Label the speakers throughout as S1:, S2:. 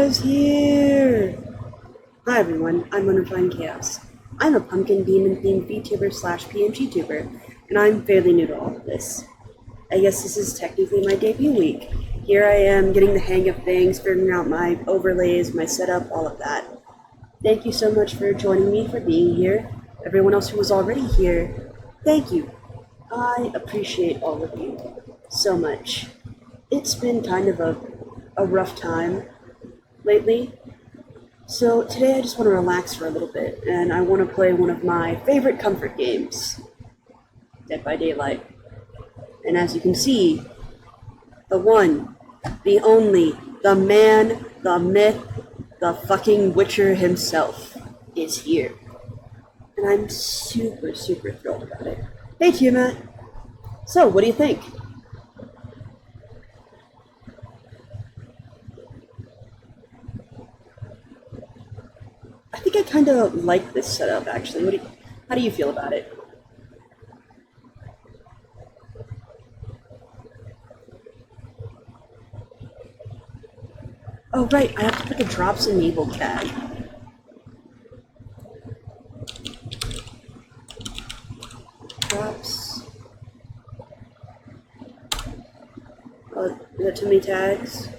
S1: Chaos here! Hi everyone, I'm Unrefined Chaos. I'm a pumpkin demon themed VTuber slash PNG tuber, and I'm fairly new to all of this. I guess this is technically my debut week. Here I am getting the hang of things, figuring out my overlays, my setup, all of that. Thank you so much for joining me, for being here. Everyone else who was already here, thank you. I appreciate all of you so much. It's been kind of a rough time lately, so today I just want to relax for a little bit, and I want to play one of my favorite comfort games, Dead by Daylight. And as you can see, the one, the only, the man, the myth, the fucking Witcher himself is here. And I'm super, super thrilled about it. Hey Tiamat! So, what do you think? I think I kind of like this setup, actually. How do you feel about it? Oh, right, I have to put the drops enabled tag. Drops. Oh, is that too many tags?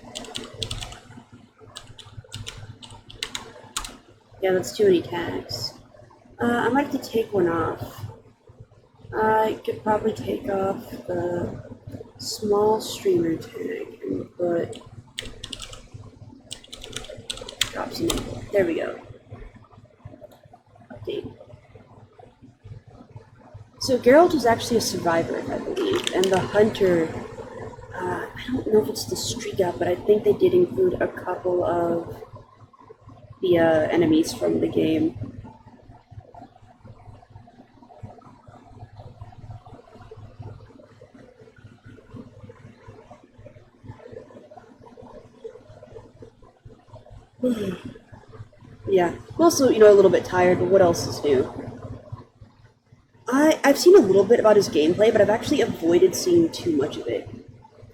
S1: Yeah, that's too many tags. I might have to take one off. I could probably take off the small streamer tag and put drops enabled. There we go. Update. So Geralt is actually a survivor, I believe, and the hunter, I don't know if it's the streak up, but I think they did include a couple of the enemies from the game. Yeah, I'm also, a little bit tired, but what else is new? I've seen a little bit about his gameplay, but I've actually avoided seeing too much of it.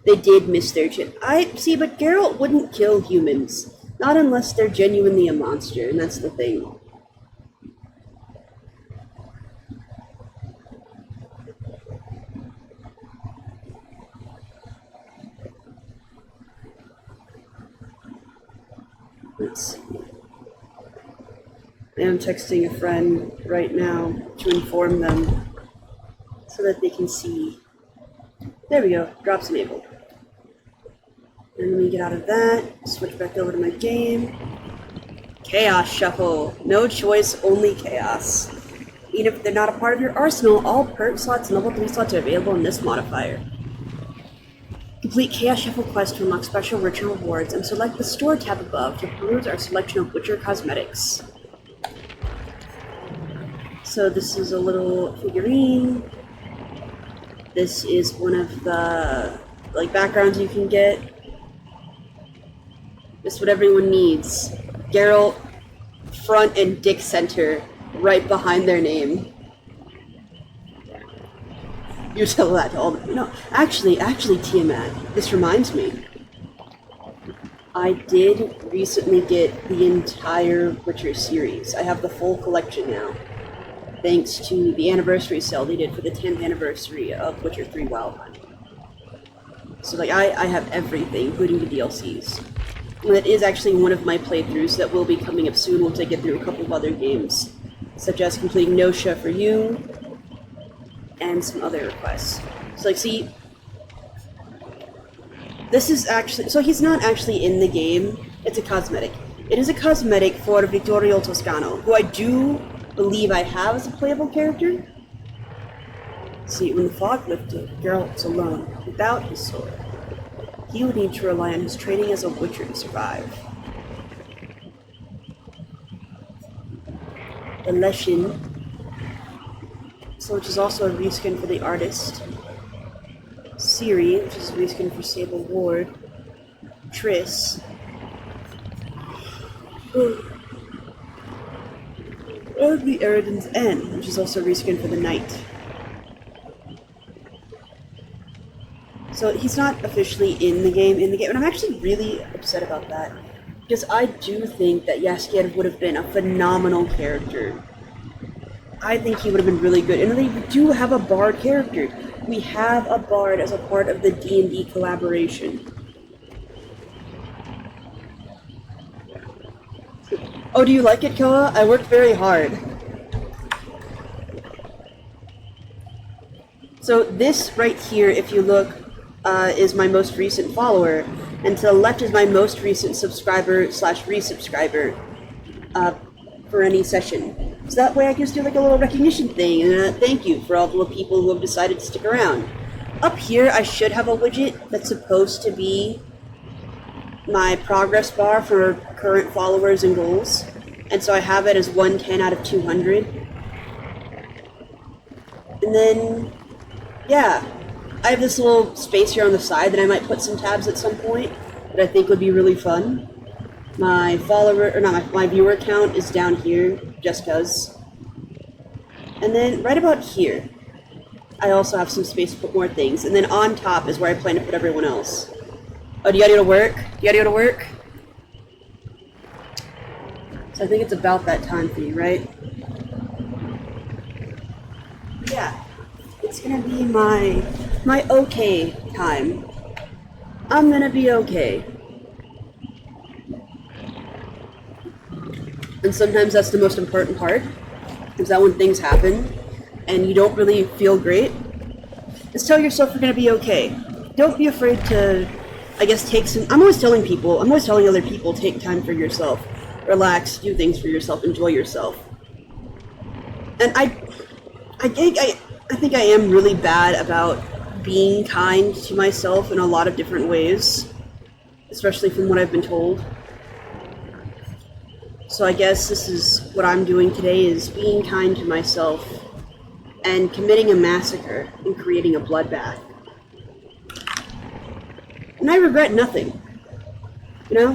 S1: They did miss their chip. See, but Geralt wouldn't kill humans. Not unless they're genuinely a monster, and that's the thing. Let's see. I am texting a friend right now to inform them so that they can see. There we go, drops enabled. And let me get out of that, switch back over to my game. Chaos Shuffle. No choice, only chaos. Even if they're not a part of your arsenal, all perk slots and level 3 slots are available in this modifier. Complete Chaos Shuffle quest to unlock special ritual rewards and select the store tab above to peruse our selection of Witcher cosmetics. So this is a little figurine. This is one of the backgrounds you can get. Just what everyone needs. Geralt, front and dick center, right behind their name. You tell that to all the... No, actually, Tiamat, this reminds me. I did recently get the entire Witcher series. I have the full collection now, thanks to the anniversary sale they did for the 10th anniversary of Witcher 3 Wild Hunt. So, I have everything, including the DLCs. And that is actually one of my playthroughs that will be coming up soon once I get through a couple of other games, such as completing Nosha for you, and some other requests. So, see, this is actually... So he's not actually in the game, it's a cosmetic. It is a cosmetic for Vittorio Toscano, who I do believe I have as a playable character. See, when the fog lifted, Geralt was alone, without his sword. He would need to rely on his training as a Witcher to survive. The Leshin, which is also a reskin for the artist. Ciri, which is a reskin for Sable Ward. Triss. And the Eridan's End, which is also a reskin for the Knight. So he's not officially in the game, and I'm actually really upset about that. Because I do think that Jaskier would have been a phenomenal character. I think he would have been really good. And they do have a bard character. We have a bard as a part of the D&D collaboration. Oh, do you like it, Koa? I worked very hard. So this right here, if you look, is my most recent follower, and to the left is my most recent subscriber slash resubscriber for any session. So that way I can just do like a little recognition thing, and thank you for all the people who have decided to stick around. Up here, I should have a widget that's supposed to be my progress bar for current followers and goals, and so I have it as 110 out of 200. And then, yeah, I have this little space here on the side that I might put some tabs at some point that I think would be really fun. My follower, or not, my viewer count is down here, just cause. And then right about here, I also have some space to put more things. And then on top is where I plan to put everyone else. Oh, do you gotta go to work? You gotta go to work? So I think it's about that time for you, right? Yeah. It's gonna be my okay time. I'm gonna be okay. And sometimes that's the most important part, is that when things happen and you don't really feel great, just tell yourself you're gonna be okay. Don't be afraid to, I guess, take some, I'm always telling other people, take time for yourself. Relax, do things for yourself, enjoy yourself. And I think I am really bad about being kind to myself in a lot of different ways, especially from what I've been told. So I guess this is what I'm doing today, is being kind to myself and committing a massacre and creating a bloodbath. And I regret nothing, you know?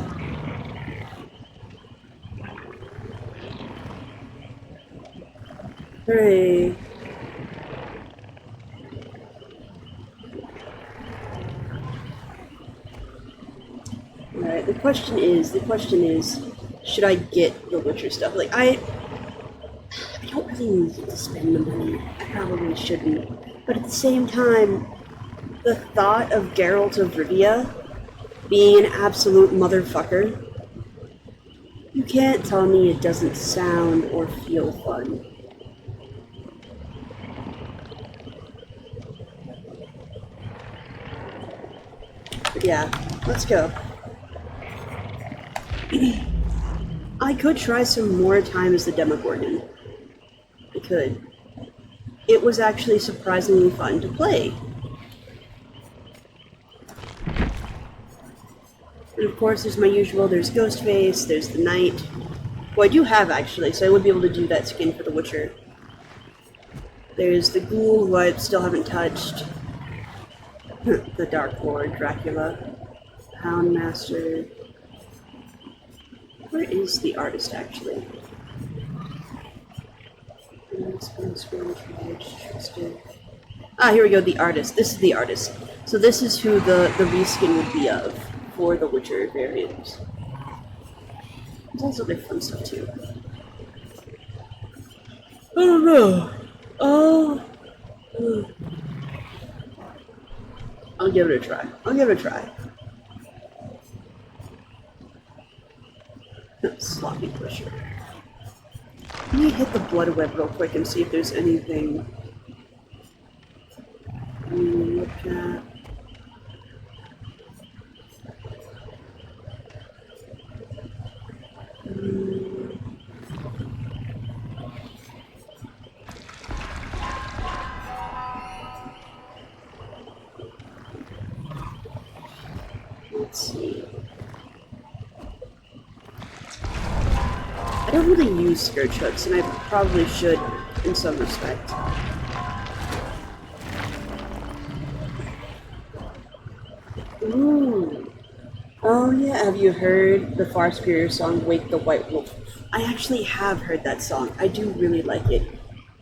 S1: Hooray. Alright, the question is, should I get the Witcher stuff? Like, I don't really need to spend the money. I probably shouldn't. But at the same time, the thought of Geralt of Rivia being an absolute motherfucker, you can't tell me it doesn't sound or feel fun. But yeah, let's go. I could try some more time as the Demogorgon. I could. It was actually surprisingly fun to play. And of course, there's my usual, there's Ghostface, there's the Knight, who I do have actually, so I would be able to do that skin for the Witcher. There's the Ghoul, who I still haven't touched. The Dark Lord, Dracula, Houndmaster. Where is the artist, actually? Ah, here we go, the artist. This is the artist. So this is who the reskin would be of for the Witcher variant. There's also other fun stuff, too. I don't know. I'll give it a try. Sloppy pusher. Let me hit the blood web real quick and see if there's anything. Look at. Let's see. I don't really use skirt hooks, and I probably should in some respect. Ooh. Oh yeah, have you heard the Far Superior song, Wake the White Wolf? I actually have heard that song. I do really like it.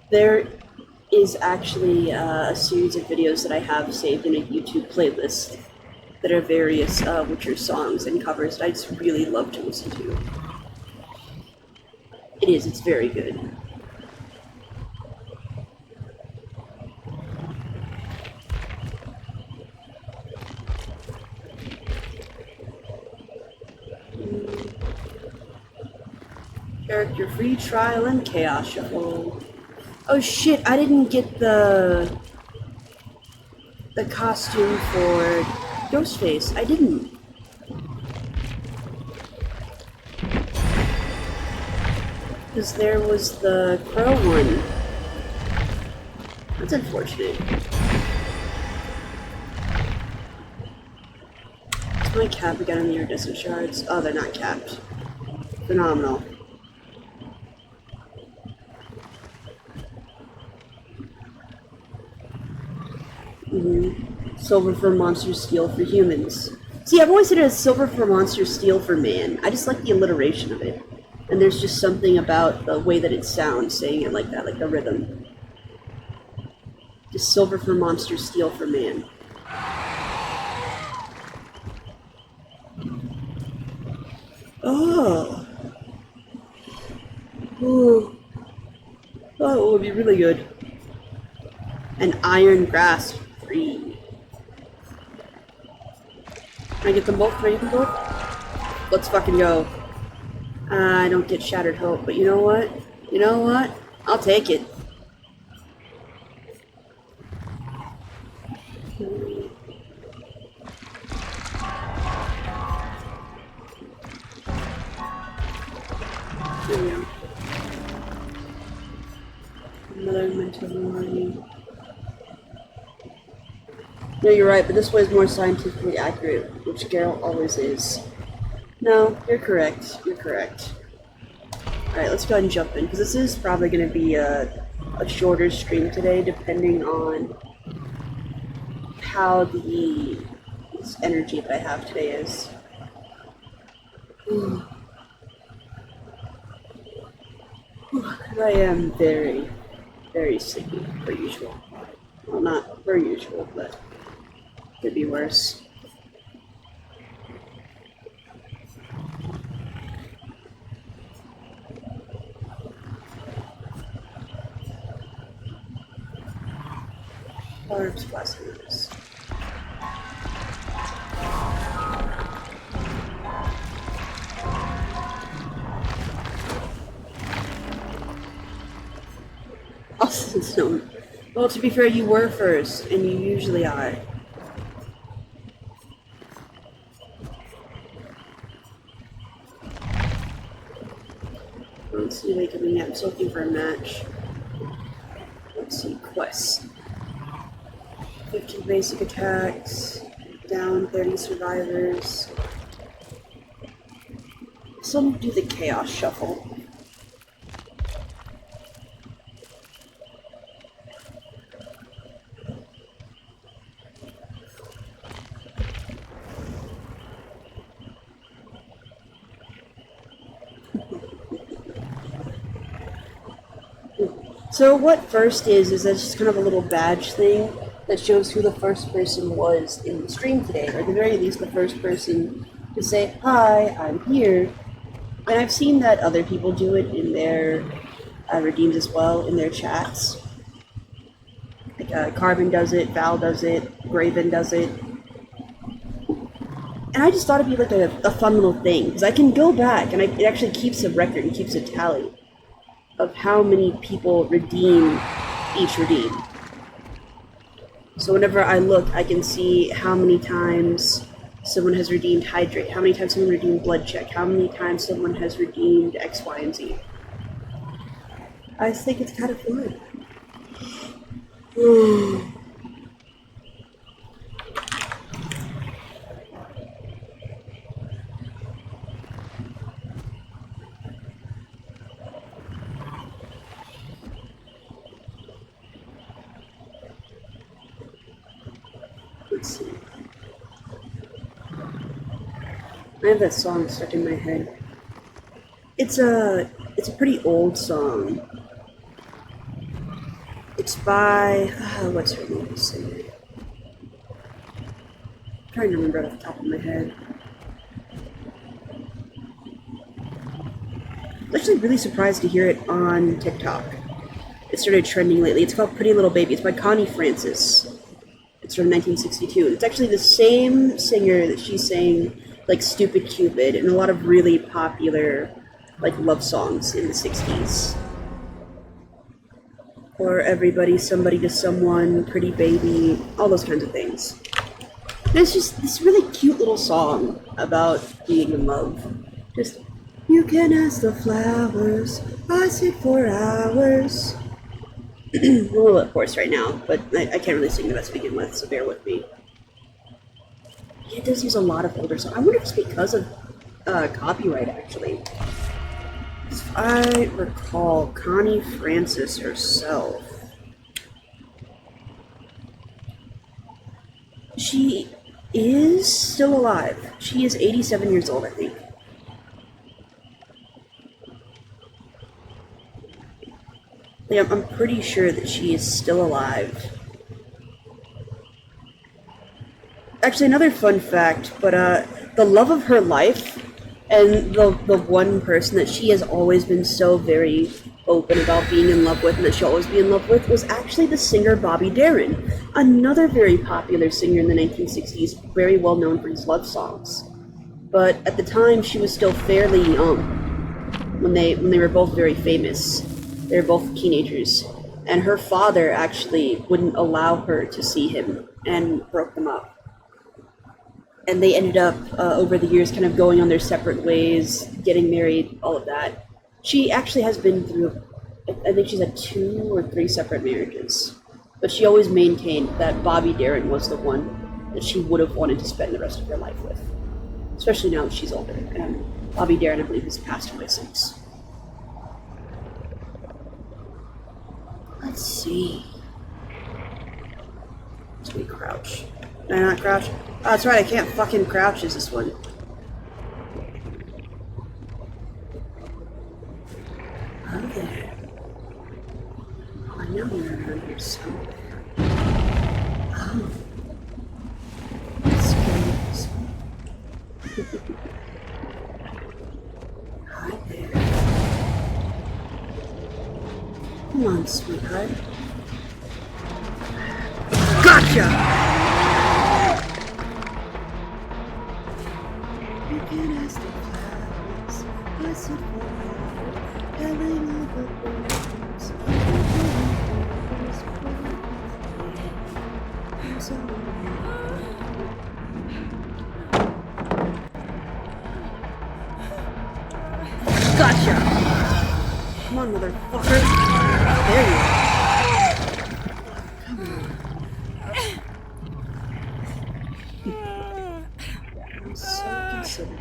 S1: There is actually a series of videos that I have saved in a YouTube playlist that are various Witcher songs and covers that I just really love to listen to. It is, it's very good. Character free trial and chaos shuffle. Oh shit, I didn't get the costume for Ghostface. I didn't. Because there was the Crow one. That's unfortunate. Is my cap again on the iridescent shards? Oh, they're not capped. Phenomenal. Silver for monster, steel for humans. See, I've always said it as silver for monster, steel for man. I just like the alliteration of it. And there's just something about the way that it sounds, saying it like that, like the rhythm. Just silver for monster, steel for man. Oh. Ooh. Oh, it would be really good. An iron grasp. Free. Can I get them both? Can I get them both? Let's fucking go. I don't get shattered hope, but you know what? You know what? I'll take it. There we go. Another mental warning. No, you're right, but this way is more scientifically accurate, which Geralt always is. No, you're correct. You're correct. Alright, let's go ahead and jump in, because this is probably going to be a shorter stream today, depending on how this energy that I have today is. I am very, very sleepy, per usual. Well, not per usual, but could be worse. Orbs, blessings. Awesome. Well, to be fair, you were first, and you usually are. Let's see what coming up. I'm still looking for a match. Let's see, quests. 15 basic attacks, down 30 survivors. Some do the chaos shuffle. So what first is that's just kind of a little badge thing that shows who the first person was in the stream today, or at the very least the first person to say, hi, I'm here. And I've seen that other people do it in their redeems as well, in their chats. Like Carbon does it, Val does it, Graven does it. And I just thought it'd be like a fun little thing, because I can go back and it actually keeps a record and keeps a tally of how many people redeem each redeem. So whenever I look, I can see how many times someone has redeemed Hydrate, how many times someone redeemed Blood Check, how many times someone has redeemed X, Y, and Z. I think it's kind of fun. Let's see. I have that song stuck in my head. It's a pretty old song. It's by what's her name? I'm trying to remember off the top of my head. I'm actually really surprised to hear it on TikTok. It started trending lately. It's called Pretty Little Baby. It's by Connie Francis. It's from 1962. It's actually the same singer that she sang like Stupid Cupid and a lot of really popular like love songs in the 60s. Or Everybody, Somebody to Someone, Pretty Baby, all those kinds of things. And it's just this really cute little song about being in love. Just, you can ask the flowers, I sit for hours. I'm a little hoarse right now, but I can't really sing the best to begin with, so bear with me. Yeah, it does use a lot of older songs. I wonder if it's because of copyright, actually. If I recall, Connie Francis herself, she is still alive. She is 87 years old, I think. Yeah, I'm pretty sure that she is still alive. Actually, another fun fact, but the love of her life and the one person that she has always been so very open about being in love with and that she'll always be in love with was actually the singer Bobby Darin, another very popular singer in the 1960s, very well known for his love songs. But at the time, she was still fairly young when they were both very famous. They were both teenagers, and her father actually wouldn't allow her to see him and broke them up. And they ended up, over the years, kind of going on their separate ways, getting married, all of that. She actually has been through, I think she's had 2 or 3 separate marriages. But she always maintained that Bobby Darin was the one that she would have wanted to spend the rest of her life with. Especially now that she's older. And Bobby Darin, I believe, has passed away since. Let's see. Let's me crouch. Can I not crouch? Oh, that's right, I can't fucking crouch as this one. Oh, there. Oh, I know you're around here somewhere. Oh. Let's go this way. Hi there. Come on, sweetheart. Gotcha! You can ask the flowers, I sit for hours, telling you the words. Gotcha! Come on, motherfucker. There you are. Come on. I'm so considerate.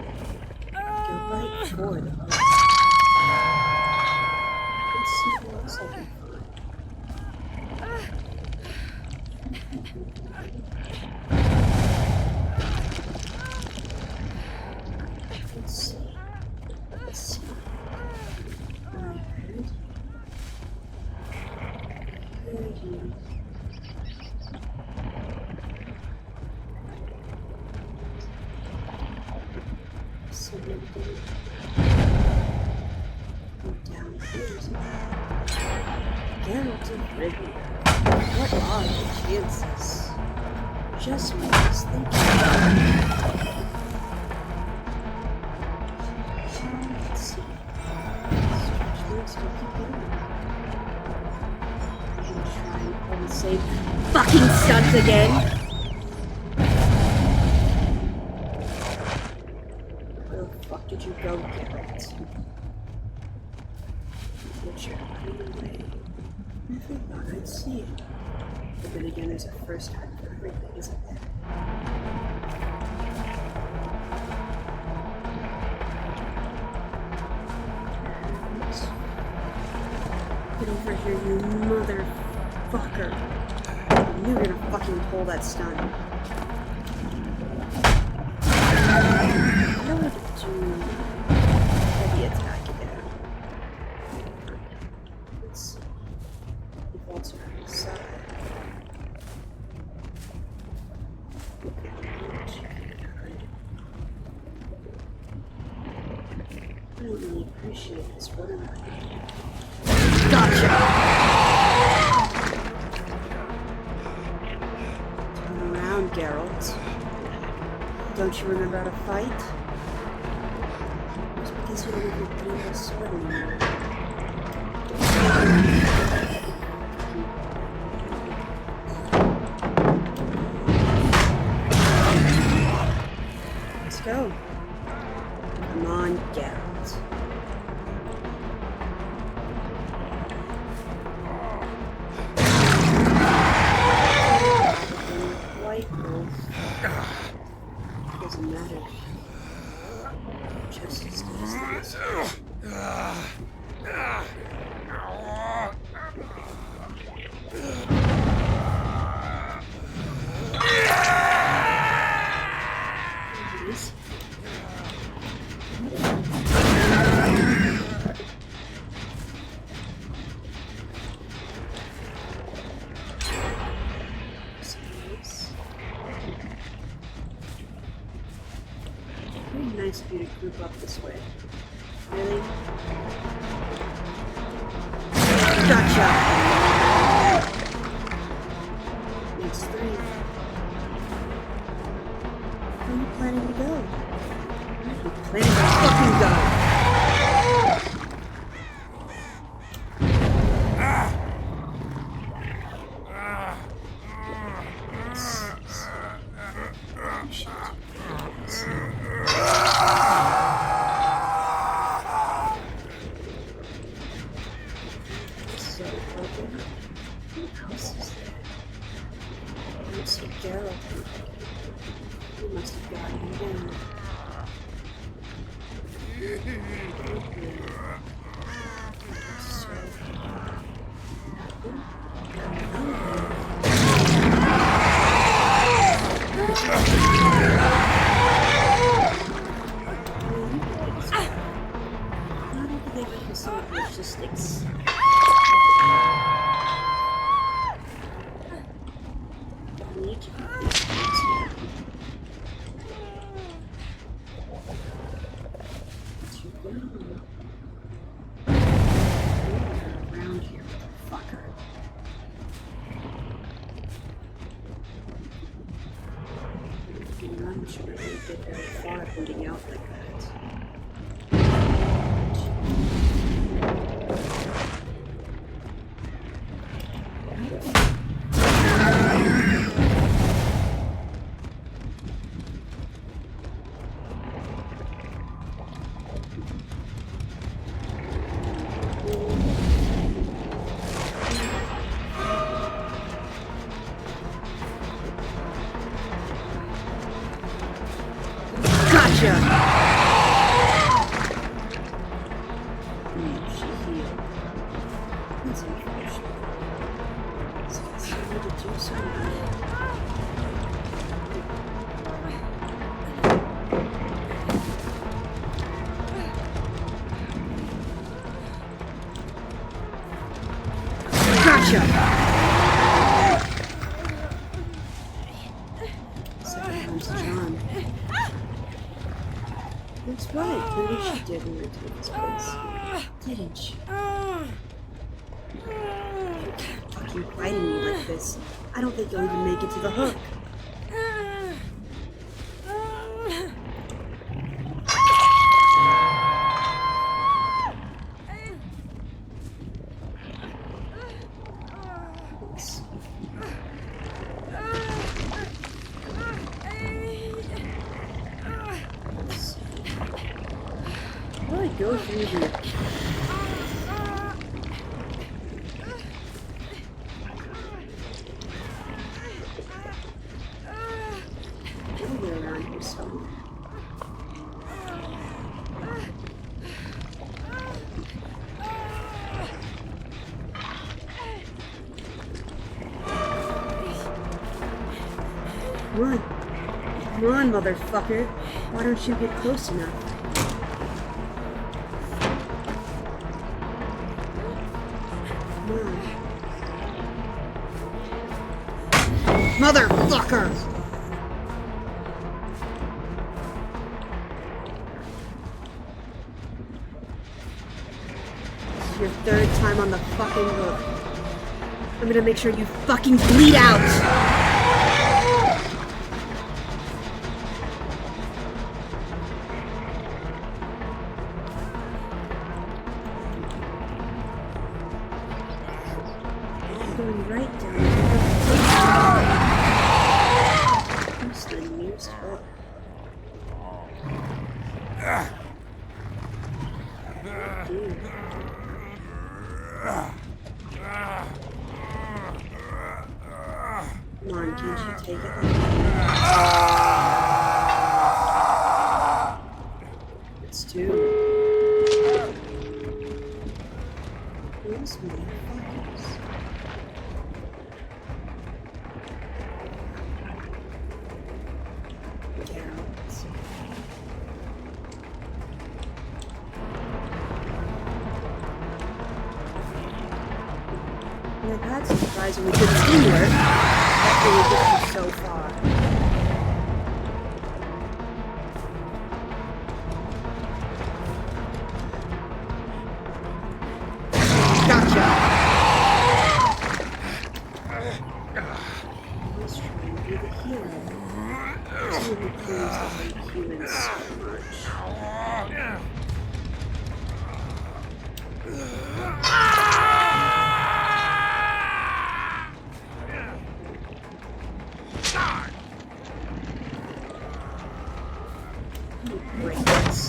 S1: You're right for the hook. Let's see what else I can find. Let's see. Let's see. Alright. you. Something down here. Guaranteed Wrigley. What are the chances? Just what I was thinking. Let's see. Stretch marks will keep going. I'm gonna try and pull the same fucking stunts again. Where the fuck did you go, Garrett? But you're running away. Never thought I'd see you. But then again, there's a first time for everything, isn't there? Get over here, you motherfucker. I knew you were gonna fucking pull that stun. I don't want to do heavy attack again. Let's advance around the side. Okay. I don't really appreciate this, what am I?
S2: Gotcha!
S1: Turn around, Geralt. Don't you remember how to fight? It's because you don't have your beautiful sword anymore. Let's go. Come on, Geralt. White wolf. Doesn't matter. Just stays there. Please. Very nice of you to group up this way. Really? Gotcha! Next 3. Where are you planning to go? Where are you planning to fucking go? Who else is there? I don't see Geralt. He must have gotten him down. Logistics. Need to around here, fucker. I'm sure we didn't get very far holding out like that. Gotcha! She healed. That's unfortunate. So I need to do something. Gotcha! Second comes John. That's right, maybe she did irritate his place. Didn't she? You can't fucking fighting me like this. I don't think you'll even make it to the hook. Well, I go through here. Go around here somewhere. Run. Run, motherfucker. Why don't you get close enough? Motherfucker! your third time on the fucking hook. I'm gonna make sure you fucking bleed out! I'm going right down there. Who's the nearest hook? Dude. Come on, can't you take it? It's two. Those motherfuckers. Get out. And I've had some surprisingly good teamwork. That really gets you so far. Gotcha! Let's try and be the hero. Someone who claims to hate humans so much. Break this.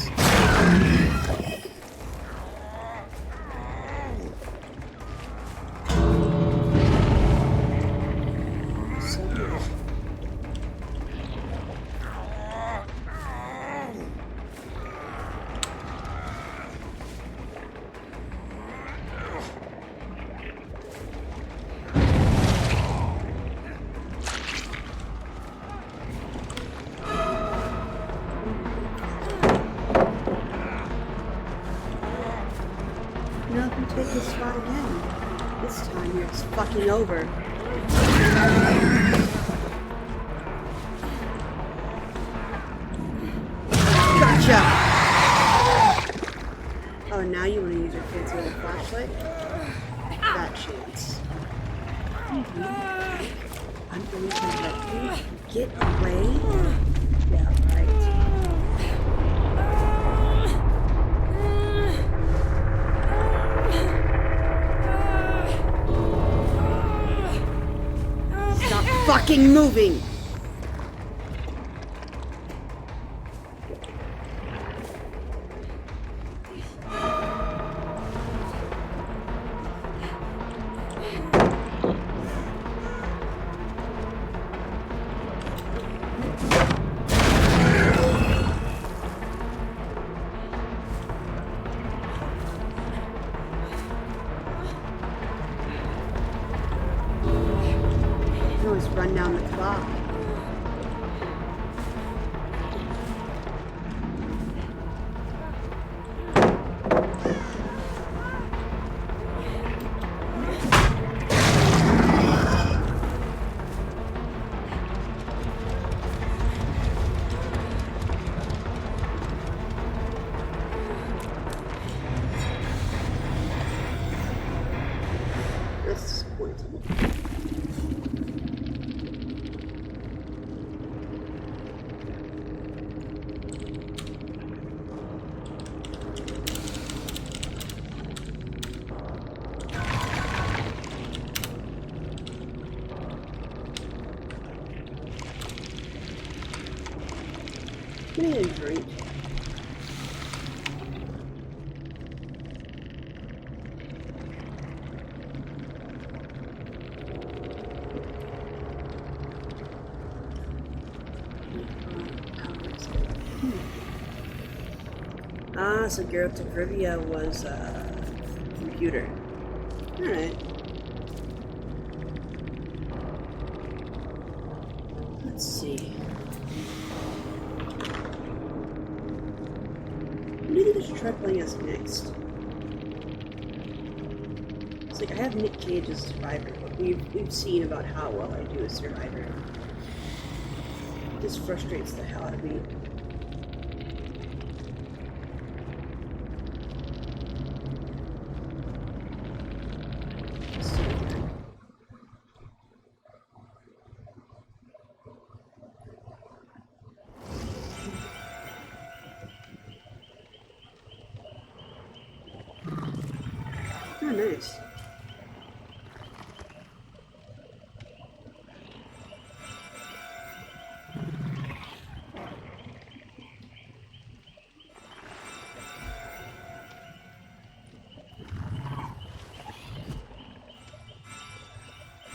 S1: So good. You know, if you take this spot again, this time it's fucking over. Gotcha! Oh, now you want to use your fancy little flashlight? That chance. I'm going to let you get away? Yeah, right. Stop fucking moving! You can always run down the clock. That's disappointing. Give me a drink. Ah, so Geralt of Rivia was a computer. Alright. Let's see. What do you think I should try playing as next? It's like I have Nick Cage as Survivor, but we've seen about how well I do as Survivor. This frustrates the hell out of me. Oh, nice.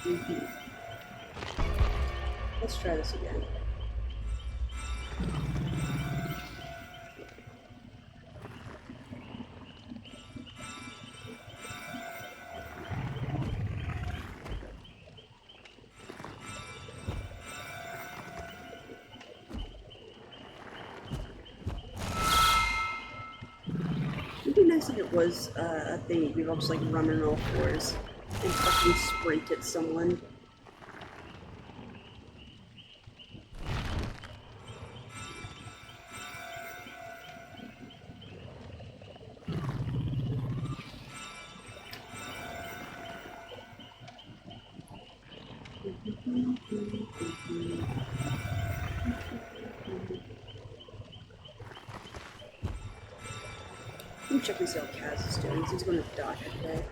S1: Mhm. Let's try this again. It'd be nice if it was a thing you could all just like run on all fours and fucking sprint at someone. Let me check and see how Kaz is doing. He's going to dodge today.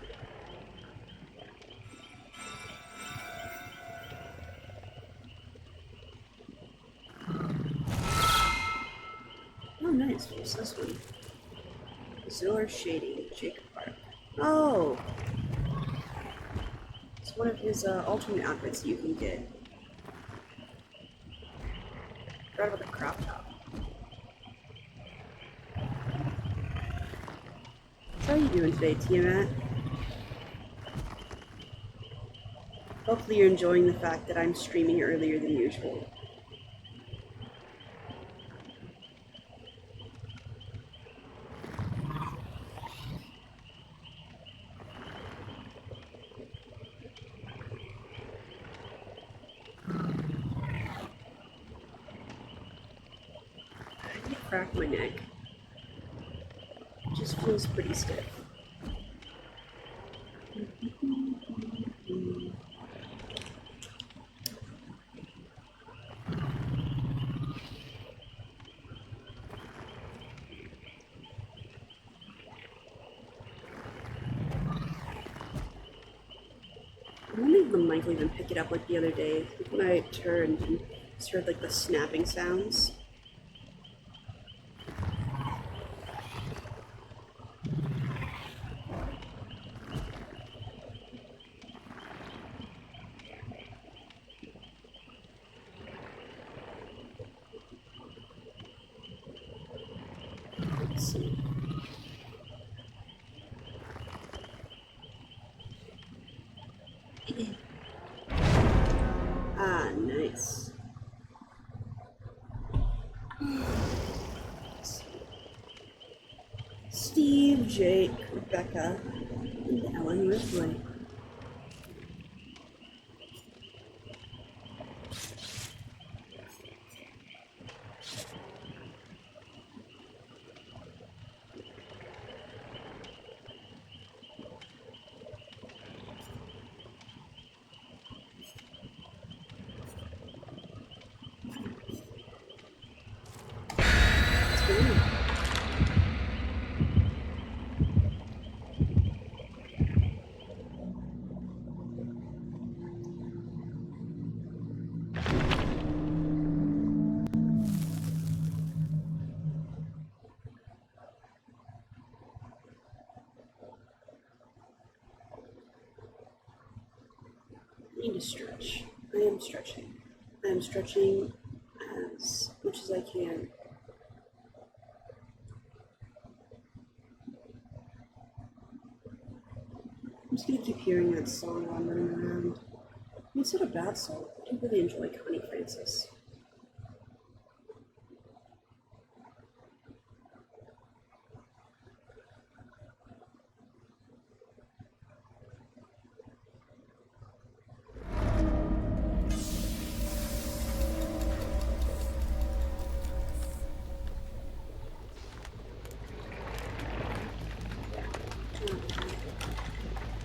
S1: Oh, nice. What's this one? Ziller Shading, Jacob Park. Oh! It's one of his alternate outfits you can get. Forgot about the crop top. So how are you doing today, Tiamat? Hopefully you're enjoying the fact that I'm streaming earlier than usual. I cracked my neck. It just feels pretty stiff. I wonder if the mic will even pick it up like the other day. When I turned and just heard like the snapping sounds. Let's see. Ah, nice. Steve, Jake, Rebecca, and Ellen Ripley. It's good. I need to stretch. I am stretching. I am stretching as much as I can. I'm just gonna keep hearing that song while I'm running around. It's not a bad song. I do really enjoy Connie Francis.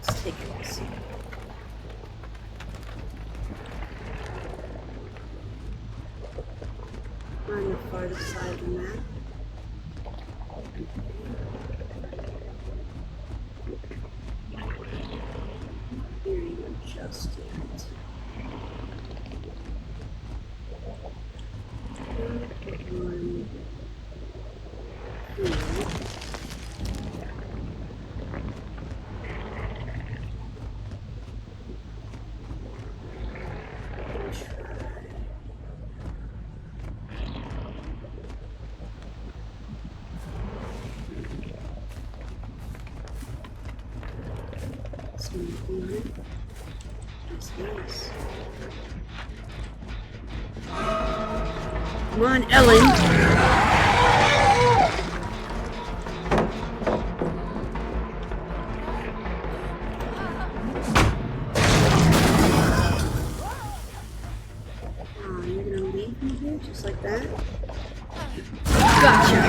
S1: Let's take a listen. On the farthest side of the map. just yet. Put one here. Nice. Come on, Ellen! Oh, you're gonna leave me here just like that?
S2: Gotcha.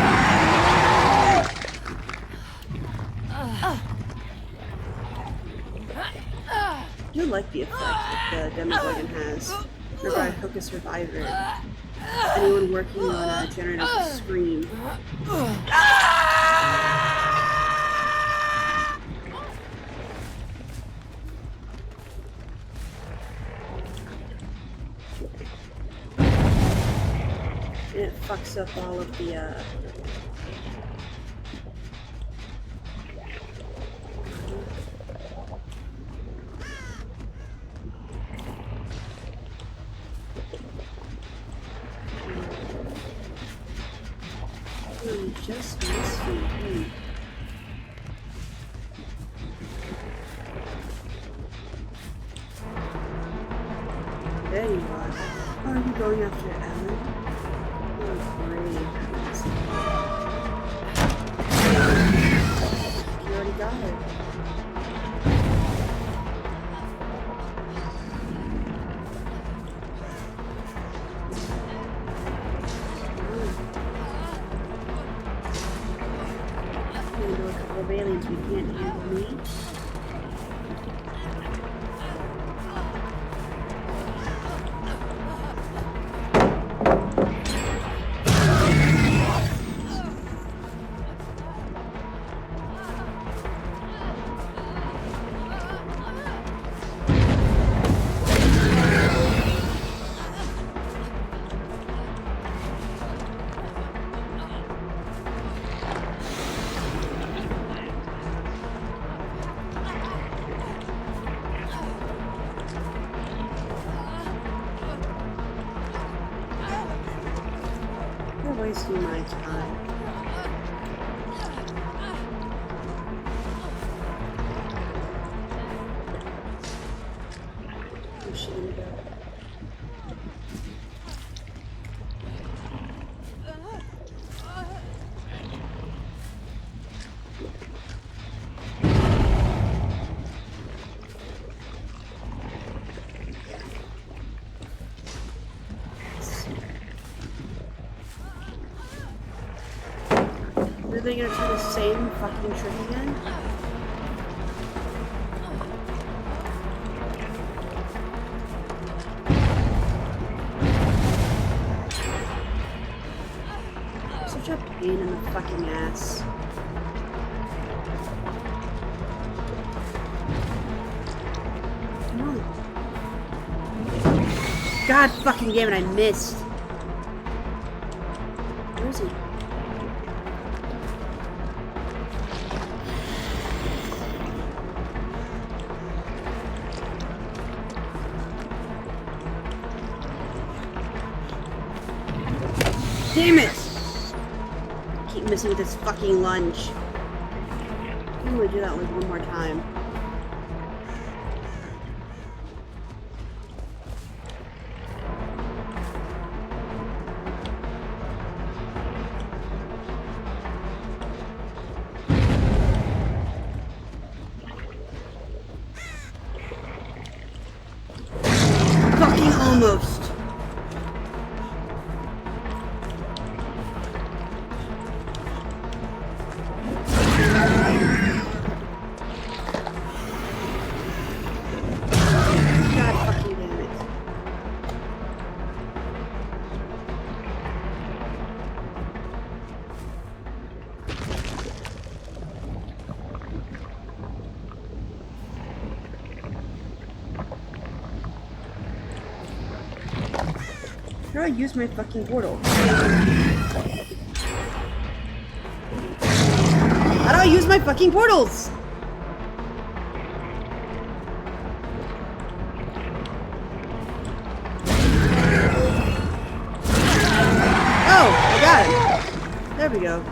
S1: I do like the effect that the Demogorgon has. Whenever I hook a survivor, anyone working on a generator will scream. And it fucks up all of the just missed me. There you are. Oh, are you going after Ellen? Oh, great. You already got her. Handle a couple of aliens, we can't handle me. You're wasting my time. Where's she gonna go? Are they gonna try the same fucking trick again? Such a pain in the fucking ass. Come on. God fucking damn it, I missed. Where is he? Damn it! I keep missing with this fucking lunge. I'm gonna do that like one more time. Fucking almost! do I use my fucking portal? How do I use my fucking portals? Oh, I got it. There we go.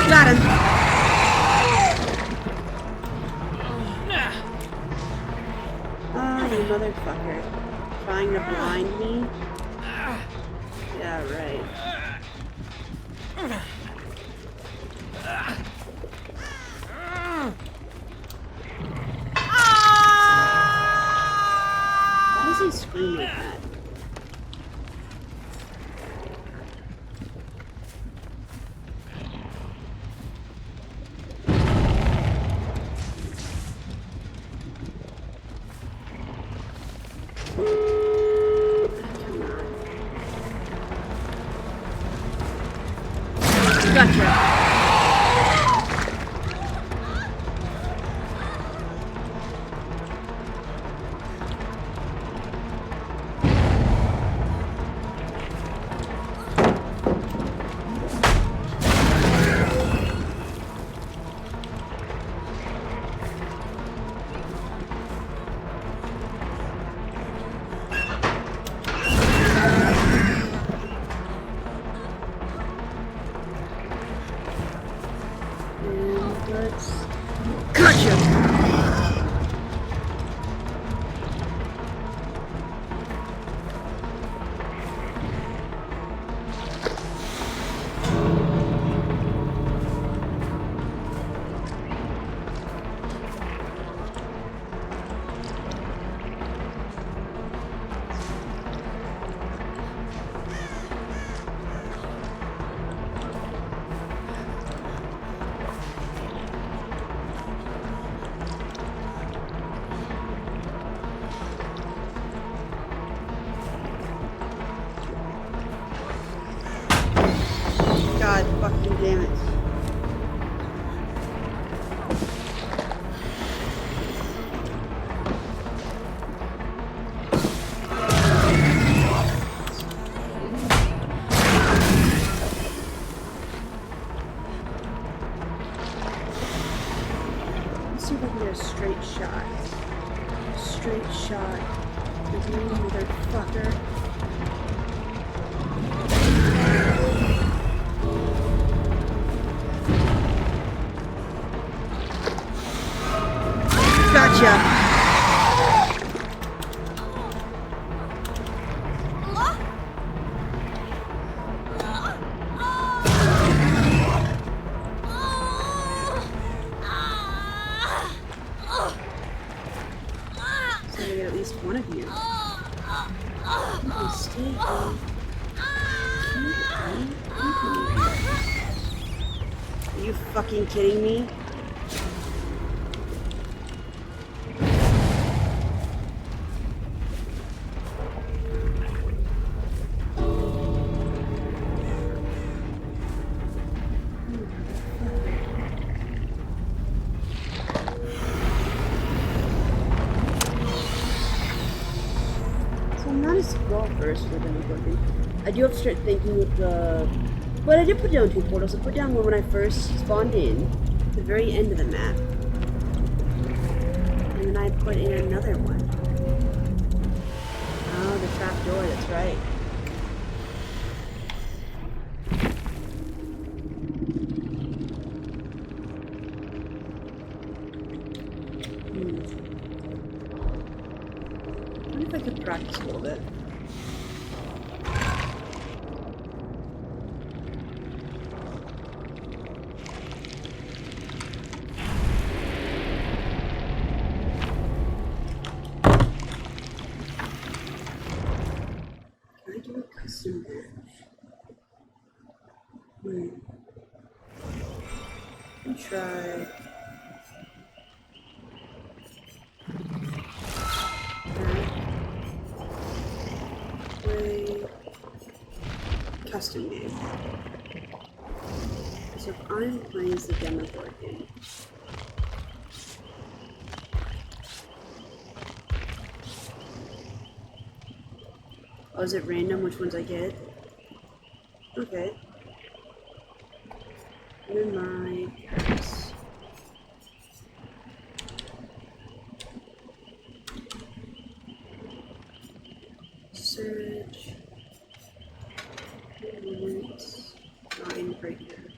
S1: Got him. Oh, you motherfucker. Trying to blind me? Yeah, right. Why does he scream like that? Gotcha. Let's... Gotcha! God fucking damn it. Let's see if I can get a straight shot. Straight shot. You motherfucker. Gotcha. So I get at least one of you. Stay Are you fucking kidding me? Well versed with anything. I do have to start thinking with the... But I did put down 2 portals. I put down one when I first spawned in, at the very end of the map. And then I put in another one. Oh, the trap door, that's right. I wonder if I could practice a little bit. Custom match. And try. Play custom game. So if I'm playing as the demo board game. Oh, is it random which ones I get? Okay. And then my parents. Search. Nine right here.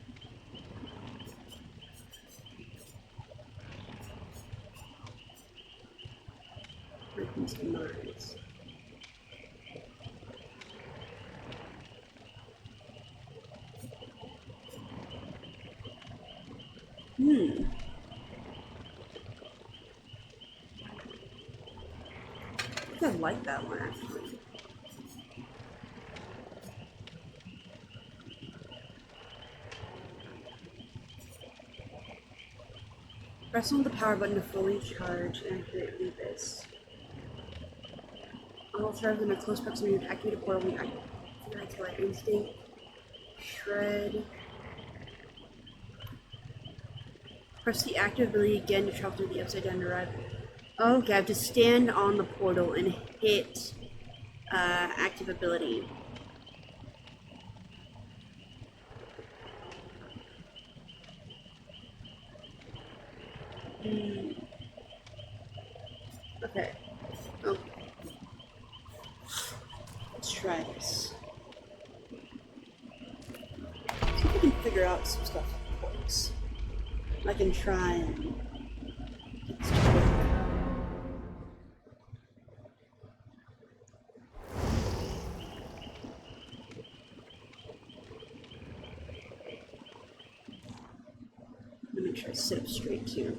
S1: Weapons and mines. I think I like that one actually. Press on the power button to fully charge and activate this. All charge in a close proximity to activate a portal. We activate light instinct. Shred. Press the active ability again to travel through the upside down arrival. Okay, I have to stand on the portal and hit active ability. Okay. Okay. Let's try this. See if I can figure out some stuff with points. I can try and get this to work. Let me make sure I sit up straight too.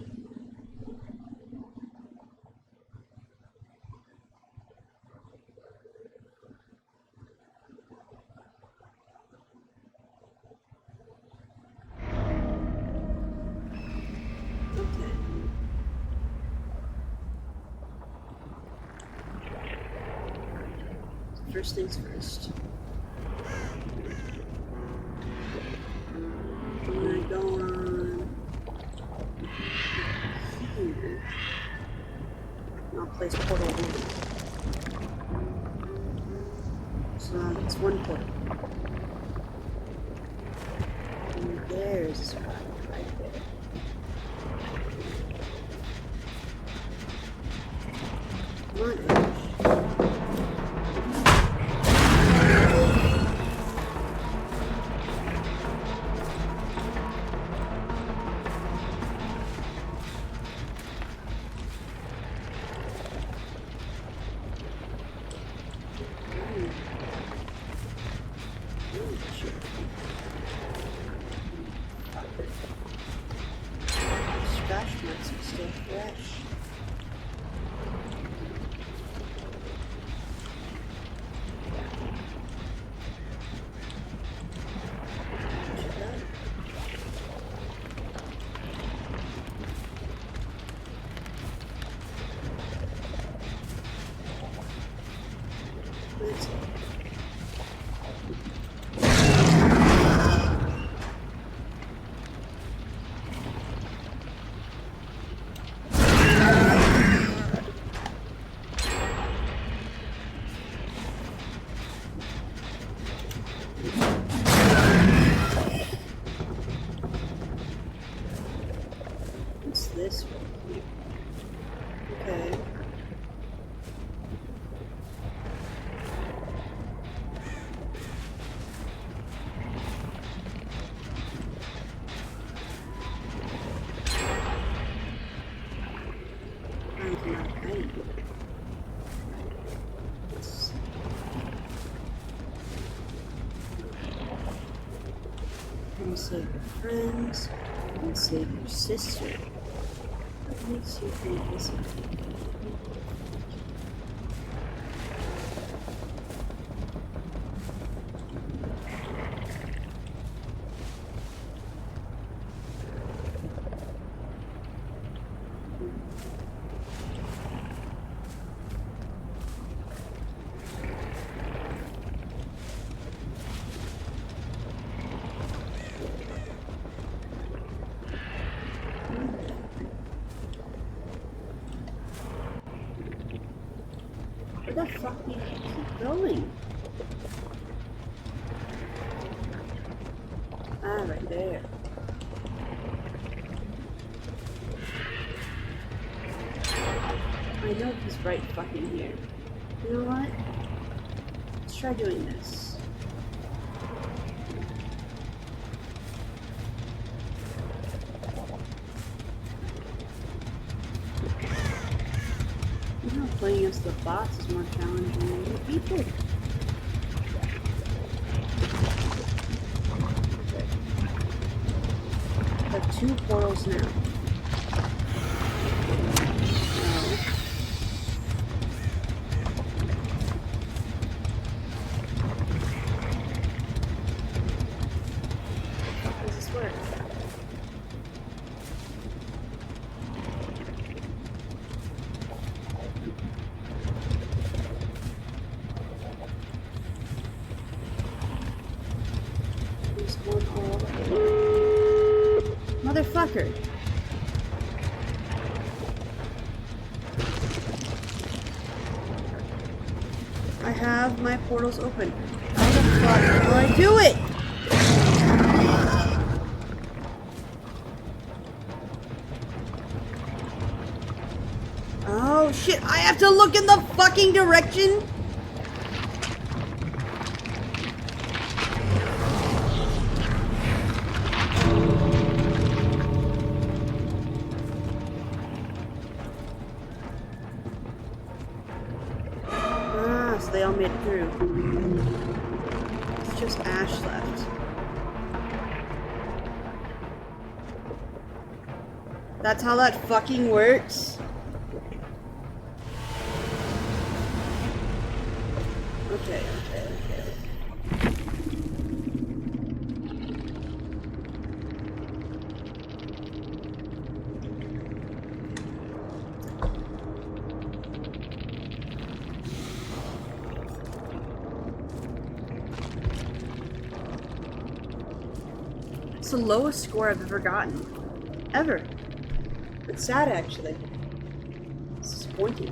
S1: Okay. First things first. I'm gonna go on here. And I'll place portal 1. So that's one portal. And there's a spot right there. Come on, Ash. Splash marks are still fresh. Let's What's this one? Okay. I cannot hide. You can save your friends. You can save your sister. What makes you think this? Where the fuck do you keep going? right there. I know he's right fucking here. You know what? Let's try doing this. You know, playing against the bots is more challenging than the people. Okay. I have 2 portals now. Motherfucker! I have my portals open. How the fuck do I do it? Oh shit, I have to look in the fucking direction? So they all made it through. It's just Ash left. That's how that fucking works? Okay. It's the lowest score I've ever gotten. Ever. It's sad, actually. It's disappointing.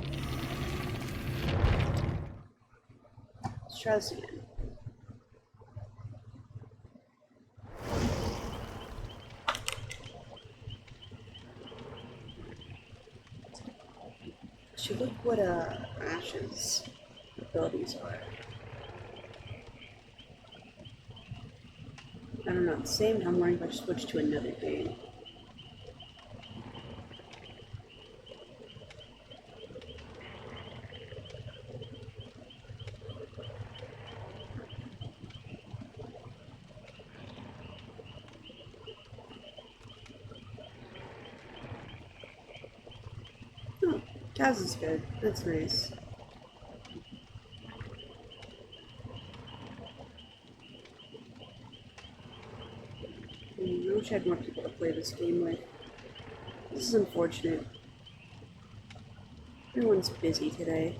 S1: Let's try this again. Should look what Ash's abilities are. I don't know, at the same time I'm wondering if I should switch to another game. Oh, Kaz is good. That's nice. I wish I had more people to play this game with. This is unfortunate. Everyone's busy today.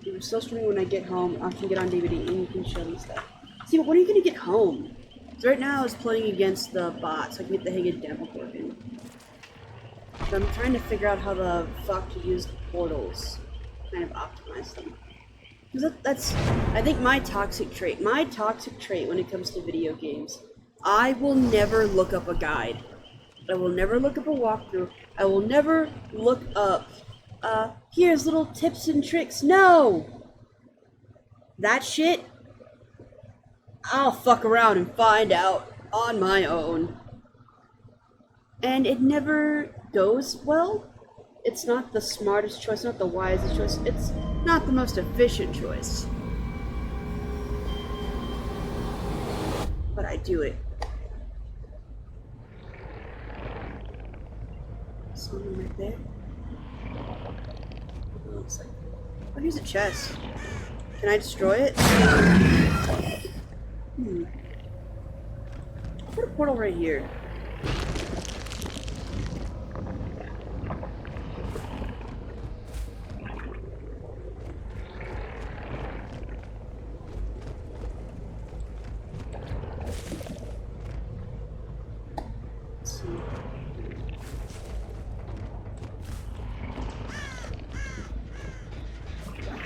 S1: We're still streaming when I get home. I can get on DVD and you can show me stuff. See, but when are you gonna get home? So right now I was playing against the bot, so I can get the hang of demo working. So I'm trying to figure out how the fuck to use the portals. Kind of optimize them. Because that's, I think, my toxic trait. My toxic trait when it comes to video games. I will never look up a guide. I will never look up a walkthrough. I will never look up, here's little tips and tricks. No! That shit, I'll fuck around and find out on my own. And it never goes well. It's not the smartest choice, not the wisest choice. It's not the most efficient choice. But I do it. Someone right there. It looks like. Oh, here's a chest. Can I destroy it? Put a portal right here.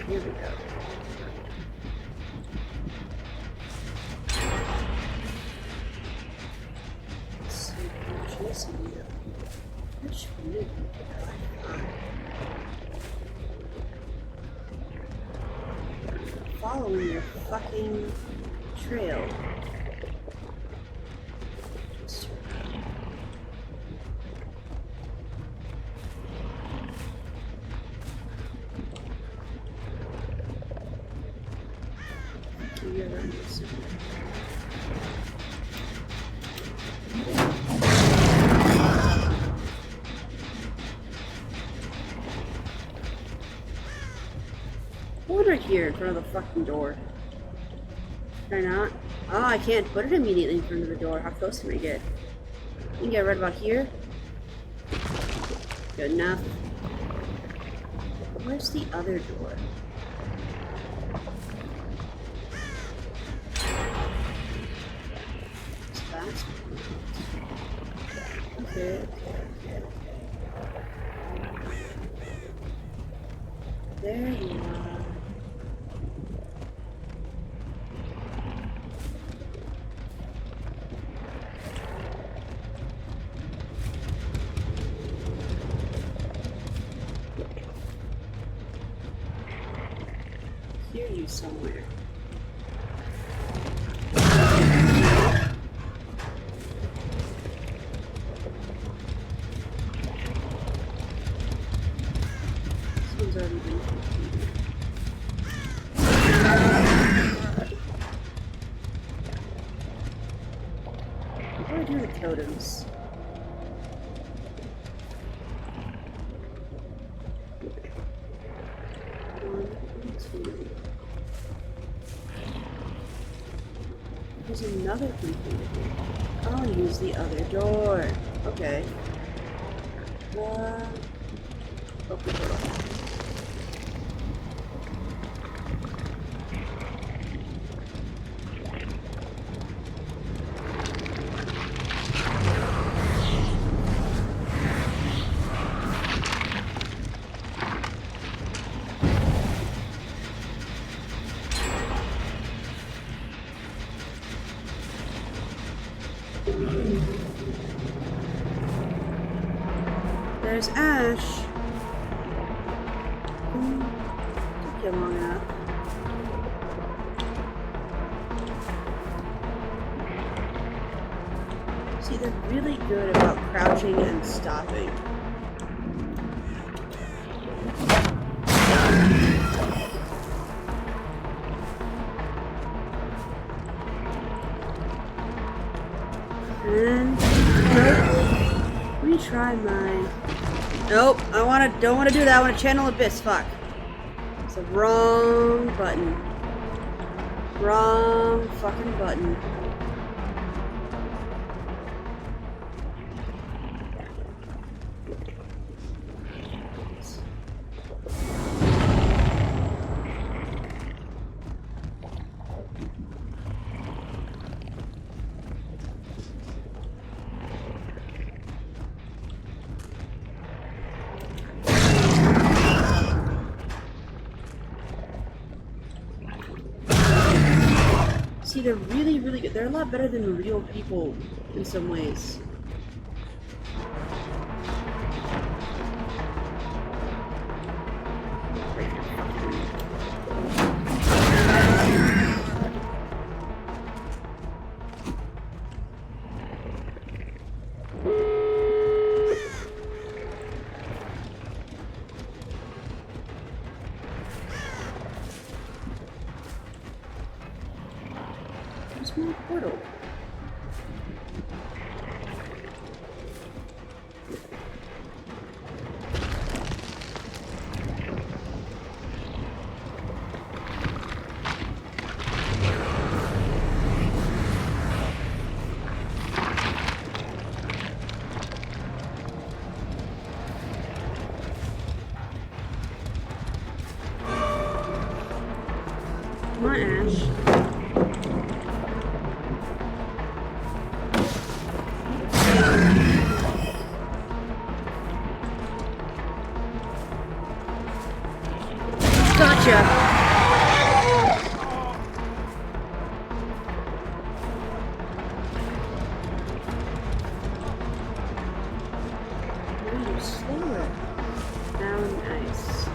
S1: Here we go. Let's see if I'm chasing you. Which mutant did I find? Following your fucking trail. You're right. Hold right here in front of the fucking door. Can I not? Oh, I can't put it immediately in front of the door. How close can I get? You can get right about here. Good enough. Where's the other door? Okay. There you are. Hear you somewhere. Someone's already been completed. What do I do with totems? There's another completed. I'll use the other door. Okay. Open door. There's Ash. Took you long enough. See, they're really good about crouching and stopping. And let me try mine. Nope, don't wanna do that. I wanna channel Abyss, fuck. It's the wrong button. Wrong fucking button. See, they're really, really good. They're a lot better than real people in some ways. Small portal. Come on, Ash. Gotcha!
S2: Gotcha!
S1: Ooh, slower. Now nice.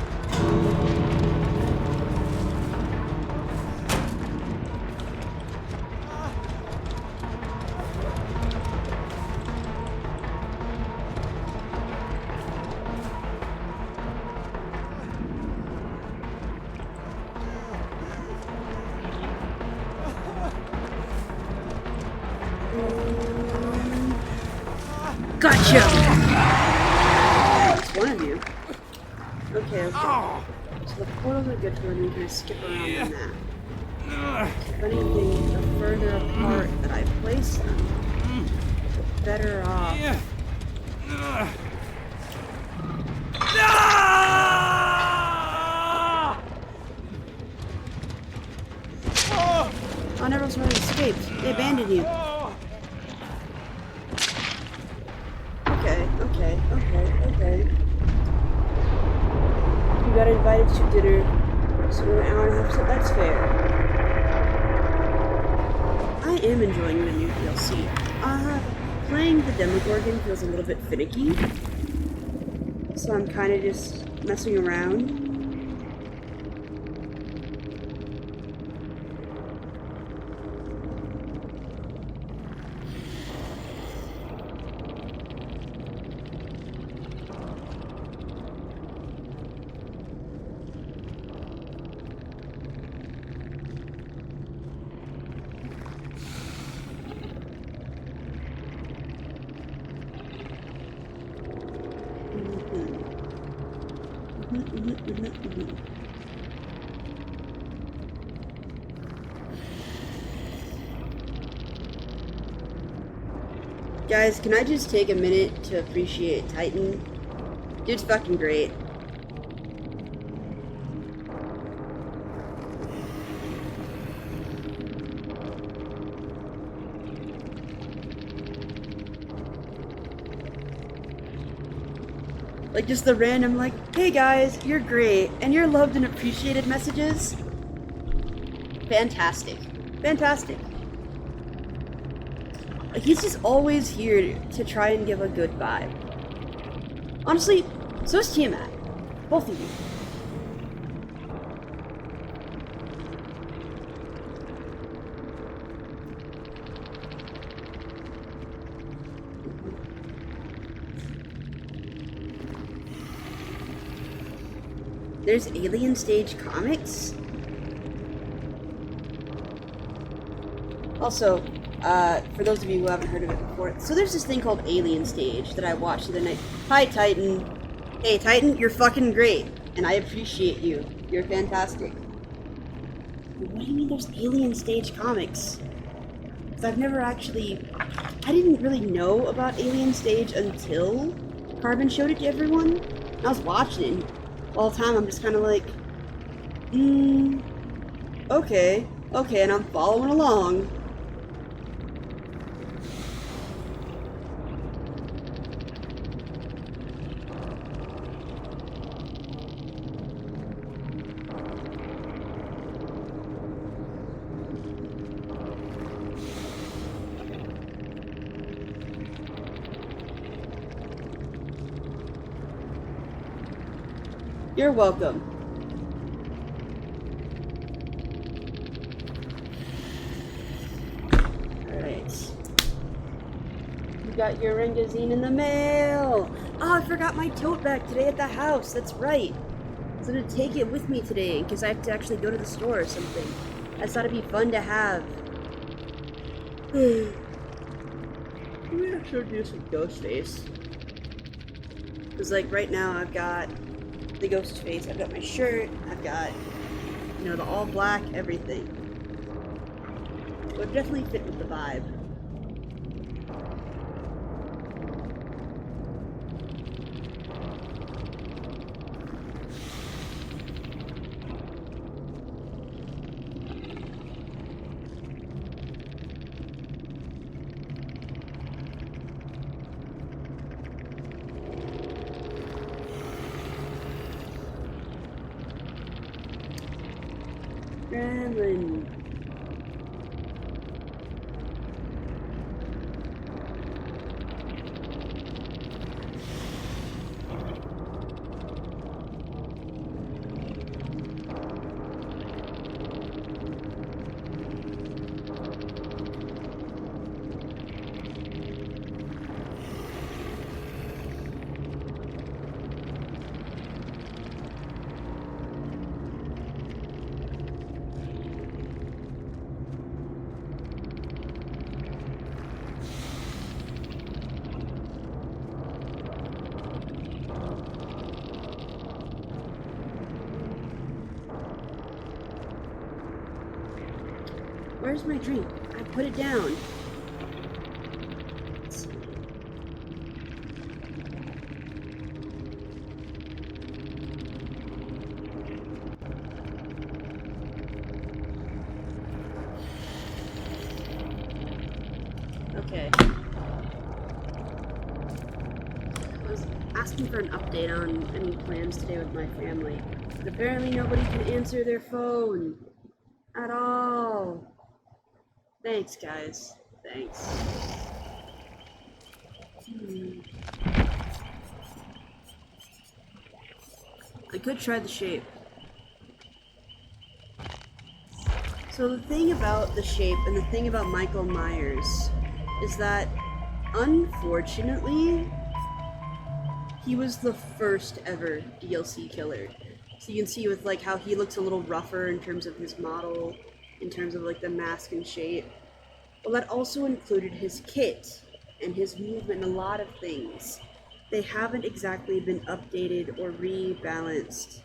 S2: Gotcha!
S1: It's one of you. Okay, okay. So the portals are good for when we can skip around the map. If anything, the further apart that I place them, the better off. Oh, Neville's already escaped. They abandoned you. Okay. You got invited to dinner, so an hour and a half, so that's fair. I am enjoying the new DLC. Playing the Demogorgon feels a little bit finicky, so I'm kind of just messing around. Guys, can I just take a minute to appreciate Titan? Dude's fucking great. Like, just the random, like, hey guys, you're great, and you're loved and appreciated messages. Fantastic. Fantastic. Like, he's just always here to try and give a good vibe. Honestly, so is Tiamat. Both of you. There's Alien Stage comics? Also, for those of you who haven't heard of it before, so there's this thing called Alien Stage that I watched the other night. Hi, Titan. Hey, Titan, you're fucking great, and I appreciate you. You're fantastic. What do you mean there's Alien Stage comics? Because I've never actually... I didn't really know about Alien Stage until Carbon showed it to everyone. I was watching it. All the time I'm just kind of like, okay, and I'm following along. You're welcome. Alright. You got your Rengazine in the mail! Oh, I forgot my tote bag today at the house. That's right. I was gonna take it with me today because I have to actually go to the store or something. I thought it'd be fun to have. Maybe I should do some ghost face. Because, like, right now I've got the ghost face, I've got my shirt, I've got, you know, the all black, everything. It would definitely fit with the vibe. Gremlin. Where's my drink? I put it down. Let's see. Okay. I was asking for an update on any plans today with my family, but apparently nobody can answer their phone at all. Thanks, guys. Thanks. I could try the shape. So the thing about the shape and the thing about Michael Myers is that, unfortunately, he was the first ever DLC killer. So you can see with like how he looks a little rougher in terms of his model, in terms of like the mask and shape. Well, that also included his kit and his movement and a lot of things. They haven't exactly been updated or rebalanced.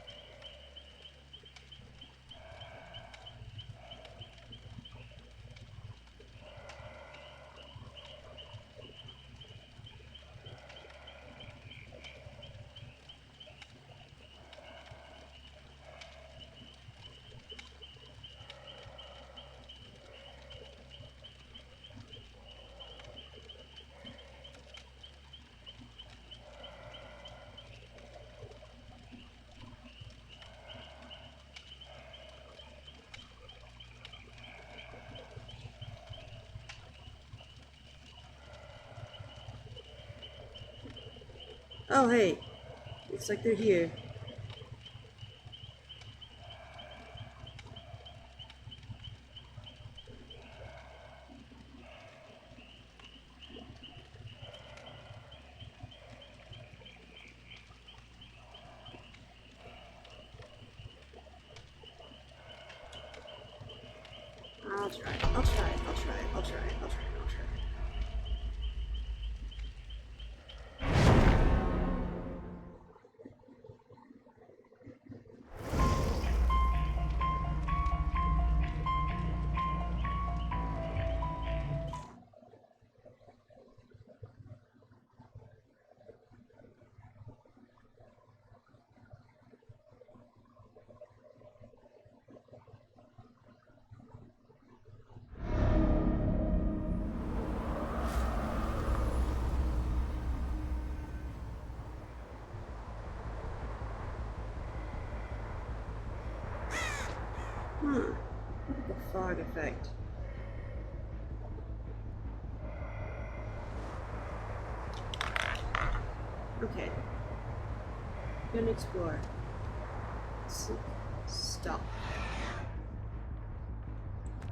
S1: Oh, hey. Looks like they're here. I'll try. Huh. The fog effect. Okay. Gonna explore. Stop.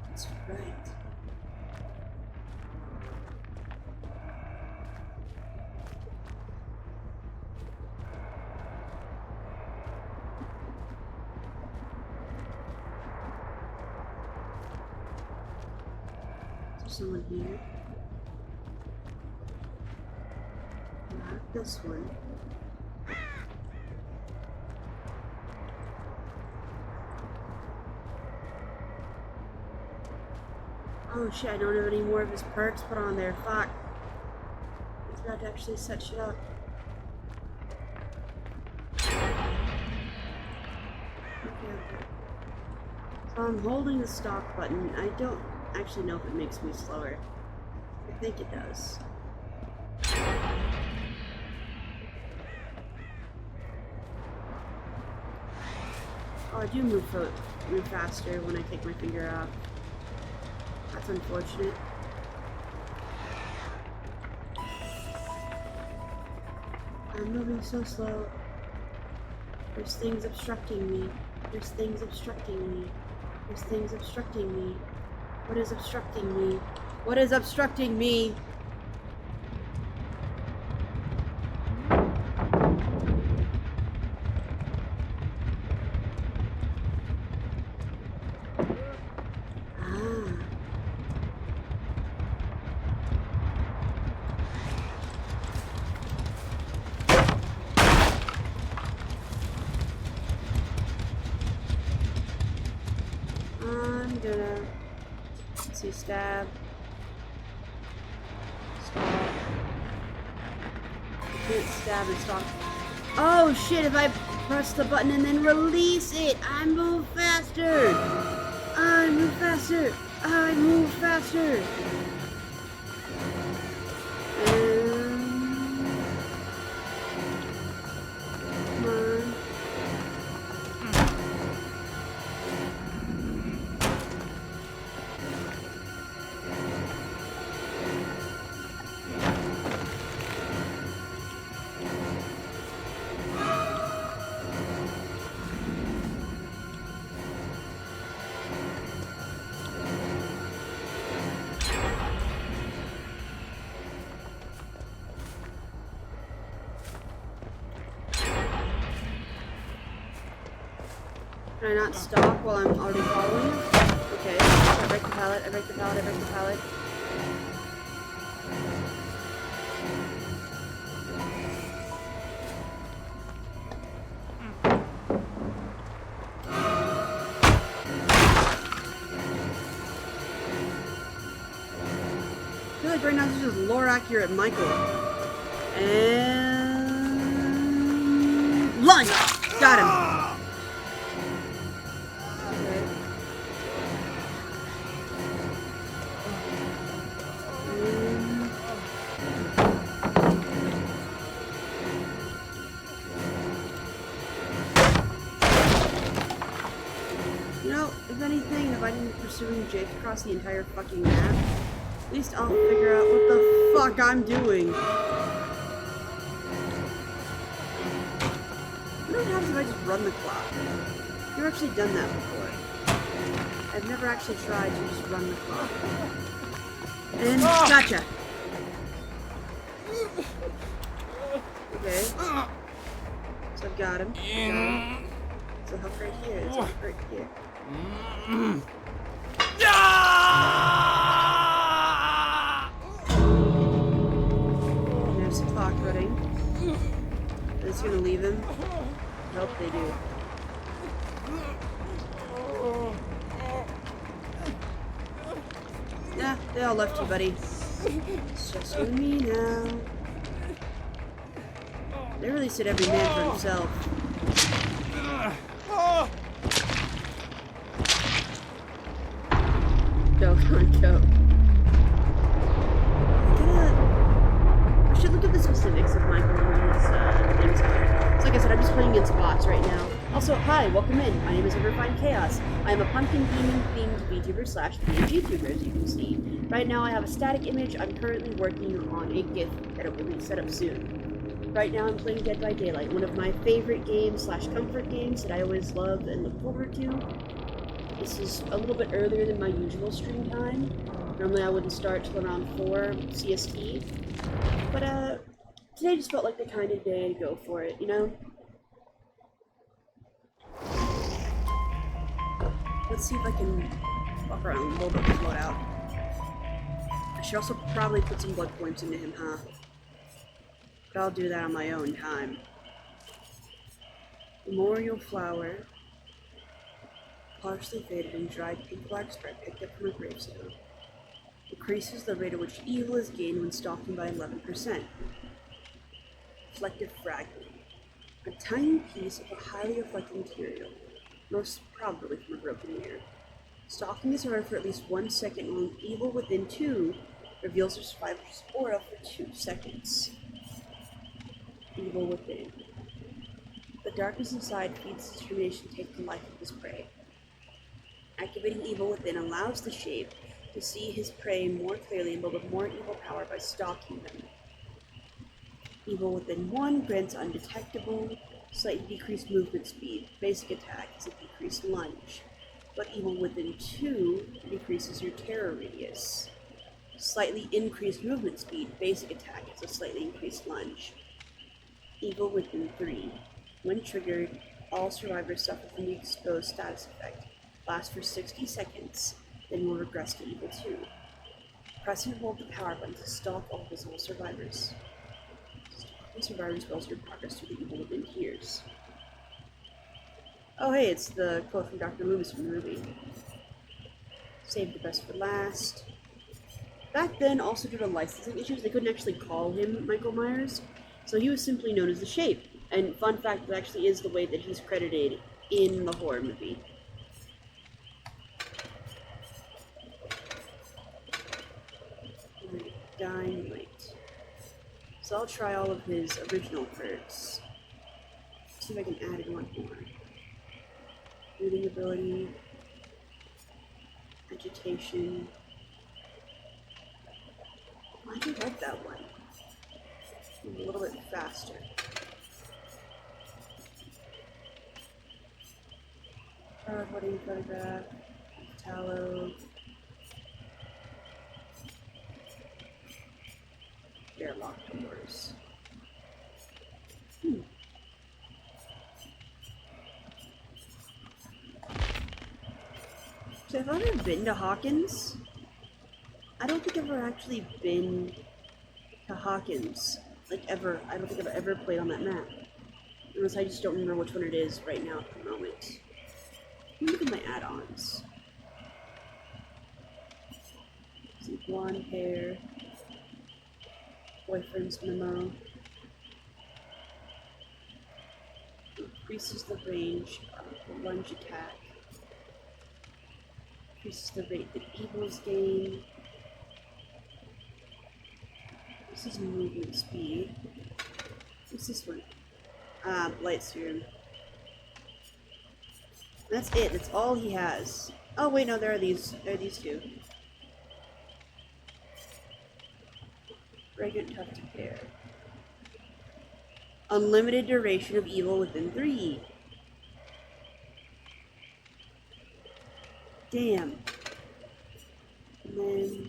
S1: That's right. Is there someone here? Not this one. Oh shit, I don't have any more of his perks put on there. Fuck. He's about to actually set shit up. Okay. So I'm holding the stop button. I don't actually know if it makes me slower. I think it does. Oh, I do move faster when I take my finger off. That's unfortunate. I'm moving so slow. There's things obstructing me. There's things obstructing me. There's things obstructing me. What is obstructing me? What is obstructing me? I'm gonna see stab. Stop. I can't stab and stop. Oh shit, if I press the button and then release it, I move faster! I move faster! I move faster! Come on. Can I not stop while I'm already following? Okay. I break the pallet, I break the pallet, I break the pallet. I feel like right now this is just lore accurate Michael. And lunge! Got him! You know, if anything, if I didn't pursuing Jake across the entire fucking map, at least I'll figure out what the fuck I'm doing. What happens if I just run the clock? I've never actually done that before. I've never actually tried to just run the clock. And gotcha! Okay. So I've got him. So help right here. It's help right here. And there's the clock running. Is gonna leave him? I hope they do. Yeah, they all left you, buddy. It's just you and me now. They really said every man for himself. Go, come on, go. I should look at the specifics of Michael and his things are. So like I said, I'm just playing in spots right now. Also, hi, welcome in. My name is Unrefined Chaos. I am a pumpkin demon themed VTuber slash PNG tuber, as you can see. Right now I have a static image. I'm currently working on a GIF that will be set up soon. Right now I'm playing Dead by Daylight, one of my favorite games slash comfort games that I always love and look forward to. This is a little bit earlier than my usual stream time. Normally I wouldn't start till around 4 CST. But today just felt like the kind of day to go for it, you know? Let's see if I can walk around a little bit with loadout. I should also probably put some blood points into him, huh? But I'll do that on my own time. Memorial flower. Partially faded and dried pink black spread picked up from a gravestone. Increases the rate at which evil is gained when stalking by 11%. Reflective fragment. A tiny piece of a highly reflective material, most probably from a broken mirror. Stalking is survived for at least 1 second, while evil within 2 reveals their survivor's aura for 2 seconds. Evil within. The darkness inside feeds his determination to take the life of his prey. Activating evil within allows the shape to see his prey more clearly and build up more evil power by stalking them. Evil within 1 grants undetectable, slightly decreased movement speed. Basic attack is a decreased lunge. But evil within 2 decreases your terror radius. Slightly increased movement speed. Basic attack is a slightly increased lunge. Evil within 3. When triggered, all survivors suffer from the exposed status effect. Lasts for 60 seconds, then will regress to evil 2. Press and hold the power button to stalk all visible survivors. Stalking survivors spells your progress through the evil within tiers. Oh hey, it's the quote from Dr. Loomis from the movie. Save the best for last. Back then, also due to licensing issues, they couldn't actually call him Michael Myers, so he was simply known as the Shape. And fun fact, that actually is the way that he's credited in the horror movie. Dynamite. So I'll try all of his original perks. See if I can add in one more. Reading ability, agitation. I do like that one. A little bit faster. Wedding photograph, tallow. Airlock doors. So have I ever been to Hawkins? I don't think I've ever actually been to Hawkins. Like ever. I don't think I've ever played on that map. Unless I just don't remember which one it is right now at the moment. Look at my add-ons. See, blonde hair. Boyfriend's memo. Increases the range of the lunge attack. Increases the rate that evils gain. This is movement speed. What's this one? Blight serum. That's it. That's all he has. Oh wait, no, there are these. There are these two. Fragrant tuft of hair. Unlimited duration of evil within 3. Damn. And then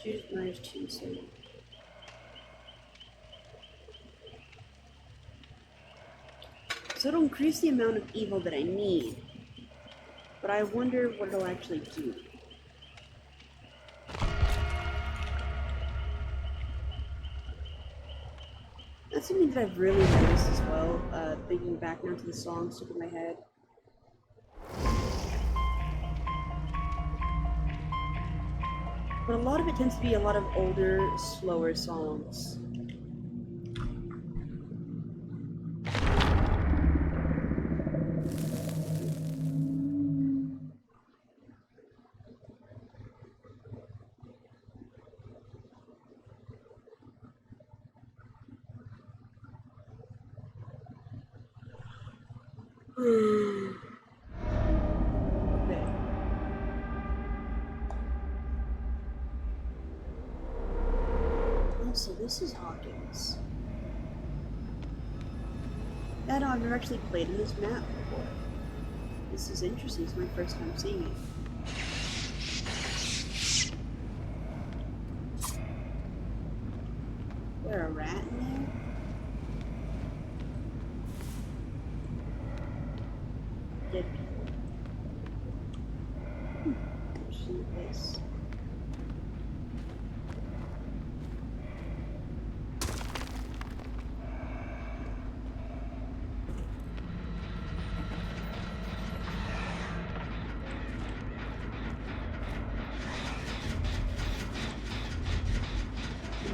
S1: Judith Myers Tombstone. So it'll increase the amount of evil that I need. But I wonder what it'll actually do. That's something that I've really noticed as well, thinking back now to the song stuck in my head. But a lot of it tends to be a lot of older, slower songs. So this is Hawkins. Yeah, no, I've never actually played in this map before. This is interesting. It's my first time seeing it. Is there a rat in there? Dead people. Interesting place.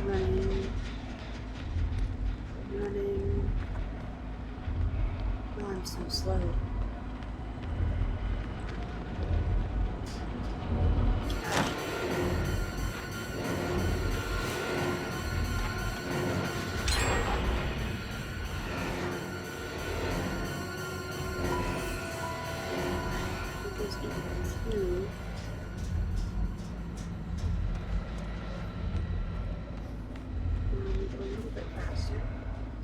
S1: Running. Oh, I'm so slow.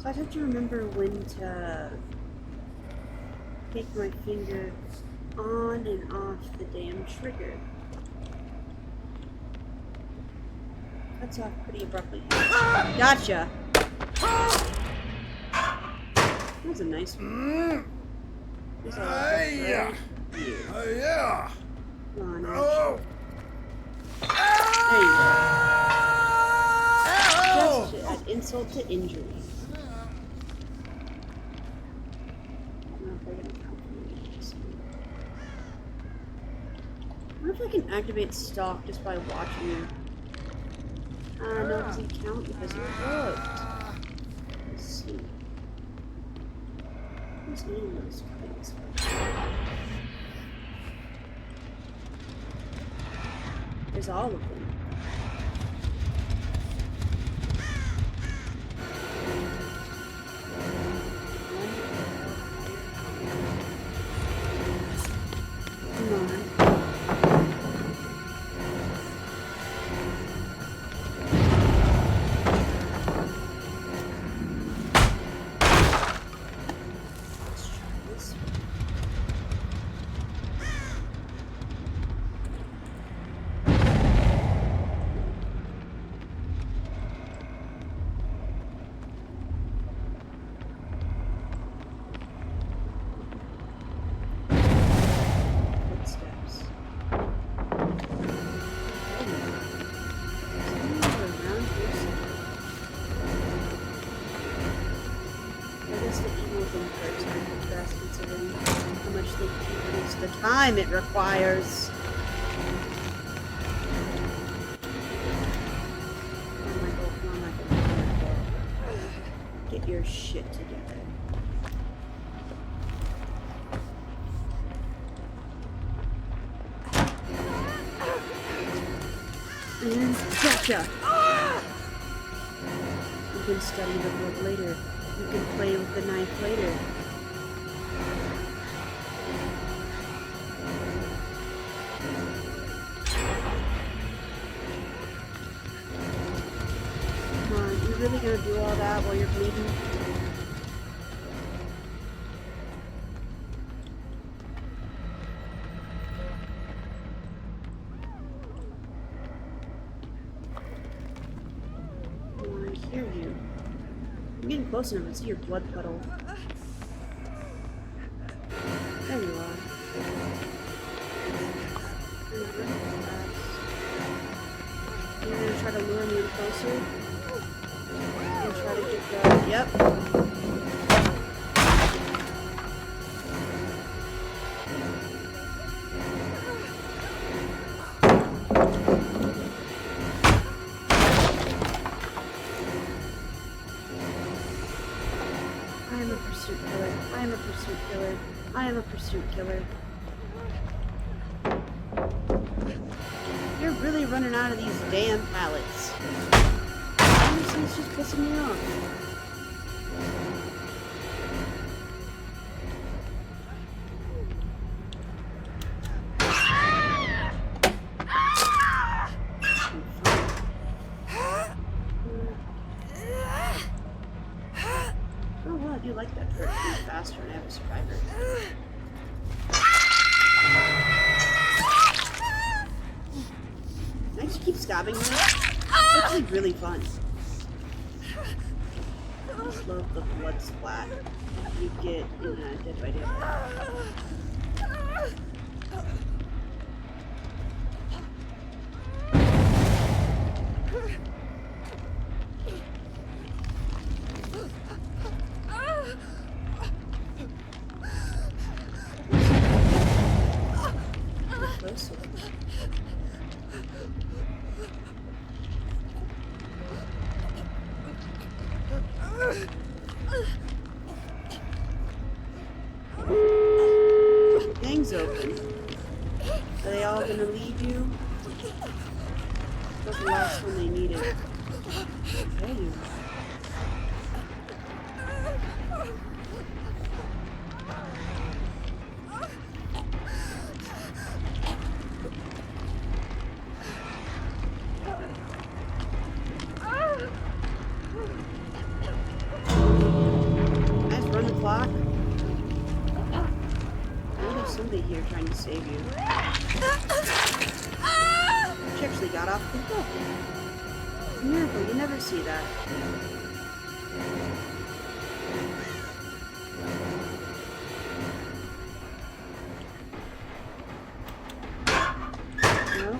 S1: So I have to remember when to take my finger on and off the damn trigger. Cuts off pretty abruptly. Gotcha! That was a nice one. Here's all right here.
S3: Yeah.
S1: Come on,
S3: Oh.
S1: there you go.
S3: Ow.
S1: Just to add insult to injury. I wonder if I can activate stalk just by watching you. No, it doesn't count because you're hooked. Let's see. Who's eating those things? There's all of them. Come on. Let's try this one. Footsteps. Somewhere around here somewhere. I guess the evil thing perks aren't the best considering how much they decrease the time it requires. Oh, Michael, come on, Michael. Get your shit together. And gotcha! You can study the book later. You can play with the knife later. Come on, you really gonna do all that while you're bleeding? Oh, I hear you. I'm getting close enough to see your blood puddle. There you are. You're gonna try to lure me in closer? And try to get the... Yep. I am a pursuit killer. I am a pursuit killer. I am a pursuit killer. You're really running out of these damn pallets. Honestly, it's just pissing me off. Oh well, I do like that perk. It's faster and I have a survivor. Can I just keep stabbing her? It's actually really fun. I just love the blood splat you get in Dead by Daylight. Closer. Thing's open. Are they all gonna leave you? That's the last one they needed. There you are. totally here trying to save you. She actually got off the hook. It's a miracle, you never see that. No?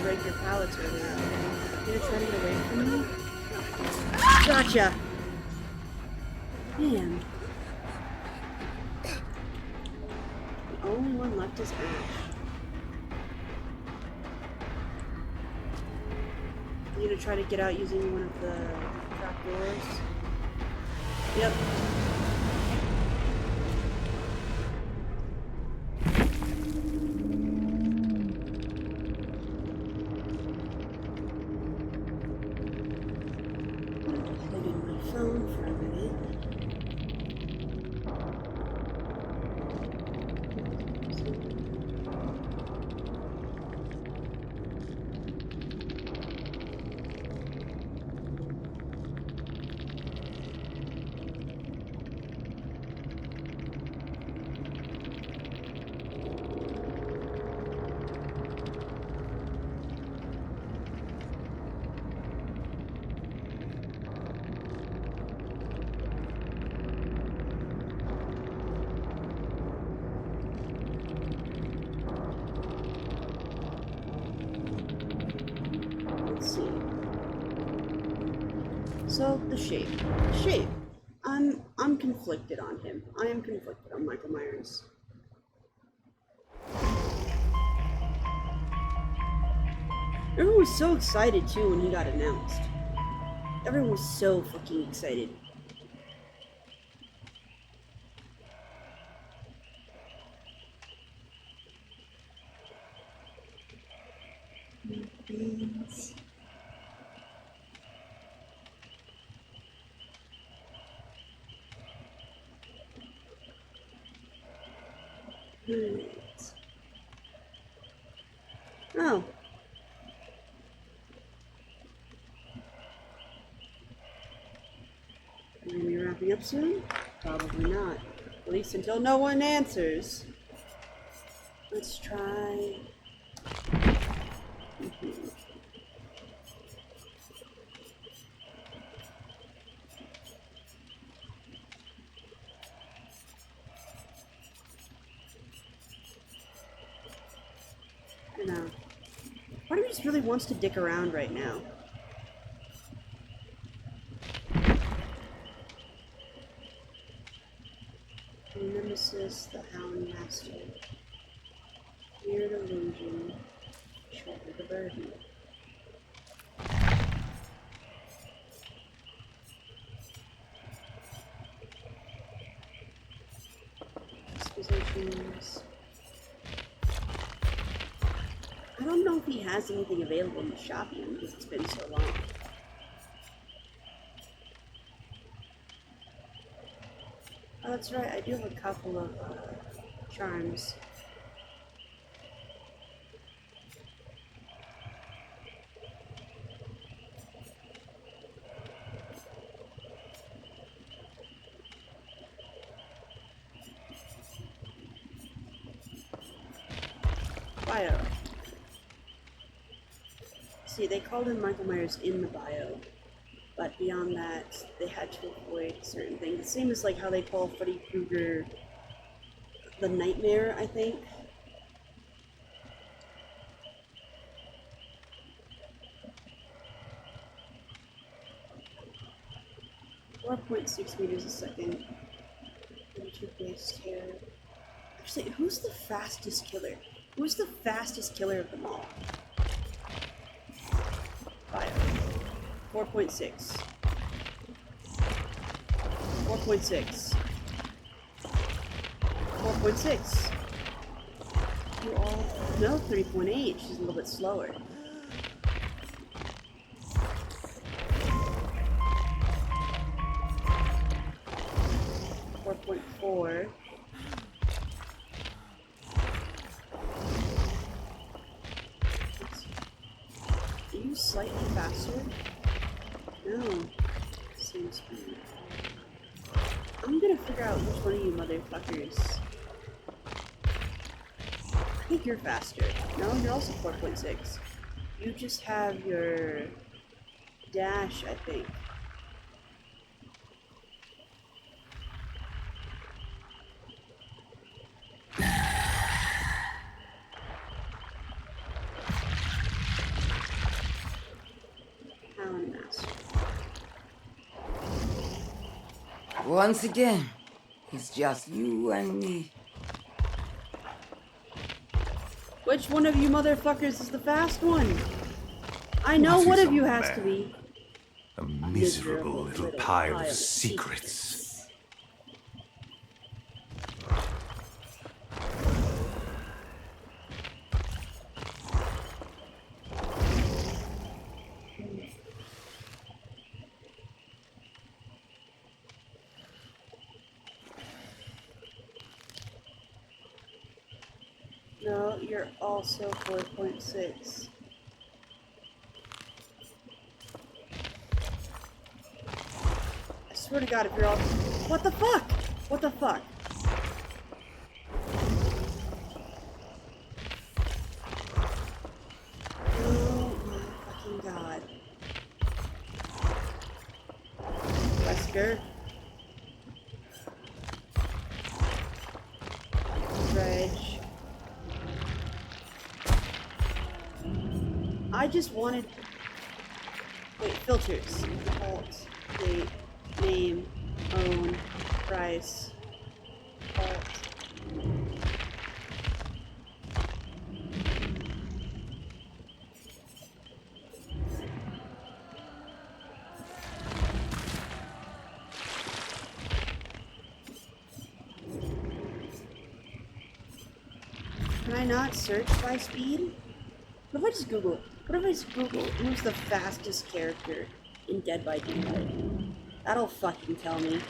S1: Break your pallets earlier. You gonna try to get away from me? Gotcha! Man. The only one left is Ash. You gonna try to get out using one of the trap doors? Yep. Plug in my phone for a minute. Let's see. So the shape. Shape. I'm conflicted on him. I am conflicted on Michael Myers. Everyone was so excited too when he got announced. Everyone was so fucking excited. Beans. Right. Oh. Are we gonna be wrapping up soon? Probably not. At least until no one answers. Let's try. I know. Part of me just really wants to dick around right now. The Nemesis, the Hound Master. Weird illusion. Shoulder the burden. Dispositions. I don't know if he has anything available in the shop yet because it's been so long. Oh, that's right, I do have a couple of charms. Bio. See, they called him Michael Myers in the bio, but beyond that, they had to avoid certain things. The same as like how they call Freddy Krueger the Nightmare, I think. 4.6 meters a second. 32 base tear. Actually, who's the fastest killer? Who's the fastest killer of them all? Bio. 4.6. 4.6. 4.6. You all... No, 3.8. She's a little bit slower. 4.4. I'm gonna figure out which one of you motherfuckers. I think you're faster. No, you're also 4.6. You just have your dash, I think. Pound master.
S4: Once again, it's just you and me.
S1: Which one of you motherfuckers is the fast one? I know
S3: What
S1: one
S3: is
S1: of you
S3: a
S1: has to
S3: man?
S1: be.
S3: A miserable little pile of secrets.
S1: No, you're also 4.6. I swear to God, if you're all... What the fuck? What the fuck? Oh my fucking God. Wesker. Reg. I just wanted... Wait, filters. Alt. Date. Name. Own. Price. Alt. Can I not search by speed? What if I just Google? What if I just Google who's the fastest character in Dead by Daylight? That'll fucking tell me.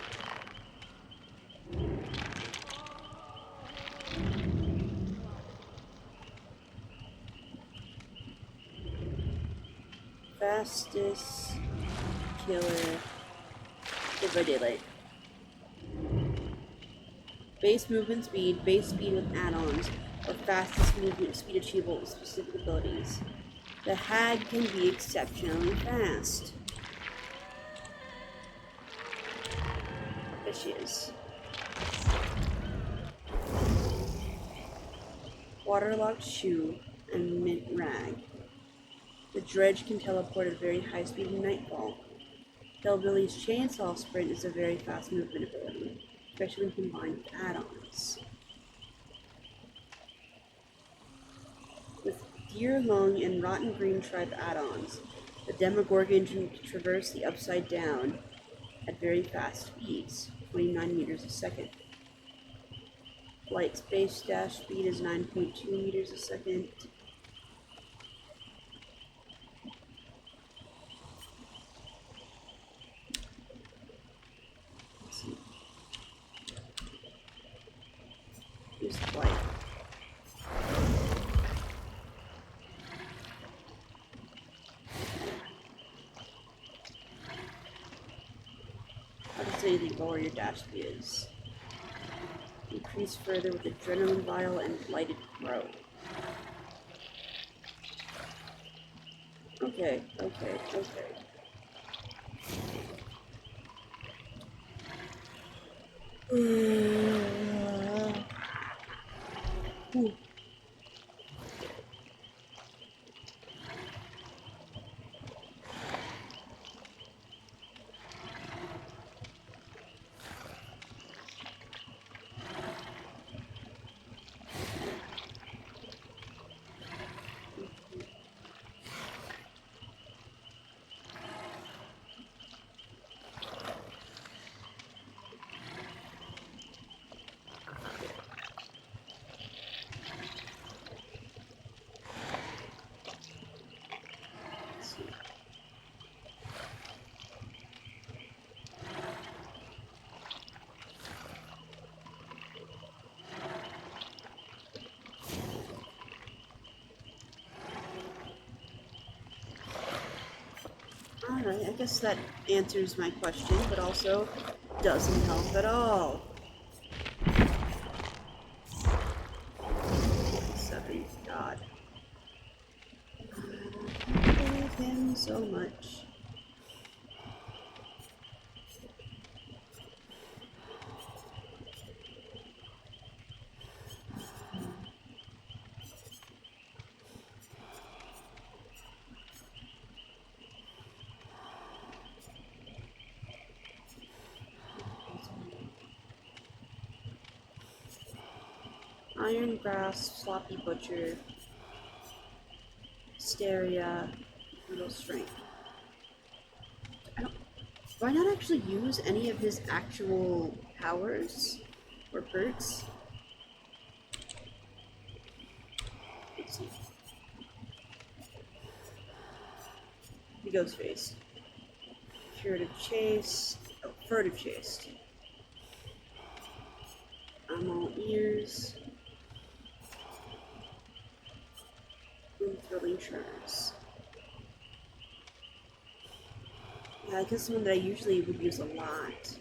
S1: Fastest killer Dead by Daylight. Base movement speed, base speed with add-ons, or fastest movement speed achievable with specific abilities. The hag can be exceptionally fast. There she is. Waterlogged shoe and mint rag. The dredge can teleport at very high speed in nightfall. Hellbilly's chainsaw sprint is a very fast movement ability, especially when combined with add-ons. With Deer Lung and Rotten Green Tribe add-ons, the Demogorgon can traverse the Upside Down at very fast speeds, 29 meters a second. Light space dash speed is 9.2 meters a second. Let's see. Here's the light. How does anything lower your dash speed is? Increase further with adrenaline vial and lighted crow. Okay. Ooh. Let's see. Alright, I guess that answers my question, but also, doesn't help at all. 7, God. I hate him so much. Iron Grasp, Sloppy Butcher, Hysteria, Brutal Strength. Do I not actually use any of his actual powers or perks? Let's see. The Ghost Face. Furtive Chase. Oh, Furtive Chase. I'm all ears. And Thrilling Tremors. Yeah, I guess one that I usually would use a lot.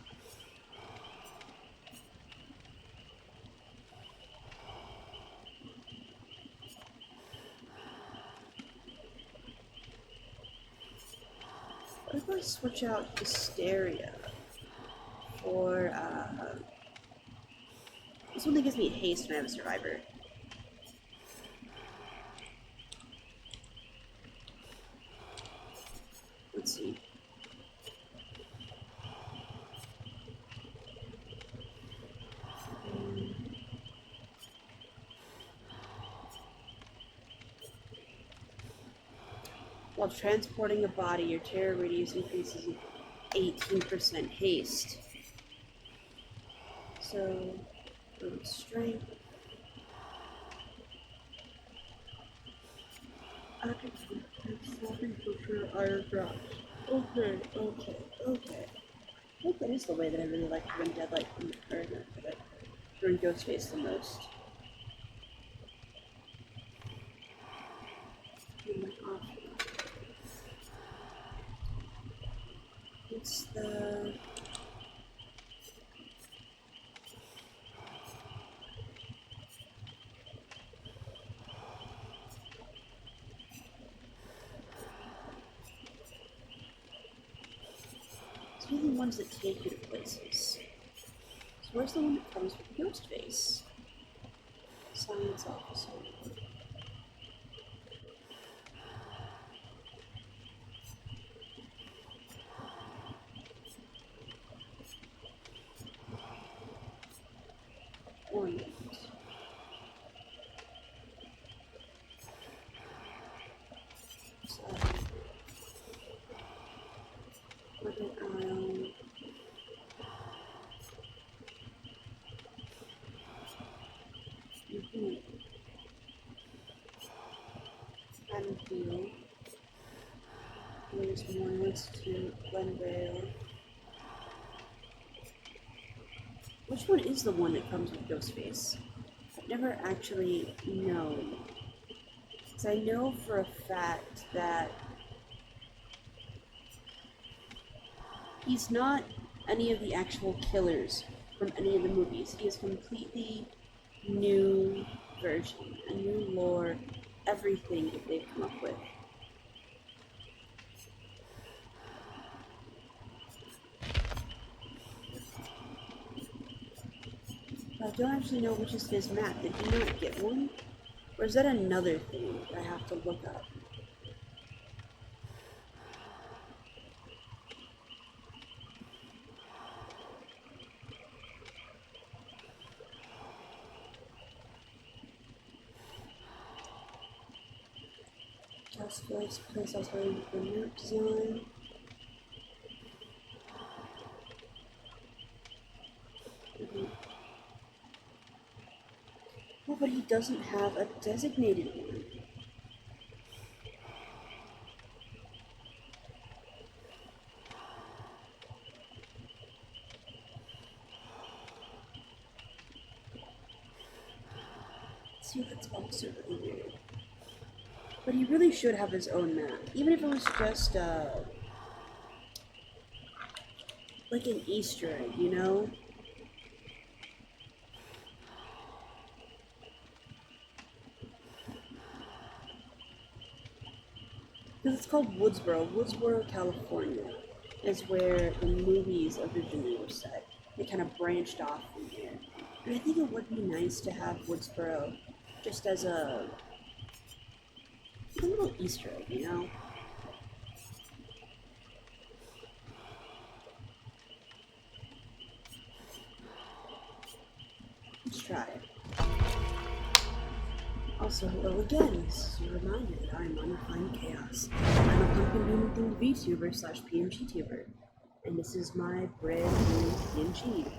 S1: What if I switch out Hysteria for, this one that gives me haste when I have a survivor. Let's see. While transporting a body, your terror radius increases 18% haste. So, strength. Active iron drops. Okay. I think that is the way that I really like to run Deadlight from the current, but I run Ghostface the most. It's the... It's really the ones that take you to places. So where's the one that comes with Ghostface? Science officer. Ornament. Aisle. Anfield. There's one Institute, Glendale. Which one is the one that comes with Ghostface? I've never actually known. Because I know for a fact that he's not any of the actual killers from any of the movies. He is a completely new version, a new lore, everything that they've come up with. But I don't actually know which is his map. Did he not get one? Or is that another thing that I have to look up? Just voice place also the map design. Oh, but he doesn't have a designated one. See, that's also really weird. But he really should have his own map, even if it was just like an Easter egg, you know? Because it's called Woodsboro. Woodsboro, California is where the movies originally were set. They kind of branched off from here. And I think it would be nice to have Woodsboro just as a little Easter egg, you know? Let's try it. Also, hello again. This is a reminder that I'm Undefined Chaos. I'm a pumpkin demon themed VTuber slash PMG tuber. And this is my brand new PMG.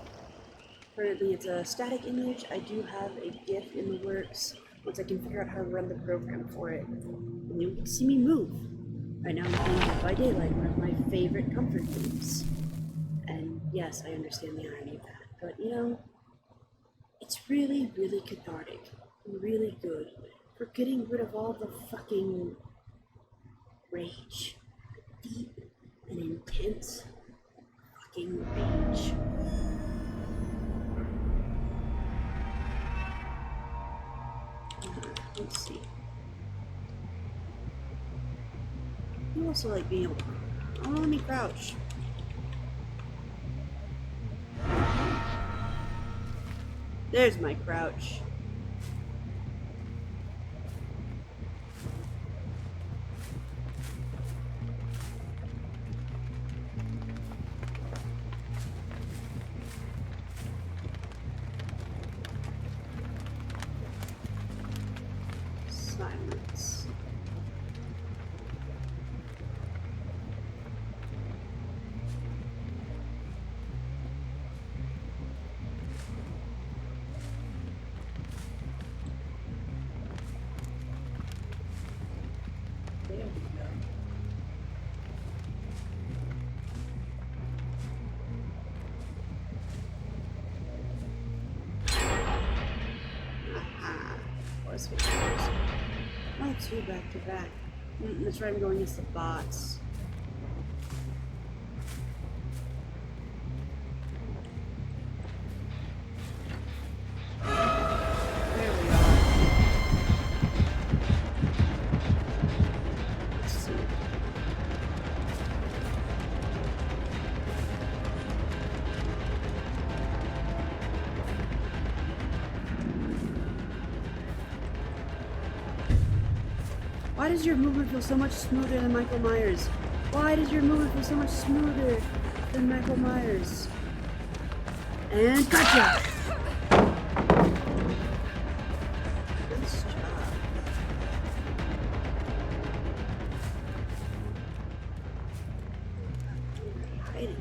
S1: Currently, it's a static image. I do have a GIF in the works once I can figure out how to run the program for it. And you'll get to see me move. Right now, I'm playing Dead by Daylight, one of my favorite comfort games. And yes, I understand the irony of that. But, you know, it's really, really cathartic. And really good for getting rid of all the fucking rage. Deep and intense fucking rage. Let's see. You also like being able to... Oh, let me crouch. There's my crouch. Silence. There we go. Aha. Force features. Oh, two back to back. That's right, I'm going against the bots. There we are. Let's see. Why does your movement feel so much smoother than Michael Myers? Why does your movement feel so much smoother than Michael Myers? And gotcha! Nice job. Hiding.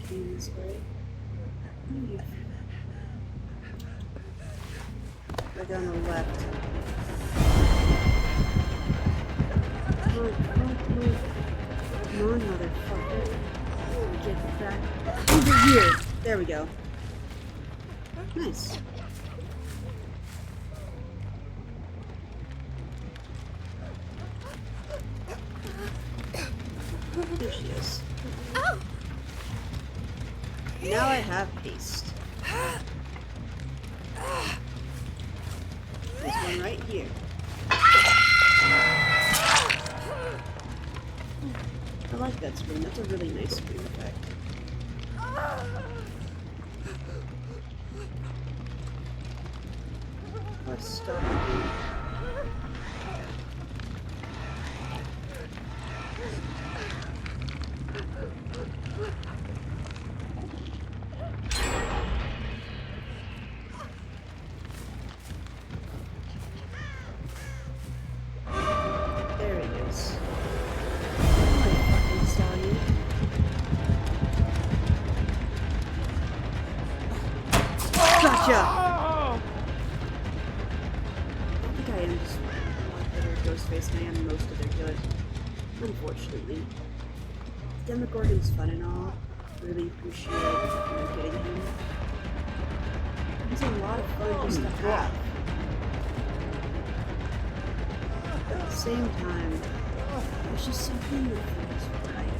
S1: Came this way. Go down the left. Come on, come on, come on. Come on, motherfucker. Get back over here. There we go. Nice. There she is. Now I have haste. There's one right here. I like that scream. That's a really nice scream effect. Let's stop here. There it is. I fucking saw you. Gotcha! I think I am just a lot better at Ghostface than I am most of their good. Unfortunately. Demogorgon's fun and all. Really appreciate getting him. He's a lot of fun just to have. At the same time, there's just something that feels right.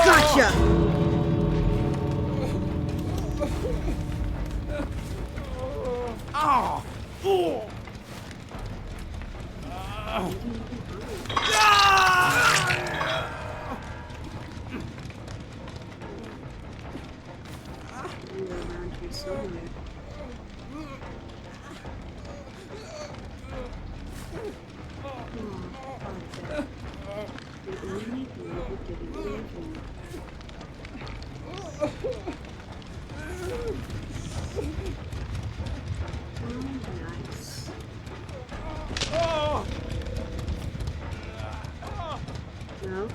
S2: Gotcha!
S1: Around here somewhere. Nice. No?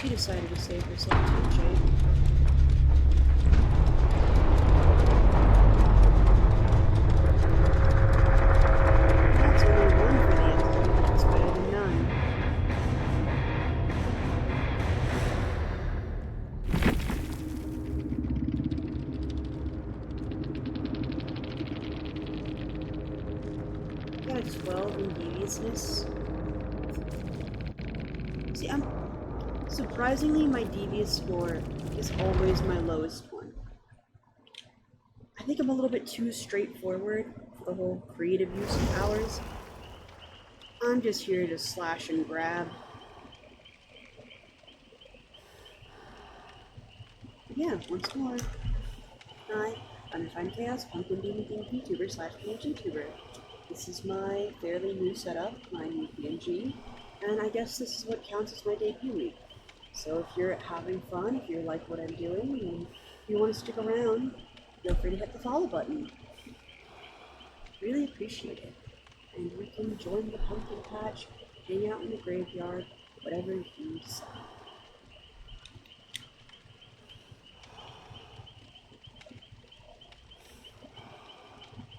S1: She decided to save herself too, Jade. That's only one video. It's better than none. I got a 12 in deviousness. See, surprisingly, my devious score is always my lowest one. I think I'm a little bit too straightforward for the whole creative use of powers. I'm just here to slash and grab. Yeah, once more. Hi, I'm Fine Chaos, Pumpkin Demon Theme VTuber / PNG Tuber. This is my fairly new setup, my new PNG, and I guess this is what counts as my debut week. So if you're having fun, if you like what I'm doing, and if you want to stick around, feel free to hit the follow button. Really appreciate it. And we can join the pumpkin patch, hang out in the graveyard, whatever you decide.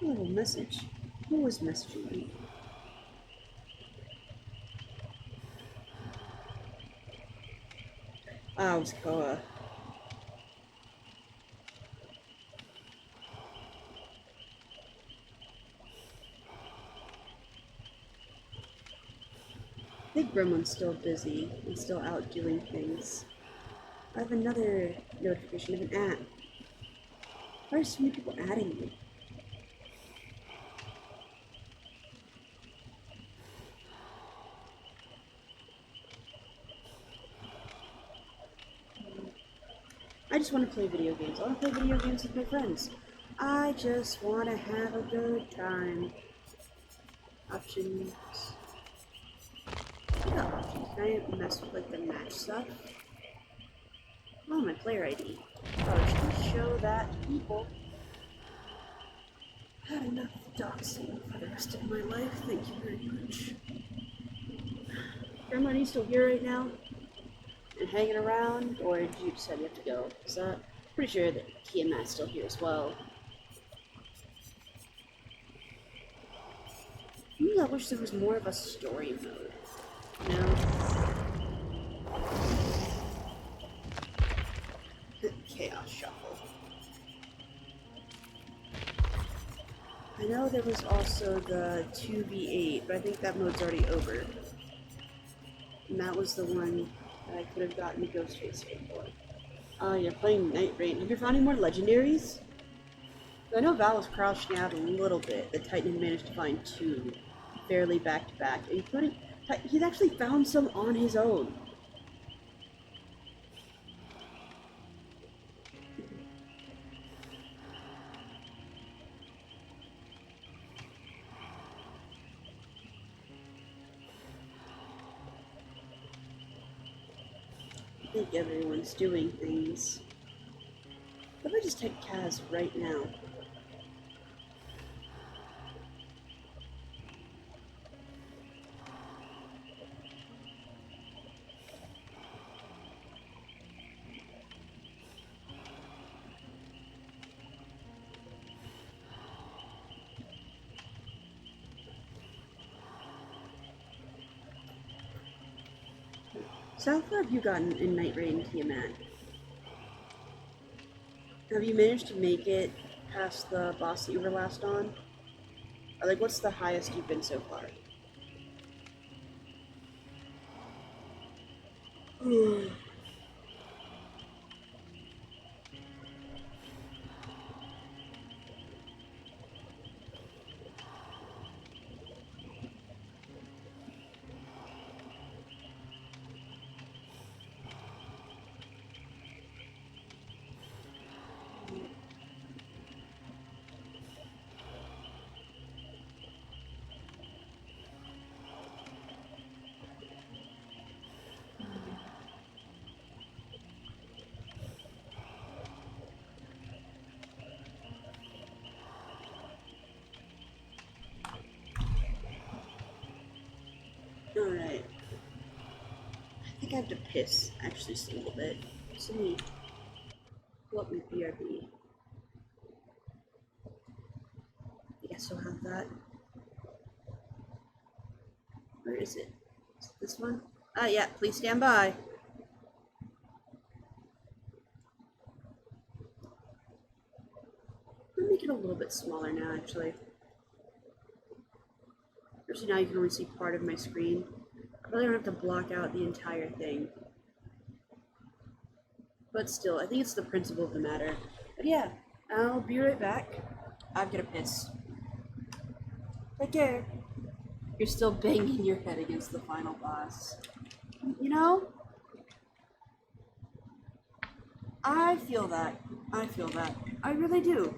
S1: A little message. Who was messaging me? Ah, it was Koa. I think Gremlin's still busy and still out doing things. I have another notification of an ad. Why are so many people adding me? I just want to play video games. I want to play video games with my friends. I just want to have a good time. Options. Yeah, can I mess with like the match stuff? Oh, my player ID. Oh, should show that to people. Had enough doxing for the rest of my life. Thank you very much. Grandma, are you still here right now? And hanging around, or did you decide you have to go? Because I'm pretty sure that Tiamat's still here as well. I wish there was more of a story mode. You know? Chaos Shuffle. I know there was also the 2v8, but I think that mode's already over. And that was the one that I could have gotten the Ghost Face for. You're playing Night Rain. Have you found any more legendaries? I know Val was crouching out a little bit. The Titan had managed to find two fairly back to back, including he's actually found some on his own. I think everyone's doing things. What if I just take Kaz right now? So how far have you gotten in Night Raid and Tiamat? Have you managed to make it past the boss that you were last on? Or like, what's the highest you've been so far? Alright. I think I have to piss, actually, just a little bit. So let me pull up my BRB. I guess I'll have that. Where is it? Is it this one? Ah, yeah, please stand by. Let me make it a little bit smaller now, actually. Especially now you can only see part of my screen. I really don't have to block out the entire thing. But still, I think it's the principle of the matter. But yeah, I'll be right back. I've got to piss. Take care. You're still banging your head against the final boss. You know? I feel that. I feel that. I really do.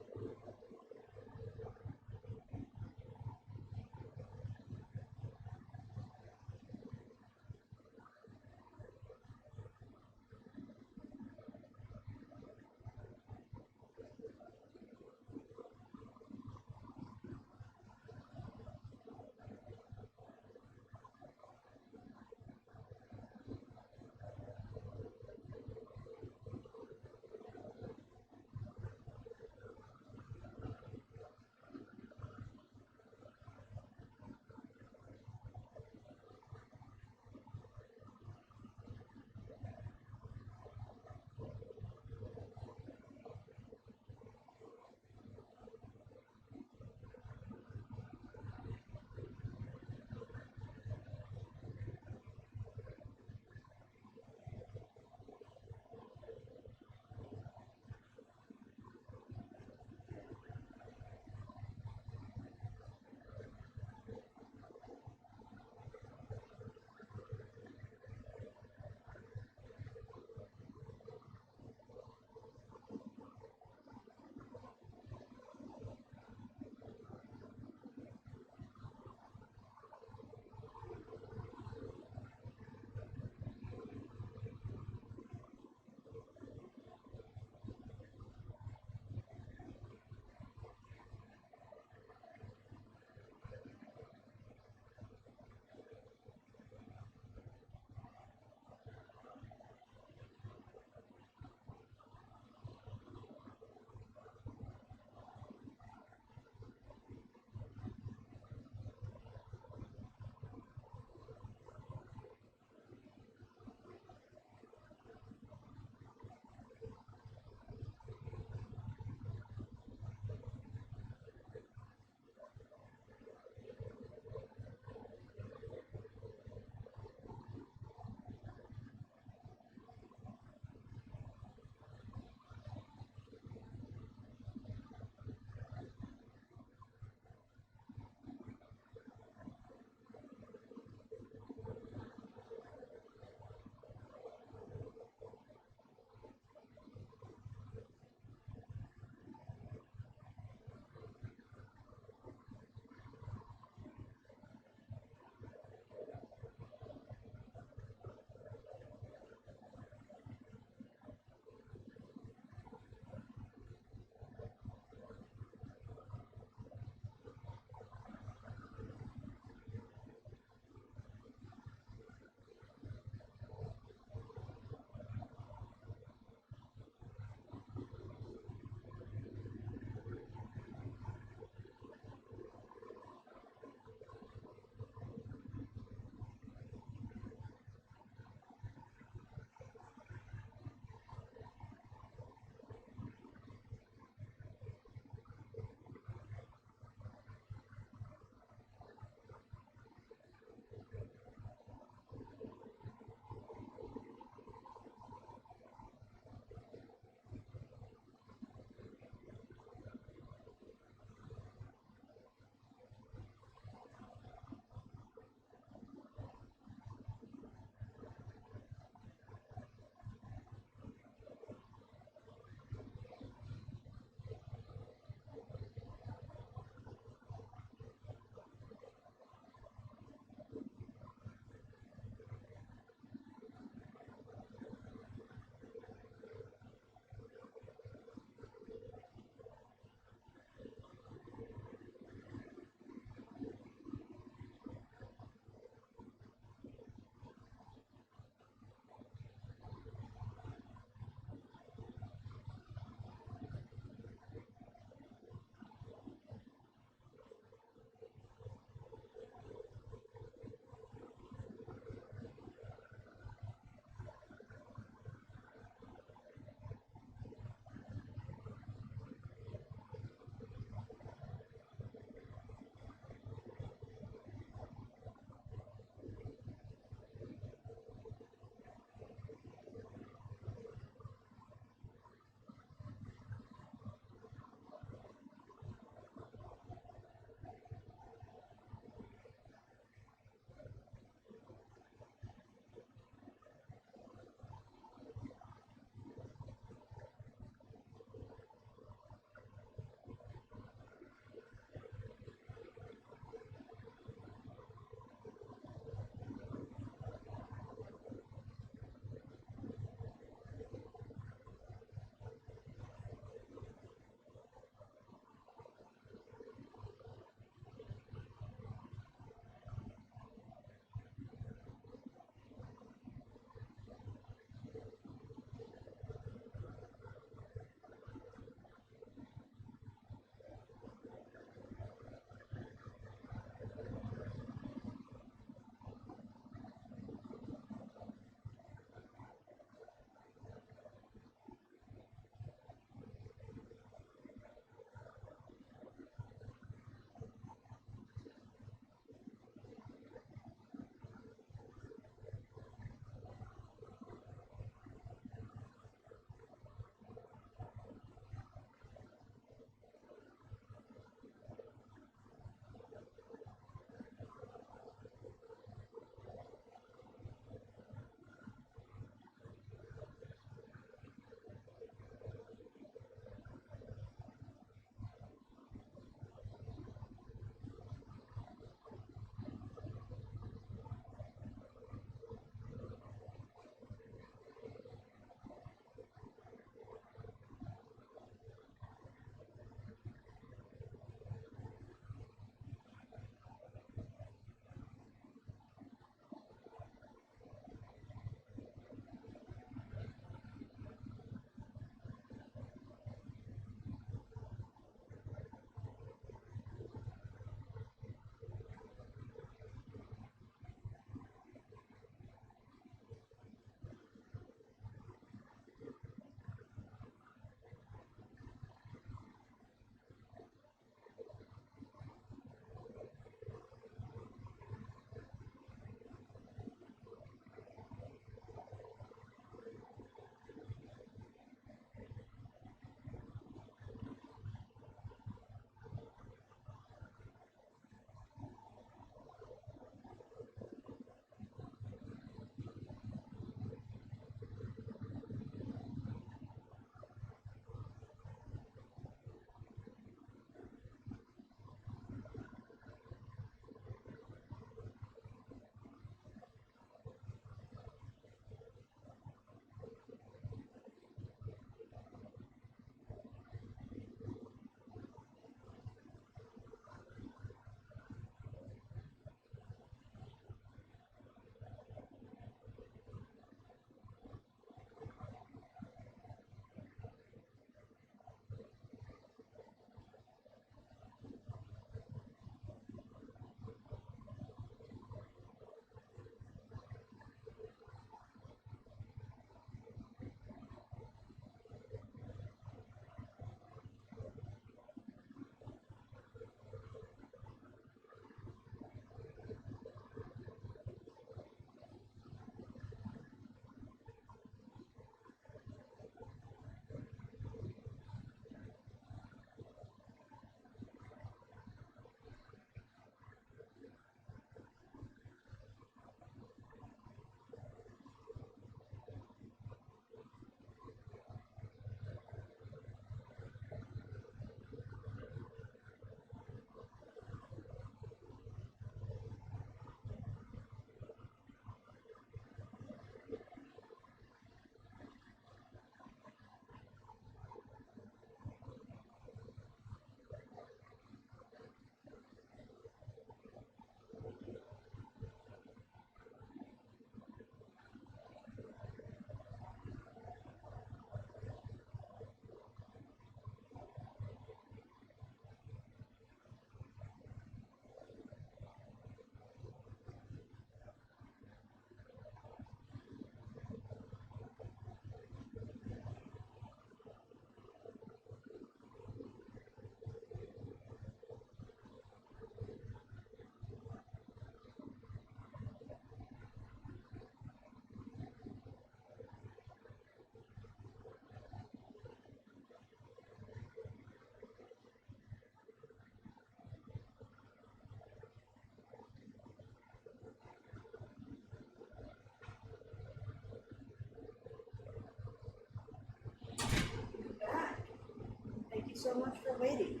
S1: so much for waiting.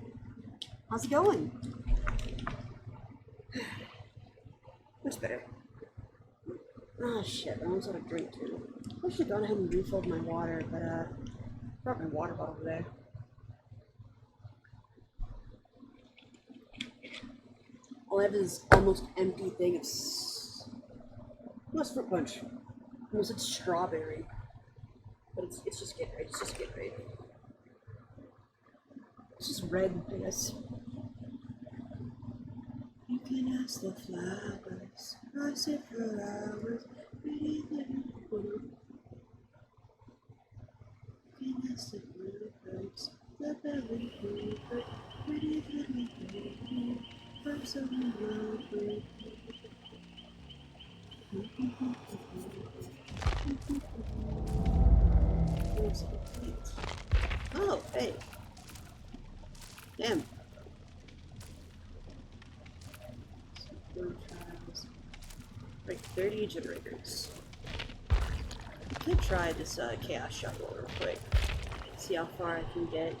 S1: How's it going? Much better. Ah, shit, I almost had a drink too. I should have gone ahead and refilled my water, but brought my water bottle over there. All I have is this almost empty thing of fruit punch. Almost like strawberry. But it's just Gatorade. It's just Gatorade. It's just red, I guess. You can ask the flowers. I sit for hours. Pretty little poodle. You can ask the bluebirds. The belly bluebird. Pretty little poodle. I'm so in love with Oh, hey. Damn. Like 30 generators. I could try this chaos shuffle real quick. See how far I can get.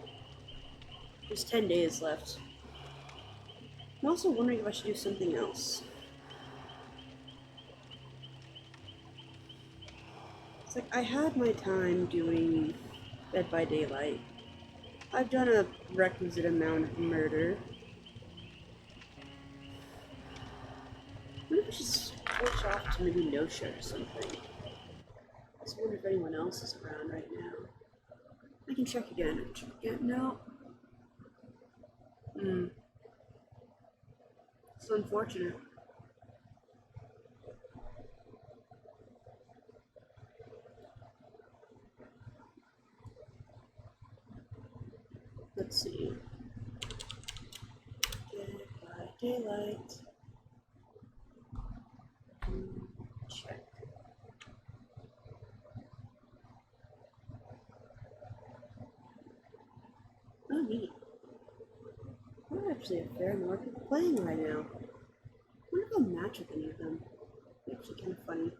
S1: There's 10 days left. I'm also wondering if I should do something else. It's like I had my time doing Dead by Daylight. I've done a requisite amount of murder. What if I should switch off to maybe No-Show or something? I just wonder if anyone else is around right now. I can check again. No. It's unfortunate. Let's see. Dead by Daylight. Check. Oh, neat. We're actually a fair number of people playing right now. I wonder if I'll match with any of them. It's actually kind of funny.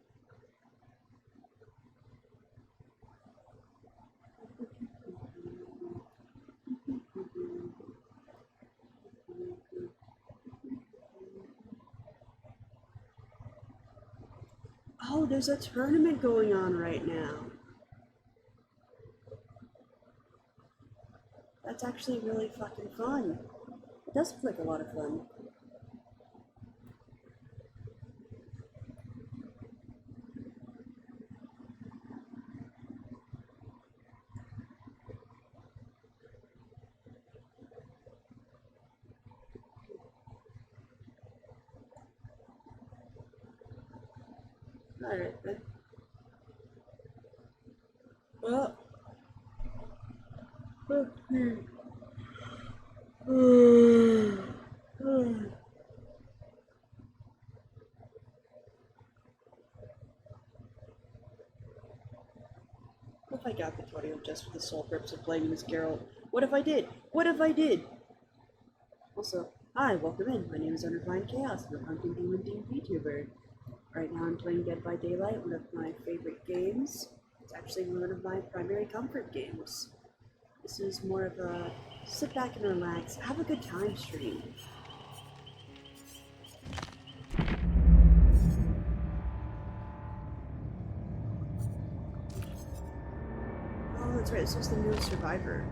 S1: Oh, there's a tournament going on right now. That's actually really fucking fun. It does look like a lot of fun. Alright then. Well. What if I got the tutorial just for the sole purpose of playing Miss Carol? What if I did? What if I did? Also, hi, welcome in. My name is Unrefined Chaos. I'm a pumpkin demon themed VTuber. Right now I'm playing Dead by Daylight, one of my favorite games. It's actually one of my primary comfort games. This is more of a sit back and relax, have a good time stream. Oh, that's right, this was the newest Survivor.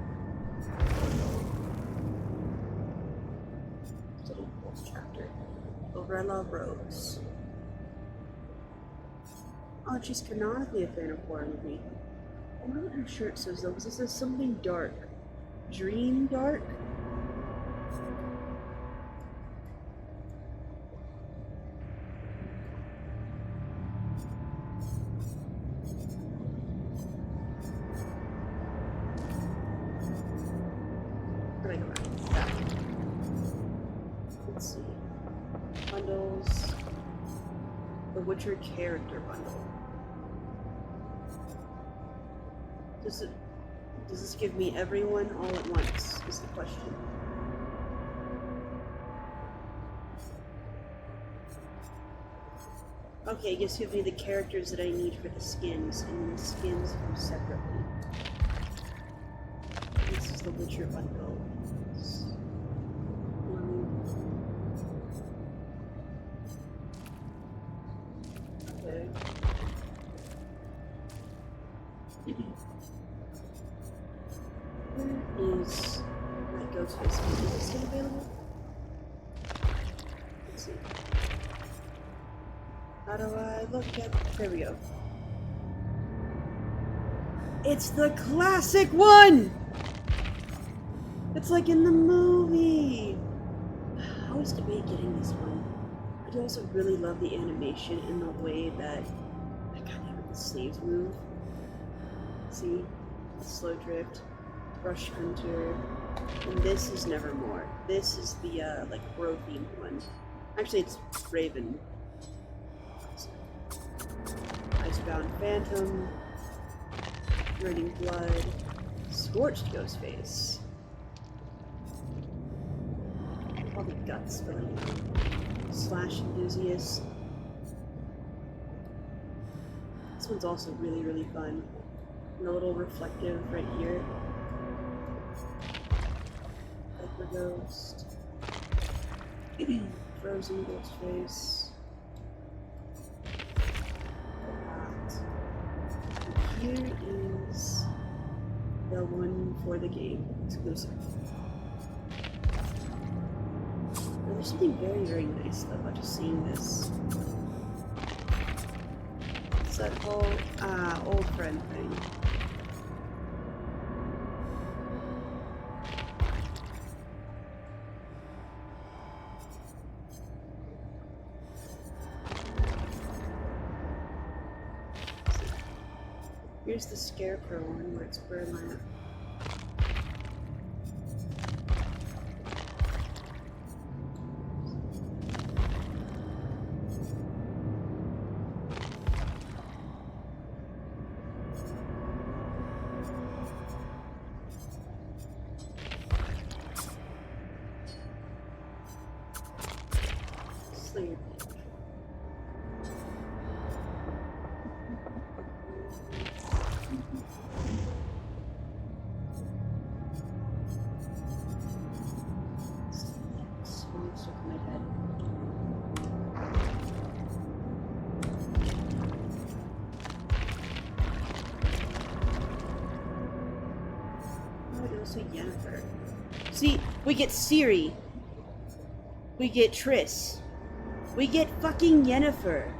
S1: Study Pulse chapter. Lorella Rose. Oh, she's canonically a fan of horror movie. I wonder what her shirt says though, because it says something dark. Dream dark? Where do I go back? Let's see. Bundles. The Witcher character bundle. Does this give me everyone all at once, is the question. Okay, just give me the characters that I need for the skins, and then the skins come separately. This is the Witcher bundle. tag. Where is my Ghostface? Is this still available? Let's see. How do I look at? There we go. It's the classic one! It's like in the movie! I always debate getting this one. I do also really love the animation and the way that I kind of the sleeves move. See? Slow drift, brush hunter, and this is Nevermore. This is the like bro themed one. Actually, it's Raven. Icebound Phantom, Raining Blood, Scorched Ghostface. All the guts filling out. Slash Enthusiast. This one's also really, really fun. And a little reflective right here. Viper Ghost. Frozen Ghostface. Here is the one for the game, exclusive. Now, there's something very, very nice though about just seeing this. It's that whole old friend thing. Here's the Scarecrow one where it's burlap. Slayer. Stuck in my head. Oh, it also Yennefer. See, we get Ciri. We get Triss. We get fucking Yennefer.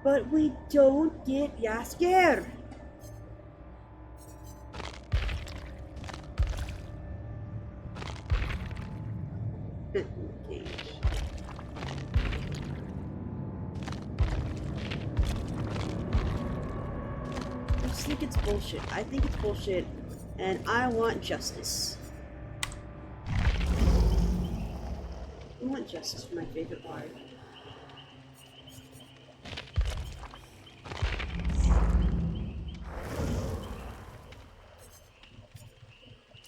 S1: But we don't get Jaskier. I just think it's bullshit. I think it's bullshit, and I want justice. I want justice for my favorite bard.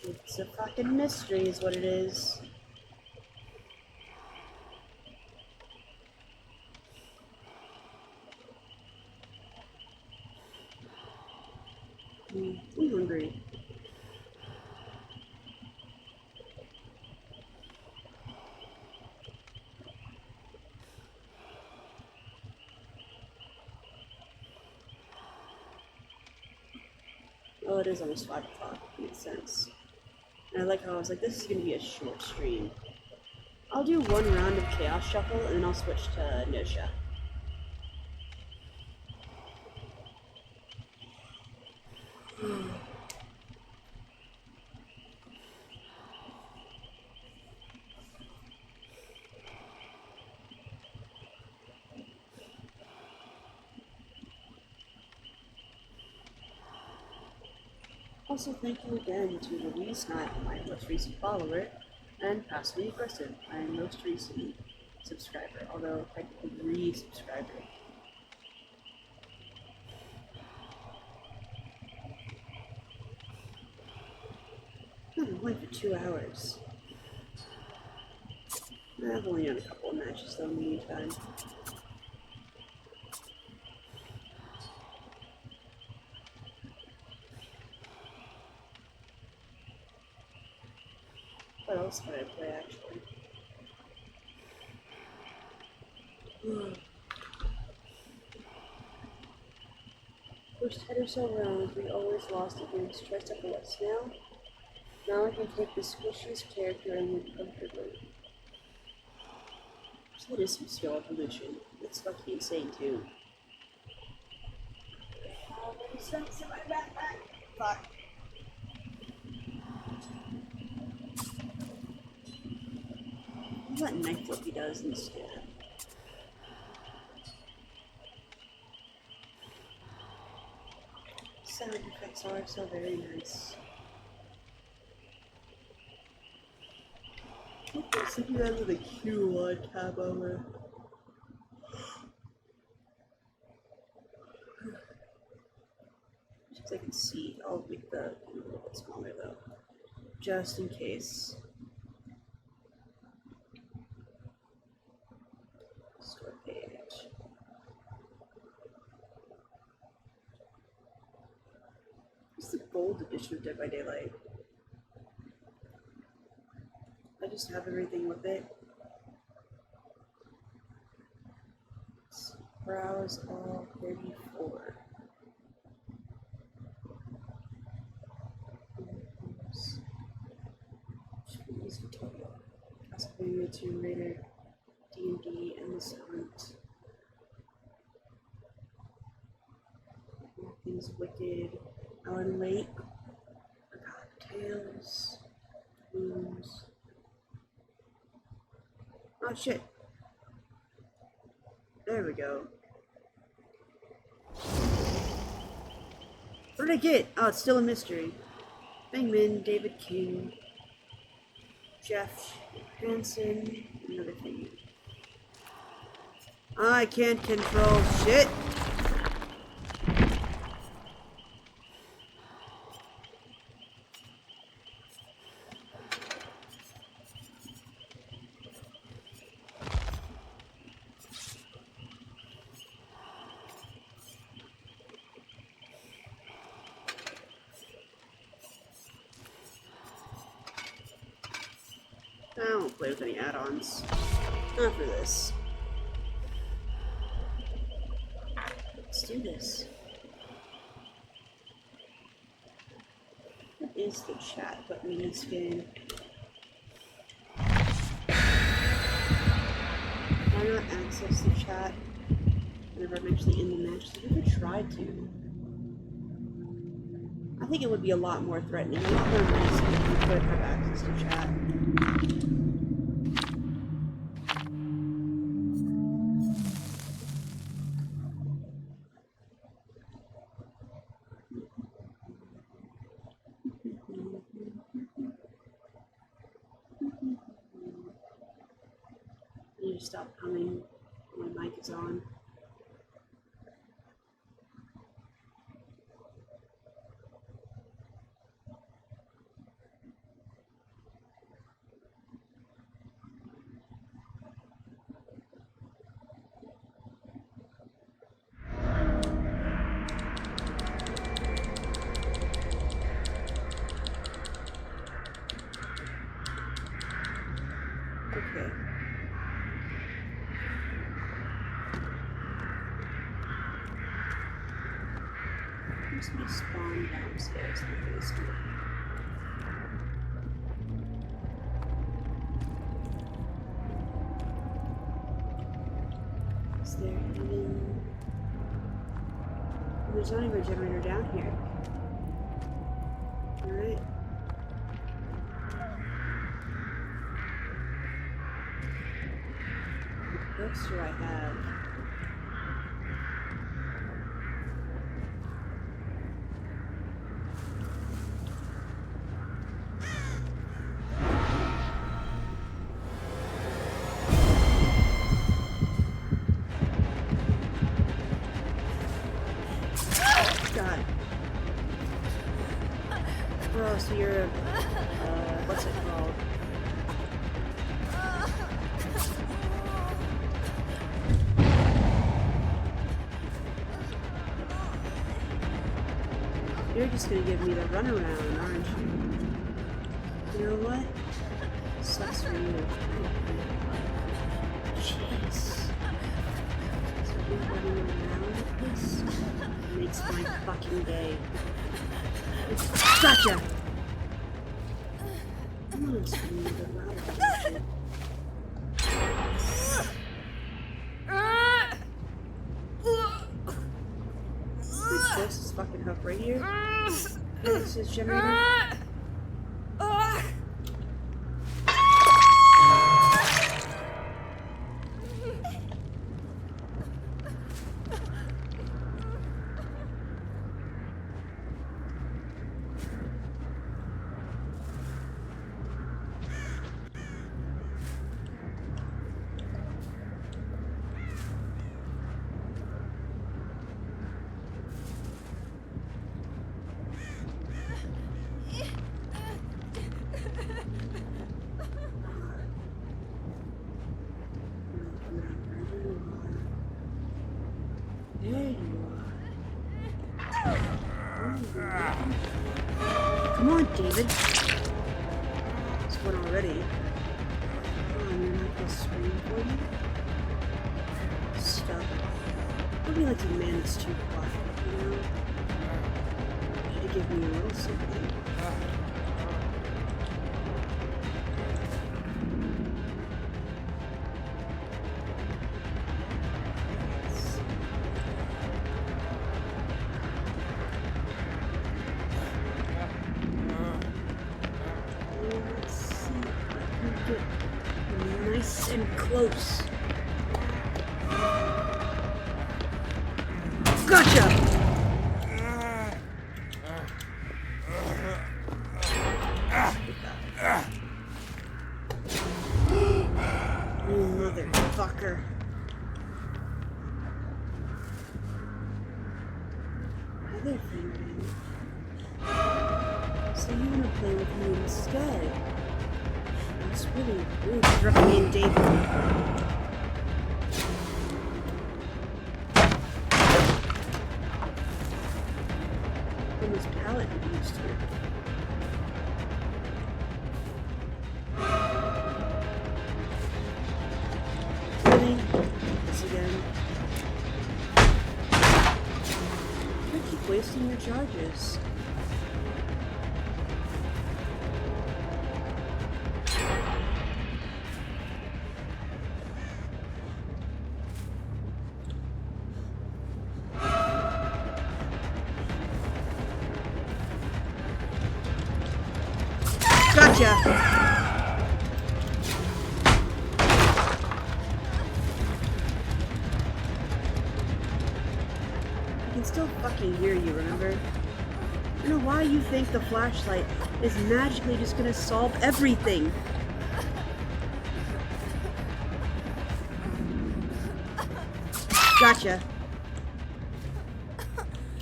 S1: It's a fucking mystery, is what it is. I'm hungry. Oh, it is almost 5 o'clock. Makes sense. And I like how I was like, this is going to be a short stream. I'll do one round of Chaos Shuffle, and then I'll switch to Nosha. Also, thank you again to Louise Knight, my most recent follower, and Passively Aggressive, my most recent subscriber, although technically re-subscriber. I've been playing for 2 hours. I've only done a couple of matches though in the meantime. What else can I play actually? pushed head or so around. We always lost against. Try step for what's now. Now I can take the squishiest character and live comfortably. So that is some skill evolution. It's fucking insane too. Stuff's in my backpack. Fuck. What knife flip he does instead. Sound effects are so very nice. Let's do that with a Q on tab over. Just I can see. I'll make the a little bit smaller though, just in case. Store page. It's the gold edition of Dead by Daylight. I just have everything with it. Let's browse all 34. Castlevania, Tomb Raider, D&D, Endless Hunt. Things Wicked, Alan Wake, Tales, Wounds. Oh shit. There we go. What did I get? Oh, it's still a mystery. Bangman, David King, Jeff Hansen, another thing. I can't control shit. I won't play with any add-ons. Not for this. Let's do this. What is the chat button in this game? Can I not access the chat whenever I'm actually in the match? I've never tried to. I think it would be a lot more threatening, a lot more menacing if we could have access to chat. I need to stop humming when my mic is on. Okay. Must be spawned downstairs in the basement. Is there even... There's not even a generator down here. Alright. What books do I have? God. Oh, so you're a, what's it called? You're just gonna give me the runaround, aren't you? You know what? Sucks for you. Jeez. So you're running around with this? makes my fucking day. Gotcha! I'm gonna spin a bit louder. This fucking hook right here. This is generator. There you are. Come on, David. It's one already. Come on, you're not gonna scream for me? Stop. Nobody likes a man that's too quiet, you know? You should give me a little something. Nice and close. Gotcha! You motherfucker. Other thing, man. So you wanna play with me instead? It's really rude to drop me and David. When this pallet we used here. Really? This again. You keep wasting your charges. Gotcha! I can still fucking hear you, remember? I don't know why you think the flashlight is magically just gonna solve everything. Gotcha.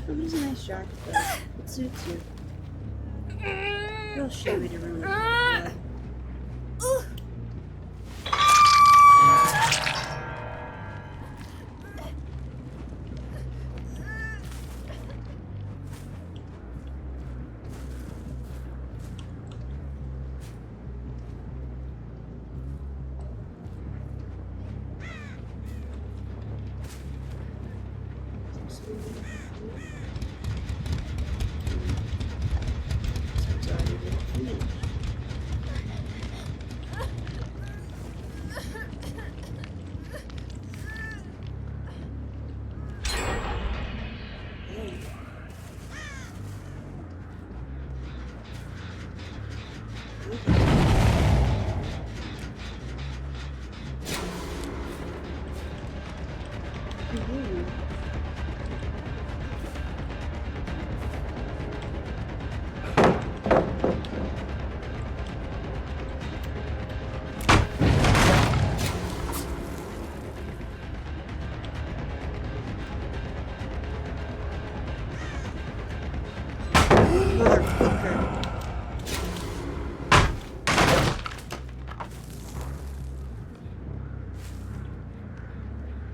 S1: Oh, he's a nice jacket though. It suits you. Real shame to ruin it.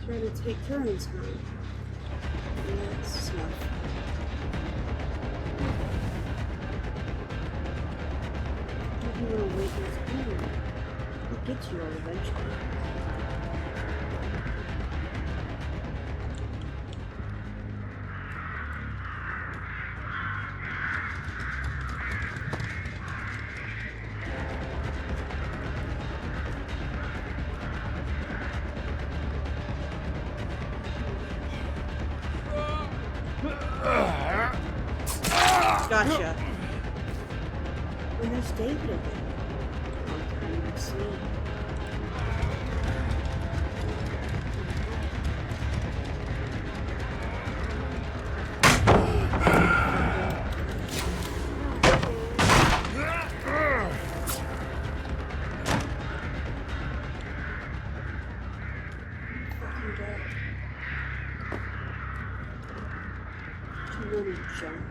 S1: Trying to take turns, huh? Yeah, that's enough. If you want to wait this corner, it'll get you all eventually.
S2: Gotcha.
S1: And there's David again. Long time no see. Fucking dead. Too many junk.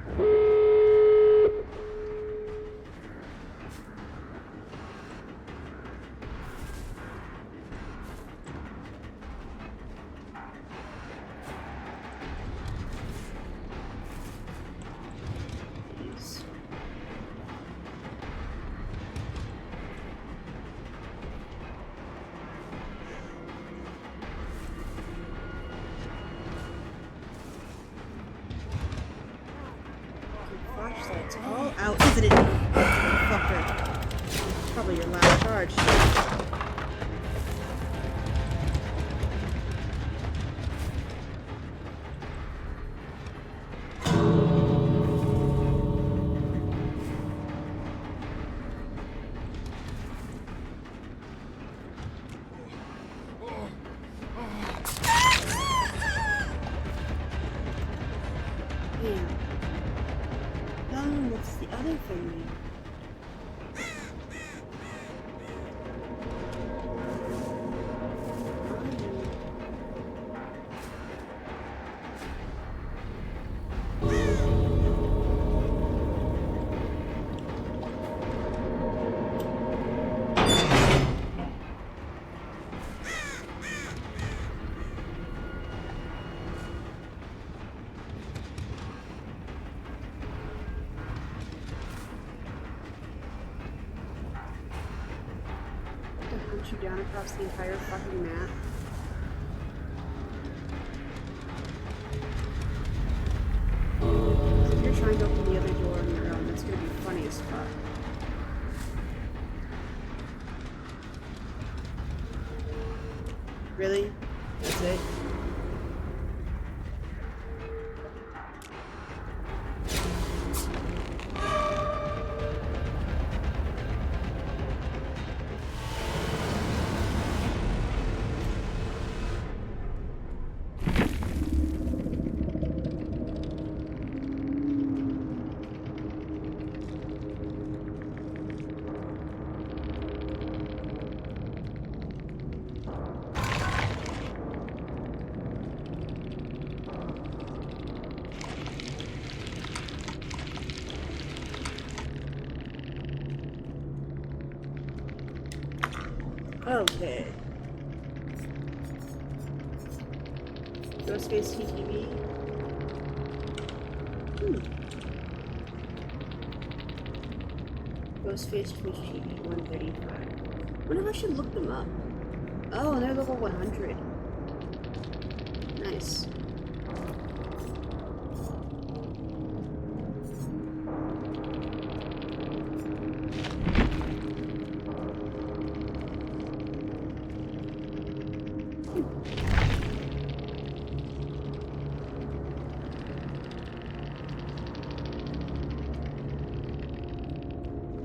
S1: Please. Flashlights all out, isn't it? Fucker. Probably your last charge. Damn. What's the other thing? Hunt you down across the entire fucking map. So if you're trying to open the other door on your own, that's gonna be funny as fuck. Really? That's it? Okay. Ghostface TTV. Ghostface Twitch TV 135. Wonder if I should look them up. Oh, and they're level 100. Nice.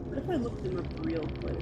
S1: What if I look them up real quick?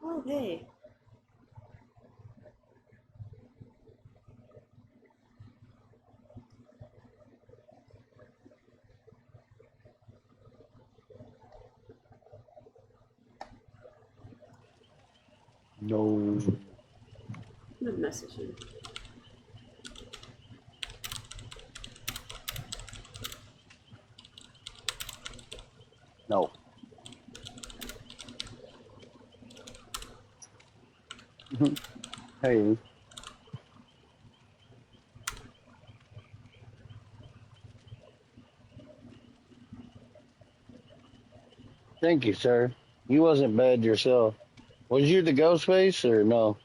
S1: Oh, hey.
S5: No.
S1: Good messaging.
S5: No. Hey, thank you, sir. You wasn't bad yourself. Was you the ghost face or no?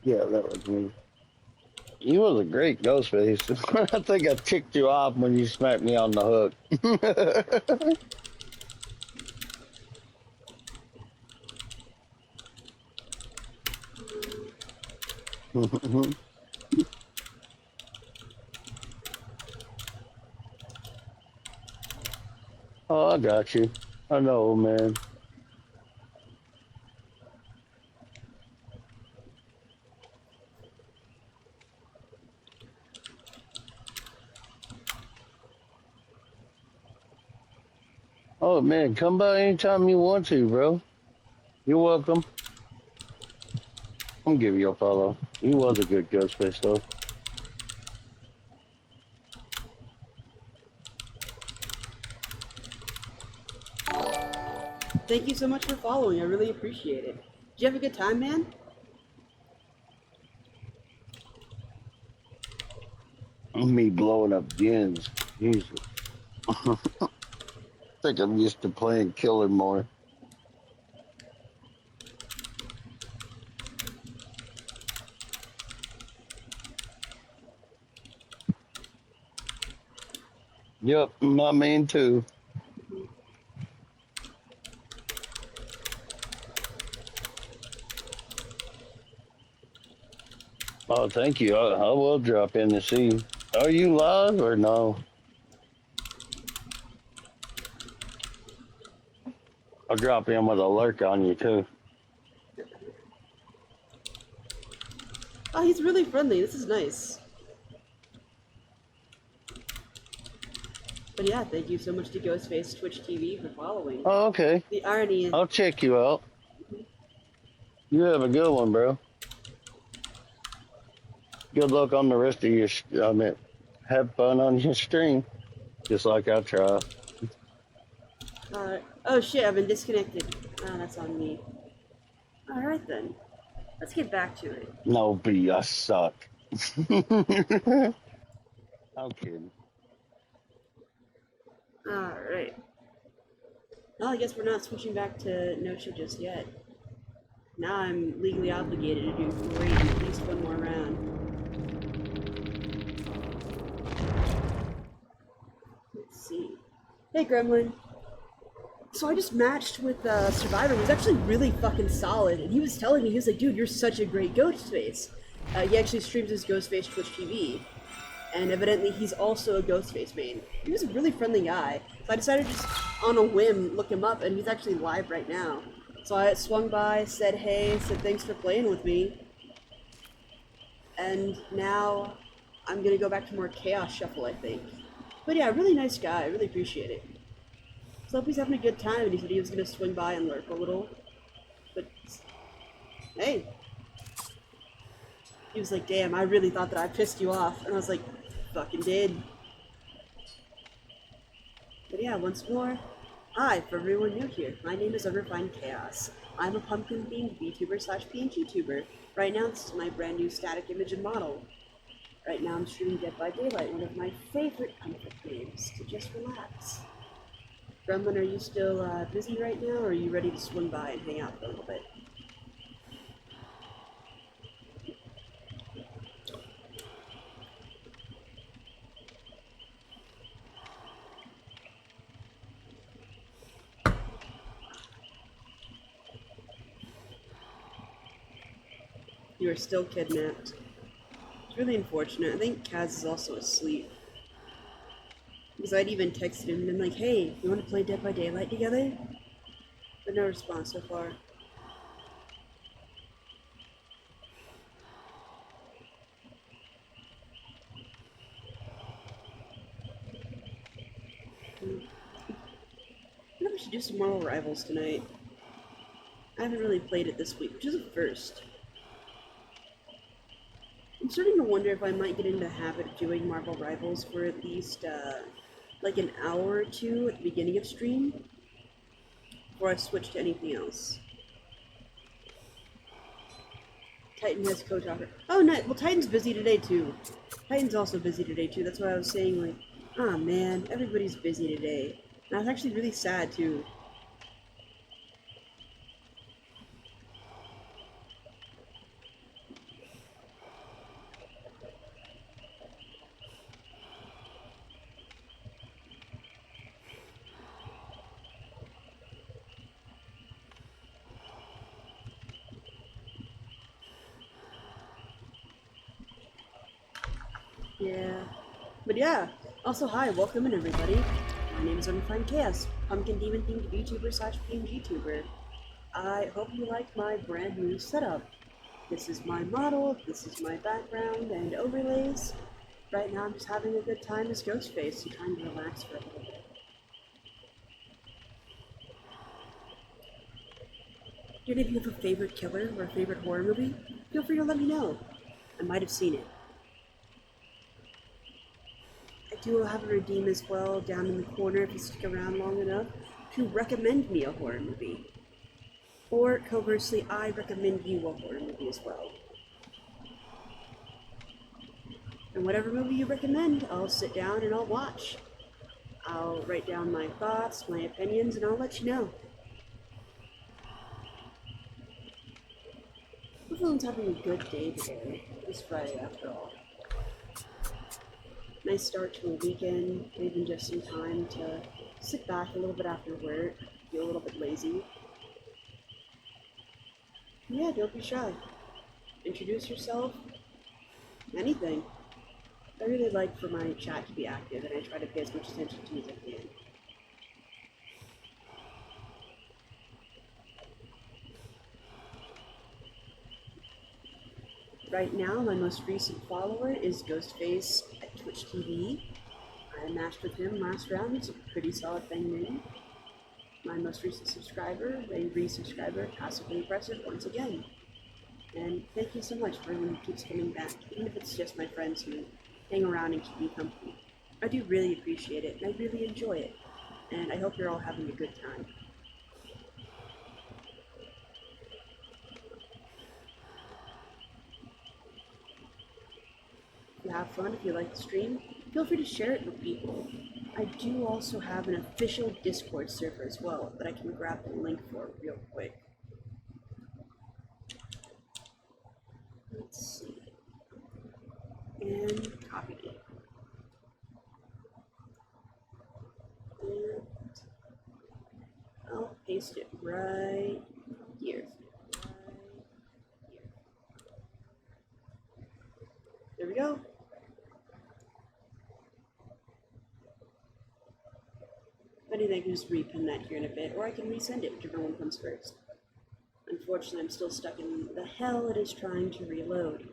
S5: Yeah, that was me. You was a great ghost face. I think I ticked you off when you smacked me on the hook. Oh, I got you. I know, man. Oh, man, come by anytime you want to, bro. You're welcome. I'm giving you a follow. He was a good ghost face, though.
S1: Thank you so much for following. I really appreciate it. Did you have a good time, man?
S5: Me blowing up gens. Jesus. I think I'm used to playing killer more. Yep, my main too. Oh, thank you. I will drop in to see. Are you live or no? I'll drop in with a lurk on you too.
S1: Oh, he's really friendly. This is nice. But yeah, thank you so much to Ghostface Twitch TV for following.
S5: Oh, okay.
S1: The irony is,
S5: I'll check you out. You have a good one, bro. Good luck on the rest of your. I mean, have fun on your stream, just like I try.
S1: oh shit, I've been disconnected. Ah, that's on me. Alright then. Let's get back to it.
S5: No, B, I suck. I'm kidding.
S1: Alright. Well, I guess we're not switching back to Notia just yet. Now I'm legally obligated to do great at least one more round. Let's see. Hey, Gremlin. So I just matched with Survivor. He was actually really fucking solid, and he was telling me, he was like, dude, you're such a great Ghostface. He actually streams his Ghostface Twitch TV, and evidently he's also a Ghostface main. He was a really friendly guy, so I decided to just, on a whim, look him up, and he's actually live right now. So I swung by, said hey, said thanks for playing with me, and now I'm gonna go back to more Chaos Shuffle, I think. But yeah, really nice guy, I really appreciate it. So I hope he's having a good time, and he said he was gonna swing by and lurk a little. But hey, he was like, "Damn, I really thought that I pissed you off," and I was like, "Fucking did." But yeah, once more, hi for everyone new here. My name is Unrefined Chaos. I'm a pumpkin-themed VTuber slash PNG tuber. Right now, this is my brand new static image and model. Right now, I'm streaming Dead by Daylight, one of my favorite comfort games to just relax. Gremlin, are you still busy right now, or are you ready to swing by and hang out for a little bit? You are still kidnapped. It's really unfortunate. I think Kaz is also asleep. Because I'd even texted him and been like, hey, you want to play Dead by Daylight together? But no response so far. should do some Marvel Rivals tonight. I haven't really played it this week, which is a first. I'm starting to wonder if I might get into the habit of doing Marvel Rivals for at least, like an hour or two at the beginning of stream, before I switch to anything else. Titan has co-talker. Oh, no, well, Titan's busy today, too. Titan's also busy today, too. That's why I was saying, like, ah, man, everybody's busy today. And I was actually really sad, too. Yeah. But yeah, also hi, welcome in everybody. My name is Undefined Chaos, pumpkin demon themed VTuber slash PNG tuber. I hope you like my brand new setup. This is my model, this is my background and overlays. Right now I'm just having a good time as Ghostface and trying to relax for a little bit. Do any of you have a favorite killer or a favorite horror movie? Feel free to let me know. I might have seen it. I do have a redeem as well down in the corner if you stick around long enough to recommend me a horror movie. Or conversely, I recommend you a horror movie as well. And whatever movie you recommend, I'll sit down and I'll watch. I'll write down my thoughts, my opinions, and I'll let you know. Everyone's having a good day today. It's Friday after all. Nice start to a weekend, even just some time to sit back a little bit after work, feel a little bit lazy. Yeah, don't be shy. Introduce yourself. Anything. I really like for my chat to be active, and I try to pay as much attention to it as I can. Right now, my most recent follower is Ghostface at Twitch TV. I matched with him last round. It's a pretty solid thing name. My most recent subscriber, a resubscriber, passively impressive once again. And thank you so much for everyone who keeps coming back, even if it's just my friends who hang around and keep me company. I do really appreciate it, and I really enjoy it. And I hope you're all having a good time. If you have fun, if you like the stream, feel free to share it with people. I do also have an official Discord server as well that I can grab the link for real quick. Let's see. And copy it. And I'll paste it right here. There we go. If anything, I can just repin that here in a bit, or I can resend it, whichever one comes first. Unfortunately, I'm still stuck in the hell it is trying to reload.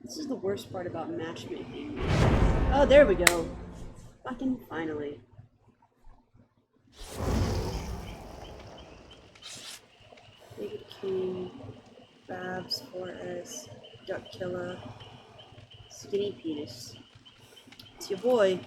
S1: This is the worst part about matchmaking. Oh, there we go. Fucking finally. David King, Babs, 4S, Duck Killer, Skinny Penis. It's your boy.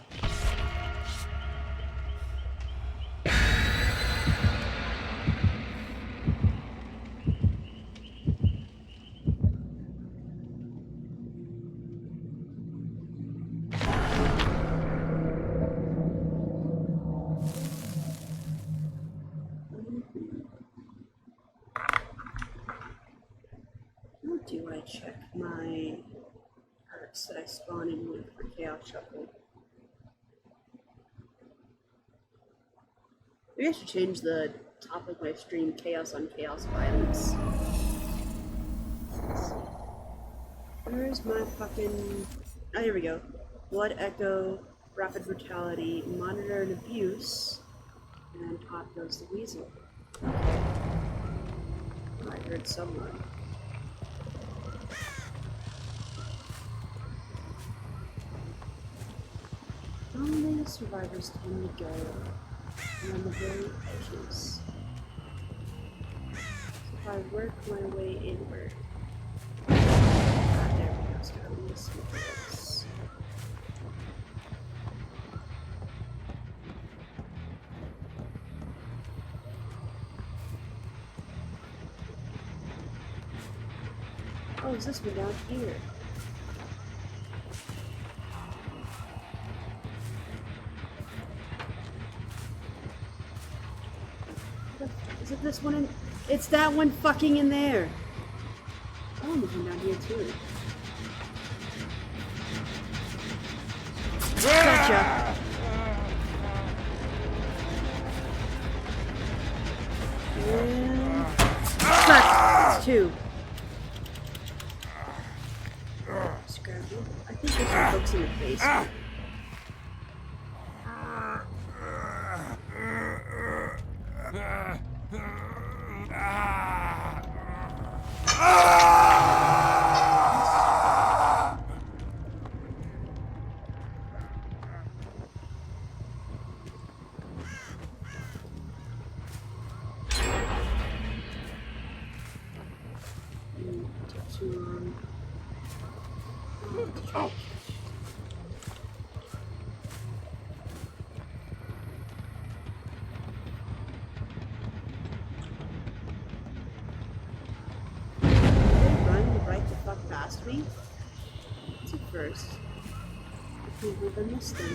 S1: How do I check my perks that I spawn in with for Chaos Shuffle? Maybe I should change the topic of my stream, Chaos on Chaos Violence. Where's my fucking... Oh, here we go. Blood Echo, Rapid Brutality, Monitor and Abuse, and Pop Goes the Weasel. I heard someone. Oh, the survivors tend to go on the very edges. So if I work my way inward, there we go, it's got to listen to this. Oh, is this one down here? Is it this one in? It's that one fucking in there. Oh, there's one down here too.
S2: Gotcha.
S1: And
S2: Cut.
S1: it's two. Just grab you. I think there's some folks in the basement. Took too long. Run right the fuck past me? That's a first. I can't believe I missed them.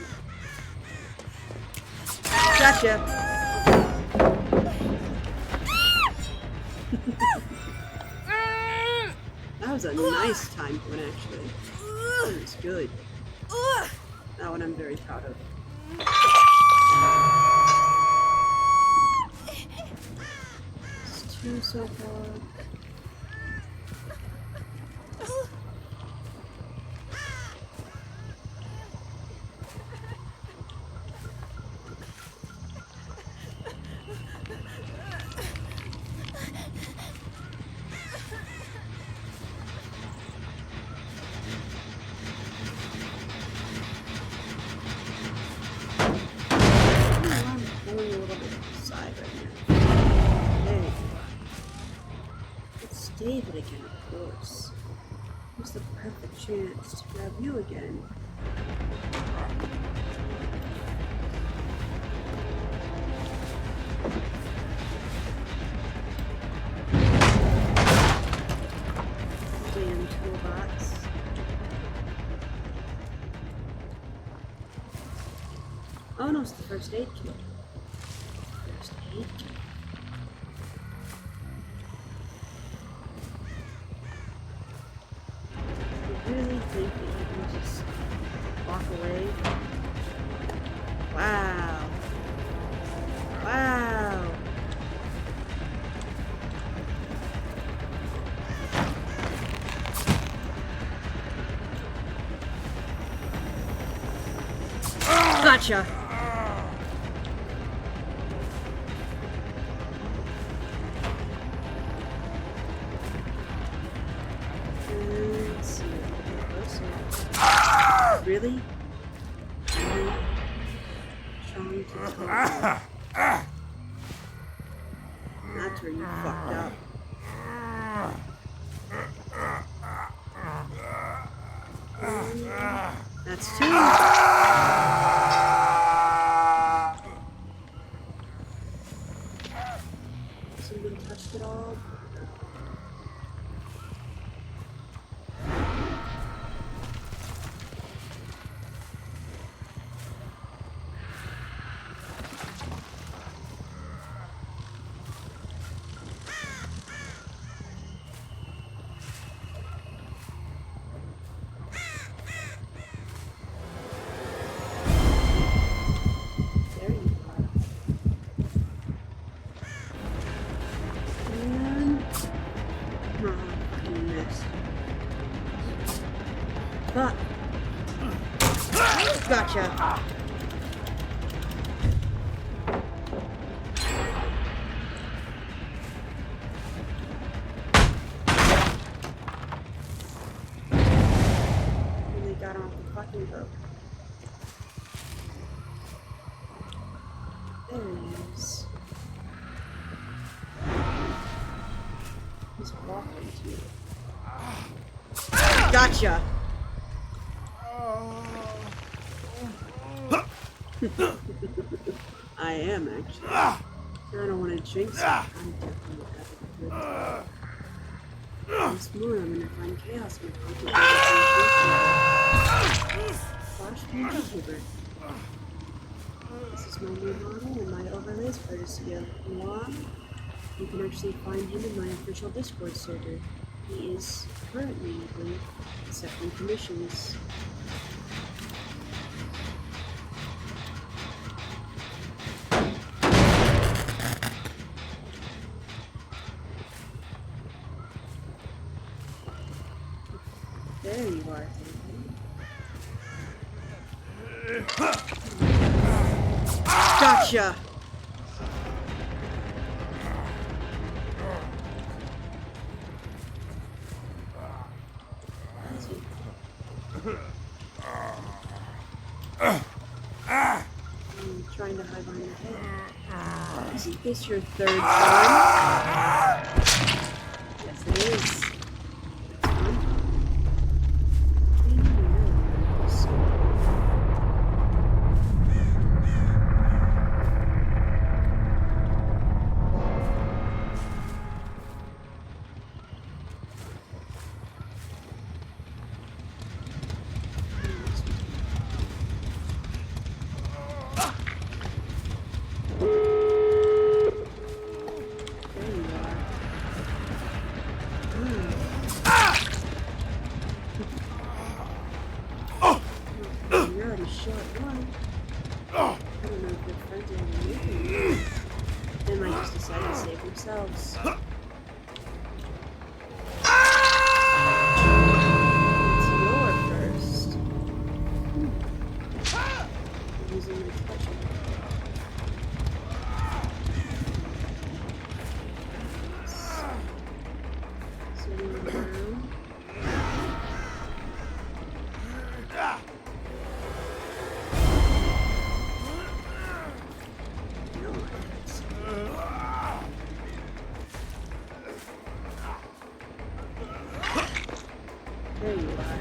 S2: Gotcha.
S1: That was a nice timed one, actually. That was good. That one I'm very proud of. It's two so far. I'm pulling a little bit to the side right now. There you go. It's David again, of course. Here's the perfect chance to grab you again. Damn toolbox. Oh no, it's the first aid kit. First aid kit. I really think that you can just walk away. Wow. Wow.
S2: Gotcha.
S1: Let's see. Really? Really? Trying to tell me. That's where you fucked up. That's two. Somebody touched it all. There you are. And fucking missed. Fuck.
S2: Gotcha.
S1: And they got off the fucking boat.
S2: Gotcha.
S1: I am actually. I don't want to jinx it. I'm definitely having a good time. Once more, I'm gonna find chaos with pumpkin Flash YouTuber. This is my new model and my overlays courtesy of Noir. You can actually find him in my official Discord server. He is currently accepting commissions. There you are,
S2: Gotcha.
S1: I'm trying to hide behind your head. Isn't this your third time? Yes, it is. It's fun. There you are. You're already short one. I don't know if your friends are moving. They might just decide to save themselves. It's your first. I'm using my touch. Sitting around. No, it's there you are.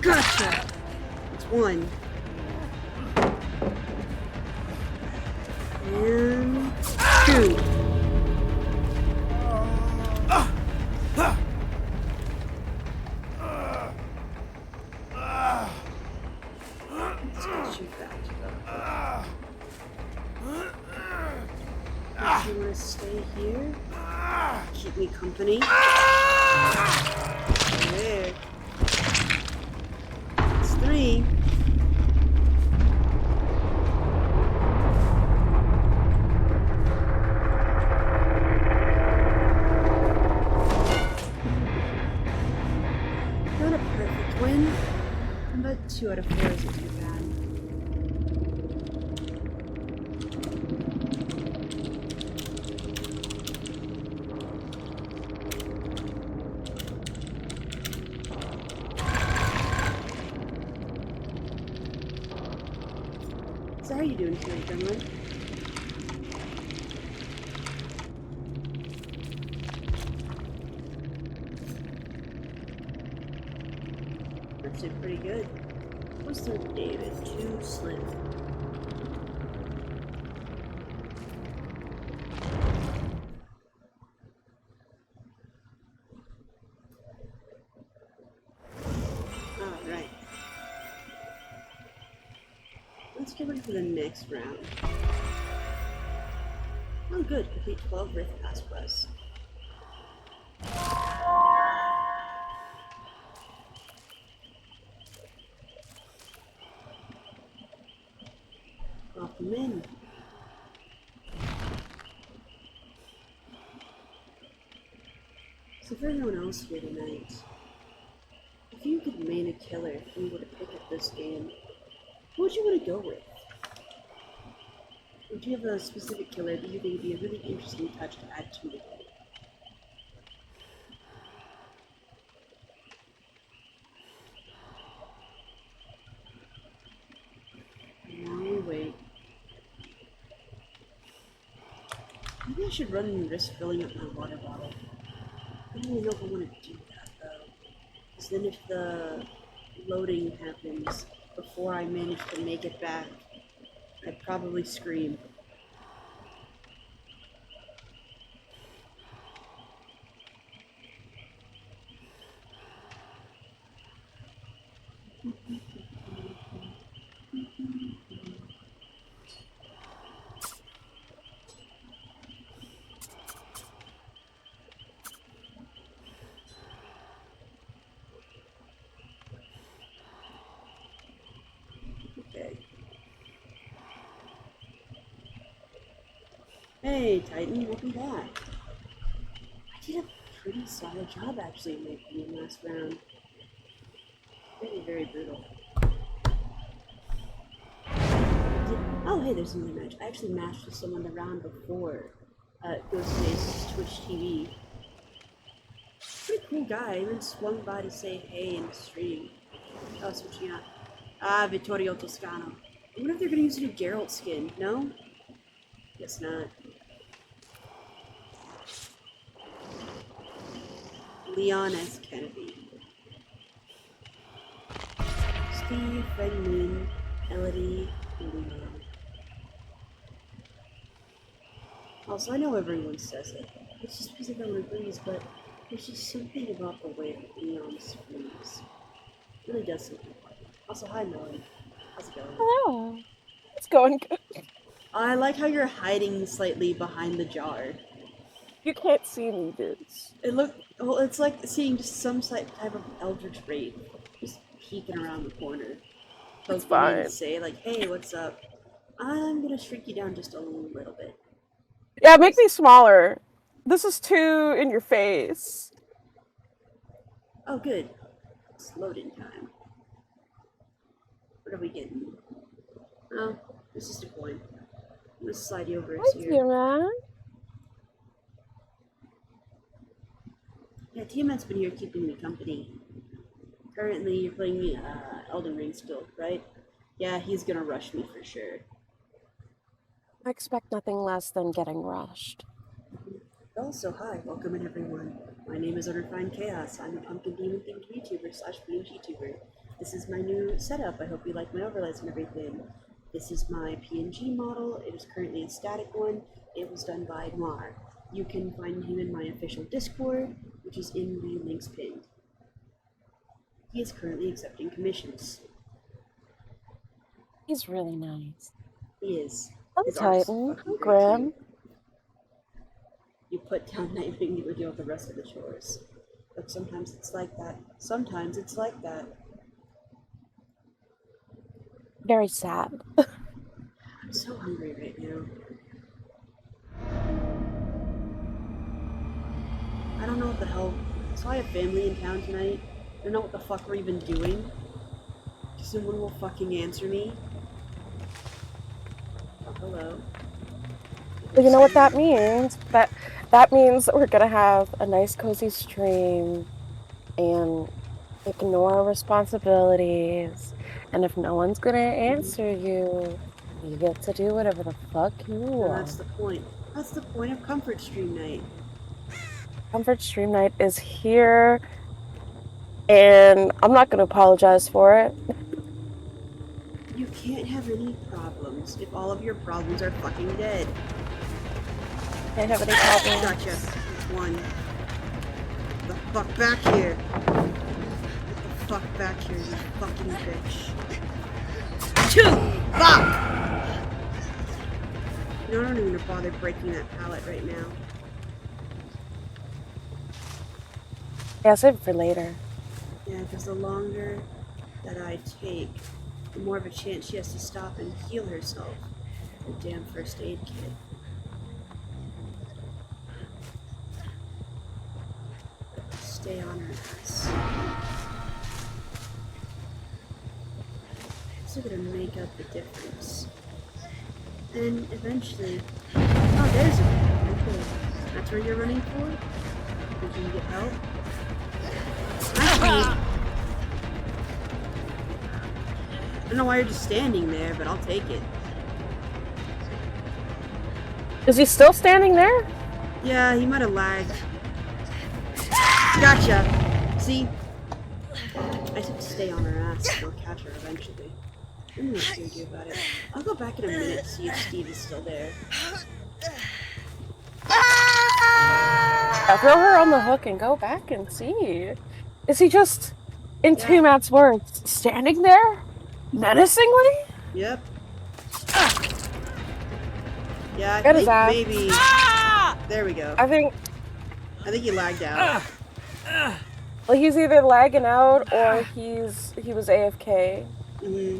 S2: Gotcha.
S1: It's one. And two. Let's go shoot that. If you want to stay here, keep me company. There. It's three. Not a perfect win, but 2 out of 4 isn't too bad. So how are you doing tonight, Gremlin? Actually pretty good. What's the David? Too slim. Alright. Let's get ready for the next round. Oh good, complete 12 Rift Pass quests. Drop them in. So for everyone else here tonight, if you could main a killer if you were to pick up this game, who would you want to go with? Or do you have a specific killer that you think would be a really interesting touch to add to the game? While we wait, maybe I should run the risk filling up my water bottle. I don't really know if I want to do that, though. Because then if the loading happens before I manage to make it back, I'd probably scream. Okay. Hey, Titan, welcome back. I did a pretty solid job, actually, making the last round. Very, very brutal. Oh, hey, there's another match. I actually matched with someone the round before. Ghostface Twitch TV. Pretty cool guy. I even swung by to say hey in the stream. Oh, switching out. Ah, Vittorio Toscano. I wonder if they're gonna use a new Geralt skin. No? Guess not. Leon S. Kennedy. Steve, Fengmin, Elodie, and Leon. Also, I know everyone says it. It's just because everyone agrees, but there's just something about the way that Leon screams. It really does something. Also, hi, Melanie. How's it going?
S6: Hello. It's going good.
S1: I like how you're hiding slightly behind the jar.
S6: You can't see me, dudes.
S1: Well, it's like seeing just some type of eldritch wraith just peeking around the corner.
S6: It's fine.
S1: To say, like, hey, what's up? I'm gonna shrink you down just a little bit.
S6: Yeah, make me smaller. This is too in your face.
S1: Oh, good. It's loading time. What are we getting? Oh, this is a coin. I'm gonna slide you over
S6: Thank
S1: here.
S6: you, man.
S1: Yeah, Tiamat's been here keeping me company. Currently, you're playing Elden Ring still, right? Yeah, he's gonna rush me for sure.
S6: I expect nothing less than getting rushed.
S1: Also, hi, welcome in everyone. My name is Unrefined Chaos. I'm a pumpkin demon themed VTuber / PNG tuber. This is my new setup. I hope you like my overlays and everything. This is my PNG model. It is currently a static one. It was done by Noir. You can find him in my official Discord, which is in the links pinned. He is currently accepting commissions.
S6: He's really nice.
S1: He is.
S6: I'm
S1: His art's
S6: Titan.
S1: fucking
S6: I'm
S1: great,
S6: Graham.
S1: too. You put down Nightwing, you would deal with the rest of the chores. But sometimes it's like that. Sometimes it's like that.
S6: Very sad.
S1: I'm so hungry right now. I don't know what the hell. So I have family in town tonight. I don't know what the fuck we're even doing. Someone will fucking answer me. Oh, hello.
S6: But you know what that means? That means that we're gonna have a nice cozy stream and ignore responsibilities. And if no one's gonna answer you, you get to do whatever the fuck you
S1: No,
S6: want.
S1: that's the point. That's the point of Comfort Stream Night.
S6: Comfort Stream Night is here, and I'm not gonna apologize for it.
S1: You can't have any problems if all of your problems are fucking dead.
S6: Can't have any problems.
S1: Gotcha. One. Get the fuck back here. Get the fuck back here, you fucking bitch. Two! Fuck! You know, I don't even bother breaking that pallet right now.
S6: Yeah, save it for later.
S1: Yeah, because the longer that I take, the more of a chance she has to stop and heal herself. The damn first aid kit. Stay on her ass. It's gonna make up the difference. And eventually... Oh, there's a... Okay. That's where you're running for? Think you can get help? Smash me! I don't know why you're just standing there, but I'll take it.
S6: Is he still standing there?
S1: Yeah, he might have lagged. Gotcha! See? I just have to stay on her ass and we'll catch her eventually. I don't know what to do about it. I'll go back in a minute to see if Steve is still there.
S6: Yeah, throw her on the hook and go back and see. Is he just, in
S1: Yeah.
S6: T-Mat's words, standing there? Menacingly?
S1: Yep. Yeah, I
S6: Get his
S1: think
S6: ass.
S1: maybe... There we go.
S6: I think
S1: he lagged out.
S6: well, he's either lagging out or he was AFK.
S1: Mm-hmm.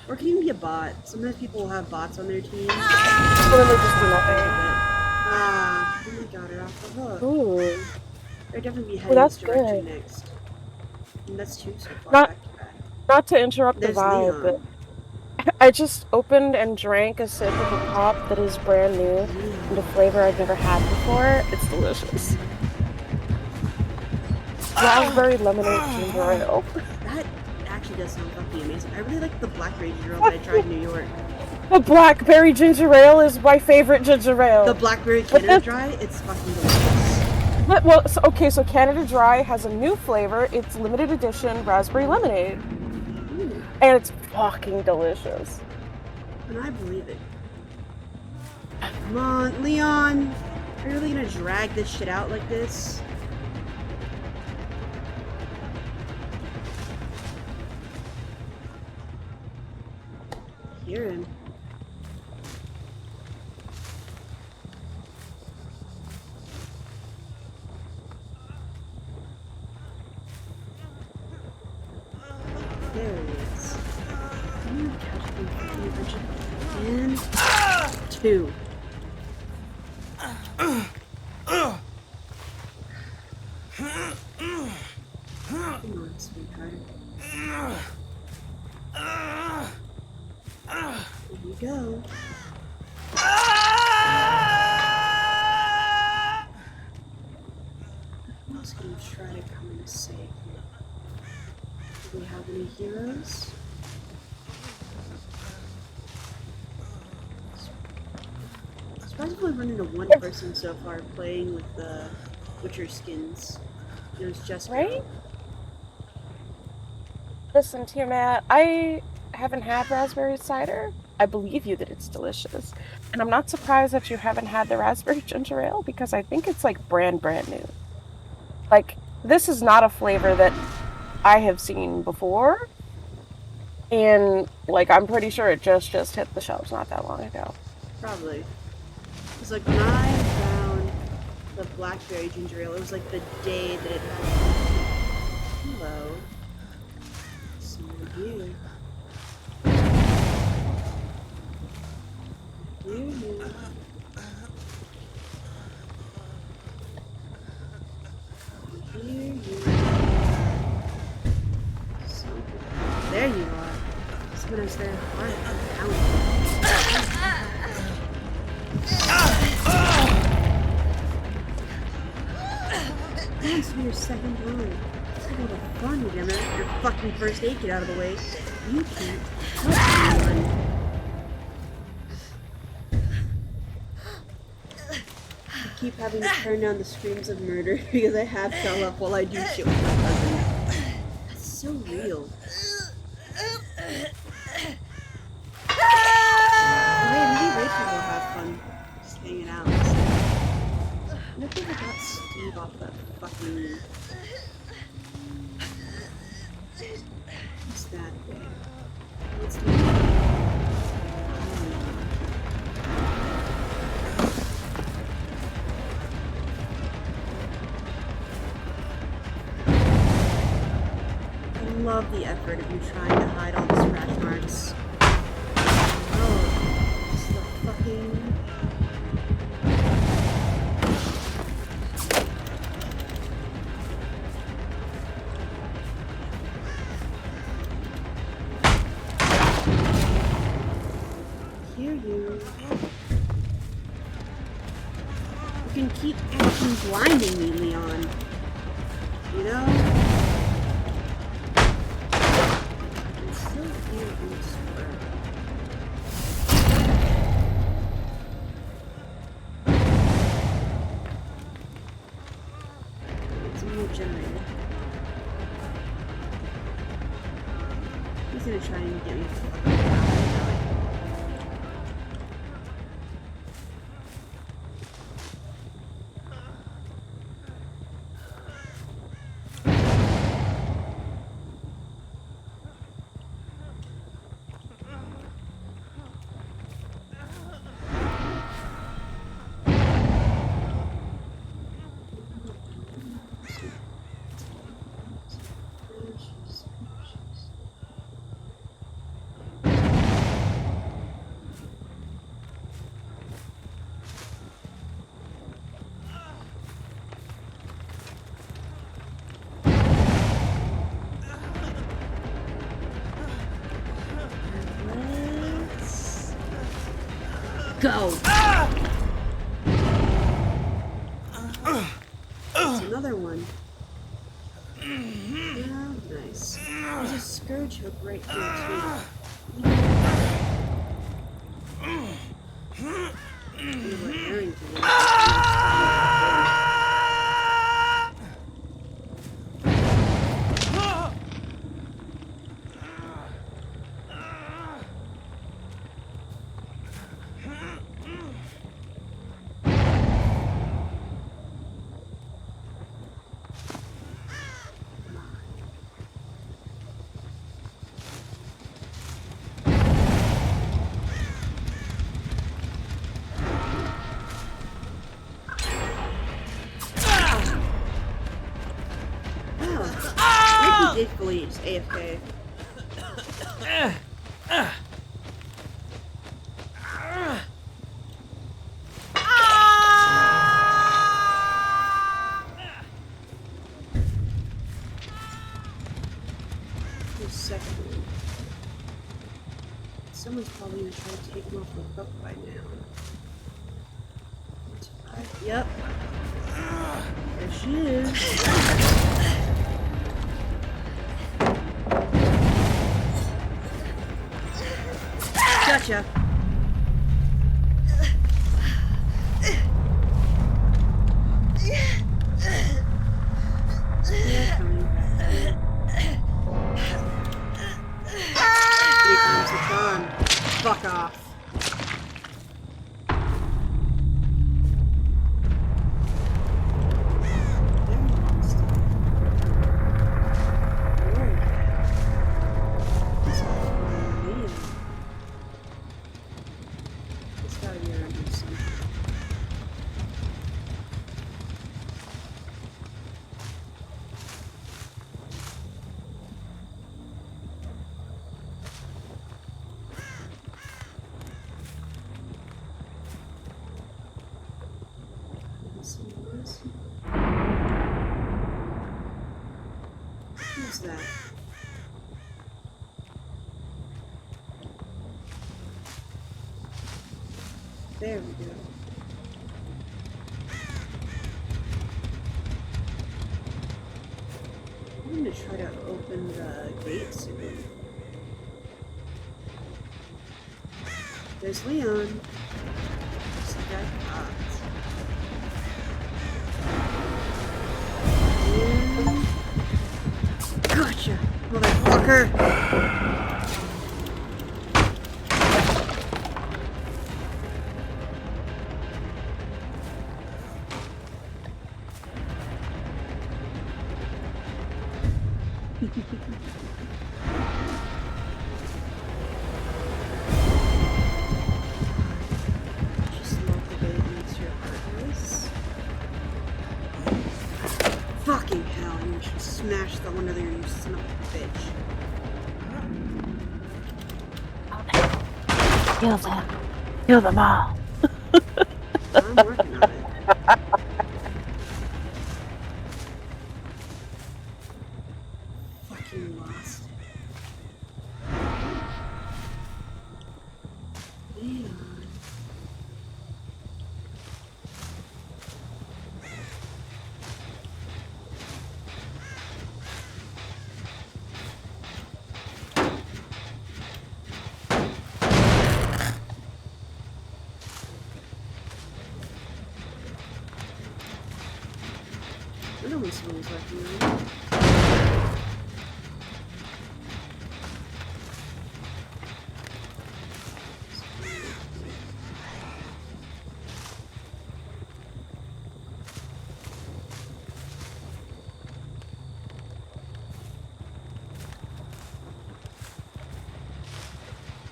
S1: Or it can even be a bot. Sometimes people will have bots on their team.
S6: Or then they just do nothing.
S1: Ah, oh my god, her off the hook.
S6: Ooh.
S1: I'd definitely be
S6: Well,
S1: heading
S6: that's
S1: this direction
S6: good.
S1: next. And that's two so far,
S6: Not-
S1: back to back.
S6: Not to interrupt
S1: There's
S6: the vibe,
S1: Leon.
S6: but I just opened and drank a sip of a pop that is brand new and a flavor I've never had before. It's delicious. Raspberry lemonade ginger ale.
S1: That actually does sound fucking amazing. I really like the blackberry ginger ale that I tried in New York.
S6: The blackberry ginger ale is my favorite ginger ale.
S1: The blackberry Canada Dry, it's fucking delicious.
S6: But, well, so Canada Dry has a new flavor. It's limited edition raspberry lemonade.
S1: Ooh,
S6: And it's fucking delicious.
S1: and I believe it. Come on, Leon! Are you really gonna drag this shit out like this? Hear him. There he is. Come on, catch me, fucking attention. And two. Come on, sweetheart. Here you go. Who else can try to come and save me? Do we have any heroes? I'm surprised we've only run into one person so far playing with the Witcher skins. It was just
S6: Right? Listen, Tiamat, I haven't had raspberry cider. I believe you that it's delicious. And I'm not surprised that you haven't had the raspberry ginger ale because I think it's like brand new. Like, this is not a flavor that I have seen before. And, like, I'm pretty sure it just hit the shelves not that long ago.
S1: Probably. It's like when I found the blackberry ginger ale, it was like the day that it had. Hello. Someone here. Here. There you are. Someone else there. Thanks for your second run. It's like all the fun you're gonna your fucking first aid, get out of the way. You can't help anyone. I keep having to turn down the screams of murder because I have fell up while I do shit with my cousin. That's so real. Hey, maybe Rachel will have fun just hanging out. I think I got Steve off that fucking. What's that thing? What's that? I love the effort of you trying to hide all the scratch marks. Oh, it's the fucking. Hear you. You can keep fucking blinding me, Leon. You know? I'm still here in this world. generator. He's gonna try and get me. Go! That's another one. Yeah, nice. There's a scourge hook right here, too. What Harrington is. Ricky did fully just AFK. Second. Someone's probably gonna try to take him off the hook by now. Yep. There she is. Gotcha. Yeah, coming. Here comes the sun. Fuck off. Who's that? There we go. I'm gonna try to open the gate soon. There's Leon. Looks like I thought. Gotcha, motherfucker! Just love the way it makes your heart race. Fucking hell, you should smash the one other, you son of a bitch.
S6: Kill them. Kill them all.
S1: I'm working on it. Fucking lost it. Leon. I know when someone's working on it.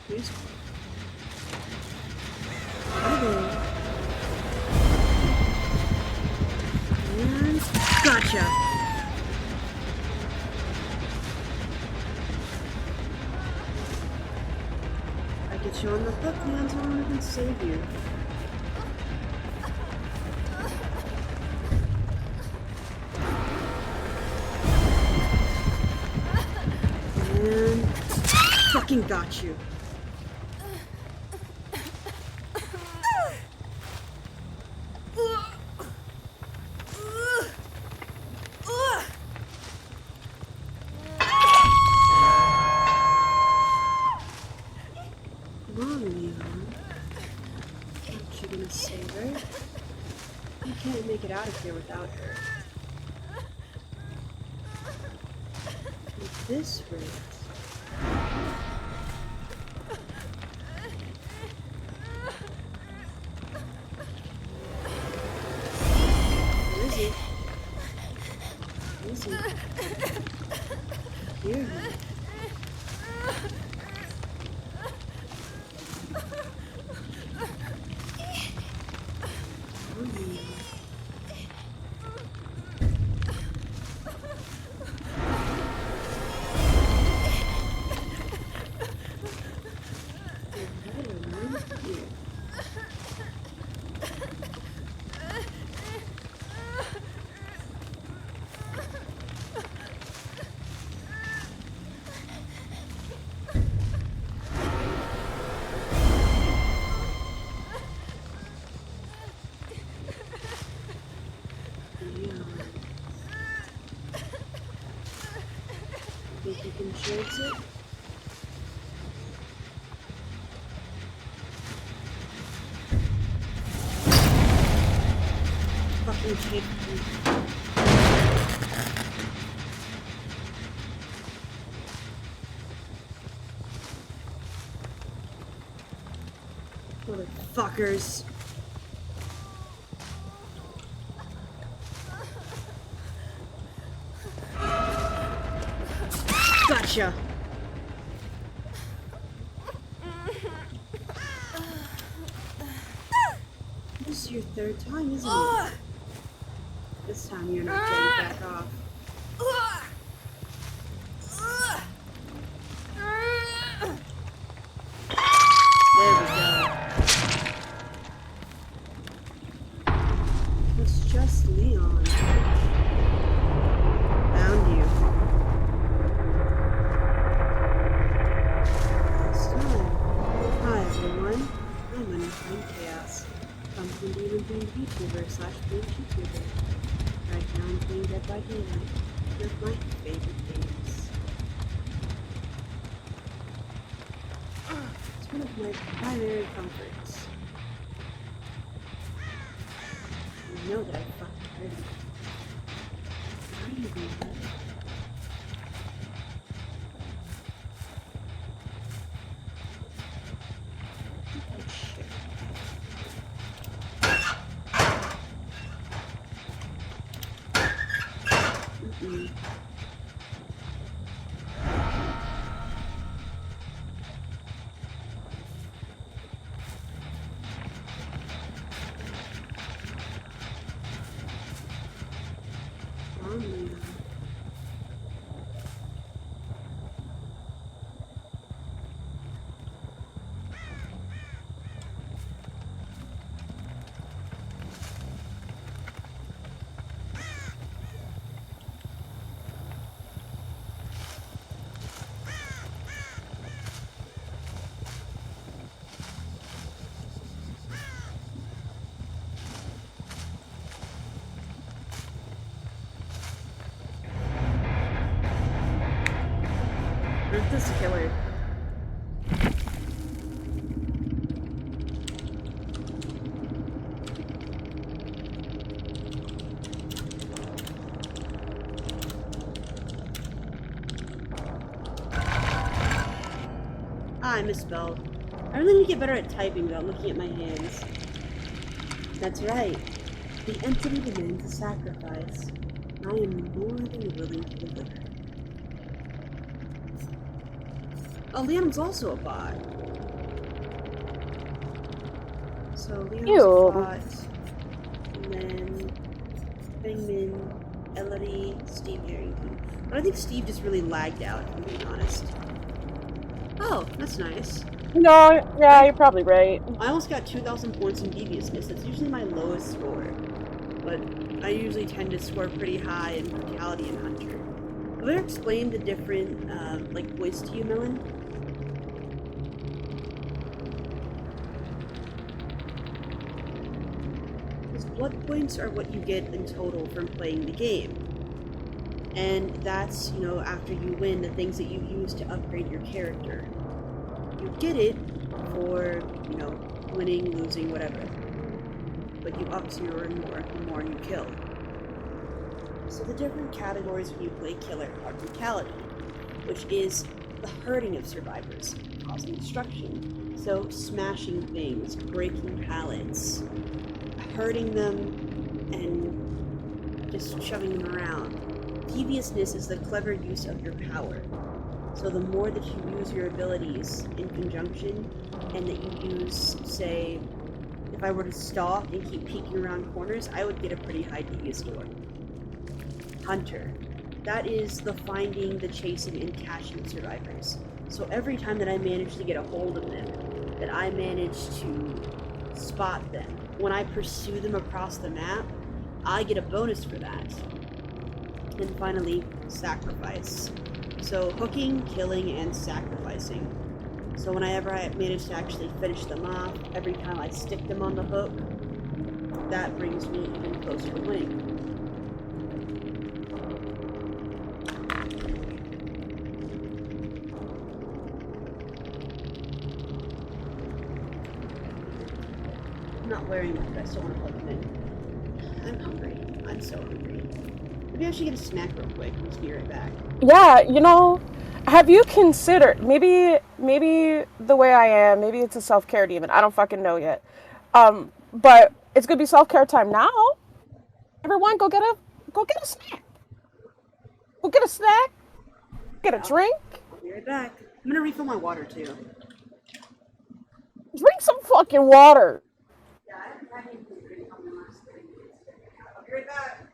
S1: Here's one. Hi there. And gotcha. I get you on the hook, man, so no one can save you. And fucking got you. Come on, Leon. Aren't you gonna save her? You can't make it out of here without her. At this rate. Where is he? Where is he? Hear him. Think you can chance it? Fucking take me. Motherfuckers. Gotcha. This is your third time, isn't it? This time you're not getting back off. There we go. It's just Leon. Found you. This time. Hi everyone. I'm Undefined Chaos. Pumpkin Demon themed VTuber slash Bleach YouTuber. Right now I'm playing Dead by Daylight. One of my favorite games. It's one of my primary comforts. You know that I fucking heard you. Why are you doing that? Oh shit. Mm-mm. Leon. This killer. I misspelled. I really need to get better at typing without looking at my hands. That's right. The entity demands a sacrifice. I am more than willing to deliver. Oh, Liam's also a bot. So Liam's a
S6: Ew.
S1: bot. And then Bingman, Elodie, Steve Harrington. But I think Steve just really lagged out, if I'm being honest. Oh, that's nice.
S6: No, yeah, you're probably right.
S1: I almost got 2,000 points in deviousness. That's usually my lowest score. But I usually tend to score pretty high in brutality and hunter. Have I ever explained the different, points to you, Melon? Because blood points are what you get in total from playing the game. And that's, after you win, the things that you use to upgrade your character. You get it for, winning, losing, whatever. But you up zero or more the more you kill. So the different categories when you play killer are brutality, which is the hurting of survivors, causing destruction. So smashing things, breaking pallets, hurting them, and just shoving them around. Deviousness is the clever use of your power. So the more that you use your abilities in conjunction, and that you use, say, if I were to stalk and keep peeking around corners, I would get a pretty high devious score. Hunter. That is the finding, the chasing, and catching of survivors. So every time that I manage to get a hold of them, that I manage to spot them, when I pursue them across the map, I get a bonus for that. And finally, sacrifice. So hooking, killing, and sacrificing. So whenever I manage to actually finish them off, every time I stick them on the hook, that brings me even closer to winning. I'm not wearing them, but I still want to plug them in. I'm hungry. I'm so hungry. Maybe I should get a snack real quick. I'll just be right back.
S6: Yeah, have you considered maybe the way I am, maybe it's a self-care demon. I don't fucking know yet. But it's gonna be self-care time now. Everyone go get a snack. Go get a snack, get a drink,
S1: I'll be right back. I'm gonna refill my water too.
S6: drink some fucking water.
S1: Yeah, I haven't had anything to drink on the last 30 minutes. I'll be right back.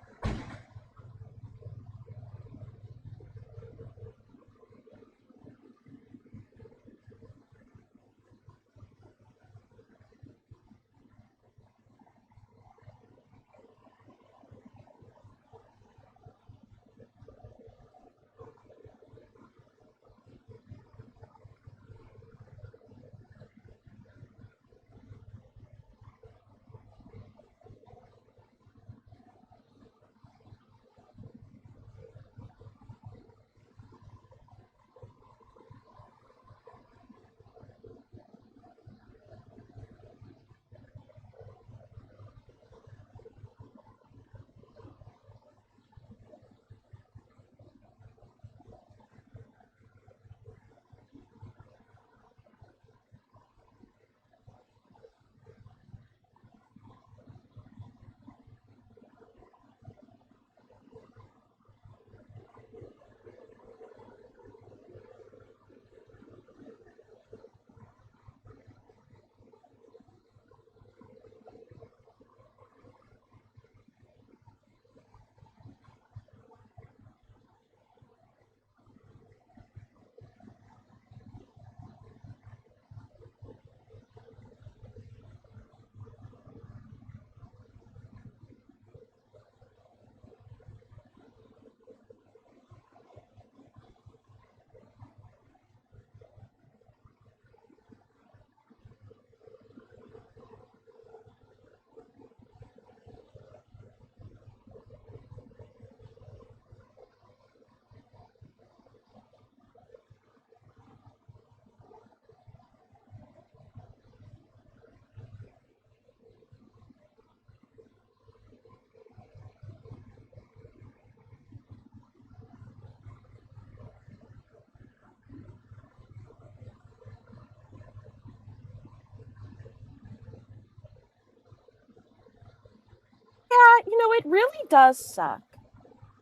S6: it really does suck.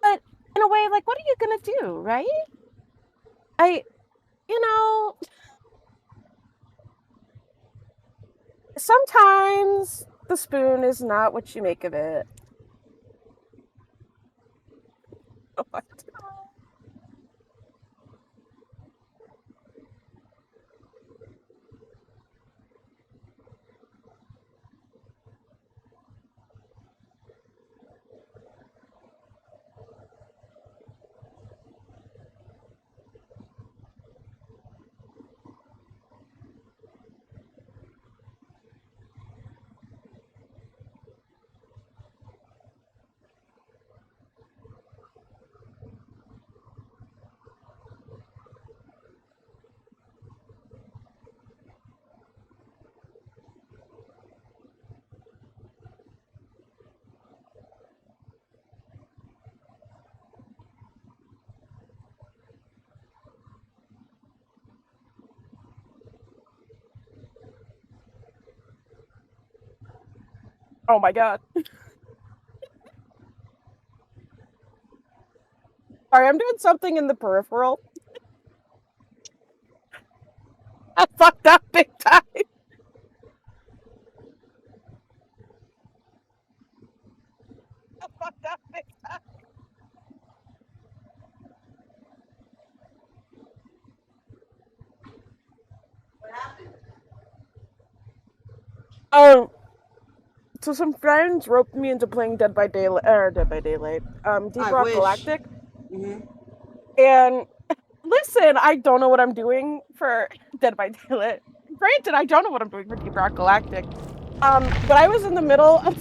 S6: But in a way, like, what are you gonna do, right? I, you know, sometimes the spoon is not what you make of it. Oh my god. Sorry, I'm doing something in the peripheral. I fucked up big time. I fucked up big time.
S1: What happened?
S6: Oh, so some friends roped me into playing Dead by Daylight, Deep
S1: I
S6: Rock
S1: wish.
S6: Galactic,
S1: Hmm.
S6: and listen, I don't know what I'm doing for Dead by Daylight. Granted, I don't know what I'm doing for Deep Rock Galactic. But I was in the middle of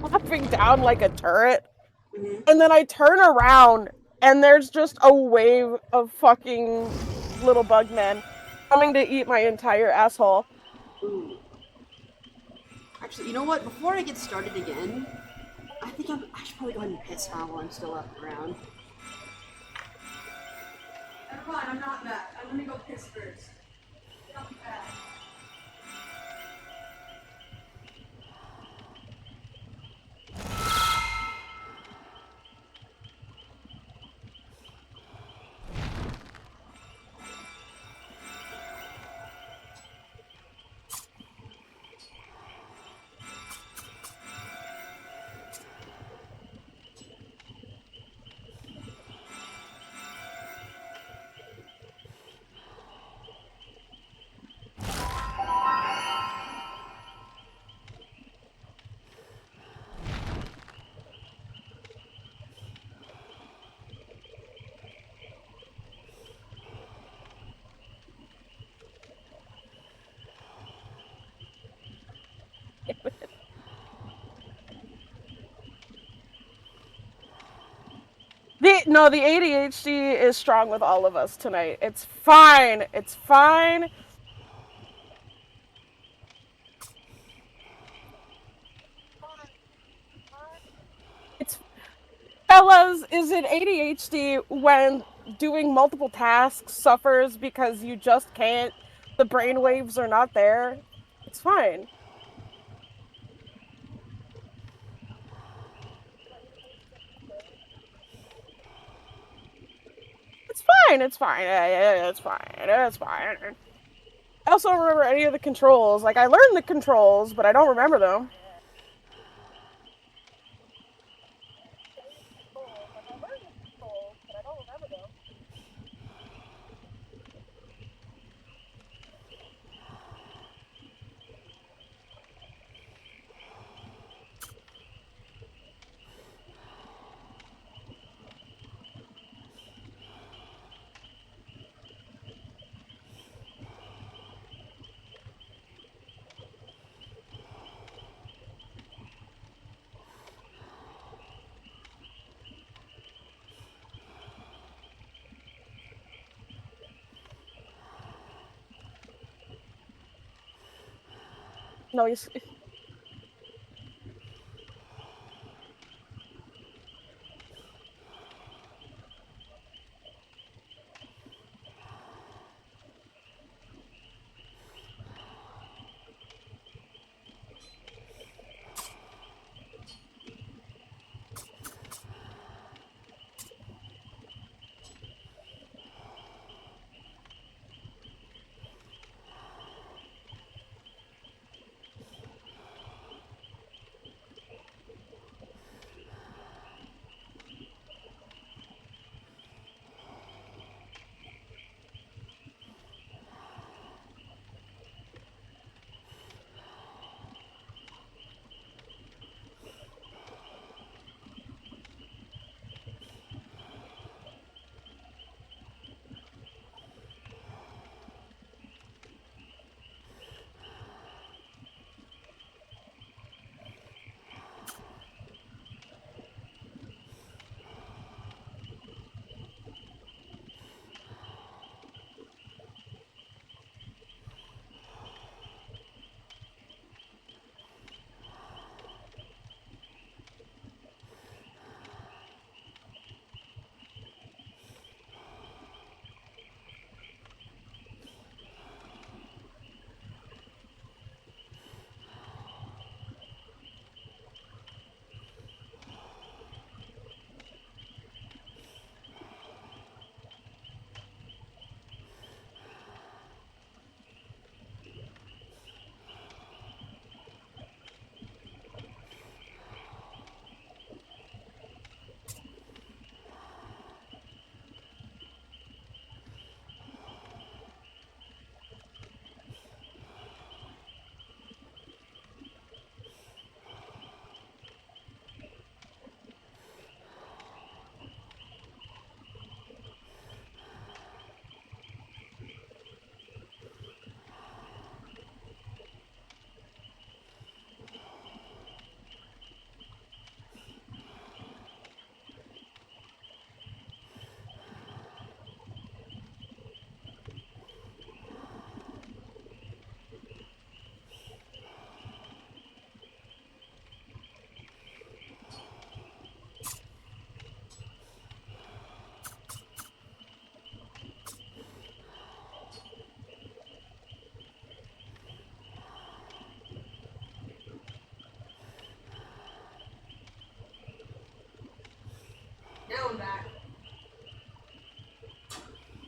S6: dropping down like a turret,
S1: Hmm.
S6: and then I turn around, and there's just a wave of fucking little bug men coming to eat my entire asshole.
S1: Ooh. Actually, you know what? Before I get started again, I should probably go ahead and piss while I'm still up and around. Never mind, I'm not back. I'm gonna go piss first. I'll be back.
S6: The ADHD is strong with all of us tonight. It's fine. It's fine. It's fellas, is it ADHD when doing multiple tasks suffers because you just can't, the brain waves are not there? It's fine. It's fine. It's fine. It's fine. It's fine. I also don't remember any of the controls. Like, I learned the controls, but I don't remember them. No, he's.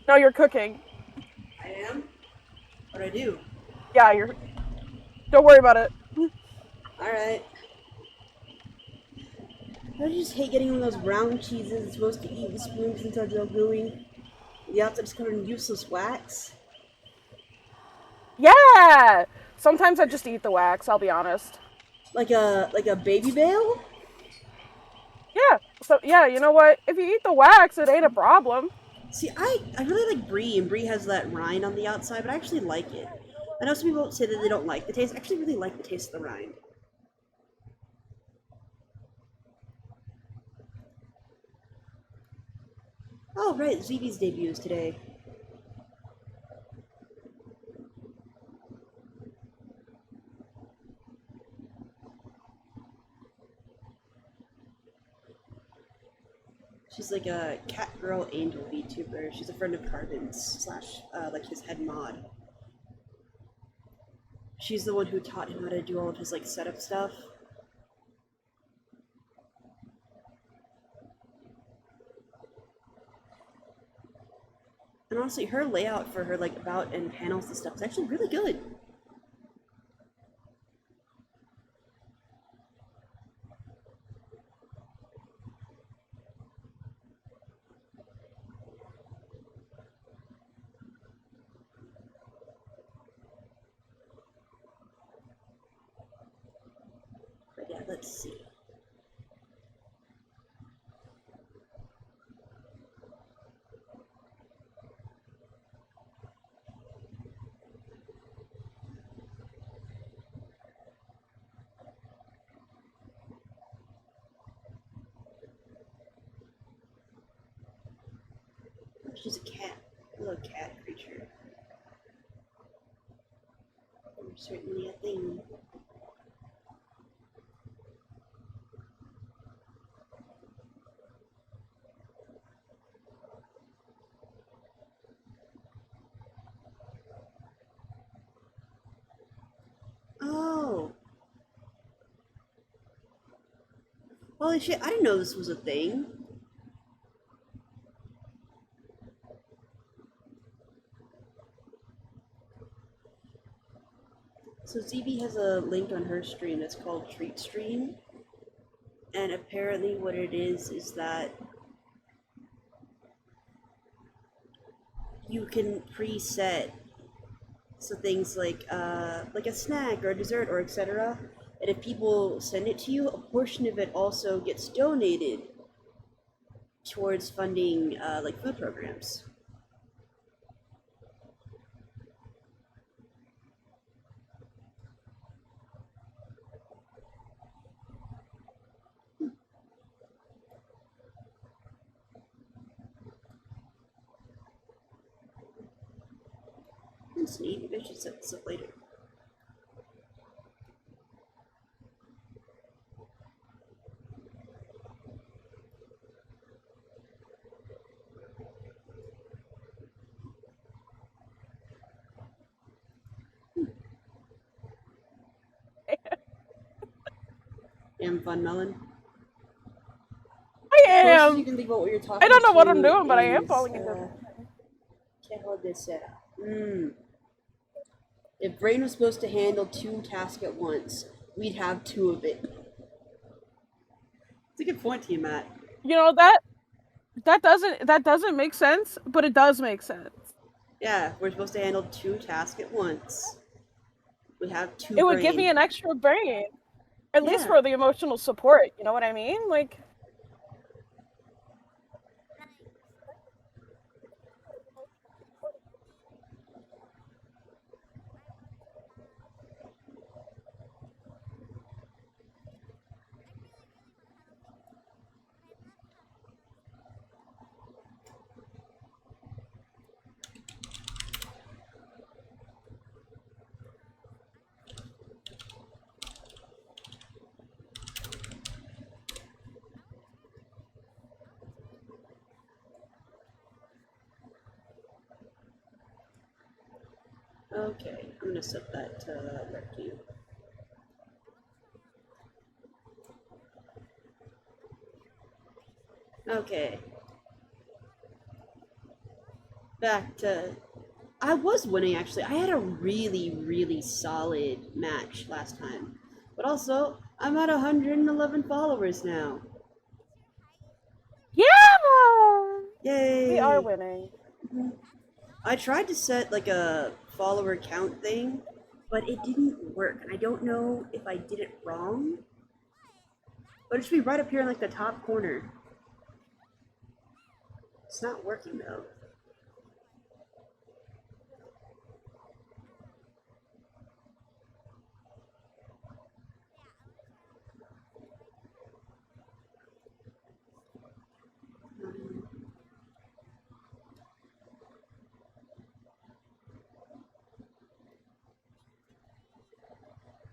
S6: No, you're cooking.
S1: I am? What'd I do?
S6: Yeah, you're. Don't worry about it.
S1: Alright. I just hate getting one of those round cheeses it's supposed to eat with spoons inside the gooey. The outside's covered in useless wax.
S6: Yeah! Sometimes I just eat the wax, I'll be honest.
S1: Like a baby bale?
S6: Yeah. So, yeah, you know what? If you eat the wax, it ain't a problem.
S1: See, I really like brie, and brie has that rind on the outside, but I actually like it. I know some people say that they don't like the taste. I actually really like the taste of the rind. Oh, right, ZB's debut is today. She's like a cat girl angel VTuber. She's a friend of Carbon's slash like his head mod. She's the one who taught him how to do all of his like setup stuff. And honestly, her layout for her like about and panels and stuff is actually really good. But yeah, let's see. She's a cat, a little cat creature. Certainly a thing. Oh, holy shit! I didn't know this was a thing. So ZB has a link on her stream that's called Treat Stream, and apparently what it is that you can preset so things like a snack or a dessert or etc. And if people send it to you, a portion of it also gets donated towards funding like food programs. That's neat. Maybe I should set this up later. Damn fun, Melon.
S6: I
S1: Closest you
S6: am.
S1: can think about what you're
S6: I
S1: talking
S6: don't know what I'm
S1: to
S6: doing, but I am
S1: is
S6: falling into.
S1: can't hold this set. If Brain was supposed to handle 2 tasks at once, we'd have 2 of it. It's a good point to you, Matt.
S6: You know that doesn't make sense, but it does make sense.
S1: Yeah, we're supposed to handle 2 tasks at once. We have 2
S6: It would
S1: brain.
S6: give me an extra brain, at least
S1: Yeah.
S6: for the emotional support. You know what I mean? Like.
S1: Okay, I'm gonna set that to red key. Okay. back to. I was winning actually. I had a really, really solid match last time. But also, I'm at 111 followers now.
S6: Yeah! We are
S1: Yay!
S6: winning.
S1: I tried to set like a follower count thing, but it didn't work. And I don't know if I did it wrong. But it should be right up here in like the top corner. It's not working though.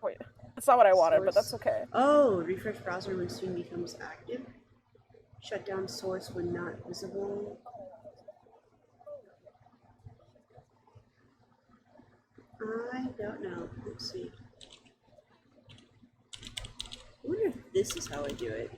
S6: Wait, that's not what I wanted, but that's
S1: Source.
S6: okay.
S1: Oh, refresh browser when soon becomes active. Shut down source when not visible. I don't know. Let's see. I wonder if this is how I do it.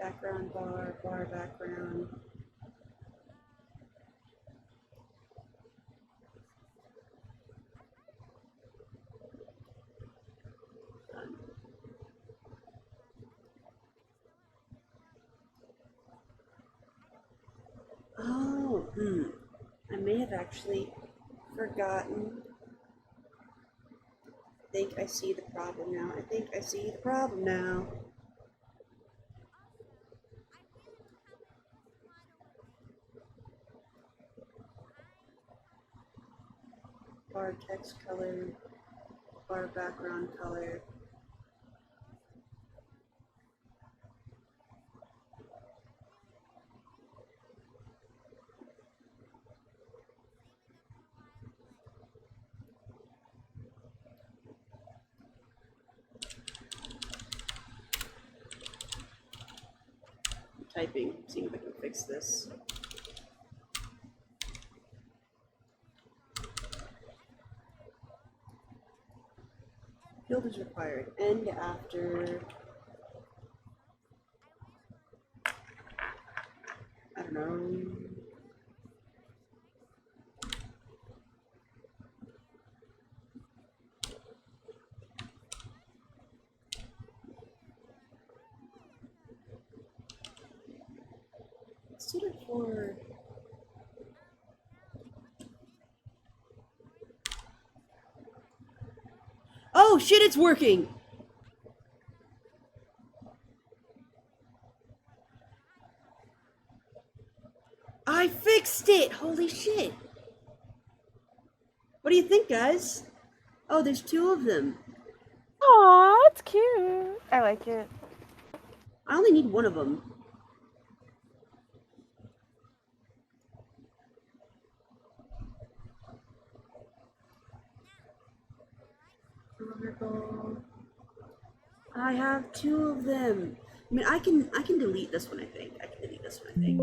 S1: Background bar, bar background. Done. Oh, I may have actually forgotten. I think I see the problem now. I think I see the problem now. Bar text color, bar background color. I'm typing, seeing if I can fix this. Field is required. End after. I don't know. Let's do it for. Oh shit, it's working! I fixed it! Holy shit! What do you think, guys? Oh, there's two of them.
S6: Aw, it's cute. I like it.
S1: I only need one of them. I have two of them. I mean, I can delete this one. I think I can delete this one. I think.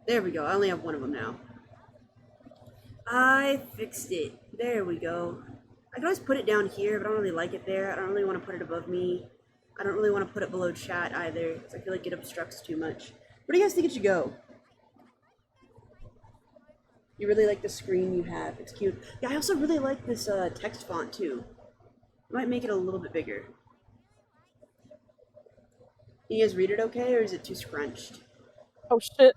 S1: There we go. I only have one of them now. I fixed it. There we go. I can always put it down here, but I don't really like it there. I don't really want to put it above me. I don't really want to put it below chat either, because I feel like it obstructs too much. Where do you guys think it should go? You really like the screen you have. It's cute. Yeah, I also really like this text font too. I might make it a little bit bigger. Can you guys read it okay, or is it too scrunched?
S6: Oh shit.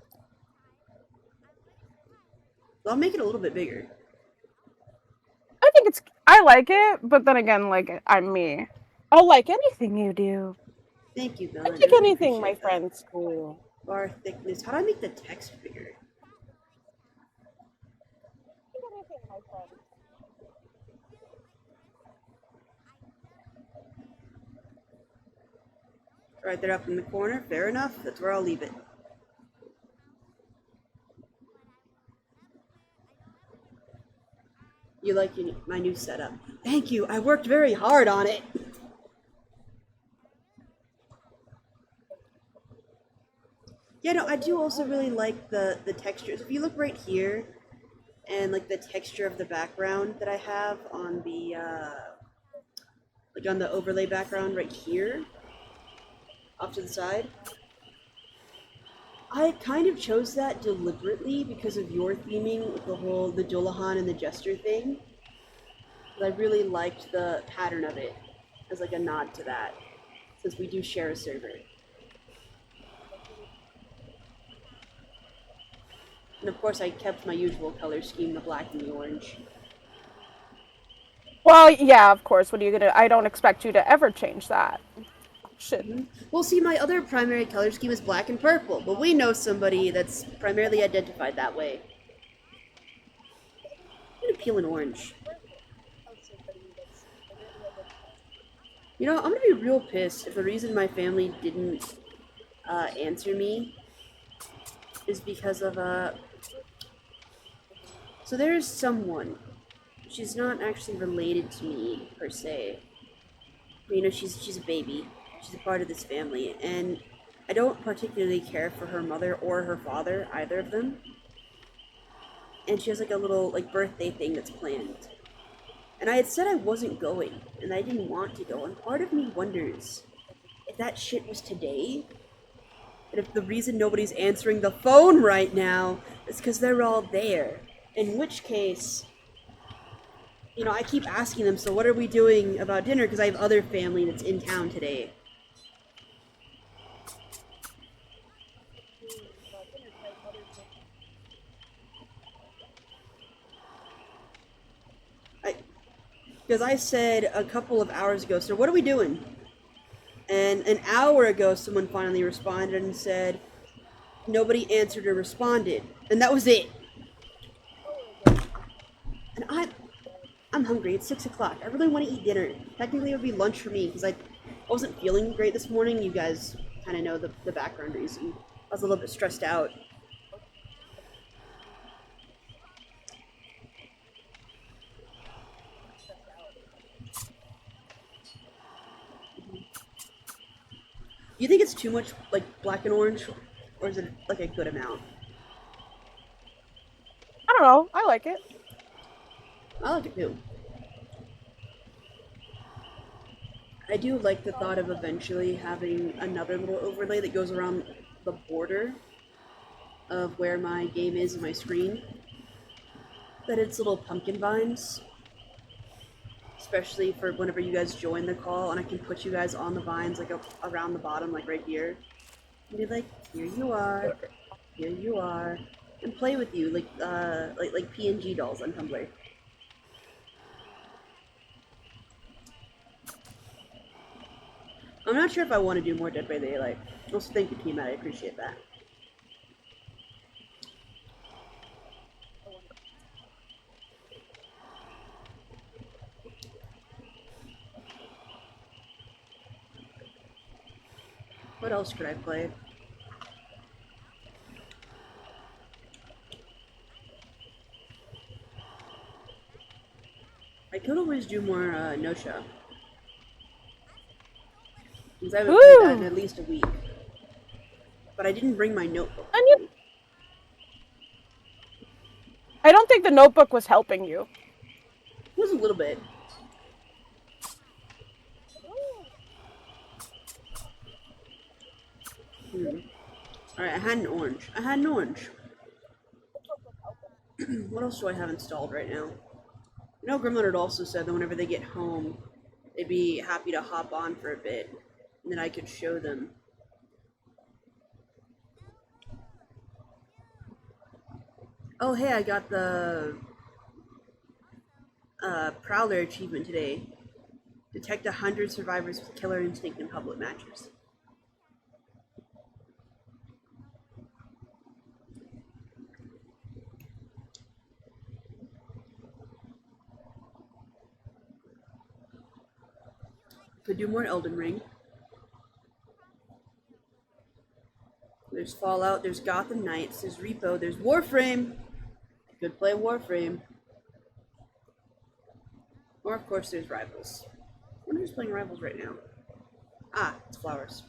S1: I'll make it a little bit bigger.
S6: I think it's. I like it, but then again, like, I'm me. I'll like anything you do.
S1: Thank you,
S6: I
S1: Bella.
S6: like
S1: I
S6: anything my
S1: appreciate that.
S6: friends do.
S1: Bar thickness. How do I make the text bigger? Right there up in the corner. Fair enough. That's where I'll leave it. You like my new setup? Thank you. I worked very hard on it. Yeah, no, I do also really like the textures. If you look right here, and like the texture of the background that I have on the like on the overlay background right here, off to the side. I kind of chose that deliberately because of your theming with the Dullahan and the Jester thing. I really liked the pattern of it as like a nod to that, since we do share a server. And of course I kept my usual color scheme, the black and the orange.
S6: Well, yeah, of course. What are you gonna? I don't expect you to ever change that. Shit.
S1: Well, see, my other primary color scheme is black and purple, but we know somebody that's primarily identified that way. I'm gonna peel an orange. You know, I'm gonna be real pissed if the reason my family didn't answer me is because of so there's someone. She's not actually related to me per se. But, you know, she's a baby. She's a part of this family, and I don't particularly care for her mother or her father, either of them. And she has like a little like birthday thing that's planned. And I had said I wasn't going, and I didn't want to go, and part of me wonders if that shit was today, and if the reason nobody's answering the phone right now is because they're all there. In which case, you know, I keep asking them, so what are we doing about dinner? Because I have other family that's in town today. Because I said a couple of hours ago, so what are we doing? And an hour ago, someone finally responded and said, nobody answered or responded. And that was it. And I'm hungry. It's 6 o'clock. I really want to eat dinner. Technically, it would be lunch for me because I wasn't feeling great this morning. You guys kind of know the background reason. I was a little bit stressed out. Do you think it's too much, like, black and orange? Or is it, like, a good amount?
S6: I don't know. I like it.
S1: I like it too. I do like the thought of eventually having another little overlay that goes around the border of where my game is in my screen. That it's little pumpkin vines. Especially for whenever you guys join the call, and I can put you guys on the vines, like around the bottom, like right here. And be like, here you are, and play with you, like PNG dolls on Tumblr. I'm not sure if I want to do more Dead by Daylight. Also, thank you, Team Matt. I appreciate that. What else could I play? I could always do more Nosha. Because I haven't played that in at least a week. But I didn't bring my notebook.
S6: I don't think the notebook was helping you.
S1: It was a little bit. Alright, I had an orange. What else do I have installed right now? You know, Gremlin had also said that whenever they get home, they'd be happy to hop on for a bit, and then I could show them. Oh, hey, I got the Prowler achievement today. Detect 100 survivors with killer instinct in public matches. Could do more Elden Ring. There's Fallout, there's Gotham Knights, there's Repo, there's Warframe. I could play Warframe. Or, of course, there's Rivals. I wonder who's playing Rivals right now. Ah, it's Flowers.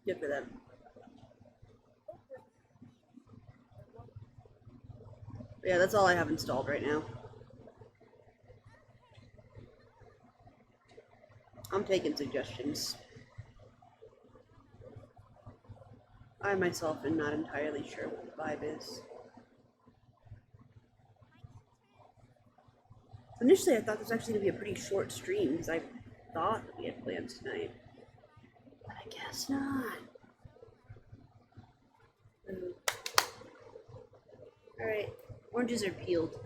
S1: Good for them. But yeah, that's all I have installed right now. I'm taking suggestions. I myself am not entirely sure what the vibe is. Initially, I thought this was actually going to be a pretty short stream because I thought that we had plans tonight. But I guess not. Alright, oranges are peeled.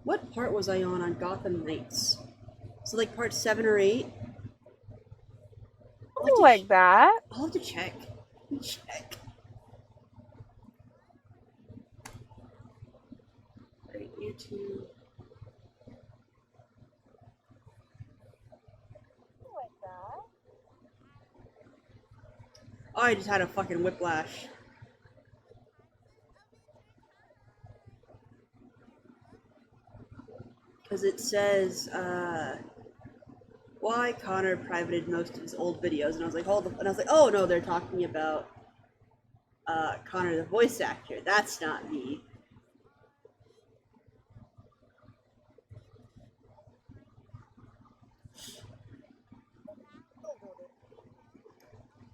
S1: What part was I on Gotham Knights? So like part 7 or 8?
S6: Something like that.
S1: I'll have to check. Check. Right, YouTube. Oh, I just had a fucking whiplash. Because it says, why Connor privated most of his old videos, and I was like, hold up, and I was like, oh no, they're talking about, Connor the voice actor. That's not me.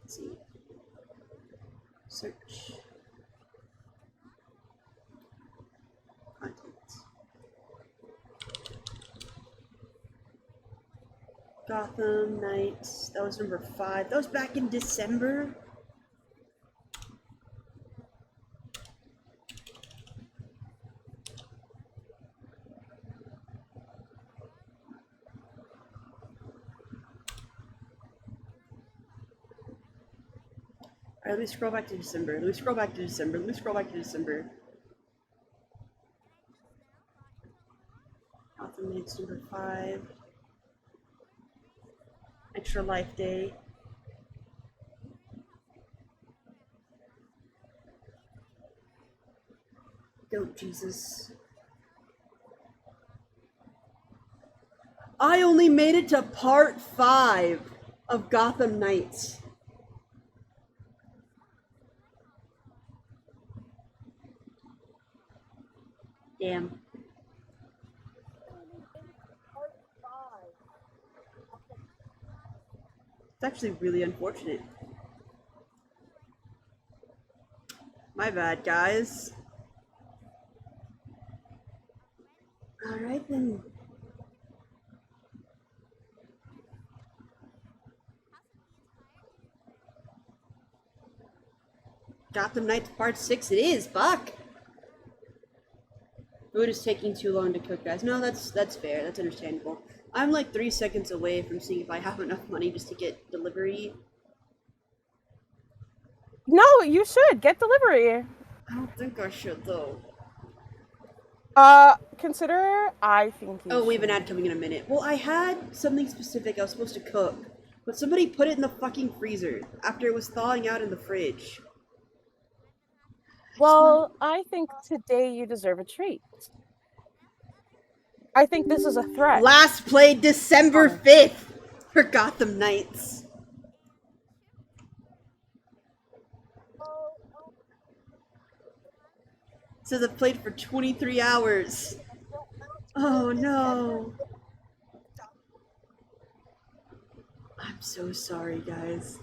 S1: Let's see. Search. Content. Gotham Knights. That was number 5. That was back in December. Alright, let me scroll back to December. Let me scroll back to December. Let me scroll back to December. Gotham Knights number 5. Extra Life Day. Go, Jesus. I only made it to part 5 of Gotham Knights. Damn. It's actually really unfortunate. My bad, guys. Alright then. Gotham Knights Part 6 it is, fuck! Food is taking too long to cook, guys. No, that's fair, that's understandable. I'm like 3 seconds away from seeing if I have enough money just to get delivery.
S6: No, you should get delivery.
S1: I don't think I should though.
S6: Consider I think you
S1: Oh, we have an
S6: should.
S1: ad coming in a minute. Well, I had something specific I was supposed to cook, but somebody put it in the fucking freezer after it was thawing out in the fridge.
S6: Well, I think today you deserve a treat. I think this is a threat.
S1: Last played December 5th for Gotham Knights. Says I've played for 23 hours. Oh no. I'm so sorry, guys,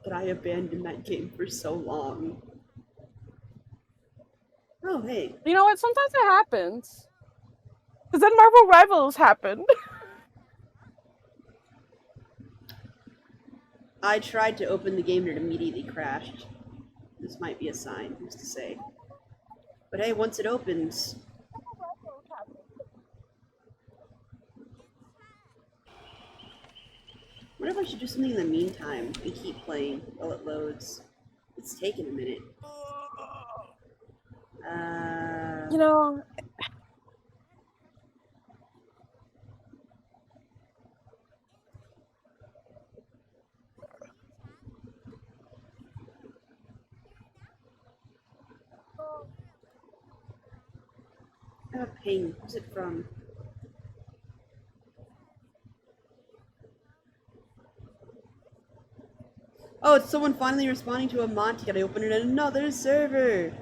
S1: that I abandoned that game for so long. Oh, hey.
S6: You know what? Sometimes it happens. Because then Marvel Rivals happened.
S1: I tried to open the game and it immediately crashed. This might be a sign, who's to say. But hey, once it opens... What if I should do something in the meantime and keep playing while it loads? It's taking a minute.
S6: You know,
S1: I have a ping. Who's it from? Oh, it's someone finally responding to a mod ticket I opened in another server.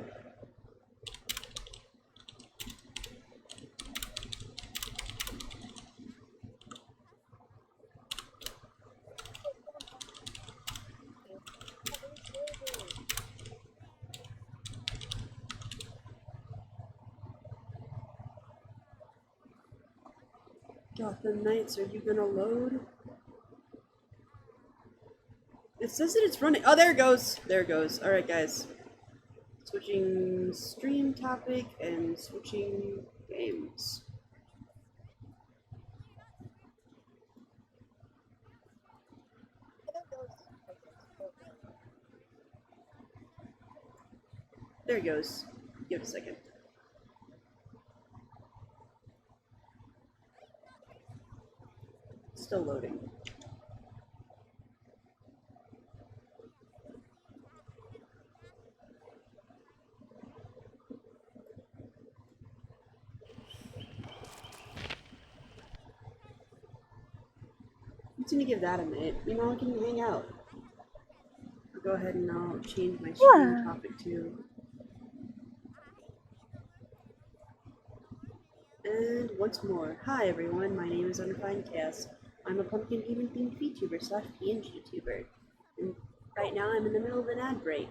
S1: Gotham Knights, are you gonna load? It says that it's running. Oh, there it goes. There it goes. Alright, guys. Switching stream topic and switching games. There it goes. Give it a second. Still loading. I'm just gonna give that a minute. You know, I can hang out. I'll go ahead and I'll change my stream topic to. And once more, hi everyone, my name is Undefined Chaos. I'm a pumpkin demon themed VTuber slash PNG tuber. And right now I'm in the middle of an ad break.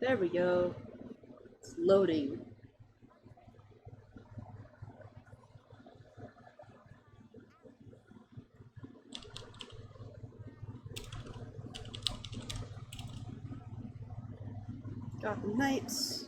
S1: There we go. It's loading. Gotham Knights.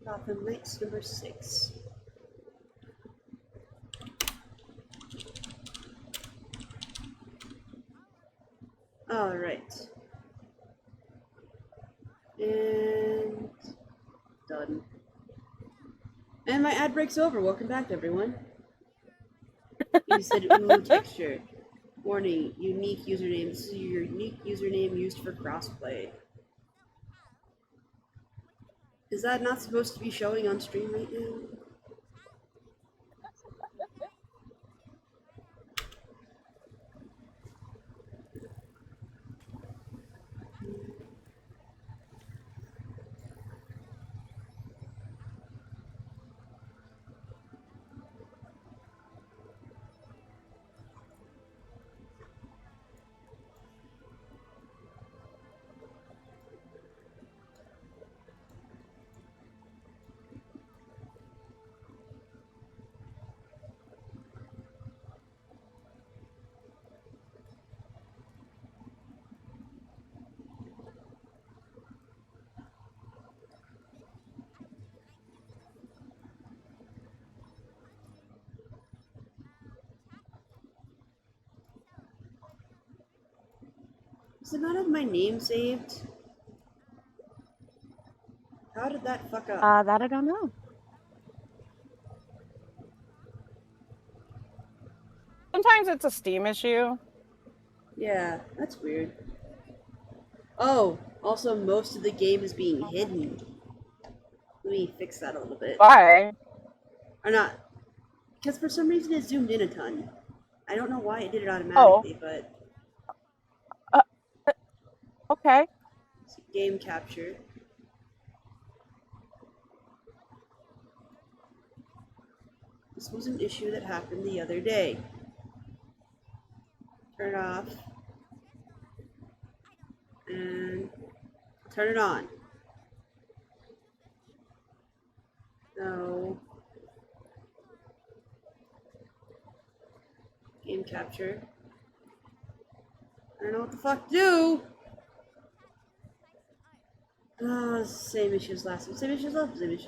S1: Gotham Knights number 6. Alright. And done. And my ad break's over. Welcome back, everyone. You said ooh texture. Warning, unique username. This is your unique username used for crossplay. Is that not supposed to be showing on stream right now? Does it not have my name saved? How did that fuck up?
S6: That I don't know. Sometimes it's a Steam issue.
S1: Yeah, that's weird. Oh Also, most of the game is being hidden. Let me fix that a little bit.
S6: Why?
S1: Or not. Because for some reason it zoomed in a ton. I don't know why it did it
S6: Oh,
S1: automatically, but
S6: uh, okay.
S1: game capture. This was an issue that happened the other day. Turn it off. And turn it on. No. Game capture. I don't know what the fuck to do. Oh, same issues last time. Same issues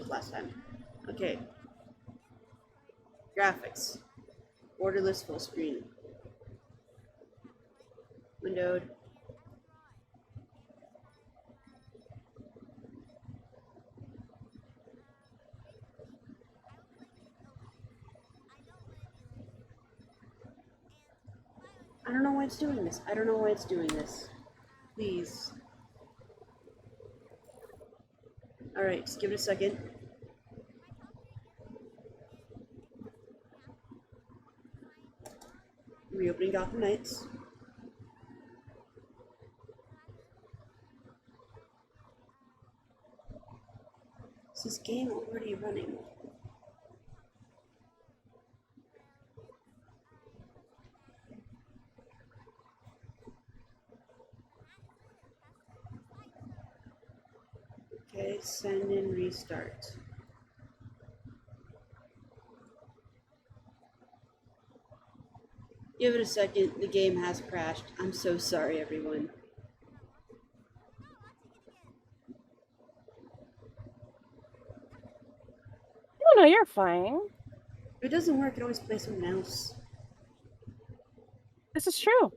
S1: last time. Okay. Graphics. Borderless full screen. Windowed. I don't know why it's doing this. I don't know why it's doing this. Please. Alright, just give it a second. Reopening Gotham Knights. Is this game already running? Okay, send and restart. Give it a second. The game has crashed. I'm so sorry, everyone.
S6: No, you're fine.
S1: If it doesn't work, it always play something else.
S6: This is true.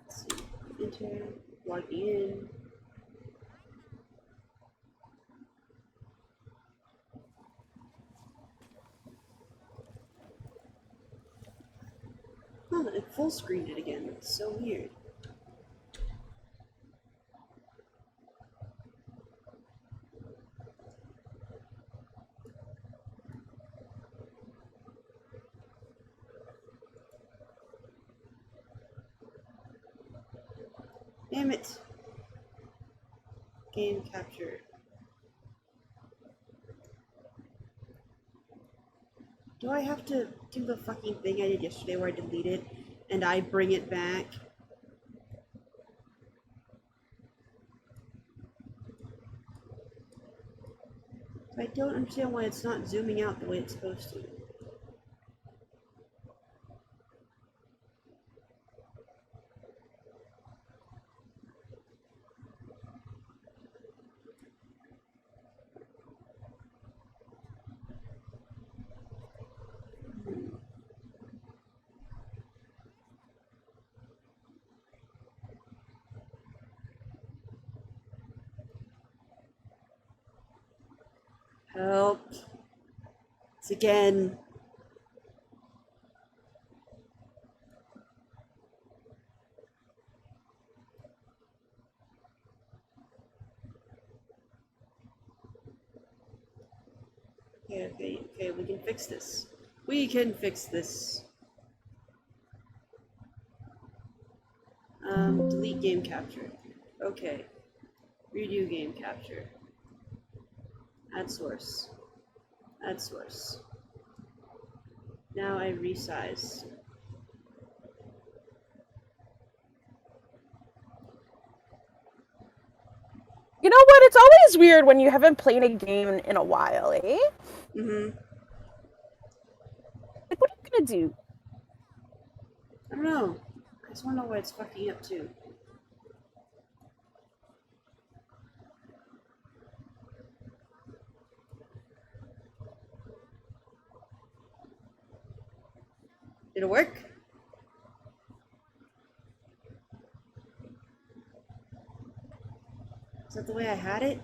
S1: Let's see. Enter. Logging in. Oh, it full screened it again. That's so weird. Damn it. Game capture. Do I have to do the fucking thing I did yesterday where I delete it and I bring it back? I don't understand why it's not zooming out the way it's supposed to. Help. It's again. Okay, we can fix this. We can fix this. Delete game capture. Okay. Redo game capture. Add source. Add source. Now I resize.
S6: You know what? It's always weird when you haven't played a game in a while, eh?
S1: Mm-hmm.
S6: Like, what are you gonna do?
S1: I don't know. I just wanna know why it's fucking up too. Did it work? Is that the way I had it?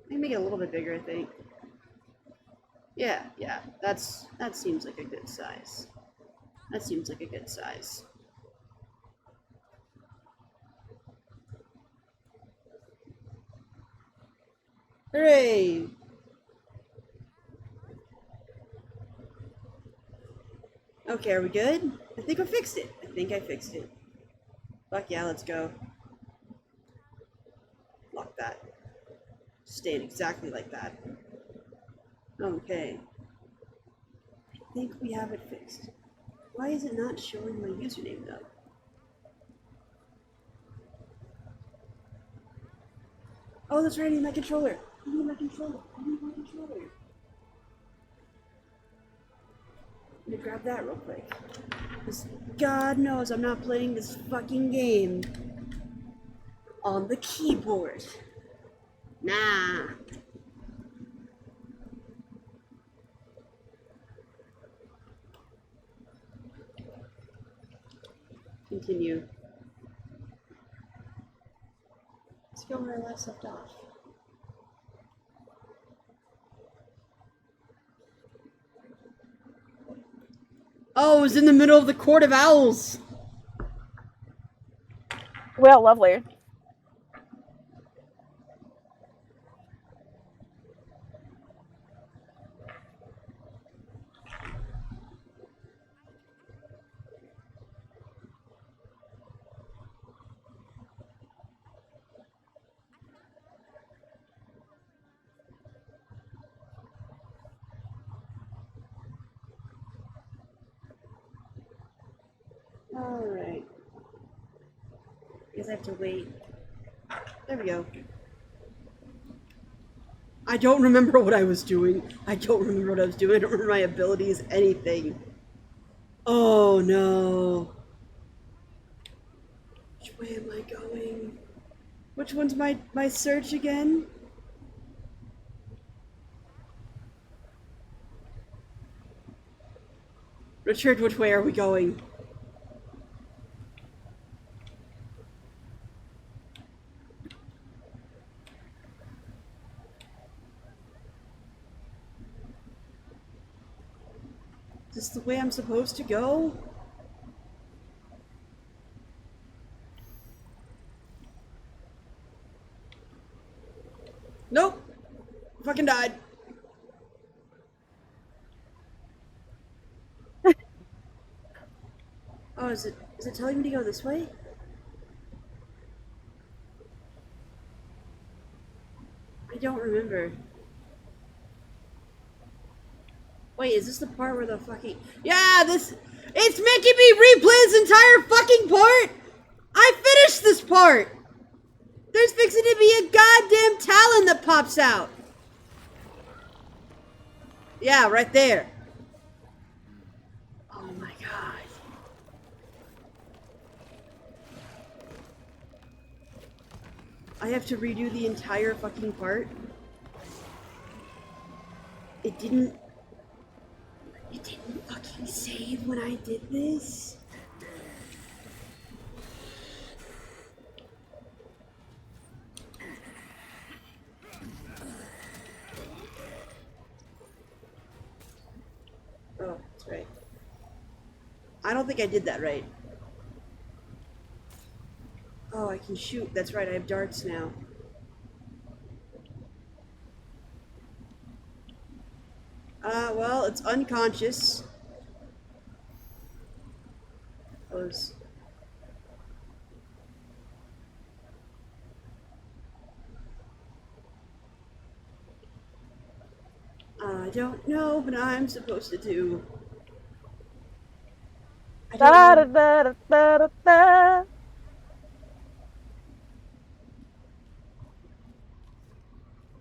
S1: Let me make it a little bit bigger, I think. Yeah, yeah, that seems like a good size. That seems like a good size. Hooray! Okay, are we good? I think I fixed it. I think I fixed it. Fuck yeah, let's go. Lock that. Staying exactly like that. Okay. I think we have it fixed. Why is it not showing my username though? Oh, that's right, I need my controller. I need my controller. I need my controller. Let me grab that real quick. Because God knows I'm not playing this fucking game on the keyboard. Nah. Continue. Let's go where I last left off. Oh, it was in the middle of the Court of Owls.
S6: Well, lovely.
S1: Alright. Guess I have to wait. There we go. I don't remember what I was doing. I don't remember what I was doing. I don't remember my abilities, anything. Oh no. Which way am I going? Which one's my search again? Richard, which way are we going? Is this the way I'm supposed to go? Nope. Fucking died. Oh, is it telling me to go this way? I don't remember. Wait, is this the part where the fucking... Yeah, this... It's making me replay this entire fucking part! I finished this part! There's fixing to be a goddamn talon that pops out! Yeah, right there. Oh my god. I have to redo the entire fucking part? It didn't fucking save when I did this? Oh, that's right. I don't think I did that right. Oh, I can shoot. That's right, I have darts now. Well, it's unconscious. Close. I don't know what I'm supposed to do. I
S6: Da da
S1: don't
S6: da da da da da.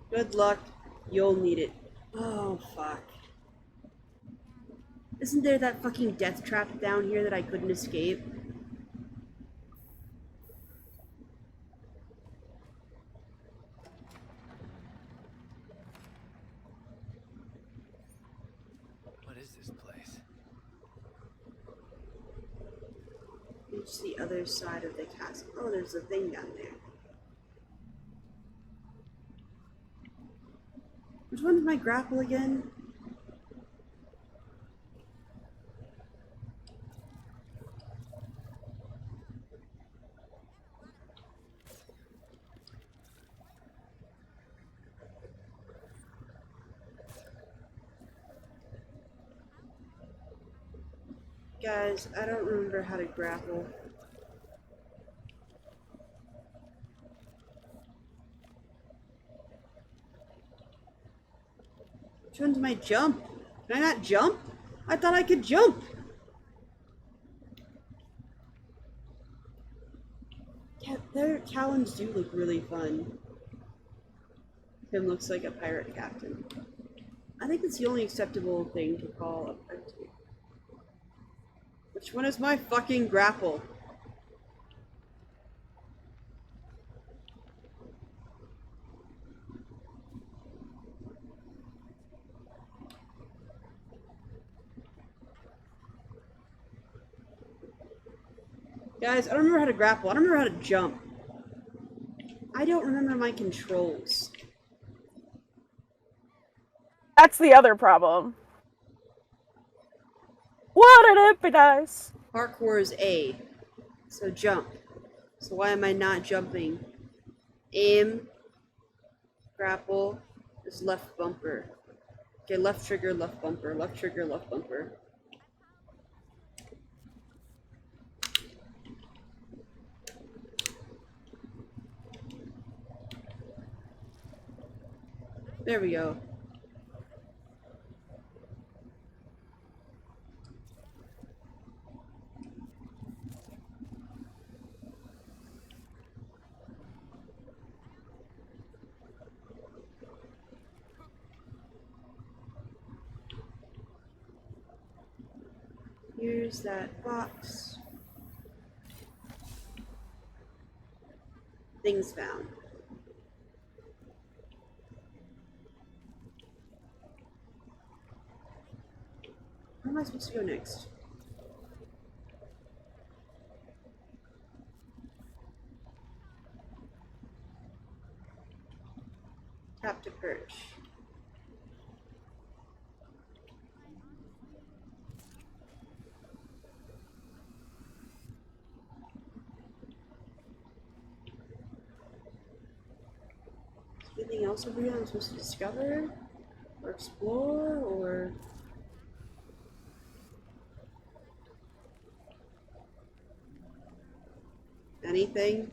S1: Good luck. You'll need it. Oh, fuck. Isn't there that fucking death trap down here that I couldn't escape?
S3: What is this place?
S1: It's the other side of the castle. Oh, there's a thing down there. Which one's my grapple again? Guys, I don't remember how to grapple. Which one's my jump? Can I not jump? I thought I could jump! Yeah, their talons do look really fun. Him looks like a pirate captain. I think it's the only acceptable thing to call a pirate. Which one is my fucking grapple? Guys, I don't remember how to grapple. I don't remember how to jump. I don't remember my controls.
S6: That's the other problem. Wouldn't it be nice?
S1: Parkour is A. So jump. So why am I not jumping? Aim. Grapple is left bumper. Okay, left trigger, left bumper. Left trigger, left bumper. There we go. Here's that box. Things found. Where am I supposed to go next? Tap to perch. Anything else over here I'm supposed to discover? Or explore? Or... anything?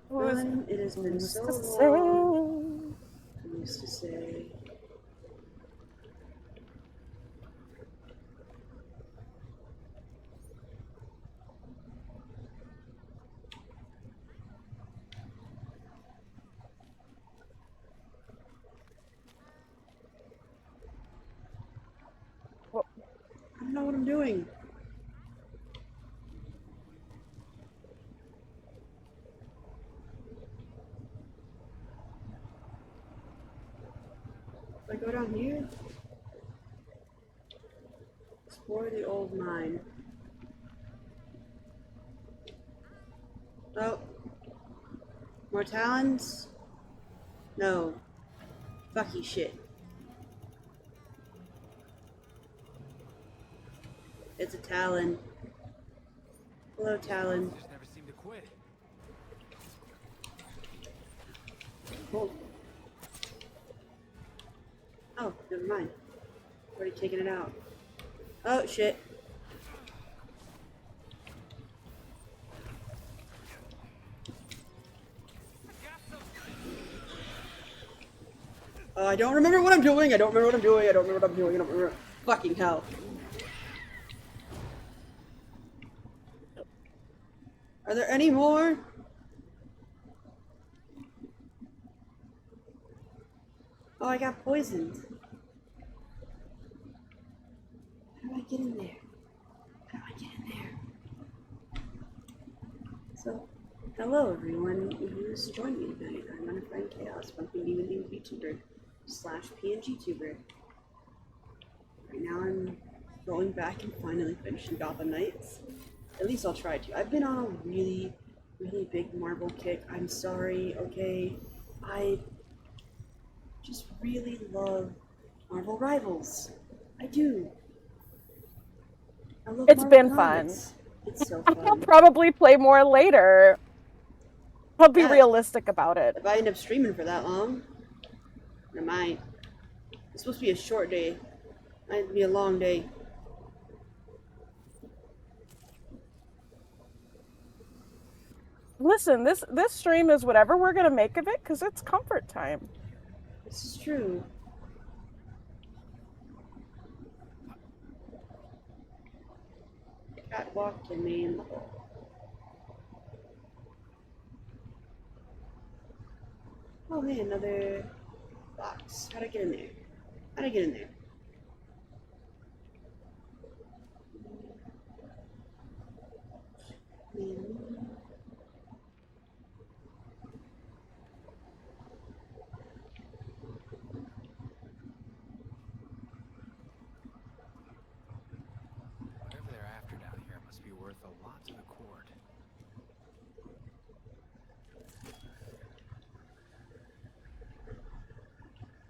S1: Run, it has been so long. Who's to say? I don't know what I'm doing. Do I go down here? Explore the old mine. Oh. More talons? No. Fucky shit. It's a talon. Hello, talon.
S3: Just never seem to quit.
S1: Cool. Oh, never mind. Already taken it out. Oh, shit. I don't remember what I'm doing. I don't remember what I'm doing. I don't remember what I'm doing. I don't remember. Fucking hell. Are there any more? Oh, I got poisoned. How do I get in there? How do I get in there? So, hello everyone who's joining me tonight. I'm Undefined Chaos, Pumpkin Demon Themed VTuber / PNGTuber. Right now I'm going back and finally finishing Gotham Knights. At least I'll try to. I've been on a really big Marvel kick. I'm sorry, okay? I just really love Marvel Rivals. I do. I love
S6: It's
S1: Marvel
S6: been
S1: comics.
S6: fun.
S1: It's so
S6: I'll
S1: fun.
S6: probably play more later. I'll be
S1: Yeah.
S6: realistic about it.
S1: If I end up streaming for that long, I might. It's supposed to be a short day. Might be a long day.
S6: Listen, this stream is whatever we're gonna make of it, because it's comfort time.
S1: This is true. Catwalk to main level. Oh, hey, another box. How'd I get in there? How'd I get in there?
S3: Whatever they're after down here must be worth a lot to the court.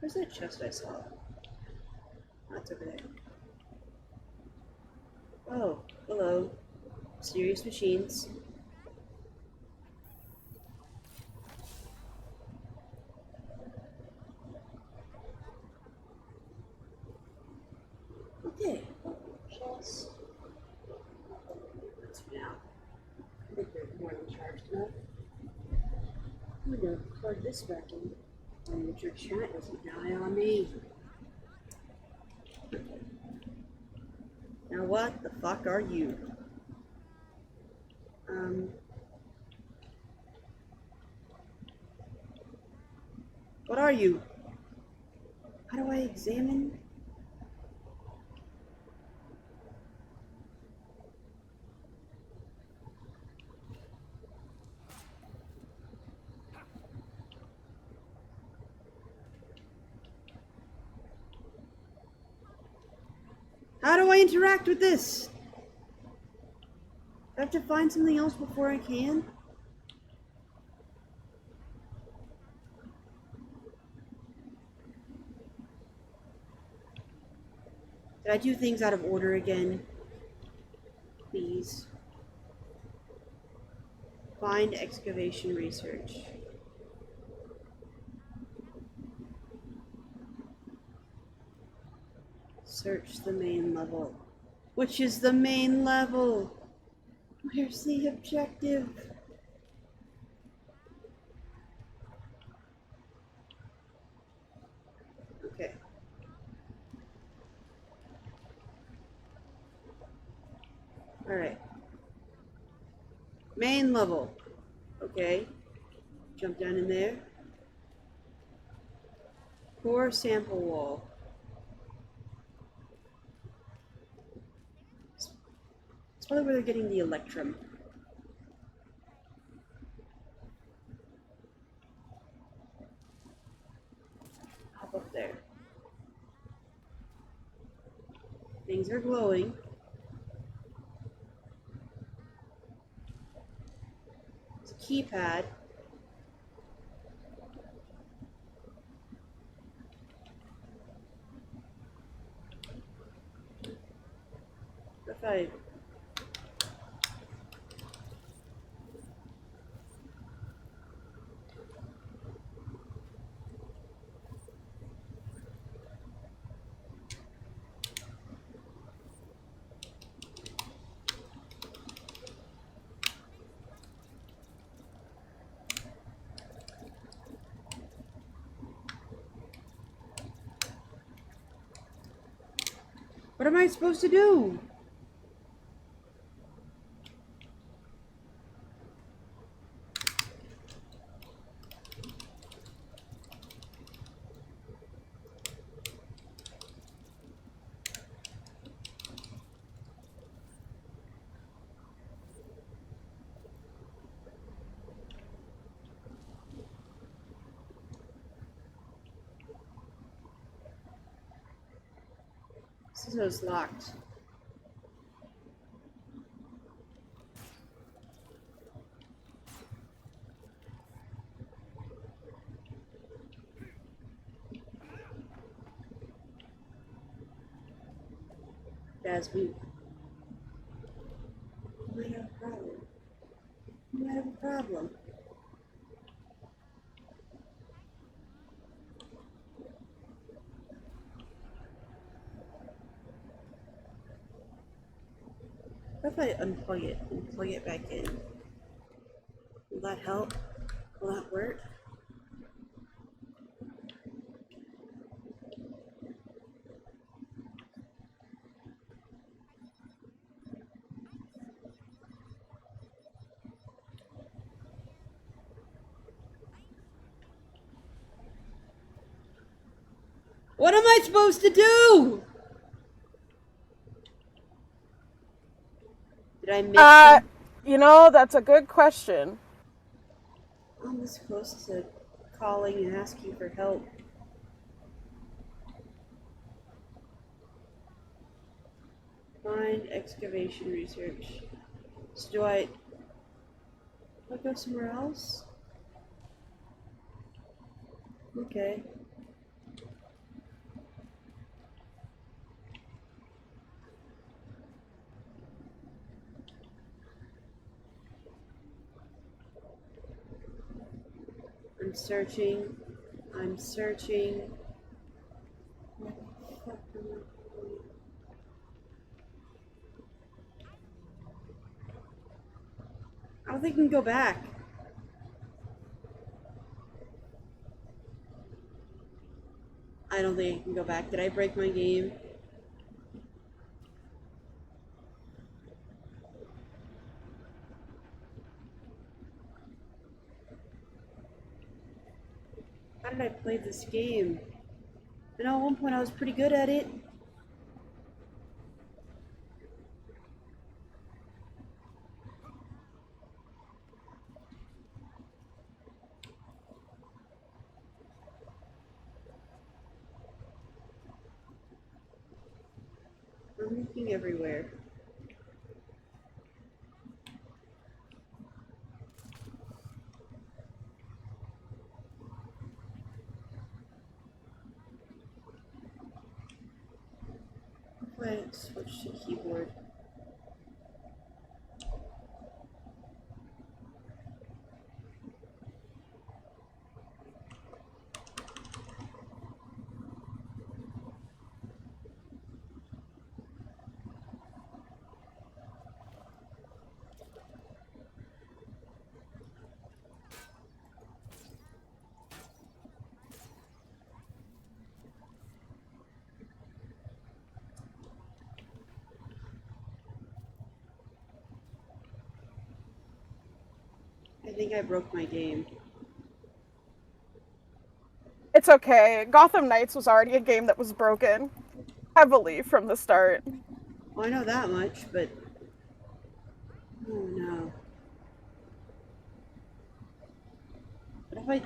S1: Where's that chest I saw? That's over there. Oh, hello. Serious machines. Okay. Chest. That's for now. I think they're more than charged enough. I'm gonna plug this back in. And make sure chat doesn't die on me. Now what the fuck are you? What are you? How do I examine? How do I interact with this? I have to find something else before I can? Did I do things out of order again? Please. Find excavation research. Search the main level. Which is the main level? Where's the objective? Okay. Alright. Main level. Okay. Jump down in there. Core sample wall. It's probably where they're getting the electrum. Hop up there. Things are glowing. It's a keypad. If I... What am I supposed to do? This is locked. That's me. You might have a problem. You might have a problem. if I unplug it and plug it back in? Will that help? Will that work? What am I supposed to do? Did I miss some?
S6: You know, that's a good question.
S1: I'm this close to calling and asking for help. Find excavation research. So do I go somewhere else? Okay. I'm searching. I'm searching. I don't think we can go back. I don't think I can go back. Did I break my game? How did I play this game? I know at one point I was pretty good at it. I'm looking everywhere. Let's switch to keyboard. I think I broke my game.
S6: It's okay. Gotham Knights was already a game that was broken heavily from the start.
S1: Well, I know that much, but... Oh no. What if I...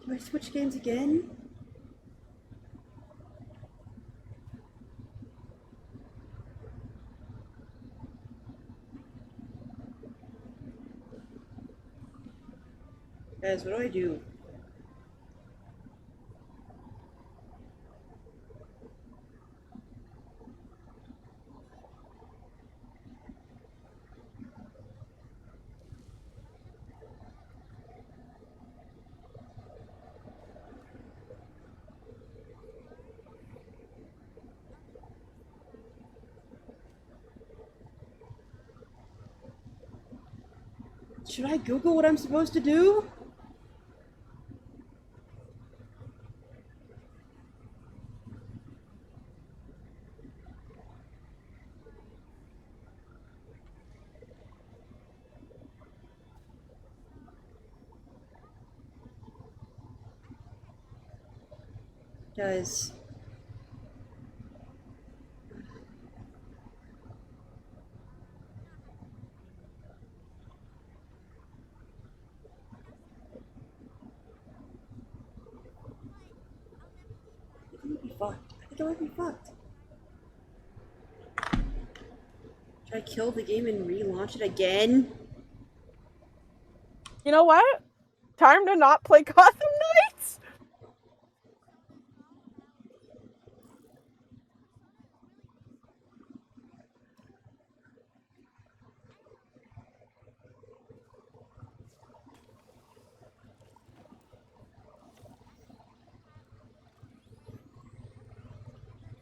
S1: Do I switch games again? Guys, what do I do? Should I Google what I'm supposed to do? Guys. I might be fucked. I think I might be fucked. Should I kill the game and relaunch it again?
S6: You know what? Time to not play Gotham Knights?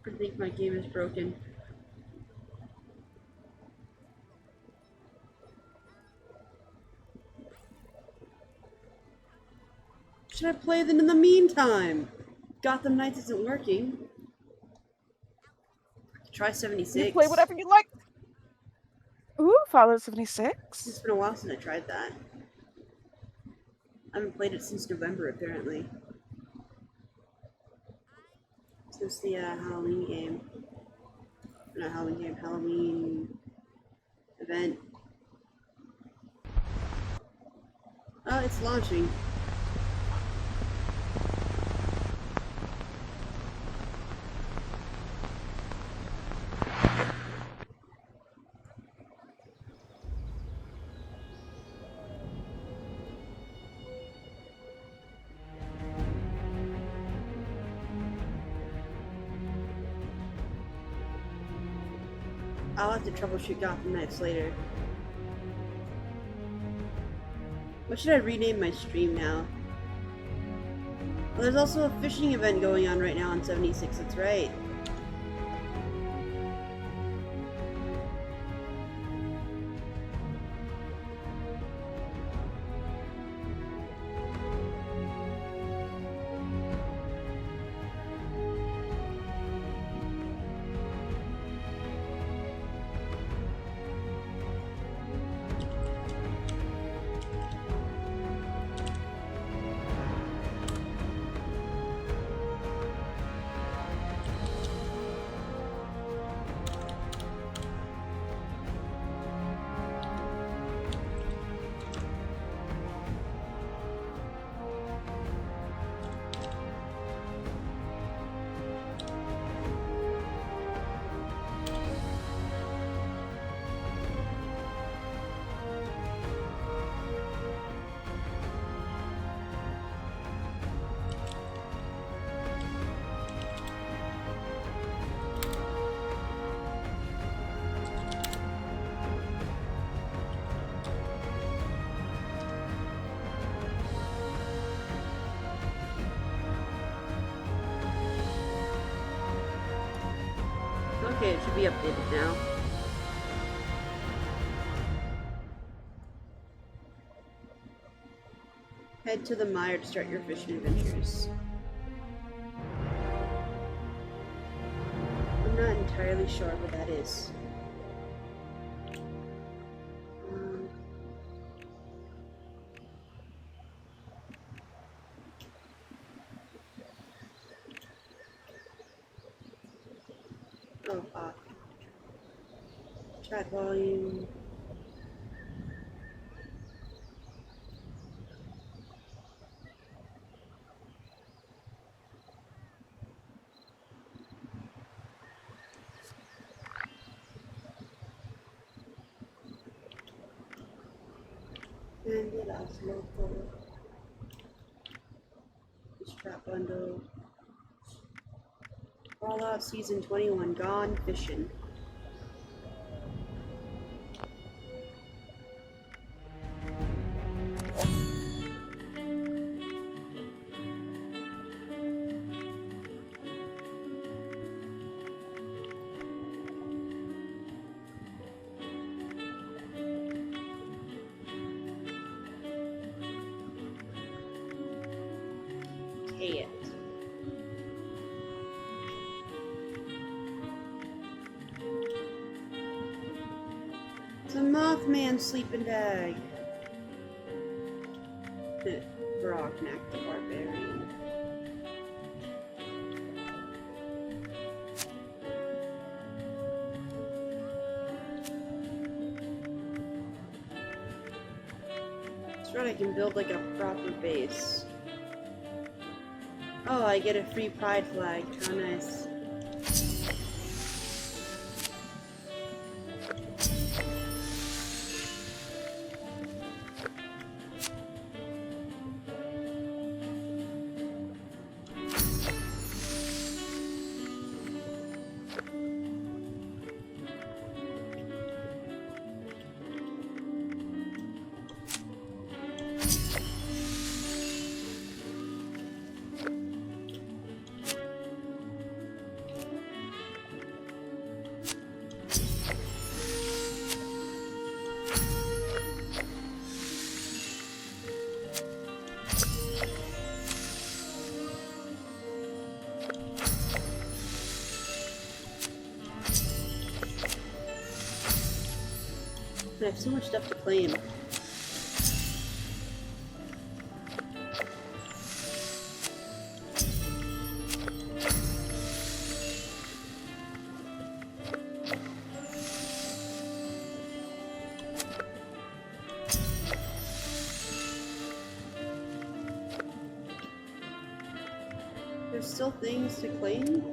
S1: I think my game is broken. Should I play them in the meantime? Gotham Knights isn't working. Try 76.
S6: You play whatever you like. Ooh, Fallout 76.
S1: It's been a while since I tried that. I haven't played it since November, apparently. Since the Halloween game. Not Halloween game, Halloween event. Oh, it's launching. I'll have to troubleshoot Gotham Knights later. What should I rename my stream now? Well, there's also a fishing event going on right now on 76, that's right. Okay, it should be updated now. Head to the mire to start your fishing adventures. I'm not entirely sure what that is. Chat volume. And that's local. Strap bundle. Fallout Season 21 Gone Fishing. It. It's a Mothman sleeping bag. Brognac the Barbarian. That's right, I can build like a proper base. Oh, I get a free pride flag. How nice. I have so much stuff to claim. There's still things to claim?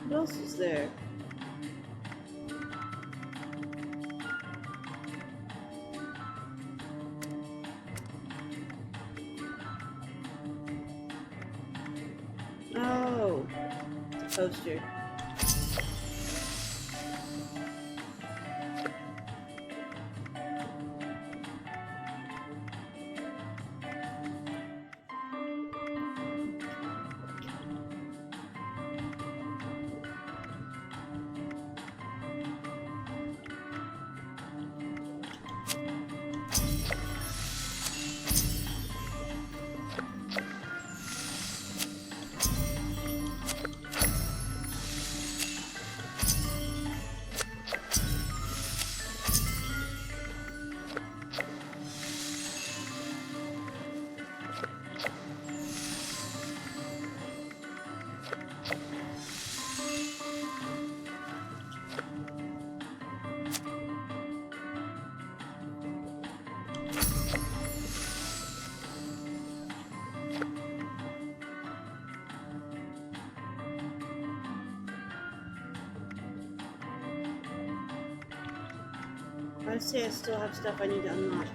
S1: What else is there? Oh, it's a poster. I'd say I still have stuff I need to unlock.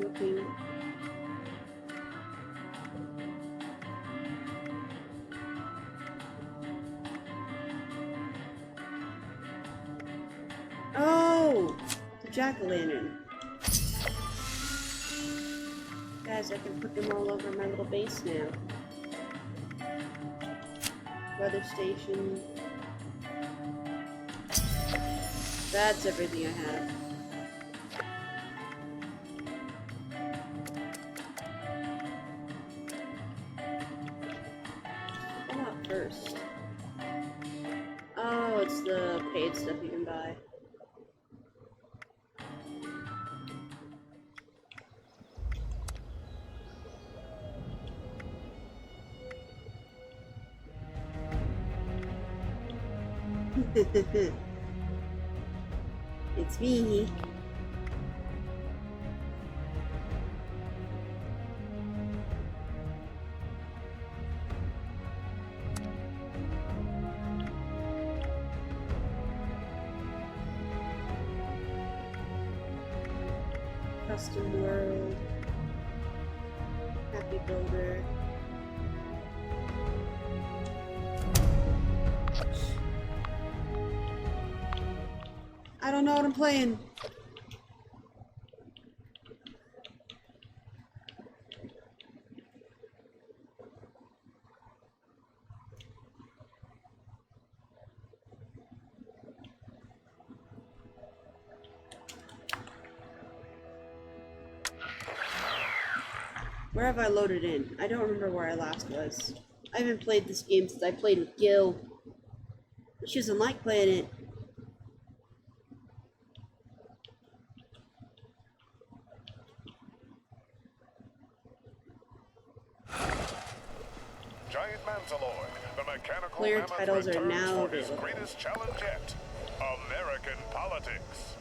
S1: Looking. Oh! The jack-o'-lantern. Guys, I can put them all over my little base now. Weather station. That's everything I have. What up first? Oh, it's the paid stuff you can buy. It's me. Custom world. Happy builder. I don't know what I'm playing. Where have I loaded in? I don't remember where I last was. I haven't played this game since I played with Gil. She doesn't like playing it.
S7: Giant Manzaloid, the mechanical
S1: Player
S7: mammoth
S1: titles are
S7: returns
S1: now
S7: for his
S1: available.
S7: greatest challenge yet, American politics.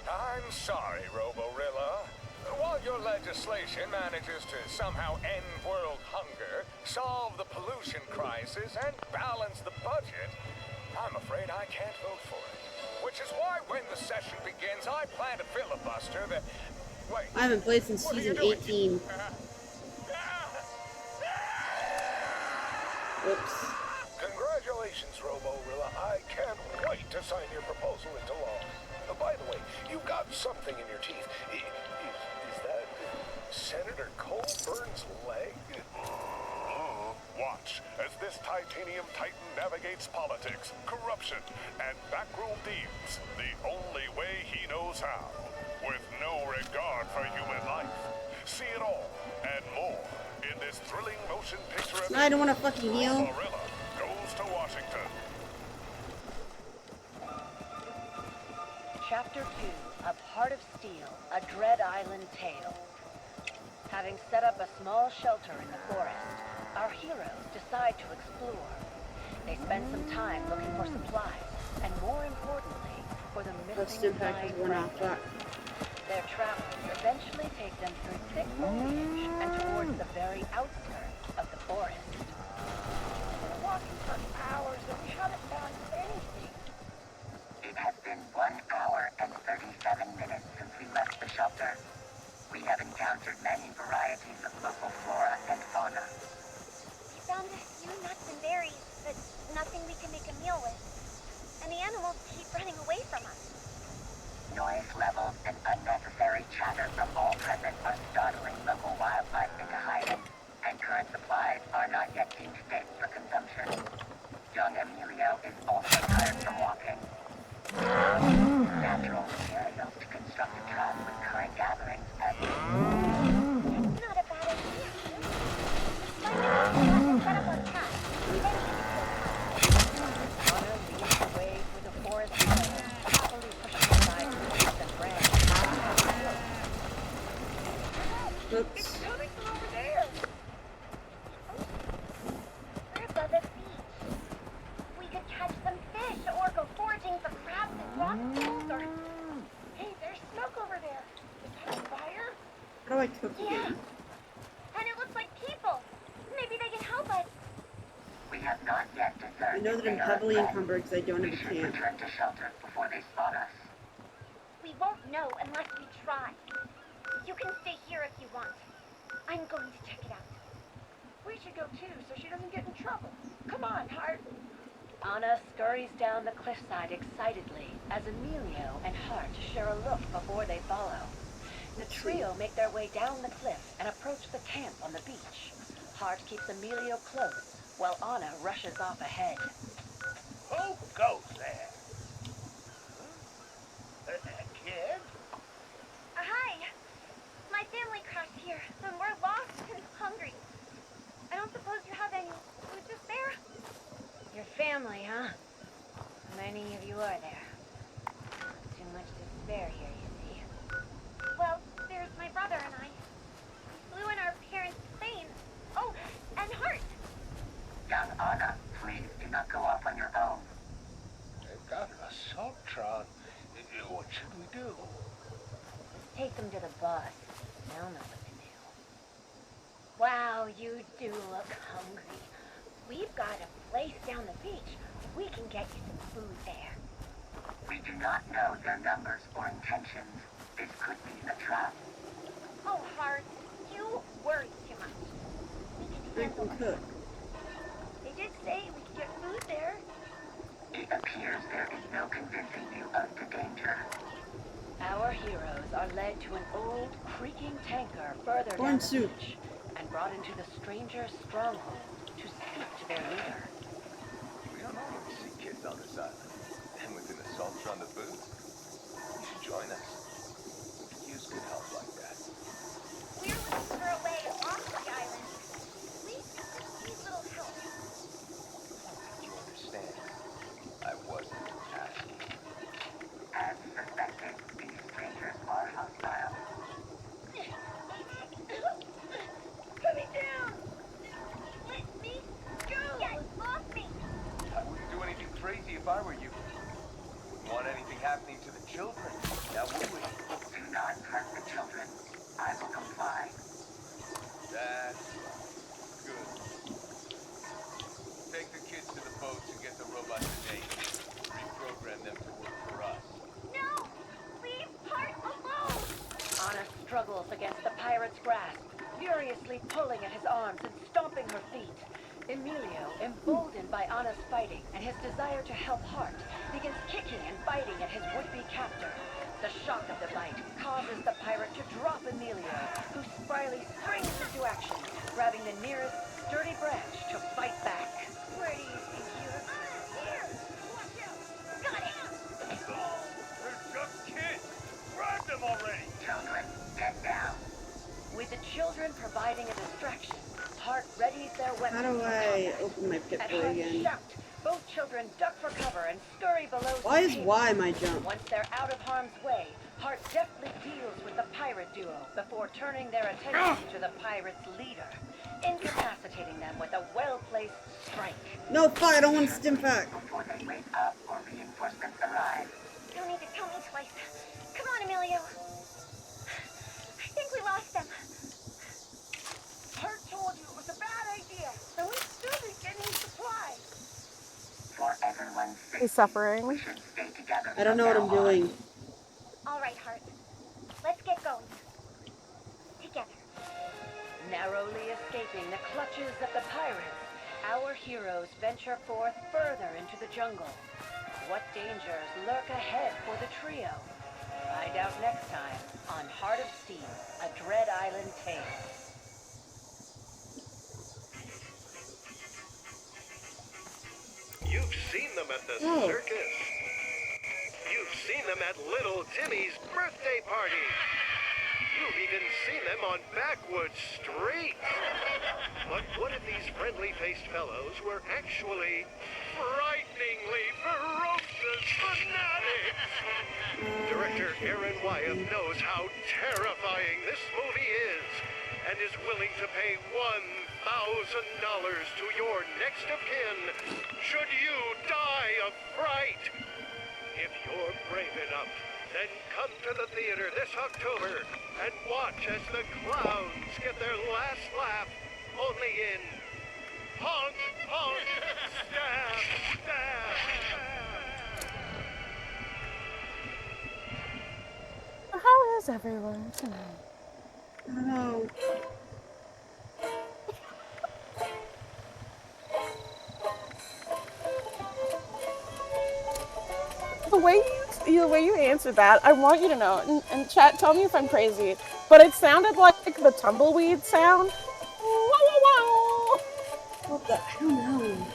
S8: I'm sorry, Roborilla. While your legislation manages to somehow end world hunger, solve the pollution crisis, and balance the budget, I'm afraid I can't vote for it. Which is why when the session begins, I plan to filibuster the... Wait.
S1: I haven't played since
S8: What are
S1: season
S8: you doing?
S1: 18. Whoops.
S7: Congratulations, Roborilla. I can't wait to sign your proposal into law. By the way, you've got something in your teeth. Is that Senator Colburn's leg? Watch as this titanium titan navigates politics, corruption, and backroom thieves the only way he knows how, with no regard for
S1: I don't want to fucking heal.
S7: Roborilla goes to Washington.
S9: Chapter 2, A Heart of Steel, A Dread Island Tale. Having set up a small shelter in the forest, our heroes decide to explore. They spend some time looking for supplies, and more importantly, for the missing
S1: Impact is
S9: dying
S1: one off
S9: friend.
S1: that.
S9: Their travels eventually take them through thick foliage and towards the very outskirts of the forest.
S10: We're walking for hours and we haven't found anything.
S11: It has been 1 hour and 37 minutes since we left the shelter. We have encountered many varieties of local flora and fauna.
S10: We found a few nuts and berries, but nothing we can make a meal with. And the animals keep running away from us.
S11: Noise levels and unnecessary chatter from all present are startling local wildlife into hiding, and current supplies are not yet deemed fit for consumption. Young Emilio is also tired from walking. Natural materials to construct a trap with current gatherings as
S10: That's not a bad idea. Find out and set up our trap. Then we can
S9: Honor leads the way through the forest trail, happily pushing aside leaves and branches.
S1: Oops.
S10: coming from over there. We're above a beach. We could catch some fish or go foraging for crabs and rock pools or... Hey, there's smoke over there. Is that a fire?
S1: How do I cook
S10: Yeah.
S1: again?
S10: And it looks like people. Maybe they can help us.
S11: we have not yet discerned.
S1: I know that I'm
S11: they are
S1: heavily
S11: friends.
S1: encumbered because I don't
S11: We
S1: have a
S11: should
S1: camp.
S11: return to shelter before they spot us.
S10: We won't know unless we try. You can stay here if you want. I'm going to check it out.
S2: We should go too, so she doesn't get in trouble. Come on, Hart.
S9: Anna scurries down the cliffside excitedly as Emilio and Hart share a look before they follow. The trio make their way down the cliff and approach the camp on the beach. Hart keeps Emilio close, while Anna rushes off ahead.
S7: Who goes there? A kid?
S10: Hi. My family crashed here, and we're lost and hungry. I don't suppose you have any food to spare?
S9: Your family, huh? How many of you are there? Too much to spare here, you see.
S10: Well, there's my brother and I. We flew in our parents' plane. Oh, and Hart.
S11: Young Anna, please do not go off on your own.
S7: They've got an assaultron. What should we do?
S9: Let's take them to the bus. They'll know what to do. Wow, you do look hungry. We've got a place down the beach. We can get you some food there.
S11: We do not know their numbers or intentions. This could be a trap.
S10: Oh, Hart, you worry too much. We can
S1: I
S10: handle
S1: can
S10: it.
S1: cook.
S10: They did say we could get food there.
S11: It appears there is no convincing you of the danger.
S9: Our heroes are led to an old, creaking tanker further
S1: Corn
S9: down the
S1: soup.
S9: beach and brought into the stranger's stronghold to speak to their leader.
S8: We don't normally see kids on this island. And with an assaultron to boot. You should join us. We could use good help like that.
S10: We're looking for a way off the island. We just need little help.
S8: Did you understand? I wasn't asking.
S11: As suspected, these strangers are hostile.
S10: Put me down! Let me go! Yes, off me!
S8: I wouldn't do anything crazy if I were you. Wouldn't want anything happening to the children. Now would we?
S11: Do not hurt the children. I will comply.
S8: That's good. Take the kids to the boats and get the robots named. Reprogram them to work for us.
S10: No! Leave Hart alone!
S9: Anna struggles against the pirate's grasp, furiously pulling at his arms and stomping her feet. Emilio, emboldened by Anna's fighting and his desire to help Hart, begins kicking and biting at his would-be captor. The shock of the bite causes the pirate to drop Emilio, who spryly springs into action, grabbing the nearest sturdy branch to fight back.
S10: Where do you think you're going? Here! Watch out! Got it!
S8: They're just kids! Grab them already!
S11: Children, get down.
S9: With the children providing a distraction, Hart readies their weapons.
S1: How do I open my
S9: At
S1: Pip-Boy
S9: Hart's
S1: again?
S9: shout, both children duck for cover and scurry below.
S1: Why is Y my jump?
S9: Once they're out of harm's way, Hart deftly deals with the pirate duo before turning their attention to the pirate's leader, incapacitating them with a well-placed strike.
S1: No, fuck, I don't want to stim pack.
S11: Before they wake up or reinforcements arrive.
S10: Don't need to tell me twice. Come on, Emilio. I think we lost them.
S2: Hart told you it was a bad idea, and we still be getting supplies.
S11: For everyone's sake,
S6: He's suffering.
S11: we should stay together.
S1: I don't know what I'm doing.
S10: All right, Hart. Let's get going. Together.
S9: Narrowly escaping the clutches of the pirates, our heroes venture forth further into the jungle. What dangers lurk ahead for the trio? Find out next time on Heart of Steam, a Dread Island Tale.
S7: You've seen them at the circus. You've seen them at Little Timmy's birthday party. You've even seen them on backwoods streets. But what if these friendly-faced fellows were actually frighteningly ferocious fanatics? Director Aaron Wyeth knows how terrifying this movie is and is willing to pay $1,000 to your next of kin should you die of fright. If you're brave enough, then come to the theater this October and watch as the clowns get their last laugh only in Honk, Honk, Stab, Stab, Stab.
S6: How is everyone tonight?
S1: I don't know.
S6: The way you answered that, I want you to know, and chat, tell me if I'm crazy, but it sounded like the tumbleweed sound.
S1: What the? I don't know.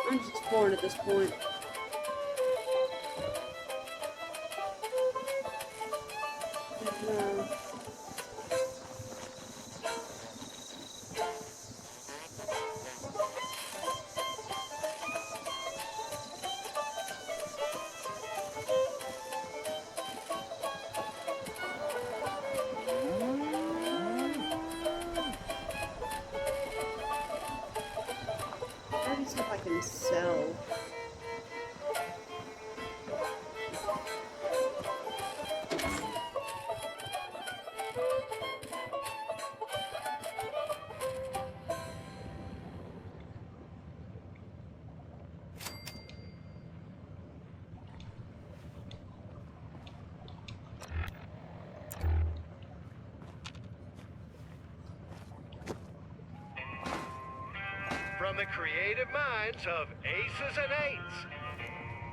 S1: I'm just bored at this point. No. I just hope I can sell.
S7: From the creative minds of Aces and Eights,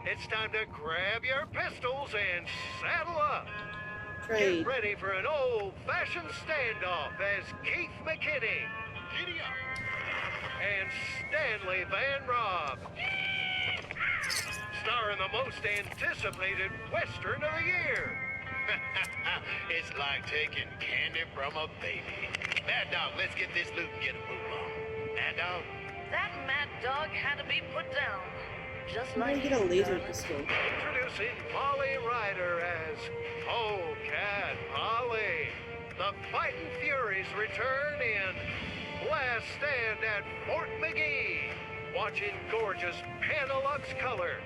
S7: it's time to grab your pistols and saddle up.
S1: Trade.
S7: Get ready for an old-fashioned standoff as Keith McKinney, Giddy up, and Stanley Van Robb star in the most anticipated Western of the year.
S12: It's like taking candy from a baby.
S7: Mad Dog, let's get this loot and get a move on. Mad Dog?
S9: That mad dog had to be put down. Just
S1: I'm
S9: like
S1: gonna get a laser
S9: darling.
S1: pistol.
S7: Introducing Polly Ryder as Polecat Polly. The Fightin' Furies return in Last Stand at Fort McGee. Watch in gorgeous Panelux color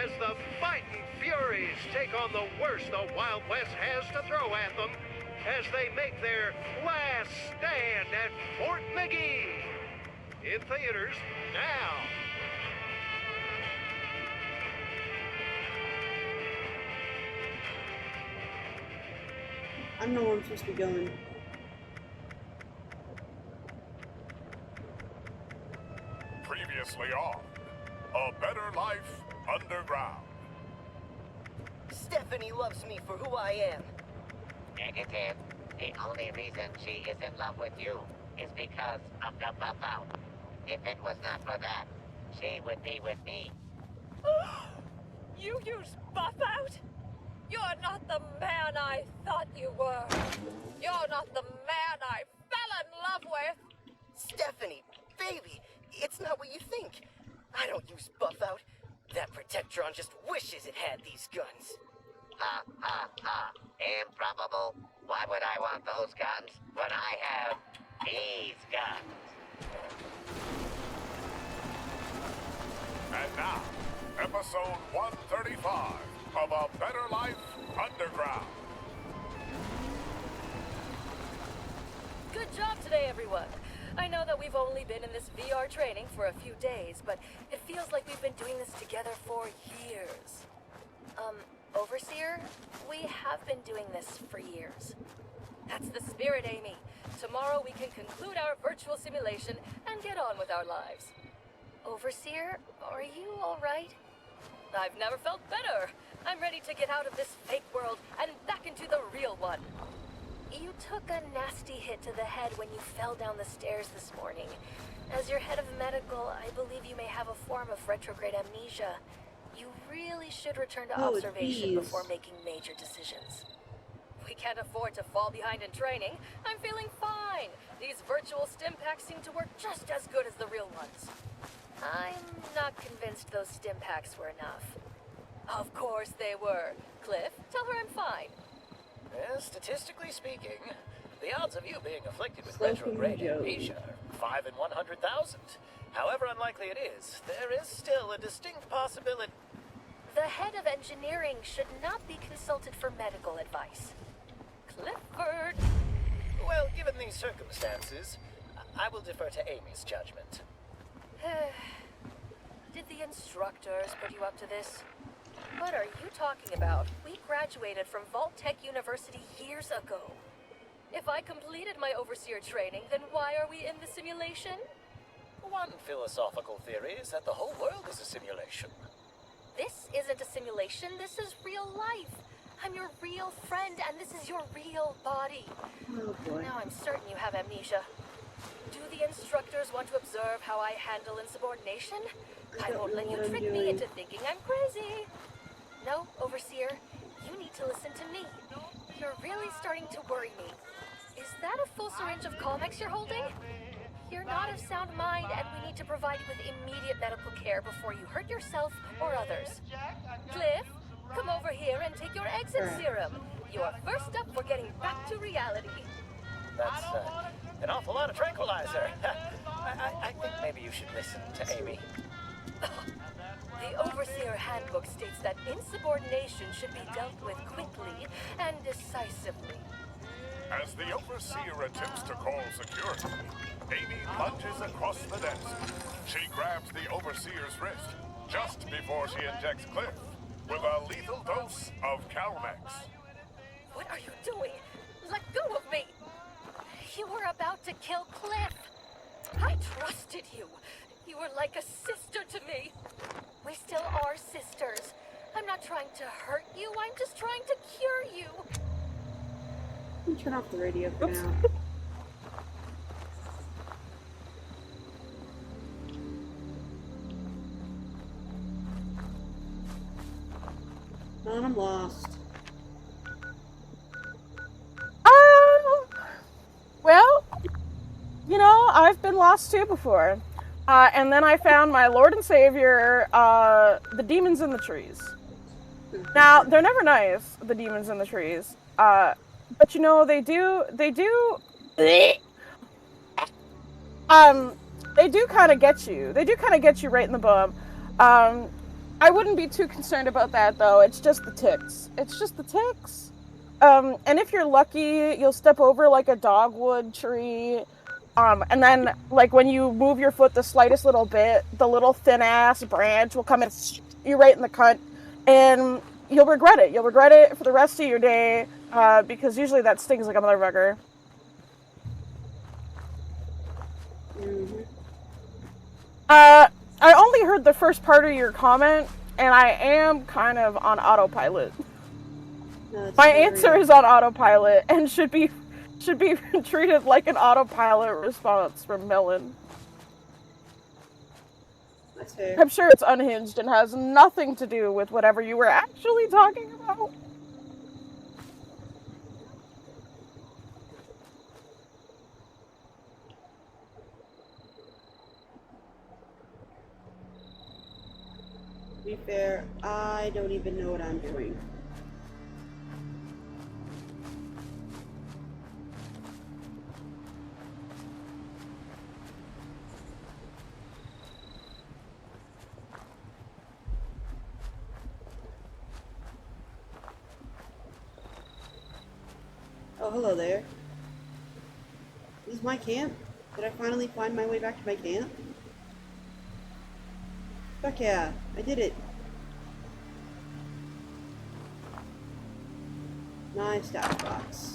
S7: as the Fightin' Furies take on the worst the Wild West has to throw at them as they make their last stand at Fort McGee. In theaters now.
S1: I don't know where I'm supposed to be going.
S7: Previously on A Better Life Underground.
S2: Stephanie loves me for who I am.
S11: Negative. The only reason she is in love with you is because of the buff out. If it was not for that, she would be with me.
S9: You use buff out? You're not the man I thought you were. You're not the man I fell in love with.
S2: Stephanie, baby, it's not what you think. I don't use buff out. That Protectron just wishes it had these guns.
S11: Ha ha ha. Improbable. Why would I want those guns when I have these guns?
S7: And now, episode 135 of A Better Life Underground.
S9: Good job today, everyone. I know that we've only been in this VR training for a few days, but it feels like we've been doing this together for years. Overseer, we have been doing this for years. That's the spirit, Amy. Tomorrow we can conclude our virtual simulation and get on with our lives. Overseer, are you all right? I've never felt better. I'm ready to get out of this fake world and back into the real one. You took a nasty hit to the head when you fell down the stairs this morning. As your head of medical, I believe you may have a form of retrograde amnesia. You really should return to observation before making major decisions. We can't afford to fall behind in training. I'm feeling fine. These virtual stim packs seem to work just as good as the real ones. I'm not convinced those stim packs were enough. Of course they were. Cliff, tell her I'm fine.
S12: Well, statistically speaking, the odds of you being afflicted with retrograde amnesia are 5 in 100,000. However unlikely it is, there is still a distinct possibility.
S9: The head of engineering should not be consulted for medical advice. Clifford!
S12: Well, given these circumstances, I will defer to Amy's judgment.
S9: Did the instructors put you up to this? What are you talking about? We graduated from Vault Tech University years ago. If I completed my overseer training, then why are we in the simulation?
S12: One philosophical theory is that the whole world is a simulation.
S9: This isn't a simulation, this is real life. I'm your real friend, and this is your real body.
S1: Oh boy.
S9: Now I'm certain you have amnesia. Do the instructors want to observe how I handle insubordination? I won't let you trick me into thinking I'm crazy. No, Overseer, you need to listen to me. You're really starting to worry me. Is that a full syringe of Comex you're holding? You're not of sound mind, and we need to provide you with immediate medical care before you hurt yourself or others. Cliff, come over here and take your exit serum. Your first step for getting back to reality.
S12: That's an awful lot of tranquilizer. I think maybe you should listen to Amy.
S9: The Overseer Handbook states that insubordination should be dealt with quickly and decisively.
S7: As the Overseer attempts to call security, Amy lunges across the desk. She grabs the Overseer's wrist just before she injects Cliff with a lethal dose of Calmex.
S9: What are you doing? Let go of me! You were about to kill Cliff. I trusted you. You were like a sister to me. We still are sisters. I'm not trying to hurt you. I'm just trying to cure you.
S1: Let me turn off the radio for now. Man, I'm lost.
S6: Well, I've been lost too before. And then I found my Lord and Savior, the demons in the trees. Now, they're never nice, the demons in the trees. But you know, um, they do kind of get you. They do kind of get you right in the bum. Um, I wouldn't be too concerned about that though. It's just the ticks. It's just the ticks. And if you're lucky, you'll step over like a dogwood tree. And then like when you move your foot the slightest little bit, the little thin ass branch will come and you right in the cunt, and you'll regret it. You'll regret it for the rest of your day. Because usually that stings like a motherfucker.
S1: Mm-hmm.
S6: I only heard the first part of your comment, and I am kind of on autopilot.
S1: No,
S6: My answer is on autopilot and should be treated like an autopilot response from Millen.
S1: That's fair.
S6: I'm sure it's unhinged and has nothing to do with whatever you were actually talking about.
S1: To be fair, I don't even know what I'm doing. Oh, hello there. This is my camp? Did I finally find my way back to my camp? Fuck yeah, I did it. Nice stash box.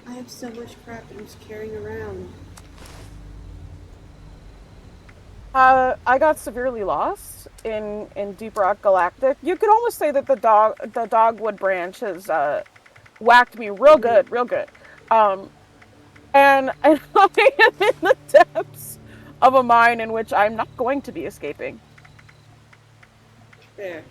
S1: I have so much crap that I'm just carrying around.
S6: I got severely lost in Deep Rock Galactic. You could almost say that the dogwood branch has whacked me real good, real good. And I am in the depths of a mine in which I'm not going to be escaping.
S1: There.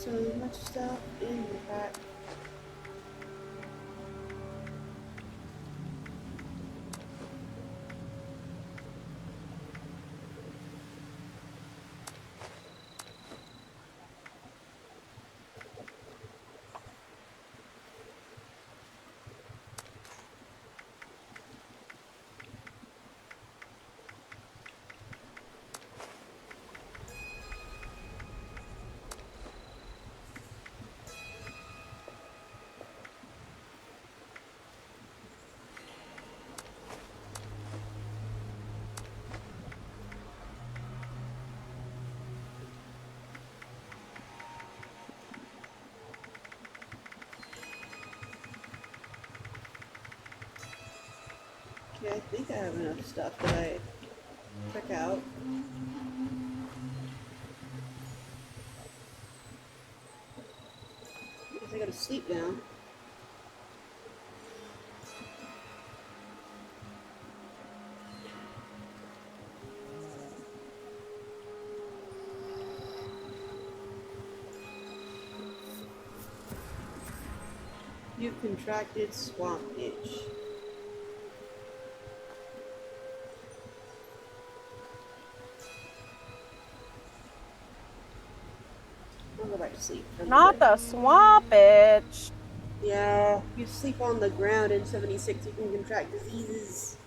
S1: so much stuff in the pack. Okay, I think I have enough stuff that I took out. Guess I gotta sleep now. You've contracted swamp itch. I'll go back to sleep.
S6: Not the swamp itch.
S1: Yeah, you sleep on the ground in 76, you can contract diseases.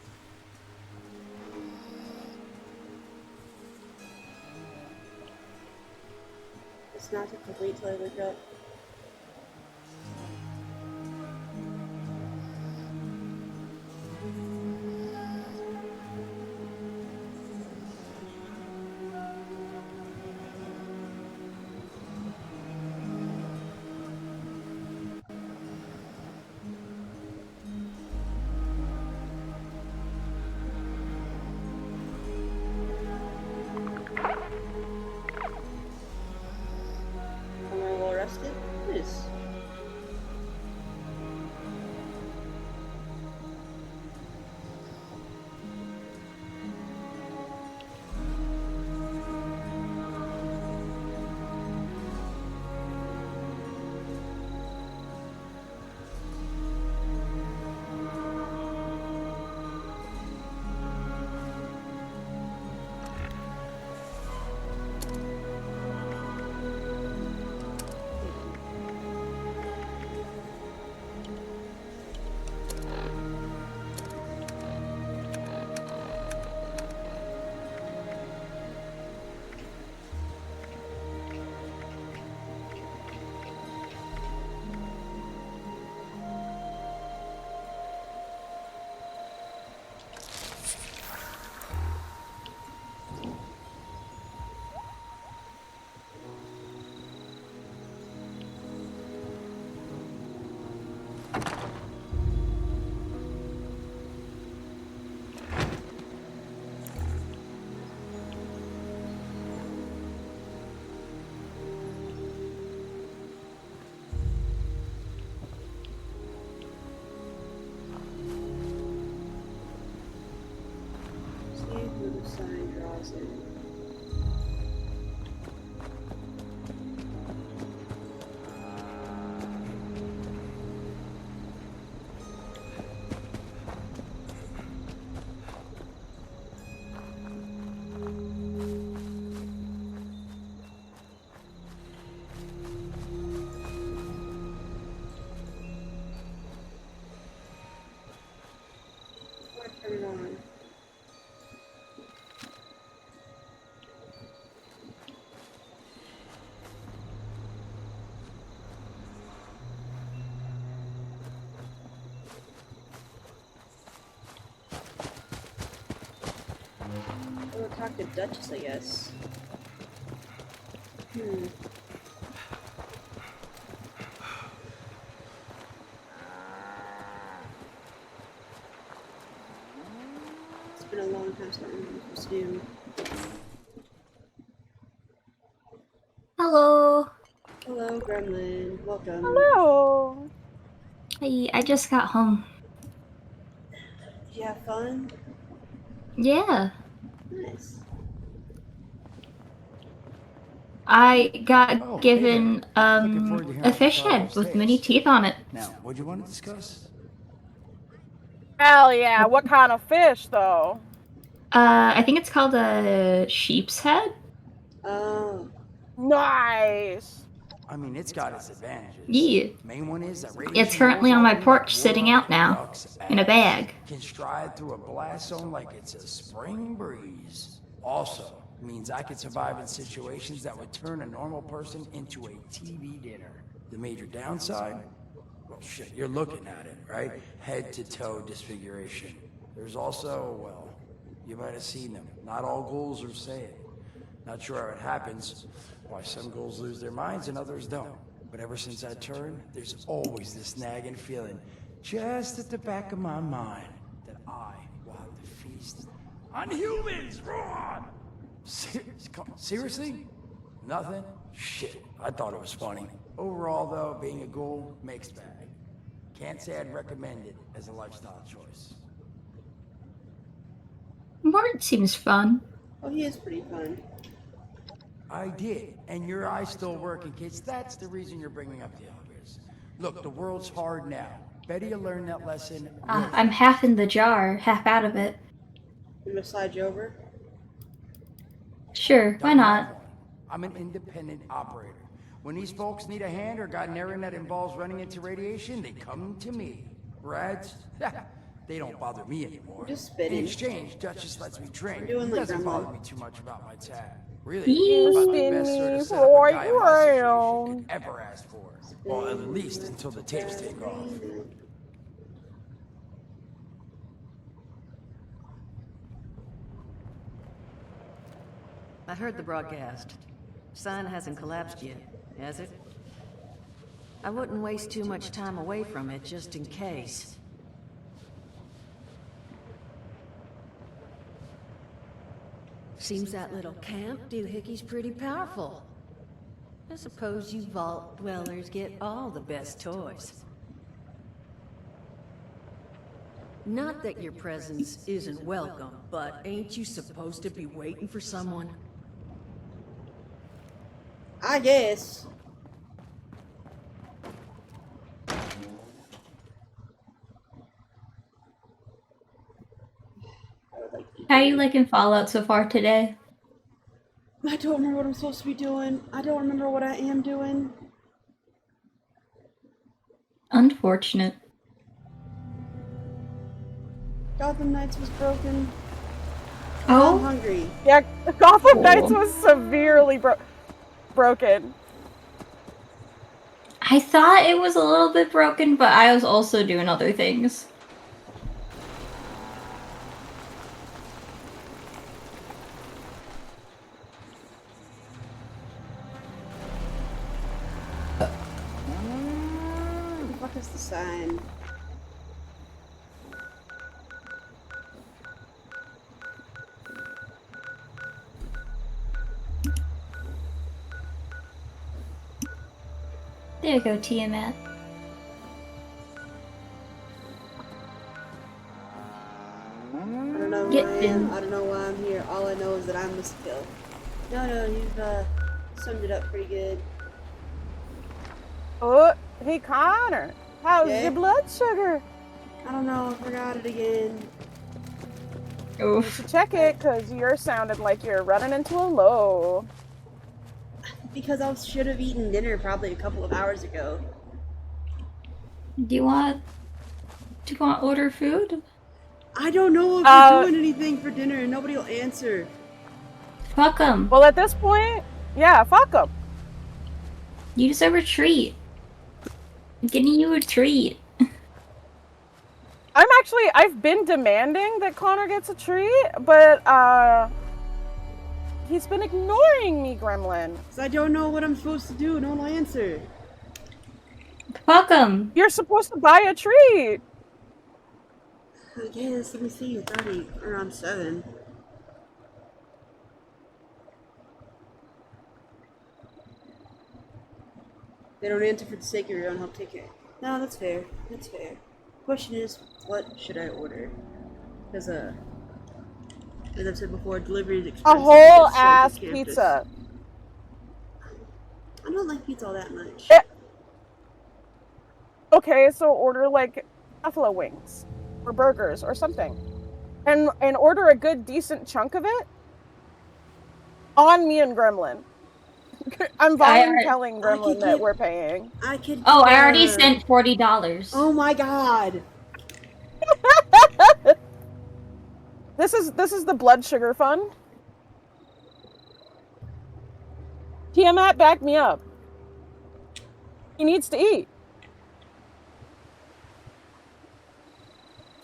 S1: It's not to wait till I wake up. Am I well rested? Nice. See who the sun draws in. Turn it on. We'll talk to Duchess, I guess. It's been a long time since I was doing.
S13: Hello.
S1: Hello, Gremlin. Welcome.
S6: Hello.
S13: Hey, I just got home.
S1: Did you have fun?
S13: Yeah.
S1: Nice.
S13: I got
S14: Oh, hey there.
S13: given
S14: Looking forward to hearing
S13: a
S14: about the
S13: fish head
S14: cargo's
S13: with many
S14: taste.
S13: teeth on it.
S14: Now, what do you want to discuss?
S6: Hell yeah! What kind of fish, though?
S13: I think it's called a sheep's head.
S1: Oh.
S6: Nice.
S14: I mean, it's got its advantages.
S13: Yeah.
S14: Main one is that
S13: It's
S14: radiation
S13: currently
S14: rolls
S13: on my
S14: open
S13: porch,
S14: like
S13: sitting
S14: warlock
S13: out now,
S14: duck's
S13: in a
S14: ass.
S13: bag.
S14: Can stride through a blast zone like it's a spring breeze. Also, means I could survive in situations that would turn a normal person into a TV dinner. The major downside? Well, shit, you're looking at it, right? Head to toe disfiguration. There's also, well, you might have seen them. Not all ghouls are the same. Not sure how it happens, why some ghouls lose their minds and others don't. But ever since I turned, there's always this nagging feeling, just at the back of my mind, that I will have to feast on humans, Ron! Seriously? Nothing? Shit, I thought it was funny. Overall, though, being a ghoul, mixed bag. Can't say I'd recommend it as a lifestyle choice.
S13: Mort seems fun.
S1: Oh, he is pretty fun.
S14: I did, and your eye's still working, kids. That's the reason you're bringing up the obvious. Look, the world's hard now. Better you learn that lesson.
S13: I'm half in the jar, half out of it.
S1: I'm gonna slide you over.
S13: Sure, why not?
S14: I'm an independent operator. When these folks need a hand or got an errand that involves running into radiation, they come to me. Rads? They don't bother me anymore.
S1: Just spitting.
S14: In exchange, Duchess lets me drink.
S1: Doing like
S14: Doesn't
S1: grandma.
S14: bother me too much about my tab. Really,
S6: You
S14: about the
S6: spin
S14: best sort
S6: me
S14: of setup a guy in my situation
S6: round.
S14: could ever ask for. Well, at least until the tapes take off.
S15: I heard the broadcast. Sign hasn't collapsed yet, has it? I wouldn't waste too much time away from it just in case. Seems that little camp doohickey's pretty powerful. I suppose you vault dwellers get all the best toys. Not that your presence isn't welcome, but ain't you supposed to be waiting for someone?
S1: I guess.
S13: How you liking Fallout so far today?
S1: I don't remember what I'm supposed to be doing. I don't remember what I am doing.
S13: Unfortunate.
S1: Gotham Knights was broken.
S13: Oh?
S1: I'm hungry.
S6: Yeah, Gotham Knights was severely broken.
S13: I thought it was a little bit broken, but I was also doing other things.
S1: What is the sign?
S13: There you go, Tiamat.
S1: I don't know who I am. I don't know why I'm here. All I know is that I'm Mr. Kill. No, you've summed it up pretty good.
S6: Oh, hey Connor, how's
S1: Yeah?
S6: your blood sugar?
S1: I don't know. I forgot it again.
S6: You should check it, because yours sounded like you're running into a low.
S1: Because I should have eaten dinner probably a couple of hours ago.
S13: Do you want to order food?
S1: I don't know if we're doing anything for dinner and nobody will answer.
S13: Fuck them.
S6: Well, at this point, yeah, fuck them.
S13: You deserve a treat. I'm getting you a treat.
S6: I've been demanding that Connor gets a treat, but, he's been ignoring me, Gremlin.
S1: Because I don't know what I'm supposed to do. No one will answer.
S13: Fuck them.
S6: You're supposed to buy a treat.
S1: I guess. Let me see. 30. Or I'm 7. They don't answer for the sake of your own health. Take care. No, that's fair. That's fair. Question is, what should I order? Because, as I've said before, delivery is expensive.
S6: A whole ass pizza.
S1: I don't like pizza all that much.
S6: Okay, so order like buffalo wings or burgers or something, and order a good decent chunk of it on me and Gremlin. I'm voluntelling Gremlin that we're paying.
S1: I could.
S13: Oh, I already sent $40.
S1: Oh my god.
S6: This is the blood sugar fund. Tiamat, back me up. He needs to eat.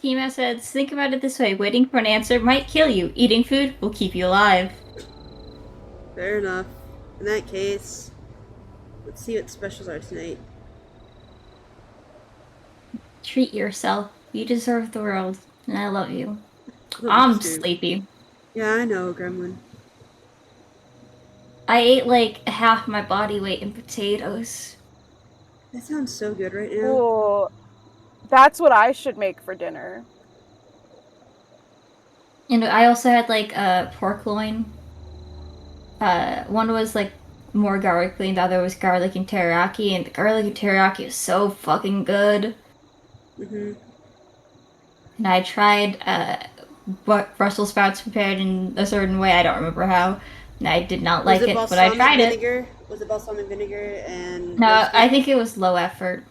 S13: Tima says, think about it this way. Waiting for an answer might kill you. Eating food will keep you alive.
S1: Fair enough. In that case, let's see what specials are tonight.
S13: Treat yourself. You deserve the world. And I love you. I'm sleepy.
S1: Yeah, I know, Gremlin.
S13: I ate like half my body weight in potatoes.
S1: That sounds so good right now.
S6: Ooh, that's what I should make for dinner.
S13: And I also had like a pork loin. One was like more garlicky, and the other was garlic and teriyaki. And the garlic and teriyaki is so fucking good.
S1: Mhm.
S13: And I tried Brussels sprouts prepared in a certain way. I don't remember how. And I did not like it, but I tried
S1: vinegar? Was it balsamic vinegar and
S13: No,
S1: roasted?
S13: I think it was low effort.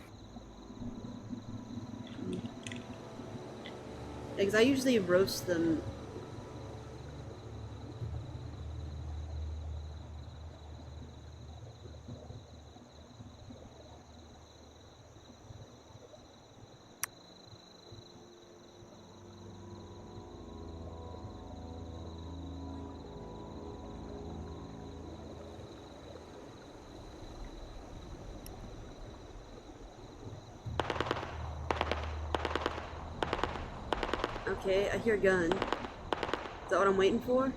S1: Because I usually roast them. Okay, I hear a gun. Is that what I'm waiting for?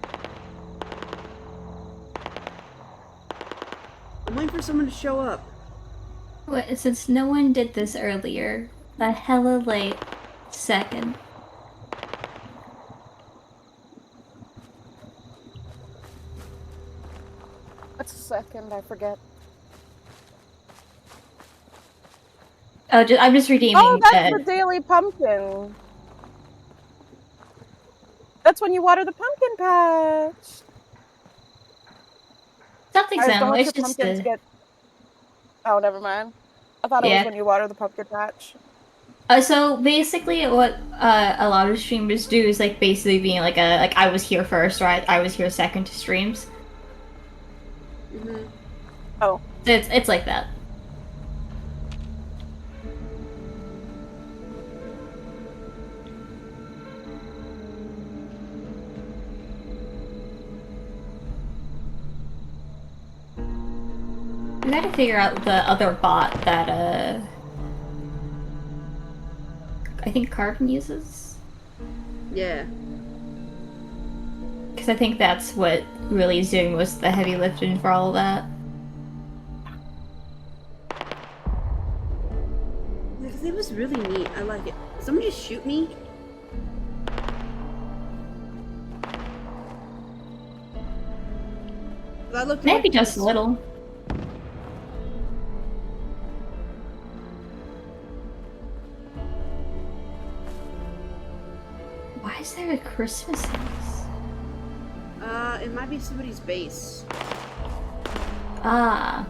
S1: I'm waiting for someone to show up.
S13: What, since no one did this earlier, a hella late second.
S6: What's a second? I forget.
S13: Oh, I'm just redeeming.
S6: Oh, that's the daily pumpkin. That's when you water the pumpkin patch.
S13: Something
S6: Guys, don't
S13: similar.
S6: let
S13: It's
S6: your
S13: just
S6: pumpkins get. Oh, never mind. I thought it was when you water the pumpkin patch.
S13: So basically, what a lot of streamers do is like basically being like I was here first, or I was here second to streams.
S1: Mhm.
S6: Oh,
S13: it's like that. We gotta figure out the other bot that I think Carbon uses.
S1: Yeah.
S13: Because I think that's what really is doing most of the heavy lifting for all of that.
S1: Yeah, because it was really neat. I like it. Did someone just shoot me? I looked
S13: Maybe just a little. Why is there a Christmas house?
S1: It might be somebody's base.
S13: Ah.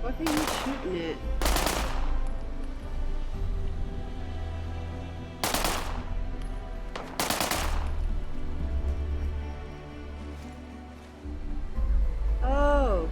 S1: Why are you shooting it? Oh.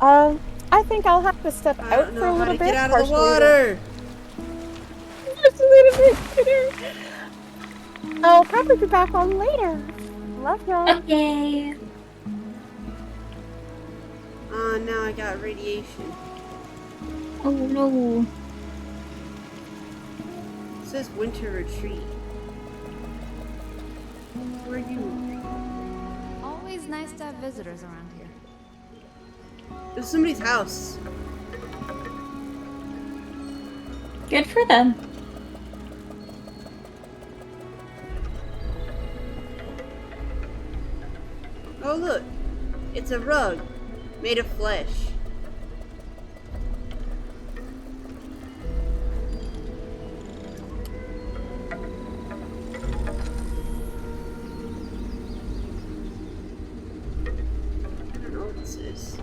S6: I think I'll have to step
S1: I
S6: out
S1: don't
S6: for
S1: know
S6: a
S1: how
S6: little
S1: to
S6: bit.
S1: get out of the
S6: partially
S1: water.
S6: Just a little bit, Peter. I'll probably be back on later. Love y'all.
S13: Okay.
S1: Now I got radiation.
S13: Oh no.
S1: It says winter retreat. Where are you?
S16: Always nice to have visitors around here.
S1: It was somebody's house.
S13: Good for them.
S1: Oh look, it's a rug made of flesh. I don't know what this is.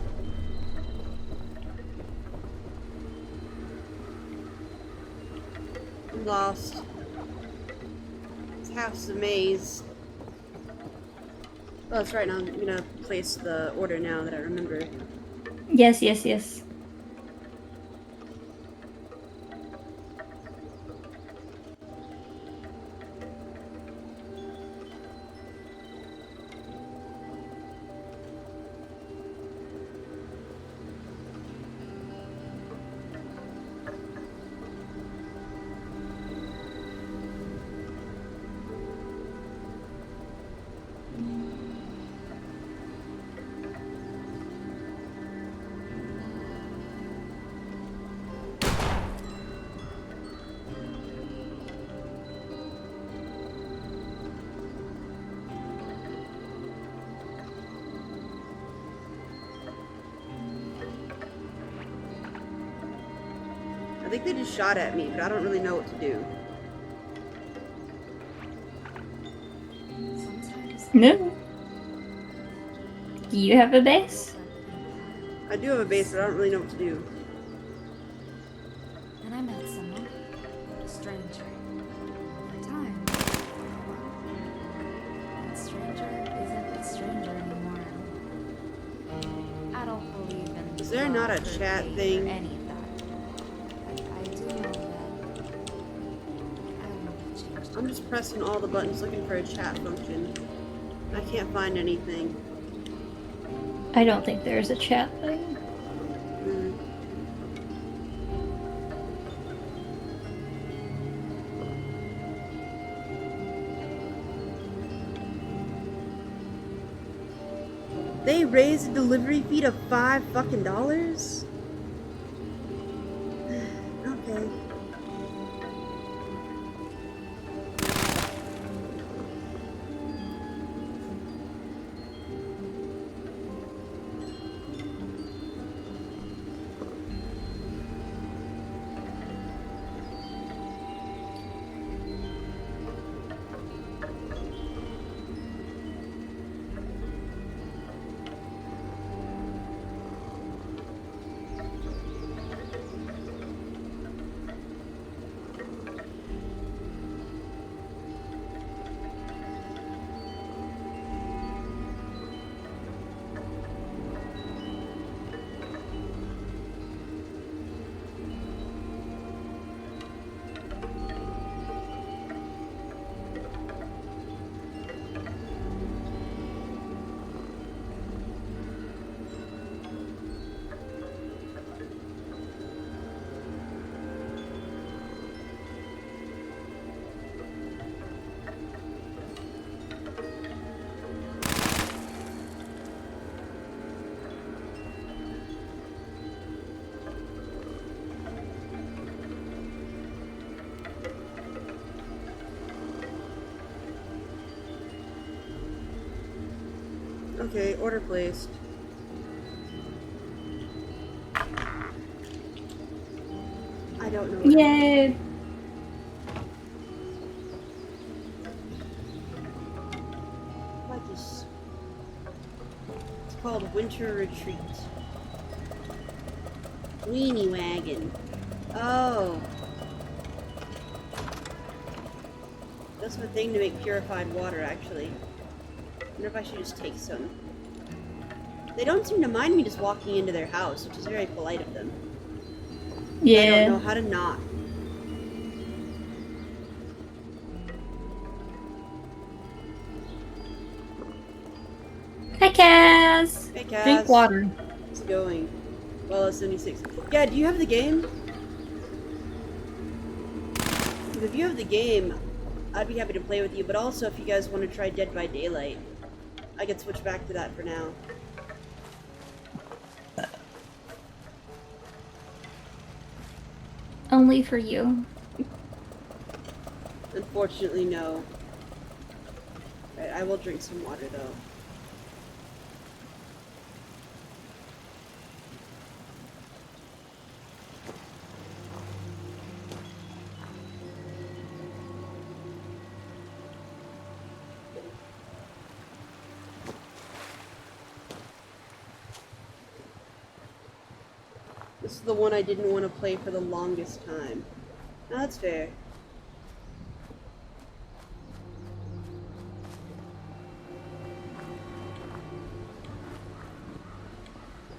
S1: I'm lost. This house is a maze. Oh, that's right. Now I'm gonna place the order now that I remember.
S13: Yes, yes, yes.
S1: I think they just shot at me, but I don't really know what to do.
S13: No. Do you have a base?
S1: I do have a base, but I don't really know what to do.
S16: And I met someone, a stranger. Over time. That stranger isn't a stranger anymore. I don't believe in
S1: Is there not a
S16: love or
S1: chat
S16: hate or
S1: thing?
S16: any of that. But I do know that I will be changed.
S1: I'm just pressing all the buttons looking for a chat function. I can't find anything.
S13: I don't think there's a chat thing.
S1: They raised the delivery fee to $5 fucking. Okay. Okay, order placed. I don't know.
S13: Yay!
S1: What is? It's called Winter Retreat. Weenie wagon. Oh. That's the thing to make purified water, actually. I wonder if I should just take some. They don't seem to mind me just walking into their house, which is very polite of them.
S13: Yeah.
S1: I don't know how to knock.
S13: Hi, Kaz.
S1: Hey, Kaz.
S13: Drink water.
S1: How's it going? Well, it's 76. Yeah, do you have the game? Because if you have the game, I'd be happy to play with you, but also if you guys want to try Dead by Daylight, I could switch back to that for now.
S13: Only for you.
S1: Unfortunately, no. Right, I will drink some water, though. This is the one I didn't want to play for the longest time. No, that's fair.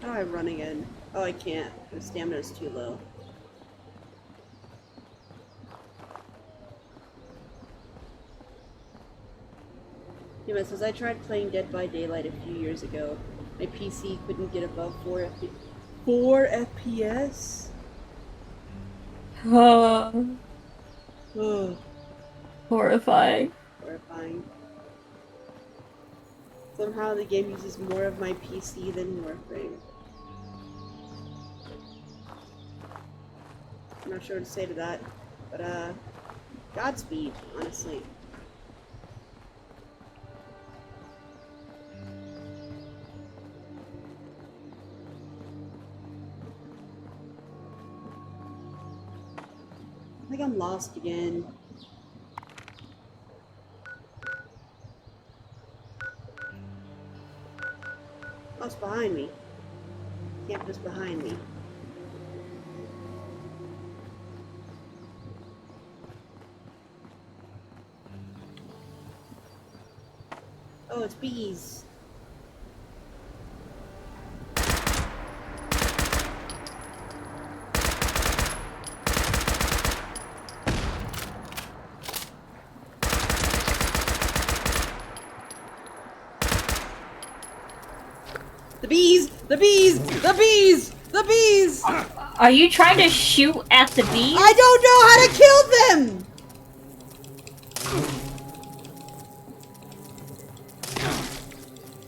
S1: How do I run again? Oh, I can't. My stamina is too low. Yeah, it says I tried playing Dead by Daylight a few years ago. My PC couldn't get above 4 FPS?
S13: Oh.
S1: Oh.
S13: Horrifying.
S1: Horrifying. Somehow the game uses more of my PC than Warframe. I'm not sure what to say to that, but Godspeed, honestly. I think I'm lost again. Oh, it's behind me. Camp is behind me. Oh, it's bees. The bees! The bees! The bees! The bees!
S13: Are you trying to shoot at the bees?
S1: I don't know how to kill them!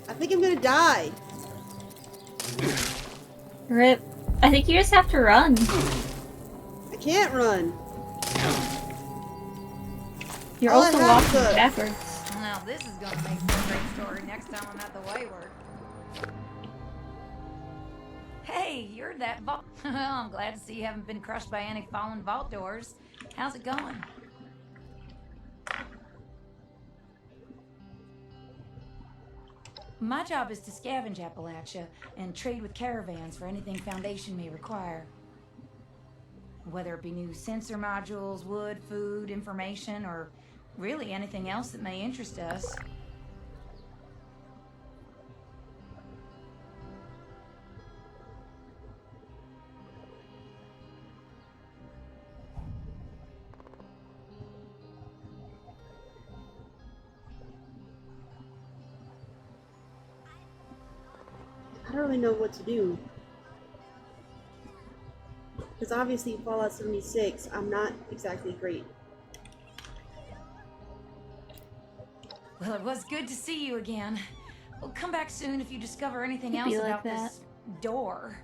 S1: I think I'm gonna die.
S13: Rip. I think you just have to run.
S1: I can't run.
S13: You're
S1: All
S13: also
S1: I have
S13: walking
S1: is a-
S13: backwards.
S17: Now this is gonna make for a great story next time I'm at the Wayward. Hey, you're that vault. I'm glad to see you haven't been crushed by any fallen vault doors. How's it going? My job is to scavenge Appalachia and trade with caravans for anything Foundation may require. Whether it be new sensor modules, wood, food, information, or really anything else that may interest us.
S1: I don't really know what to do. Because obviously Fallout 76, I'm not exactly great.
S17: Well, it was good to see you again. Well, come back soon if you discover anything
S13: It'd
S17: else
S13: be like
S17: about
S13: that.
S17: this door.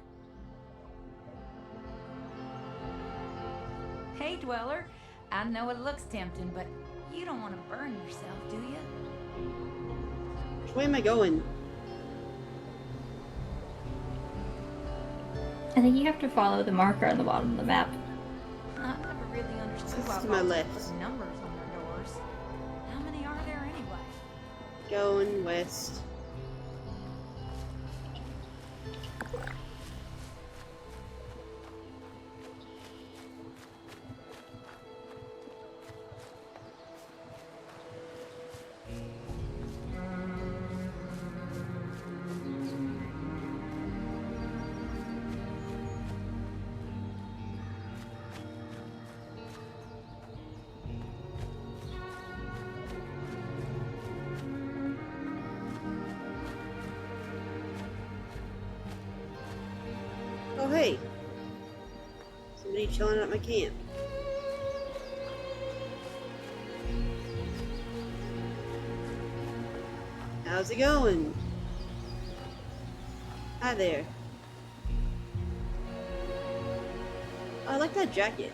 S17: Hey, Dweller. I know it looks tempting, but you don't want to burn yourself, do you?
S1: Which way am I going?
S13: I think you have to follow the marker on the bottom of the map.
S17: I never really understood
S1: This
S17: why
S1: is to my
S17: folks
S1: left.
S17: put numbers on their doors. How many are there anyway?
S1: Going west. Oh, hey. Somebody chilling at my camp. How's it going? Hi there. Oh, I like that jacket.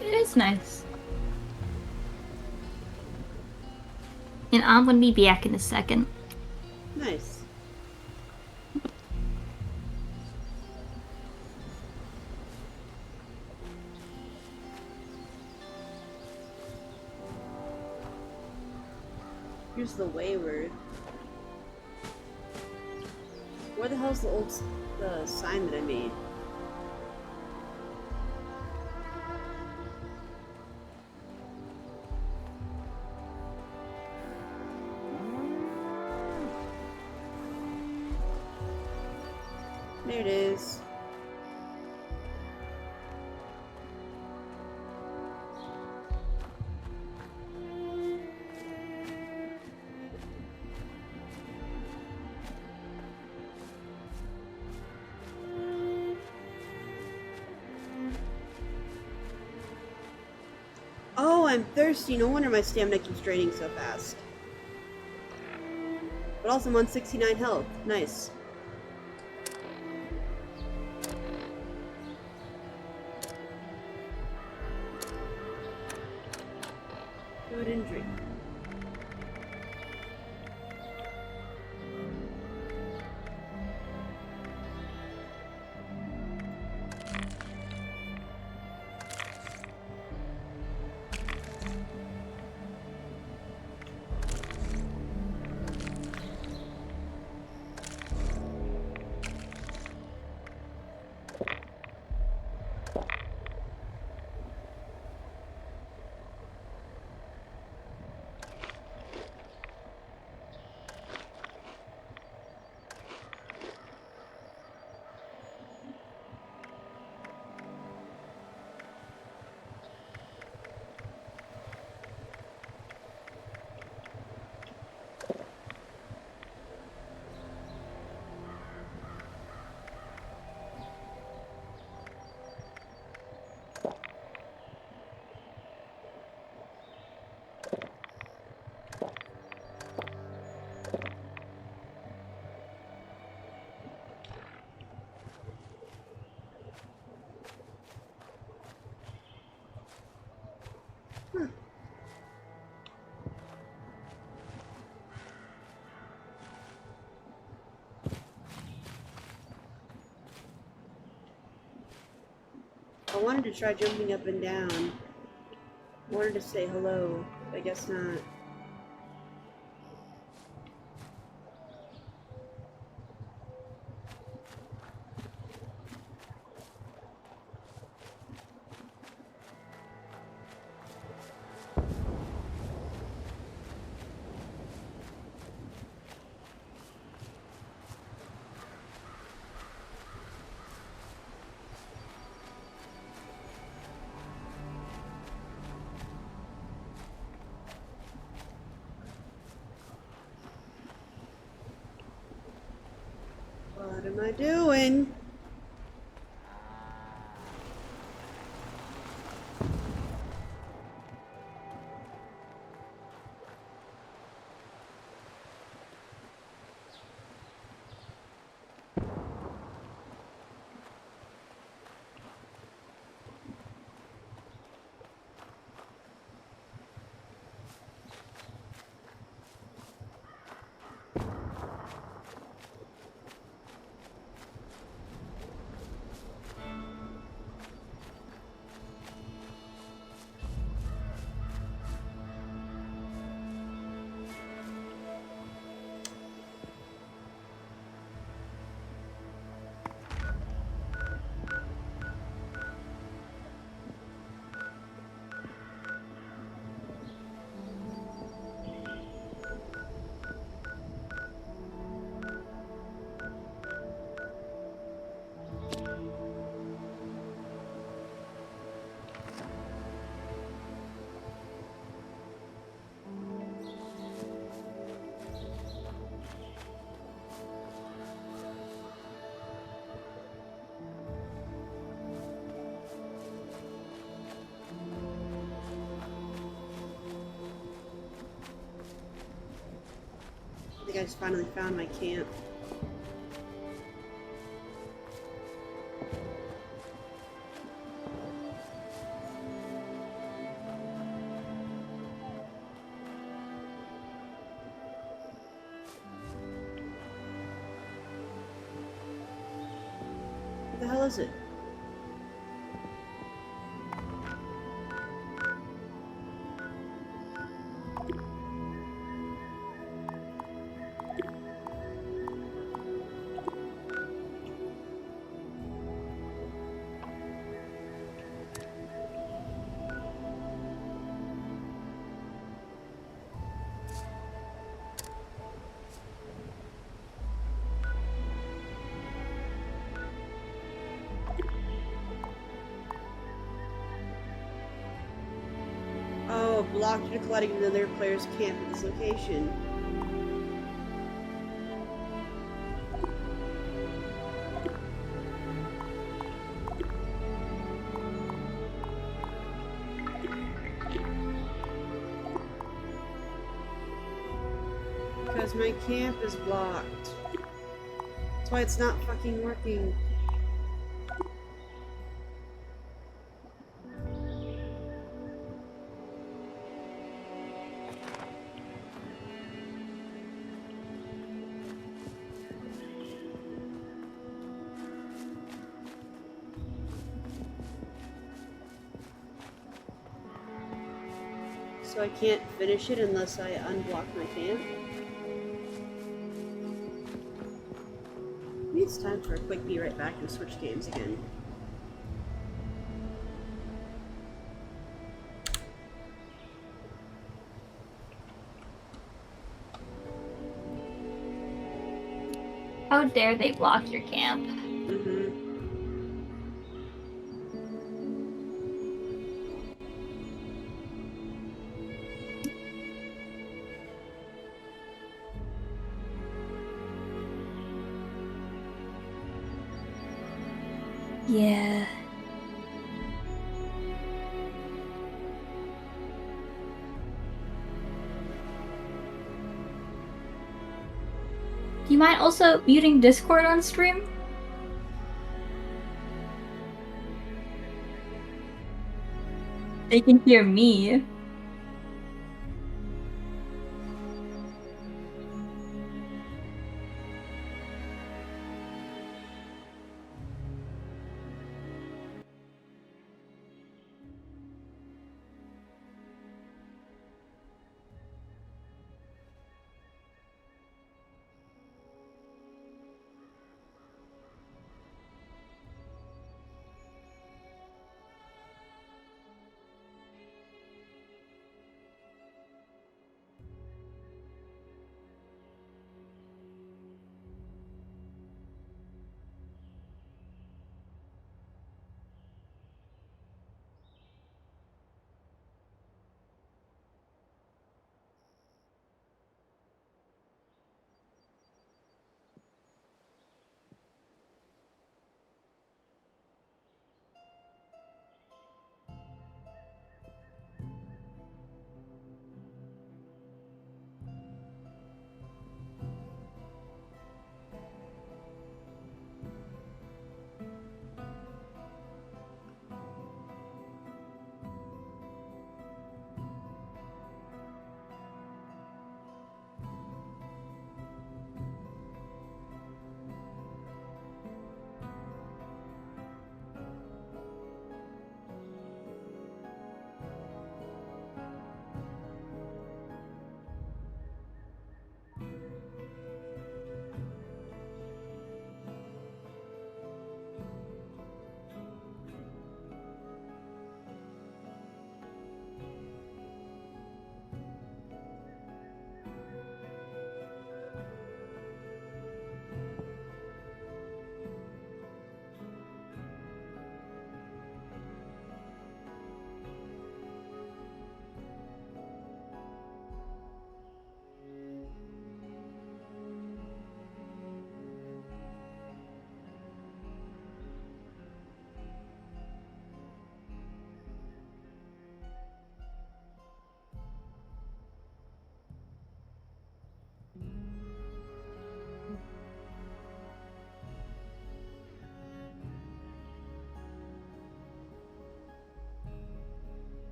S13: It is nice. And I'm gonna be back in a second.
S1: Nice. Here's the wayward. Where the hell's the sign that I made? There it is. Oh, I'm thirsty. No wonder my stamina keeps draining so fast. But also I'm on 69 health. Nice. Food and drink. I wanted to try jumping up and down. I wanted to say hello, but I guess not. What am I doing? think I just finally found my camp. What the hell is it? Oh, blocked you collecting another player's camp at this location. Because my camp is blocked. That's why it's not fucking working. So I can't finish it unless I unblock my camp. Maybe it's time for a quick be right back and switch games again.
S13: How dare they block your camp? Yeah. Do you mind also muting Discord on stream? They can hear me.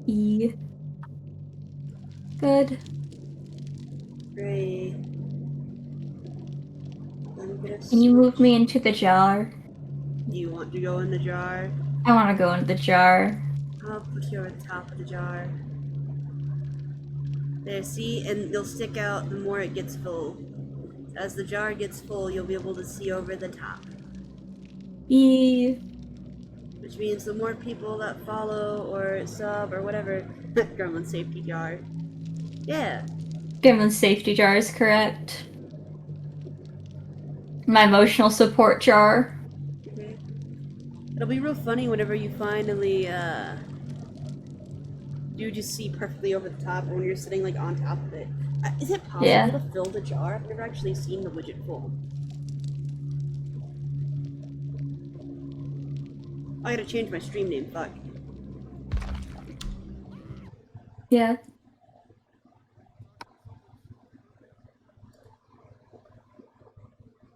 S13: E. Good.
S1: Great.
S13: Can you move me into the jar?
S1: You want to go in the jar?
S13: I want to go into the jar.
S1: I'll put you over the top of the jar. There, see? And you'll stick out the more it gets full. As the jar gets full, you'll be able to see over the top.
S13: E.
S1: Which means the more people that follow or sub or whatever, Gremlin safety jar. Yeah.
S13: Gremlin safety jar is correct. My emotional support jar.
S1: It'll be real funny whenever you finally, do just see perfectly over the top, or when you're sitting, like, on top of it. Is it possible to fill the jar? I've never actually seen the widget full. I gotta change my stream name, fuck.
S13: Yeah.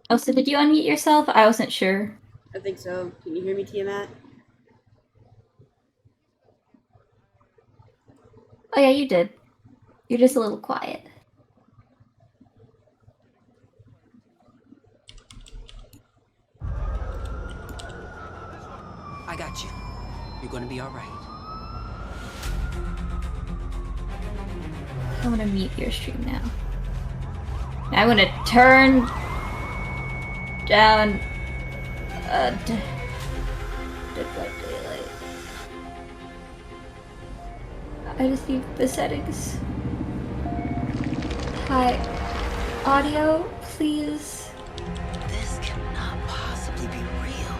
S13: Oh, so did you unmute yourself? I wasn't sure.
S1: I think so. Can you hear me, Tiamat?
S13: Oh yeah, you did. You're just a little quiet.
S18: I got you. You're gonna be alright.
S13: I'm gonna mute your stream now. I'm gonna turn down Dead by Daylight. I just need the settings. Hi. Audio, please.
S18: This cannot possibly be real.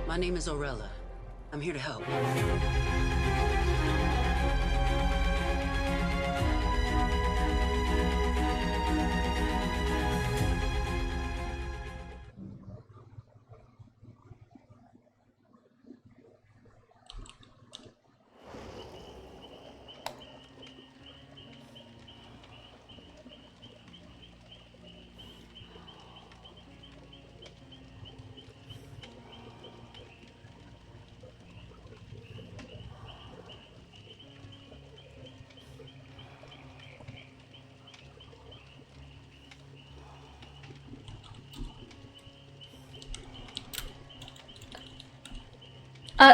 S18: My name is Orella. I'm here to help.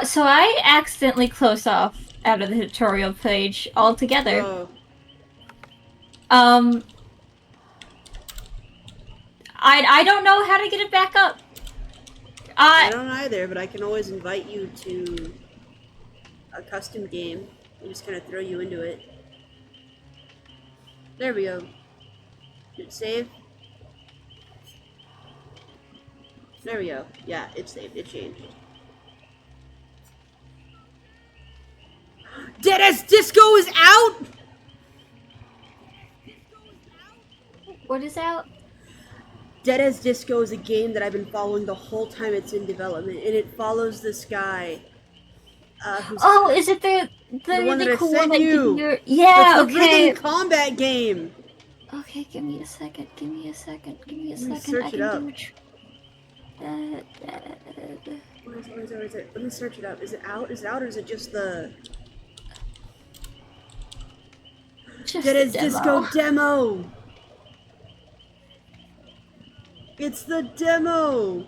S13: So I accidentally closed off out of the tutorial page altogether.
S1: Oh.
S13: I don't know how to get it back up.
S1: I don't either, but I can always invite you to a custom game and just kind of throw you into it. There we go. Did it save? There we go. Yeah, it saved. It changed. Dead as Disco is out!
S13: What is out?
S1: Dead as Disco is a game that I've been following the whole time it's in development, and it follows this guy.
S13: Oh, is it the
S1: one that I
S13: cool
S1: sent
S13: one
S1: you?
S13: Yeah,
S1: it's the
S13: okay.
S1: rhythm combat game.
S13: Okay, give me a second. Give me a second. Give me a
S1: Let me
S13: second.
S1: search
S13: I
S1: it
S13: can
S1: up.
S13: do it.
S1: Where is it? Let me search it up. Is it out? Is it out, or is it just the? Dead as Disco demo. It's the demo.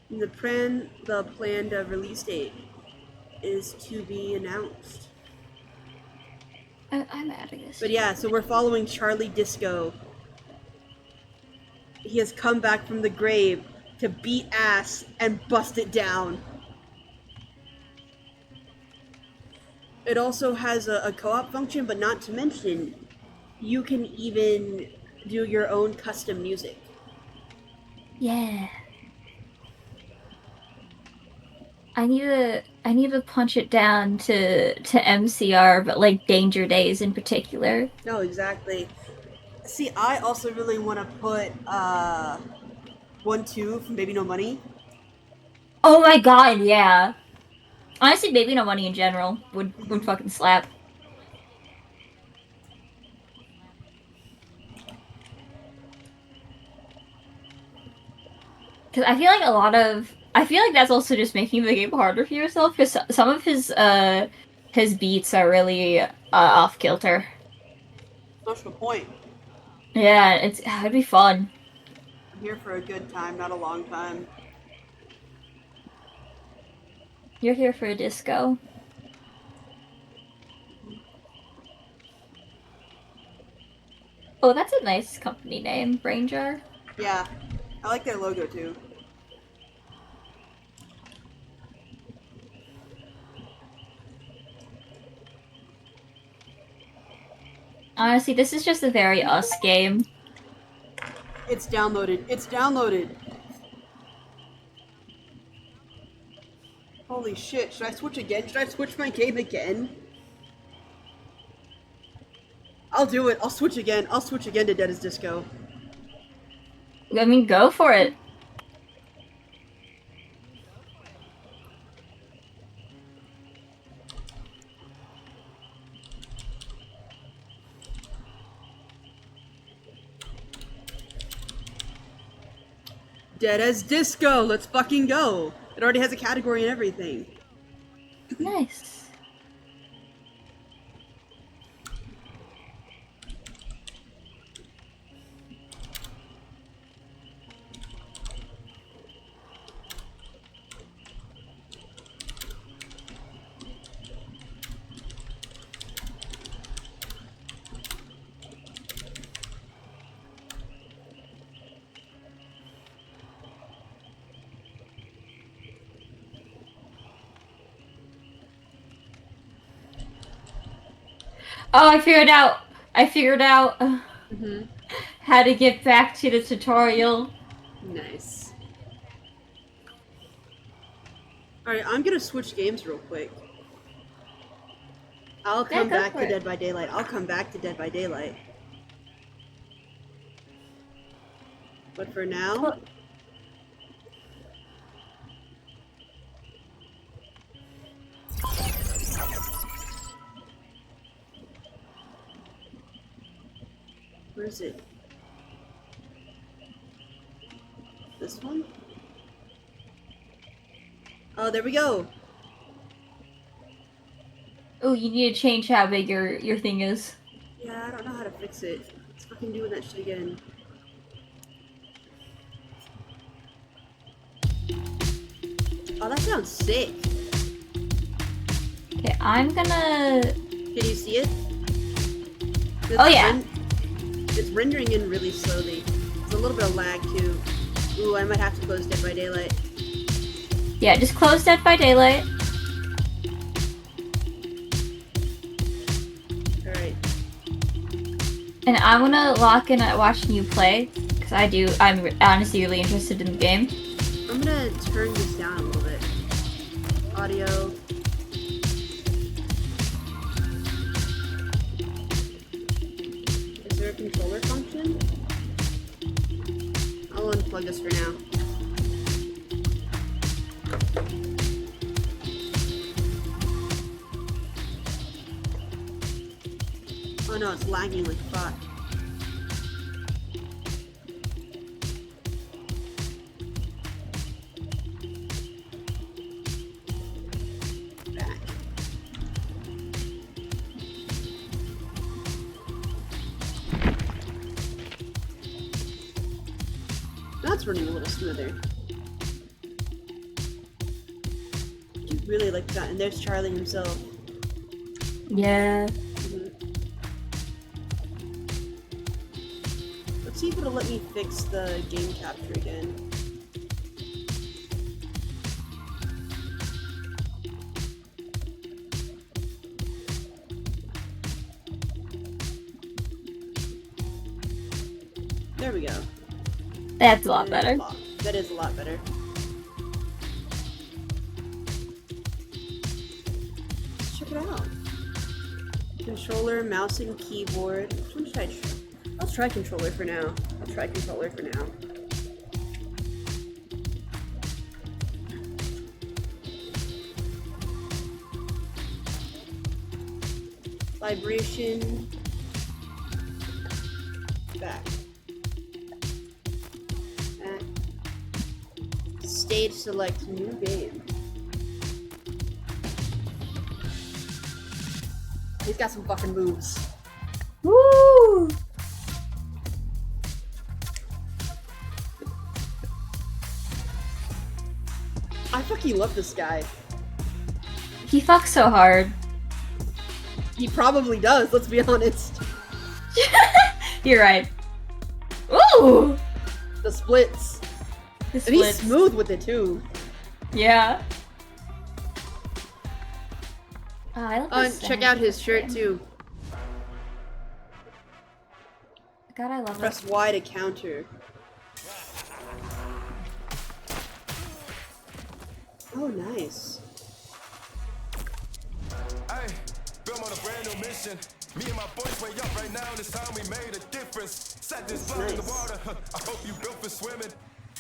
S1: And the planned release date is to be announced.
S13: I'm adding this.
S1: But yeah, so we're following Charlie Disco. He has come back from the grave to beat ass and bust it down. It also has a co-op function, but not to mention, you can even do your own custom music.
S13: Yeah. I need to punch it down to MCR, but like Danger Days in particular.
S1: No, exactly. See, I also really want to put 1-2 from Baby No Money.
S13: Oh my god, yeah. Honestly, Baby No Money in general would fucking slap. Because I feel like I feel like that's also just making the game harder for yourself, because some of his beats are really off kilter.
S1: That's the point.
S13: Yeah, it'd be fun.
S1: I'm here for a good time, not a long time.
S13: You're here for a disco. Oh, that's a nice company name, Ranger.
S1: Yeah, I like their logo too.
S13: Honestly, this is just a very us game.
S1: It's downloaded. It's downloaded. Holy shit, should I switch again? Should I switch my game again? I'll do it. I'll switch again. I'll switch again to Dead as Disco.
S13: I mean, go for it.
S1: Dead as Disco! Let's fucking go! It already has a category and everything.
S13: Nice. Oh, I figured out. How to get back to the tutorial.
S1: Nice. Alright, I'm gonna switch games real quick. I'll come back to Dead by Daylight. I'll come back to Dead by Daylight. But for now... Where is it? This one? Oh, there we go!
S13: Oh, you need to change how big your thing is.
S1: Yeah, I don't know how to fix it. It's fucking doing that shit again. Oh, that sounds sick.
S13: Okay, I'm gonna...
S1: Can you see it?
S13: Oh, yeah.
S1: It's rendering in really slowly. There's a little bit of lag, too. Ooh, I might have to close Dead by Daylight.
S13: Yeah, just close Dead by Daylight.
S1: Alright.
S13: And I'm gonna lock in at watching you play, because I'm honestly really interested in the game.
S1: I'm gonna turn this down a little bit. Audio. Is there a controller function? I'll unplug this for now. Oh no, it's lagging like fuck. Back. That's running a little smoother. I really like that. And there's Charlie himself.
S13: Yeah.
S1: Let's see if it'll let me fix the game capture again. There we go.
S13: That's a lot better.
S1: That is a lot better. Let's check it out. Controller, mouse, and keyboard. Which one should I try? I'll try controller for now. Vibration. Back. Age select new game. He's got some fucking moves.
S13: Woo!
S1: I fucking love this guy.
S13: He fucks so hard.
S1: He probably does, let's be honest.
S13: You're right. Ooh!
S1: The splits.
S13: The
S1: And he's
S13: splits.
S1: smooth with it too.
S13: Yeah. Oh, I love this
S1: Check
S13: thing.
S1: out his shirt too.
S13: God, I love
S1: Press
S13: it.
S1: Y to counter. Oh, nice.
S19: Hey, Bill on a brand new mission. Me and my boys way up right now, and it's time we made a difference. Set this blood in the water, I hope you built for swimming.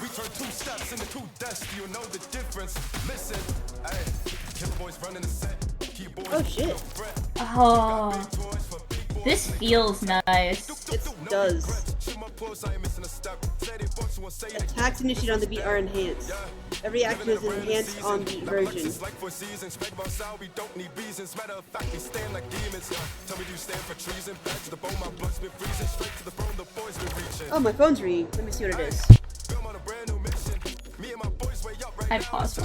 S19: We turn 2 steps into 2 deaths, you'll know the difference. Listen, hey, killer boys running the set.
S1: Oh shit.
S13: Oh. This feels nice.
S1: It does. Attacks initiated on the beat are enhanced. Every action is enhanced on beat version. Oh, my phone's ringing. Let me see what it is.
S13: I paused.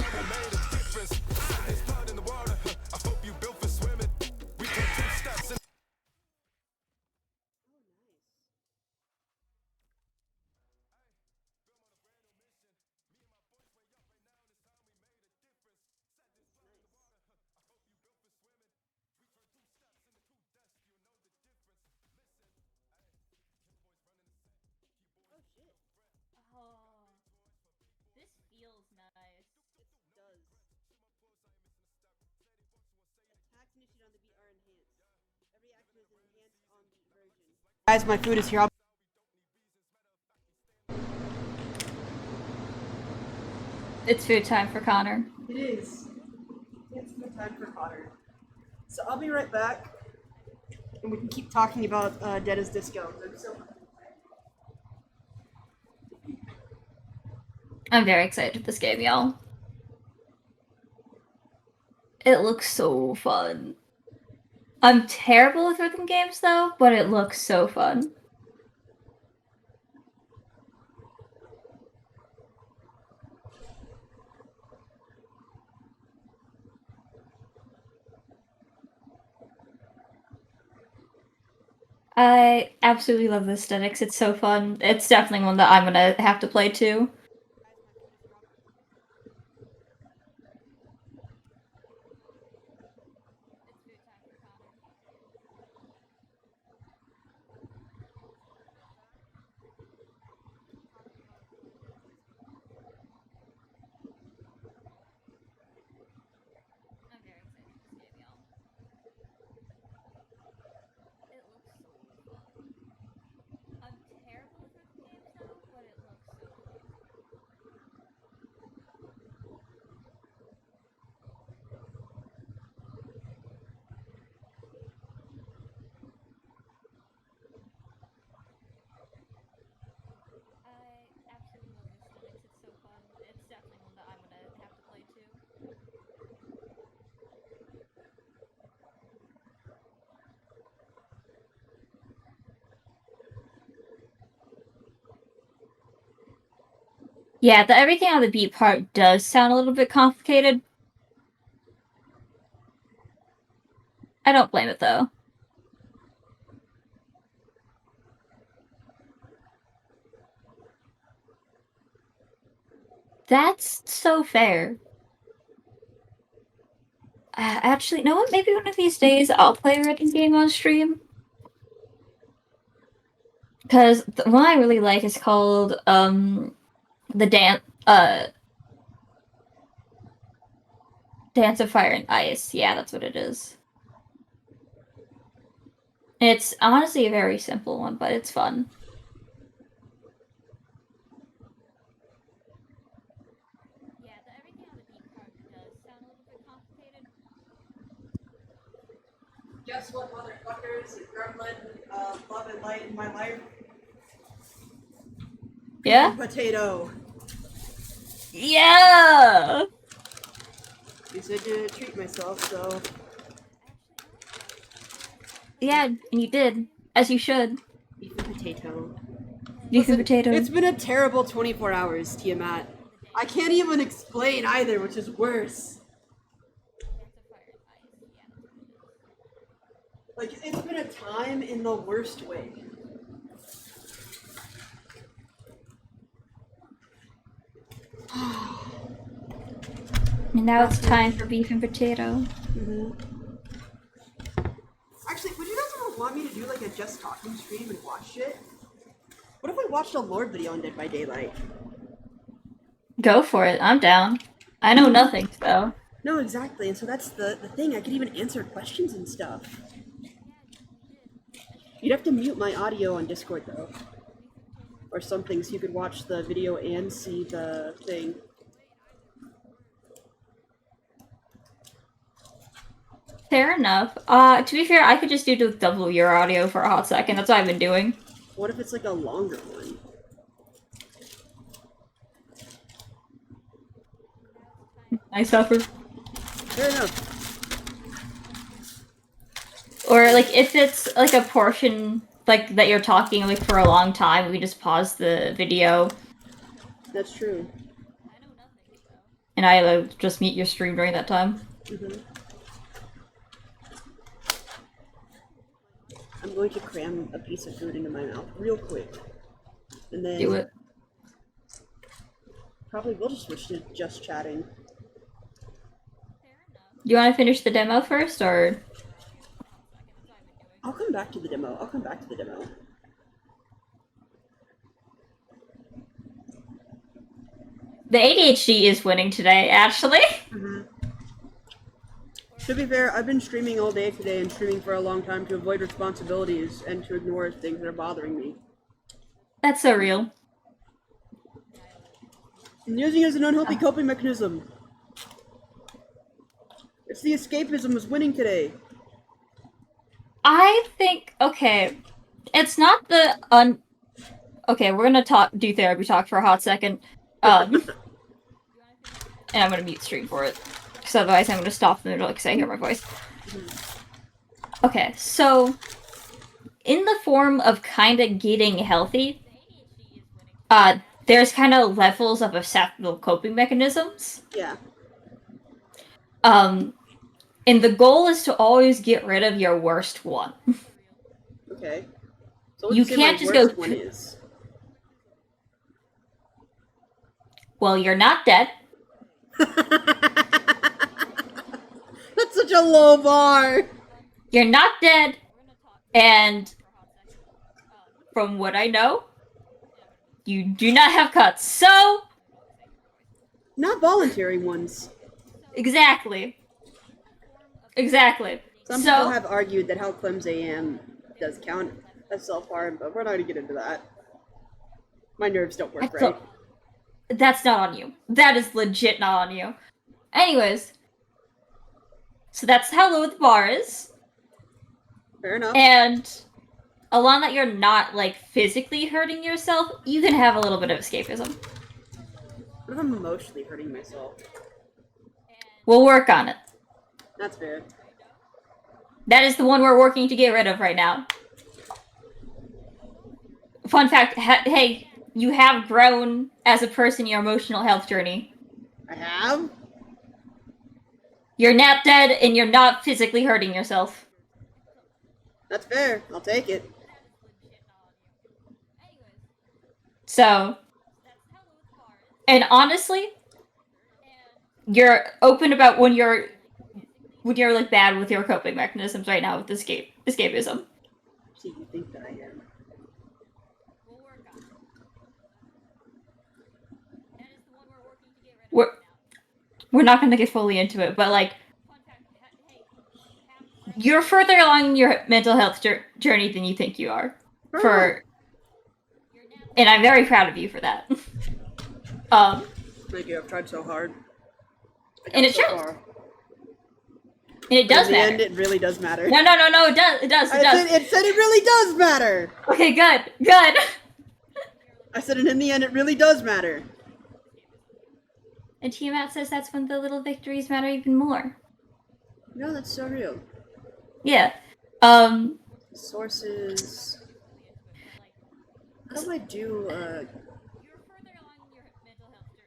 S13: This feels nice.
S1: It does. Attacks initiated on the beat are enhanced. Every action is enhanced on beat version. Guys, my food is here.
S13: It's food time for Connor.
S1: It is. It's good time for Connor. So I'll be right back, and we can keep talking about Dead as Disco.
S13: I'm very excited for this game, y'all. It looks so fun. I'm terrible with rhythm games, though, but it looks so fun. I absolutely love the aesthetics. It's so fun. It's definitely one that I'm gonna have to play too. Yeah, the everything on the beat part does sound a little bit complicated. I don't blame it though. That's so fair. Actually, you know what? Maybe one of these days I'll play a rhythm game on stream. Because the one I really like is called, the Dance of Fire and Ice. Yeah, that's what it is. It's honestly a very simple one, but it's fun. Yeah, the everything on the beat part does sound a little bit complicated.
S1: Guess what, motherfuckers? Gremlin, love and light in my life.
S13: Yeah?
S1: Potato.
S13: Yeah!
S1: You said to treat myself, so...
S13: Yeah, and you did. As you should.
S1: Beef and potato.
S13: Beef and
S1: Listen,
S13: potato.
S1: it's been a terrible 24 hours, Tiamat. I can't even explain either, which is worse. Like, it's been a time in the worst way.
S13: And now it's time for beef and potato.
S1: Actually, would you guys ever want me to do like a just talking stream and watch it? What if I watched a lore video on Dead by Daylight?
S13: Go for it. I'm down. I know nothing, so.
S1: No, exactly. And so that's the thing. I could even answer questions and stuff. You'd have to mute my audio on Discord, though. Or something, so you could watch the video and see the thing.
S13: Fair enough. To be fair, I could just do double your audio for a hot second. That's what I've been doing.
S1: What if it's like a longer one?
S13: I suffer.
S1: Fair enough.
S13: Or like if it's like a portion like that you're talking like for a long time, we just pause the video.
S1: That's true.
S13: And I just mute your stream during that time.
S1: I'm going to cram a piece of food into my mouth real quick. And then...
S13: Do it.
S1: Probably we'll just switch to just chatting.
S13: Do you want to finish the demo first, or...?
S1: I'll come back to the demo.
S13: The ADHD is winning today, actually.
S1: To be fair, I've been streaming all day today and streaming for a long time to avoid responsibilities and to ignore things that are bothering me.
S13: That's so real.
S1: I'm using it as an unhealthy coping mechanism. It's the escapism was winning today.
S13: I think, okay, it's not the Okay, we're gonna do therapy talk for a hot second. And I'm gonna mute stream for it. Because otherwise I'm gonna stop in the middle because I hear my voice. Okay, so in the form of kinda getting healthy, there's kinda levels of acceptable coping mechanisms.
S1: Yeah.
S13: And the goal is to always get rid of your worst one.
S1: Okay. So what
S13: You
S1: do say
S13: can't
S1: my
S13: just
S1: worst
S13: go
S1: one is?
S13: Well, you're not dead.
S1: That's such a low bar.
S13: You're not dead, and from what I know, you do not have cuts. So,
S1: not voluntary ones.
S13: Exactly.
S1: Some people have argued that how clumsy I am does count as self-harm, but we're not gonna get into that. My nerves don't work right.
S13: That's not on you. That is legit not on you. Anyways, so that's how low the bar is.
S1: Fair enough.
S13: And along that you're not like physically hurting yourself, you can have a little bit of escapism.
S1: What if I'm emotionally hurting myself?
S13: We'll work on it.
S1: That's fair.
S13: That is the one we're working to get rid of right now. Fun fact, hey, you have grown as a person in your emotional health journey.
S1: I have?
S13: You're not dead and you're not physically hurting yourself.
S1: That's fair. I'll take it.
S13: So, and honestly, you're open about when you're like bad with your coping mechanisms right now with escapism.
S1: So you think that I am?
S13: We're not going to get fully into it, but like, you're further along in your mental health journey than you think you are. And I'm very proud of you for that.
S1: Thank you. I've tried so hard.
S13: And it shows. And it does matter.
S1: In the end, it really does matter.
S13: No, it does. It does.
S1: It said it really does matter.
S13: Okay, good.
S1: I said, and in the end, it really does matter.
S13: And Tiamat says that's when the little victories matter even more.
S1: No, that's so real.
S13: Yeah.
S1: Sources. How do I do,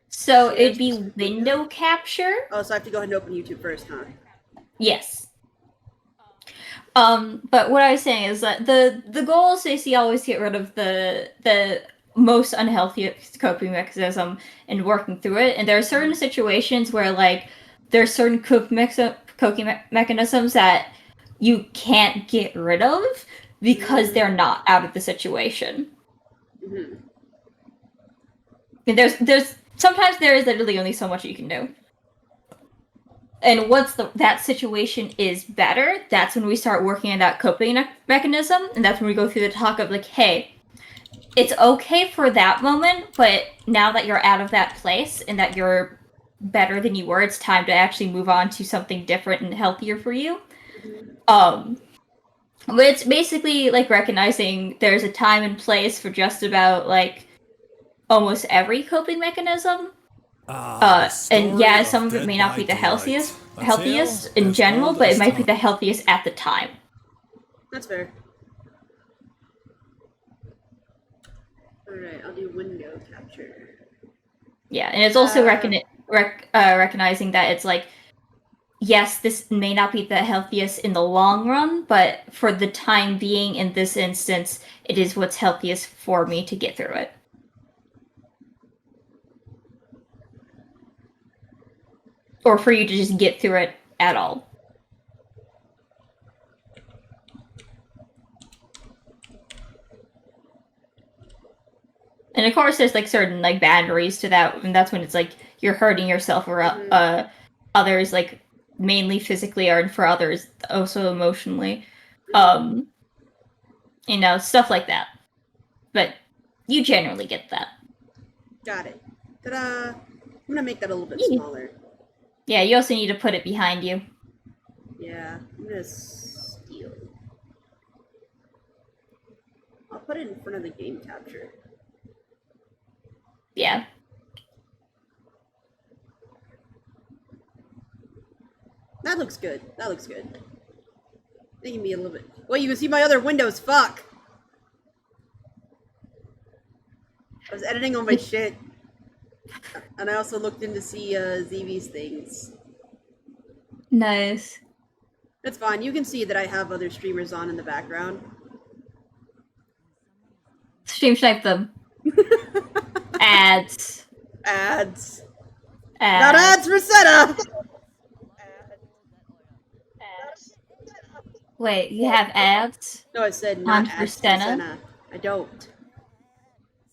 S13: So it'd be window capture.
S1: Oh, so I have to go ahead and open YouTube first, huh?
S13: Yes. But what I was saying is that the goal is basically always get rid of the most unhealthy coping mechanism and working through it. And there are certain situations where like there are certain coping mechanisms that you can't get rid of because they're not out of the situation.
S1: Mm-hmm.
S13: And there's sometimes there is literally only so much you can do. And once that situation is better, that's when we start working on that coping mechanism, and that's when we go through the talk of like, hey, it's okay for that moment, but now that you're out of that place and that you're better than you were, it's time to actually move on to something different and healthier for you. But it's basically like recognizing there's a time and place for just about like almost every coping mechanism. And yeah, some of it may not be the healthiest in general, but it might be the healthiest at the time.
S1: That's fair. Alright, I'll do window capture.
S13: Yeah, and it's also recognizing that it's like, yes, this may not be the healthiest in the long run, but for the time being, in this instance, it is what's healthiest for me to get through it. Or for you to just get through it at all. And of course, there's like certain like boundaries to that, and that's when it's like you're hurting yourself or others, like mainly physically, or for others also emotionally, you know, stuff like that. But you generally get that.
S1: Got it. Ta-da! I'm gonna make that a little bit smaller.
S13: Yeah, you also need to put it behind you.
S1: Yeah, I'm gonna steal. I'll put it in front of the game capture.
S13: Yeah.
S1: That looks good. That looks good. They can be a little bit. Well, you can see my other windows. Fuck. I was editing on my shit, and I also looked in to see ZV's things.
S13: Nice.
S1: That's fine. You can see that I have other streamers on in the background.
S13: Stream snipe them. Ads.
S1: Ads. Not ads for Senna!
S13: Wait, you have ads?
S1: No, I said not
S13: on
S1: ads for
S13: Senna?
S1: Senna. I don't.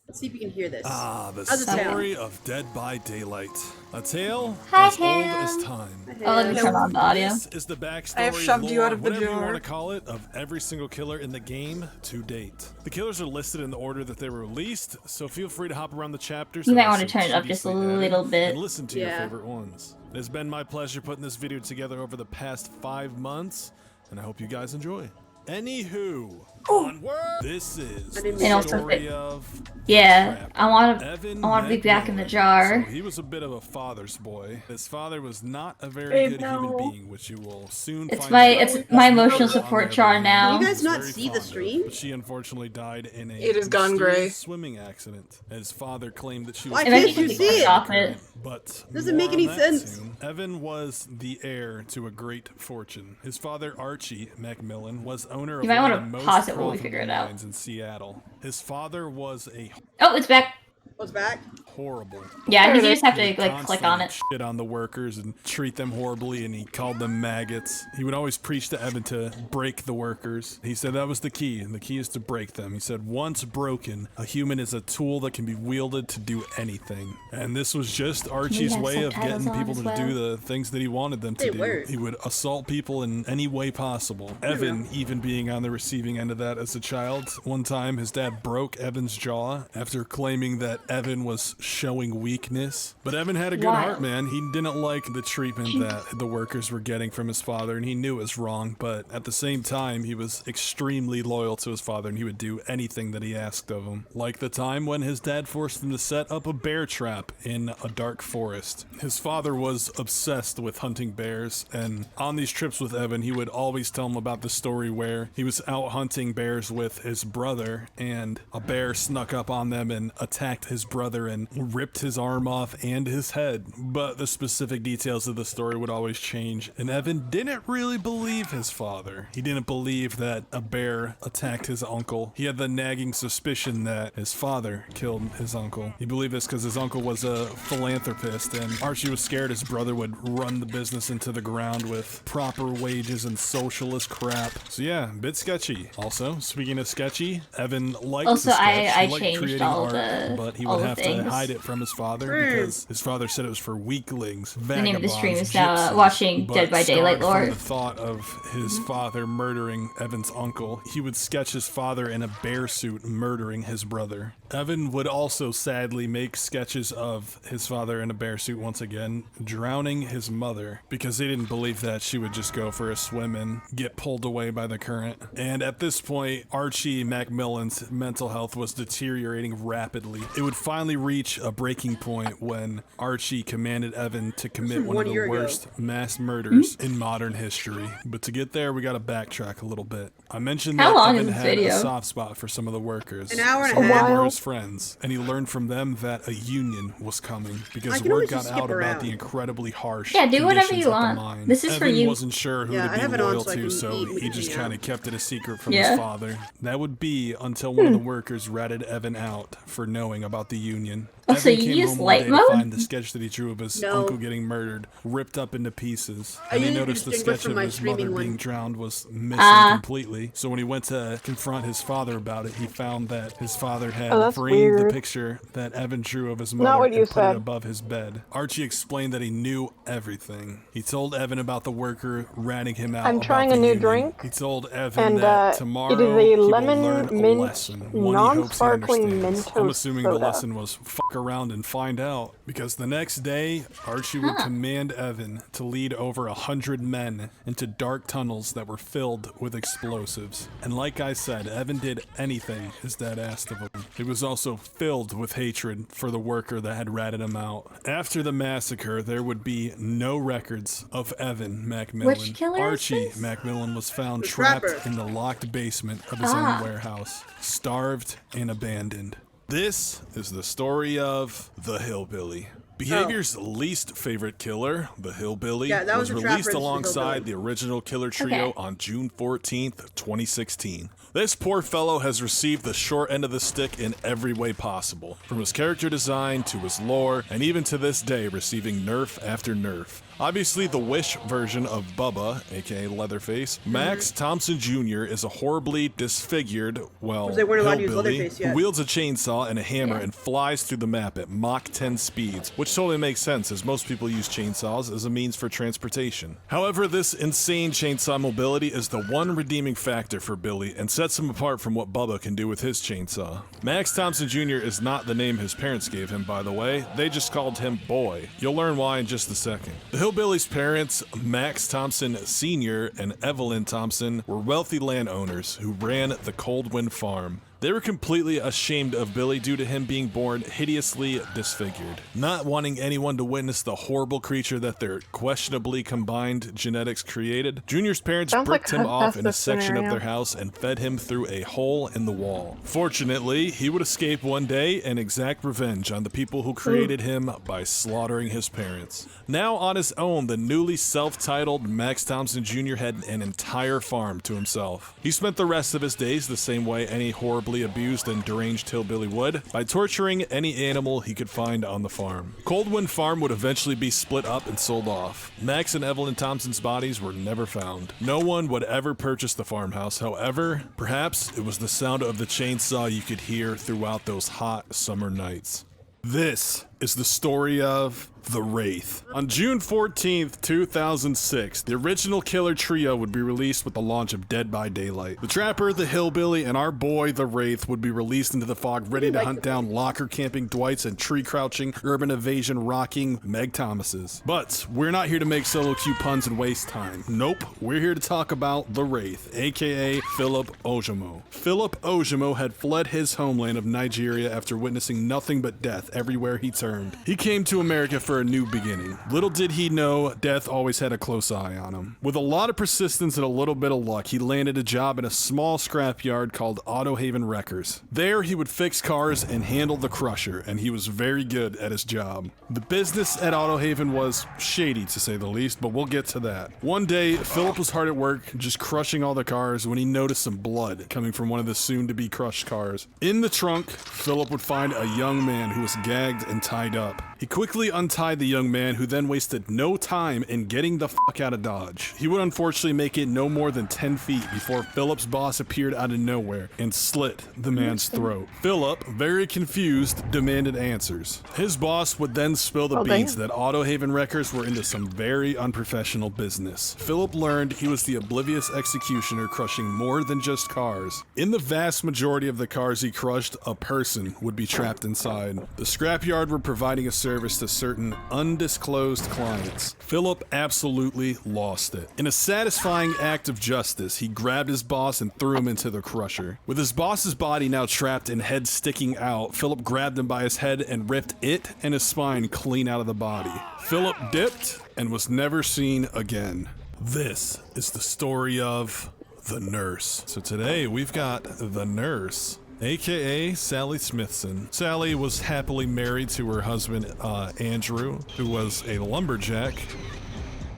S1: Let's see if you can hear this.
S19: The
S1: How's it sound?
S19: story of Dead by Daylight. A tale
S13: Hi,
S19: as old
S13: Ham.
S19: as time.
S13: Oh, let me turn on the audio.
S19: This is the backstory,
S20: I have shoved you
S19: lore,
S20: out of the
S19: whatever you
S20: jar.
S19: want to call it, of every single killer in the game to date. The killers are listed in the order that they were released, so feel free to hop around the chapters.
S13: You
S19: that
S13: might
S19: are
S13: want to turn it up just a
S19: tediously
S13: little
S19: added
S13: bit.
S19: and listen to your
S13: Yeah.
S19: favorite ones. It has been my pleasure putting this video together over the past 5 months, and I hope you guys enjoy. Anywho, onward. This is
S13: And
S19: the
S13: also
S19: story
S13: fit-
S19: of
S13: Yeah, I want to
S19: Evan
S13: be back in the
S19: McMillan.
S13: jar.
S19: So he was a bit of a father's boy. His father was not a very
S13: Babe,
S19: good
S13: no.
S19: human being, which you will soon
S13: It's
S19: find
S13: my-
S19: out.
S13: it's
S19: His
S13: my
S19: mother,
S13: emotional
S19: on
S13: support
S19: the
S13: jar
S19: other hand,
S13: now.
S1: Can you guys
S19: was
S1: not
S19: very
S1: see the
S19: fond of,
S1: stream?
S19: But she unfortunately died in a
S20: It has gone
S19: mysterious
S20: gray.
S19: swimming accident. His father claimed that she was
S1: Why can't you see it?
S13: Stop it.
S19: But
S1: Doesn't
S19: more
S1: make any
S19: on that
S1: sense.
S19: soon. Evan was the heir to a great fortune. His father, Archie McMillan, was owner of
S13: You might
S19: one
S13: wanna
S19: of the most
S13: pause it while we
S19: profitable
S13: figure it out.
S19: mines in Seattle. His father was a
S13: Oh, it's back.
S1: What's back?
S19: horrible.
S13: Yeah, I think you just have
S19: He
S13: to
S19: would
S13: like click on
S19: constantly
S13: it.
S19: shit on the workers and treat them horribly, and he called them maggots. He would always preach to Evan to break the workers. He said that was the key, and the key is to break them. He said once broken, a human is a tool that can be wielded to do anything. And this was just Archie's
S13: have
S19: way of
S13: subtitles
S19: getting
S13: on
S19: people
S13: as
S19: to
S13: well?
S19: do the things that he wanted them to
S1: They
S19: do.
S1: were.
S19: He would assault people in any way possible. Evan even being on the receiving end of that as a child. One time, his dad broke Evan's jaw after claiming that Evan was
S20: showing weakness. But Evan had a good
S13: Wild.
S20: heart, man. He didn't like the treatment that the workers were getting from his father, and he knew it was wrong. But at the same time, he was extremely loyal to his father, and he would do anything that he asked of him. Like the time when his dad forced him to set up a bear trap in a dark forest. His father was obsessed with hunting bears, and on these trips with Evan, he would always tell him about the story where he was out hunting bears with his brother, and a bear snuck up on them and attacked his brother and ripped his arm off and his head. But the specific details of the story would always change, and Evan didn't really believe his father. He didn't believe that a bear attacked his uncle. He had the nagging suspicion that his father killed his uncle. He believed this because his uncle was a philanthropist, and Archie was scared his brother would run the business into the ground with proper wages and socialist crap. So yeah, a bit sketchy. Also, speaking of sketchy, Evan liked
S13: Also,
S20: to sketch.
S13: I
S20: He liked
S13: changed
S20: creating
S13: all
S20: art,
S13: the-
S20: but he
S13: all
S20: would
S13: the
S20: have to
S13: things.
S20: hide it from his father because his father said it was for weaklings,
S13: The name of the stream
S20: vagabonds,
S13: is now
S20: gypsies.
S13: watching
S20: But
S13: Dead by Daylight
S20: scarred from
S13: lore.
S20: the thought of his father murdering Evan's uncle, he would sketch his father in a bear suit murdering his brother. Evan would also sadly make sketches of his father in a bear suit once again, drowning his mother because they didn't believe that she would just go for a swim and get pulled away by the current. And at this point, Archie Macmillan's mental health was deteriorating rapidly. It would finally reach a breaking point when Archie commanded Evan to commit one of the worst mass murders in modern history. But to get there, we gotta backtrack a little bit. I mentioned
S13: How
S20: that
S13: long
S20: Evan
S13: is this
S20: had
S13: video?
S20: a soft spot for some of the workers.
S1: An hour and
S20: Some
S1: a
S20: of them
S1: half.
S20: were his friends, and he learned from them that a union was coming
S1: I
S20: because
S1: can
S20: word
S1: always
S20: got
S1: just skip
S20: out about
S1: around.
S20: the incredibly harsh
S13: Yeah, do whatever
S20: conditions
S13: you
S20: at the
S13: want.
S20: mine.
S13: This is for
S20: Evan
S13: you.
S20: wasn't sure who
S1: Yeah,
S20: to
S1: I
S20: be
S1: have it on
S20: loyal
S1: so I
S20: to,
S1: can
S20: so
S1: eat
S20: he
S1: and
S20: just
S1: hang
S20: kind
S1: out.
S20: of kept it a secret from
S13: Yeah.
S20: his father. That would be until one of the workers ratted Evan out for knowing about the union.
S13: Oh, so
S20: Evan
S13: you
S20: came
S13: use
S20: home one
S13: light
S20: day to
S13: mode?
S20: find the sketch that he drew of his
S1: No.
S20: uncle getting murdered, ripped up into pieces.
S1: I
S20: And he
S1: usually
S20: noticed the
S1: distinguish
S20: sketch
S1: from
S20: of
S1: my
S20: his mother
S1: streaming one.
S20: being drowned was missing
S13: Ah.
S20: completely. So when he went to confront his father about it, he found that his father had
S6: Oh, that's
S20: framed the
S6: weird.
S20: picture that Evan drew of his
S6: Not
S20: mother
S6: what you
S20: and put it
S6: said.
S20: above his bed. Archie explained that he knew everything. He told Evan about the worker ratting him out
S6: I'm
S20: about
S6: trying
S20: the
S6: a new
S20: union.
S6: drink,
S20: He told Evan
S6: and
S20: that
S6: it
S20: tomorrow
S6: is a
S20: he will
S6: lemon
S20: learn a
S6: mint
S20: lesson, one he hopes he
S6: non-sparkling
S20: understands. I'm
S6: Mentos
S20: assuming the
S6: soda.
S20: lesson was fuck around and find out, because the next day, Archie would command Evan to lead over 100 men into dark tunnels that were filled with explosives. And like I said, Evan did anything his dad asked of him. He was also filled with hatred for the worker that had ratted him out. After the massacre, there would be no records of Evan Macmillan.
S13: Which killer is
S20: Archie
S13: this?
S20: Macmillan was found
S1: The
S20: trapped
S1: trapper.
S20: in the locked basement of his
S13: Ah.
S20: own warehouse, starved and abandoned. This is the story of the Hillbilly. Behavior's least favorite killer, the Hillbilly,
S1: Yeah, that
S20: was
S1: was the
S20: released
S1: Trapper's
S20: alongside
S1: Hillbilly.
S20: the original Killer Trio
S13: Okay.
S20: on June 14th, 2016. This poor fellow has received the short end of the stick in every way possible, from his character design to his lore, and even to this day receiving nerf after nerf. Obviously, the Wish version of Bubba, aka Leatherface, Max Thompson Jr. is a horribly disfigured, well,
S1: 'Cause they weren't allowed to use
S20: hillbilly
S1: Leatherface
S20: who
S1: yet.
S20: wields a chainsaw and a hammer
S13: Yeah.
S20: and flies through the map at Mach 10 speeds, which totally makes sense as most people use chainsaws as a means for transportation. However, this insane chainsaw mobility is the one redeeming factor for Billy and sets him apart from what Bubba can do with his chainsaw. Max Thompson Jr. is not the name his parents gave him, by the way. They just called him Boy. You'll learn why in just a second. The Hillbilly's parents, Max Thompson Sr. and Evelyn Thompson, were wealthy landowners who ran the Coldwind Farm. They were completely ashamed of Billy due to him being born hideously disfigured. Not wanting anyone to witness the horrible creature that their questionably combined genetics created, Junior's parents
S6: Sounds
S20: bricked
S6: like
S20: him
S6: a
S20: off in a
S6: Hephaestus
S20: section of
S6: scenario.
S20: their house and fed him through a hole in the wall. Fortunately, he would escape one day and exact revenge on the people who created him by slaughtering his parents. Now on his own, the newly self-titled Max Thompson Jr. had an entire farm to himself. He spent the rest of his days the same way any horribly abused and deranged hillbilly would, by torturing any animal he could find on the farm. Coldwind Farm would eventually be split up and sold off. Max and Evelyn Thompson's bodies were never found. No one would ever purchase the farmhouse, however, perhaps it was the sound of the chainsaw you could hear throughout those hot summer nights. This is the story of The Wraith. On June 14th, 2006, the original Killer Trio would be released with the launch of Dead by Daylight. The Trapper, the Hillbilly, and our boy, The Wraith, would be released into the fog, ready to hunt down locker-camping Dwights and tree-crouching, urban evasion-rocking Meg Thomases. But we're not here to make solo-Q puns and waste time. Nope, we're here to talk about The Wraith, aka Philip Ojimo. Philip Ojimo had fled his homeland of Nigeria after witnessing nothing but death everywhere he turned. He came to America for a new beginning. Little did he know, death always had a close eye on him. With a lot of persistence and a little bit of luck, he landed a job in a small scrapyard called Auto Haven Wreckers. There, he would fix cars and handle the crusher, and he was very good at his job. The business at Auto Haven was shady, to say the least, but we'll get to that. One day, Philip was hard at work, just crushing all the cars, when he noticed some blood coming from one of the soon-to-be crushed cars. In the trunk, Philip would find a young man who was gagged and tied up. He quickly untied the young man, who then wasted no time in getting the fuck out of Dodge. He would unfortunately make it no more than 10 feet before Philip's boss appeared out of nowhere and slit the man's throat. Philip, very confused, demanded answers. His boss would then spill the beans that Auto Haven Wreckers were into some very unprofessional business. Philip learned he was the oblivious executioner crushing more than just cars. In the vast majority of the cars he crushed, a person would be trapped inside. The scrapyard were providing a service to certain undisclosed clients. Philip absolutely lost it. In a satisfying act of justice, he grabbed his boss and threw him into the crusher. With his boss's body now trapped and head sticking out, Philip grabbed him by his head and ripped it and his spine clean out of the body. Philip dipped and was never seen again. This is the story of the nurse. So today we've got the nurse, aka Sally Smithson. Sally was happily married to her husband, Andrew, who was a lumberjack.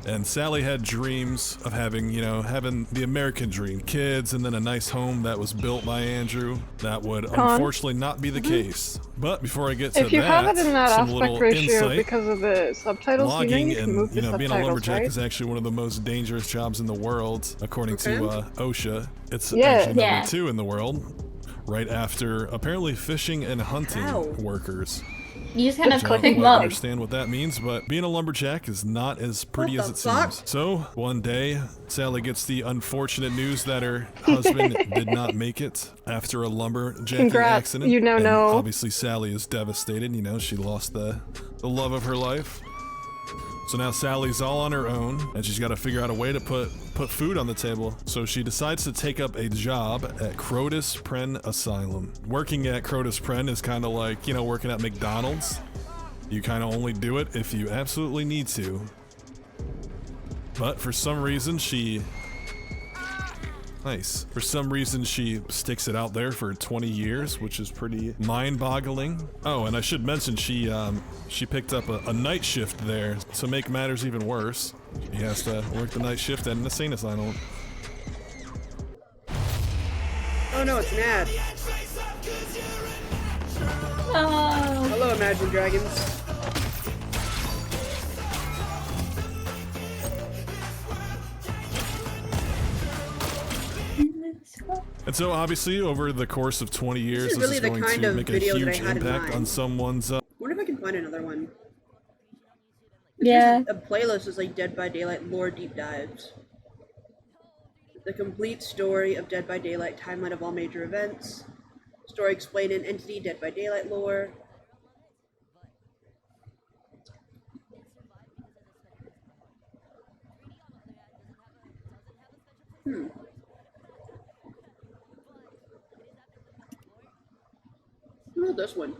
S20: And Sally had dreams of having, having the American dream. Kids and then a nice home that was built by Andrew. That would unfortunately not be the case. But before I get to that,
S2: if you have it in that
S20: some
S2: aspect
S20: little
S2: ratio
S20: insight.
S2: because of the subtitles,
S20: Logging
S2: you can
S20: and
S2: move the
S20: being a
S2: subtitles,
S20: lumberjack
S2: right?
S20: is actually one of the most dangerous jobs in the world, according to OSHA. It's
S2: Yeah.
S20: actually
S2: Yeah.
S20: number 2 in the world, right after apparently fishing and hunting workers.
S13: You just kind of
S20: I don't
S13: pick
S20: quite
S13: up.
S20: understand what that means, but being a lumberjack is not as pretty as it seems. So, one day, Sally gets the unfortunate news that her husband did not make it after a lumberjacking
S2: Congrats,
S20: accident.
S2: you now
S20: and
S2: know.
S20: obviously Sally is devastated, she lost the love of her life. So now Sally's all on her own, and she's got to figure out a way to put food on the table. So she decides to take up a job at Crotus Pren Asylum. Working at Crotus Pren is kind of like, working at McDonald's. You kind of only do it if you absolutely need to. But for some reason she sticks it out there for 20 years, which is pretty mind-boggling. Oh, and I should mention she picked up a night shift there. To make matters even worse, she has to work the night shift at an insane asylum.
S1: Oh no, it's an ad.
S13: Oh.
S1: Hello, Imagine Dragons.
S20: And so obviously over the course of 20 years,
S1: This is really the
S20: going
S1: kind
S20: to
S1: of
S20: make a
S1: video that
S20: huge
S1: I had in
S20: impact
S1: mind.
S20: on someone's
S1: I wonder if I can find another one.
S13: Yeah.
S1: A playlist is like Dead by Daylight lore deep dives. The complete story of Dead by Daylight, timeline of all major events. Story explained in Entity Dead by Daylight lore. Oh, this one.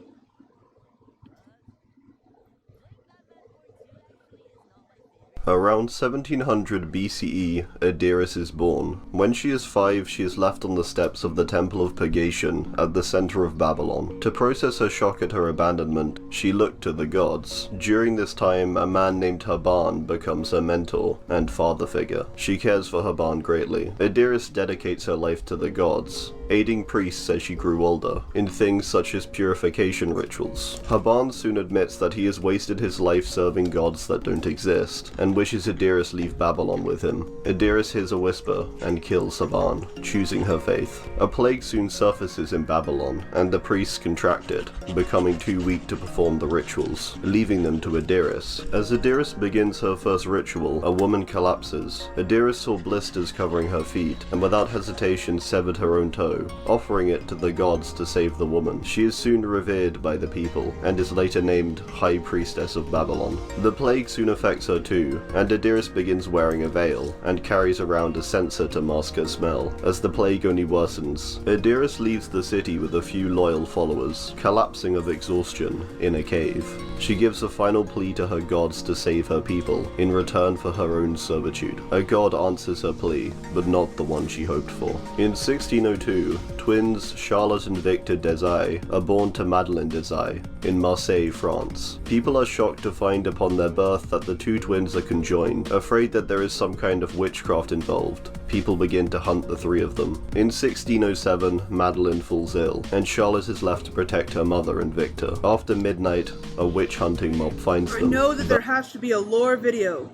S21: Around 1700 BCE, Adiris is born. When she is 5, she is left on the steps of the Temple of Purgation at the center of Babylon. To process her shock at her abandonment, she looked to the gods. During this time, a man named Haban becomes her mentor and father figure. She cares for Haban greatly. Adiris dedicates her life to the gods, aiding priests as she grew older, in things such as purification rituals. Haban soon admits that he has wasted his life serving gods that don't exist, and and wishes Adiris leave Babylon with him. Adiris hears a whisper and kills Saban, choosing her faith. A plague soon surfaces in Babylon, and the priests contract it, becoming too weak to perform the rituals, leaving them to Adiris. As Adiris begins her first ritual, a woman collapses. Adiris saw blisters covering her feet, and without hesitation severed her own toe, offering it to the gods to save the woman. She is soon revered by the people, and is later named High Priestess of Babylon. The plague soon affects her too, and Adiris begins wearing a veil, and carries around a censer to mask her smell. As the plague only worsens, Adiris leaves the city with a few loyal followers, collapsing of exhaustion in a cave. She gives a final plea to her gods to save her people, in return for her own servitude. A god answers her plea, but not the one she hoped for. In 1602, twins Charlotte and Victor Desai are born to Madeleine Desai in Marseille, France. People are shocked to find upon their birth that the two twins are conjoined, afraid that there is some kind of witchcraft involved. People begin to hunt the three of them. In 1607, Madeleine falls ill, and Charlotte is left to protect her mother and Victor. After midnight, a witch hunting mob finds them.
S1: I know that there has to be a lore video.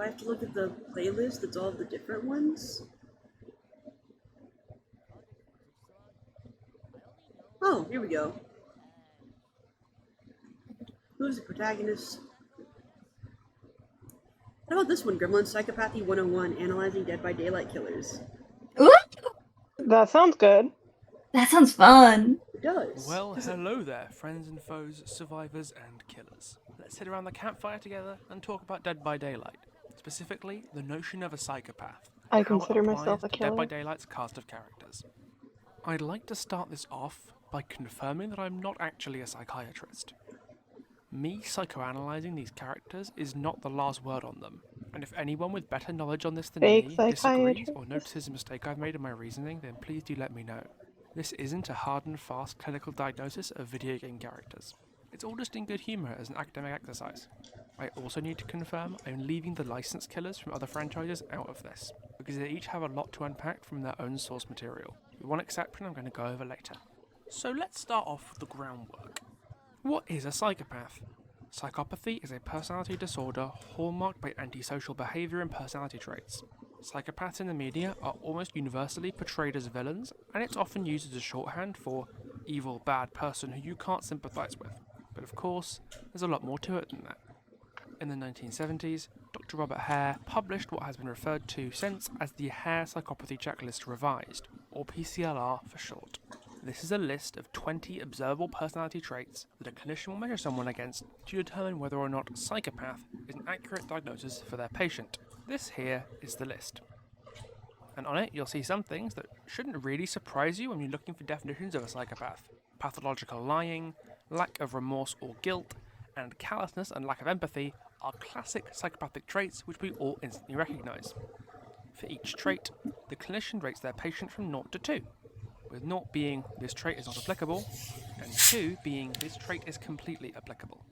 S1: I have to look at the playlist, that's all the different ones. Oh, here we go. Who's the protagonist? How about this one? Gremlin Psychopathy 101, Analyzing Dead by Daylight Killers.
S13: Ooh,
S6: That sounds good.
S13: that sounds fun.
S1: It does.
S4: Well, hello there, friends and foes, survivors and killers. Let's sit around the campfire together and talk about Dead by Daylight. Specifically, the notion of a psychopath.
S6: I
S4: and how it
S6: consider
S4: applies
S6: myself a
S4: to Dead by
S6: killer.
S4: Daylight's cast of characters. I'd like to start this off by confirming that I'm not actually a psychiatrist. Me psychoanalyzing these characters is not the last word on them, and if anyone with better knowledge on this than
S6: Fake
S4: me disagrees
S6: psychiatrist.
S4: or notices a mistake I've made in my reasoning, then please do let me know. This isn't a hard and fast clinical diagnosis of video game characters. It's all just in good humour as an academic exercise. I also need to confirm I'm leaving the licensed killers from other franchises out of this, because they each have a lot to unpack from their own source material, with one exception I'm going to go over later. So let's start off with the groundwork. What is a psychopath? Psychopathy is a personality disorder hallmarked by antisocial behaviour and personality traits. Psychopaths in the media are almost universally portrayed as villains, and it's often used as a shorthand for evil, bad person who you can't sympathise with. But of course, there's a lot more to it than that. In the 1970s, Dr. Robert Hare published what has been referred to since as the Hare Psychopathy Checklist Revised, or PCLR for short. This is a list of 20 observable personality traits that a clinician will measure someone against to determine whether or not psychopath is an accurate diagnosis for their patient. This here is the list. And on it, you'll see some things that shouldn't really surprise you when you're looking for definitions of a psychopath. Pathological lying, lack of remorse or guilt, and callousness and lack of empathy are classic psychopathic traits which we all instantly recognise. For each trait, the clinician rates their patient from 0 to 2, with 0 being this trait is not applicable, and 2 being this trait is completely applicable.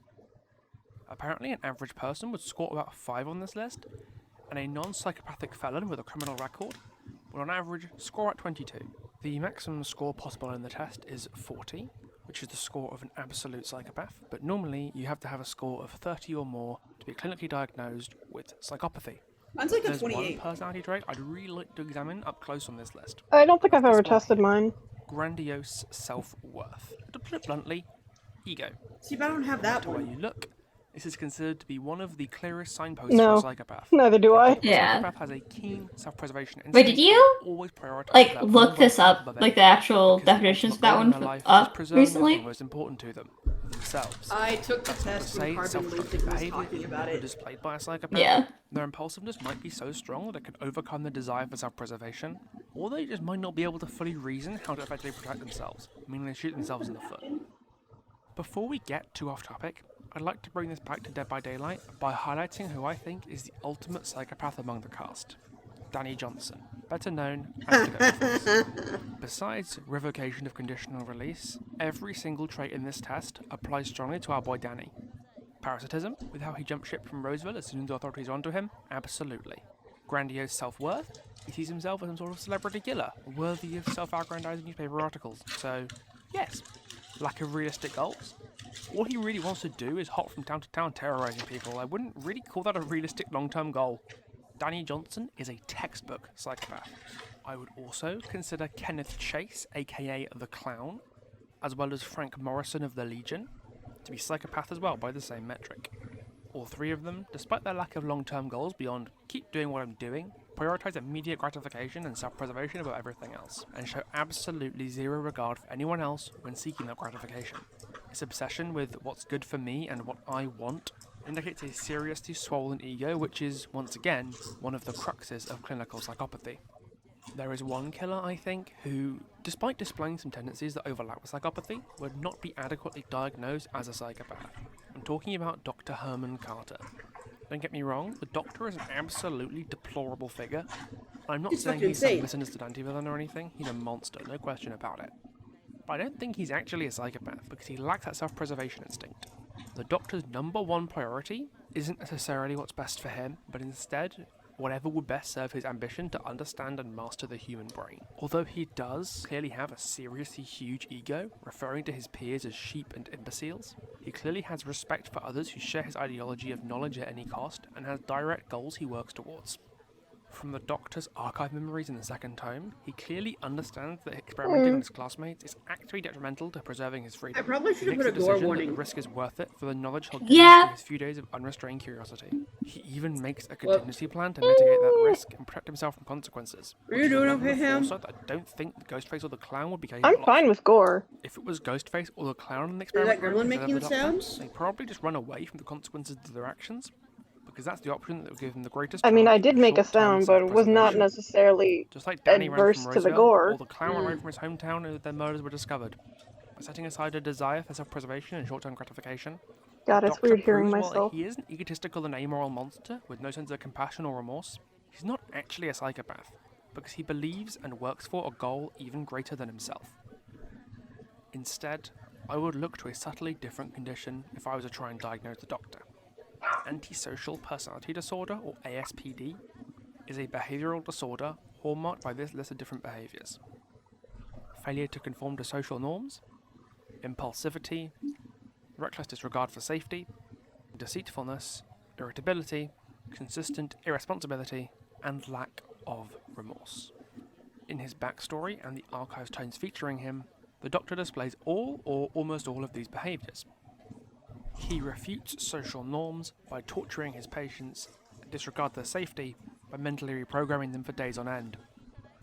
S4: Apparently an average person would score about 5 on this list, and a non-psychopathic felon with a criminal record would on average score at 22. The maximum score possible in the test is 40, which is the score of an absolute psychopath, but normally you have to have a score of 30 or more to be clinically diagnosed with psychopathy.
S1: Mine's like a
S4: There's
S1: 28.
S4: one personality trait I'd really like to examine up close on this list.
S6: I don't think I've ever
S4: This one
S6: tested
S4: here.
S6: mine.
S4: Grandiose self-worth. To put it bluntly, ego.
S1: See, but I don't have that
S4: The way
S1: one.
S4: you look, this is considered to be one of the clearest signposts
S6: No.
S4: for a psychopath.
S6: Neither do I.
S4: A psychopath has a keen self-preservation instinct.
S13: Wait, did you
S4: and always prioritize
S13: like
S4: their
S13: look
S4: own
S13: this
S4: welfare
S13: up,
S4: above
S13: like the
S4: anything,
S13: actual
S4: because the
S13: definitions of
S4: ultimate
S13: that
S4: goal in
S13: one
S4: their life is
S13: up
S4: preserving the
S13: recently?
S4: thing most important to them, themselves.
S1: I took the
S4: That's not to
S1: test
S4: say
S1: when Carbon
S4: self-destructive
S1: Lucid was
S4: behaviour
S1: talking
S4: is
S1: about
S4: never
S1: it.
S4: displayed by a psychopath.
S13: Yeah.
S4: Their impulsiveness might be so strong that it could overcome the desire for self-preservation, or they just might not be able to fully reason how to effectively protect themselves, meaning they shoot themselves in the foot. Before we get too off topic, I'd like to bring this back to Dead by Daylight by highlighting who I think is the ultimate psychopath among the cast. Danny Johnson, better known as the Ghostface. Besides revocation of conditional release, every single trait in this test applies strongly to our boy Danny. Parasitism, with how he jumped ship from Roseville as soon as the authorities were onto him? Absolutely. Grandiose self-worth? He sees himself as some sort of celebrity killer, worthy of self-aggrandizing newspaper articles. So, yes. Lack of realistic goals? All he really wants to do is hop from town to town terrorizing people. I wouldn't really call that a realistic long-term goal. Danny Johnson is a textbook psychopath. I would also consider Kenneth Chase, aka The Clown, as well as Frank Morrison of the Legion, to be psychopath as well by the same metric. All three of them, despite their lack of long-term goals beyond keep doing what I'm doing, prioritize immediate gratification and self-preservation above everything else, and show absolutely zero regard for anyone else when seeking that gratification. This obsession with what's good for me and what I want indicates a seriously swollen ego, which is, once again, one of the cruxes of clinical psychopathy. There is one killer, I think, who, despite displaying some tendencies that overlap with psychopathy, would not be adequately diagnosed as a psychopath. I'm talking about Dr. Herman Carter. Don't get me wrong, the Doctor is an absolutely deplorable figure. I'm not saying he's some misunderstood anti-villain or anything, he's a monster, no question about it. But I don't think he's actually a psychopath, because he lacks that self-preservation instinct. The Doctor's number one priority isn't necessarily what's best for him, but instead whatever would best serve his ambition to understand and master the human brain. Although he does clearly have a seriously huge ego, referring to his peers as sheep and imbeciles, he clearly has respect for others who share his ideology of knowledge at any cost, and has direct goals he works towards. From the Doctor's archive memories in the second tome, he clearly understands that experimenting on his classmates is actually detrimental to preserving his freedom.
S1: I probably should have
S4: He
S1: put a
S4: makes the
S1: gore
S4: decision
S1: warning.
S4: that the risk is worth it for the knowledge he'll gain through his few days of unrestrained curiosity. He even makes a contingency plan to mitigate that risk and protect himself from consequences.
S1: Are you doing okay, Ham?
S4: That I don't think Ghostface or the Clown would be capable of.
S6: I'm fine with gore.
S4: If it was Ghostface or the Clown in the experiment,
S1: Is that gremlin making sounds?
S4: they'd probably just run away from the consequences of their actions, because that's the option that would give them the greatest.
S6: I mean, I
S4: chance
S6: did
S4: of
S6: make a
S4: short-term
S6: sound, but it was not
S4: self-preservation.
S6: necessarily
S4: Just like Danny ran
S6: adverse
S4: from
S6: to the
S4: Roseville,
S6: gore.
S4: or the Clown ran from his hometown and their murders were discovered. By setting aside a desire for self-preservation and short-term gratification,
S6: God,
S4: the
S6: it's
S4: Doctor
S6: weird hearing
S4: proves
S6: myself.
S4: While he is an egotistical and amoral monster with no sense of compassion or remorse, he's not actually a psychopath, because he believes and works for a goal even greater than himself. Instead, I would look to a subtly different condition if I was to try and diagnose the Doctor. Antisocial personality disorder, or ASPD, is a behavioural disorder hallmarked by this list of different behaviours: failure to conform to social norms, impulsivity, reckless disregard for safety, deceitfulness, irritability, consistent irresponsibility, and lack of remorse. In his backstory and the archive's tomes featuring him, the Doctor displays all or almost all of these behaviours. He refutes social norms by torturing his patients and disregards their safety by mentally reprogramming them for days on end.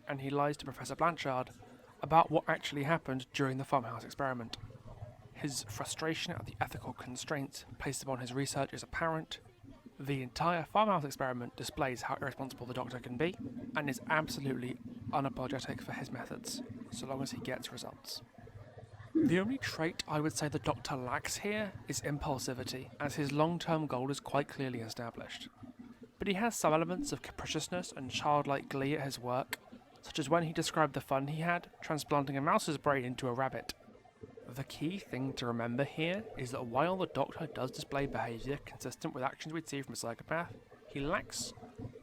S4: And he lies to Professor Blanchard about what actually happened during the farmhouse experiment. His frustration at the ethical constraints placed upon his research is apparent. The entire farmhouse experiment displays how irresponsible the Doctor can be, and is absolutely unapologetic for his methods, so long as he gets results. The only trait I would say the Doctor lacks here is impulsivity, as his long-term goal is quite clearly established. But he has some elements of capriciousness and childlike glee at his work, such as when he described the fun he had transplanting a mouse's brain into a rabbit. The key thing to remember here is that while the Doctor does display behaviour consistent with actions we'd see from a psychopath, he lacks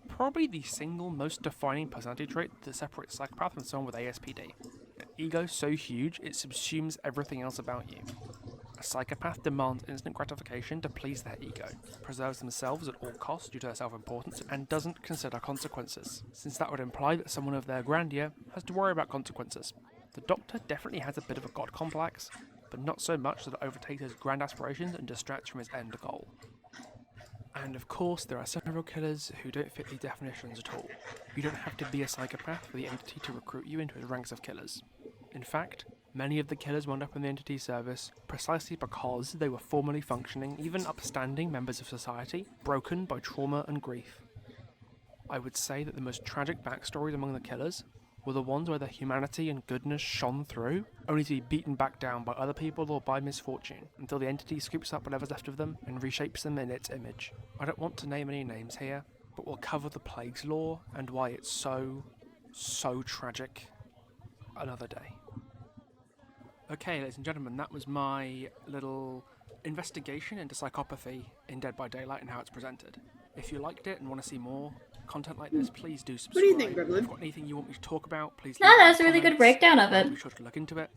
S4: probably the single most defining personality trait that separates psychopath from someone with ASPD. An ego so huge it subsumes everything else about you. A psychopath demands instant gratification to please their ego, preserves themselves at all costs due to their self-importance, and doesn't consider consequences, since that would imply that someone of their grandeur has to worry about consequences. The Doctor definitely has a bit of a god complex, but not so much that it overtakes his grand aspirations and distracts from his end goal. And of course, there are several killers who don't fit these definitions at all. You don't have to be a psychopath for the entity to recruit you into its ranks of killers. In fact, many of the killers wound up in the entity's service precisely because they were formerly functioning, even upstanding members of society, broken by trauma and grief. I would say that the most tragic backstories among the killers were the ones where their humanity and goodness shone through, only to be beaten back down by other people or by misfortune, until the entity scoops up whatever's left of them and reshapes them in its image. I don't want to name any names here, but we'll cover the Plague's Law and why it's so tragic another day. Okay, ladies and gentlemen, that was my little investigation into psychopathy in Dead by Daylight and how it's presented. If you liked it and want to see more content like this, please do subscribe.
S1: What do you think, Gremlin?
S4: If you've got anything you want me to talk about, please
S13: No,
S4: leave it in
S13: that's
S4: the
S13: a really good
S4: comments.
S13: breakdown of it.
S4: Be sure to look into it.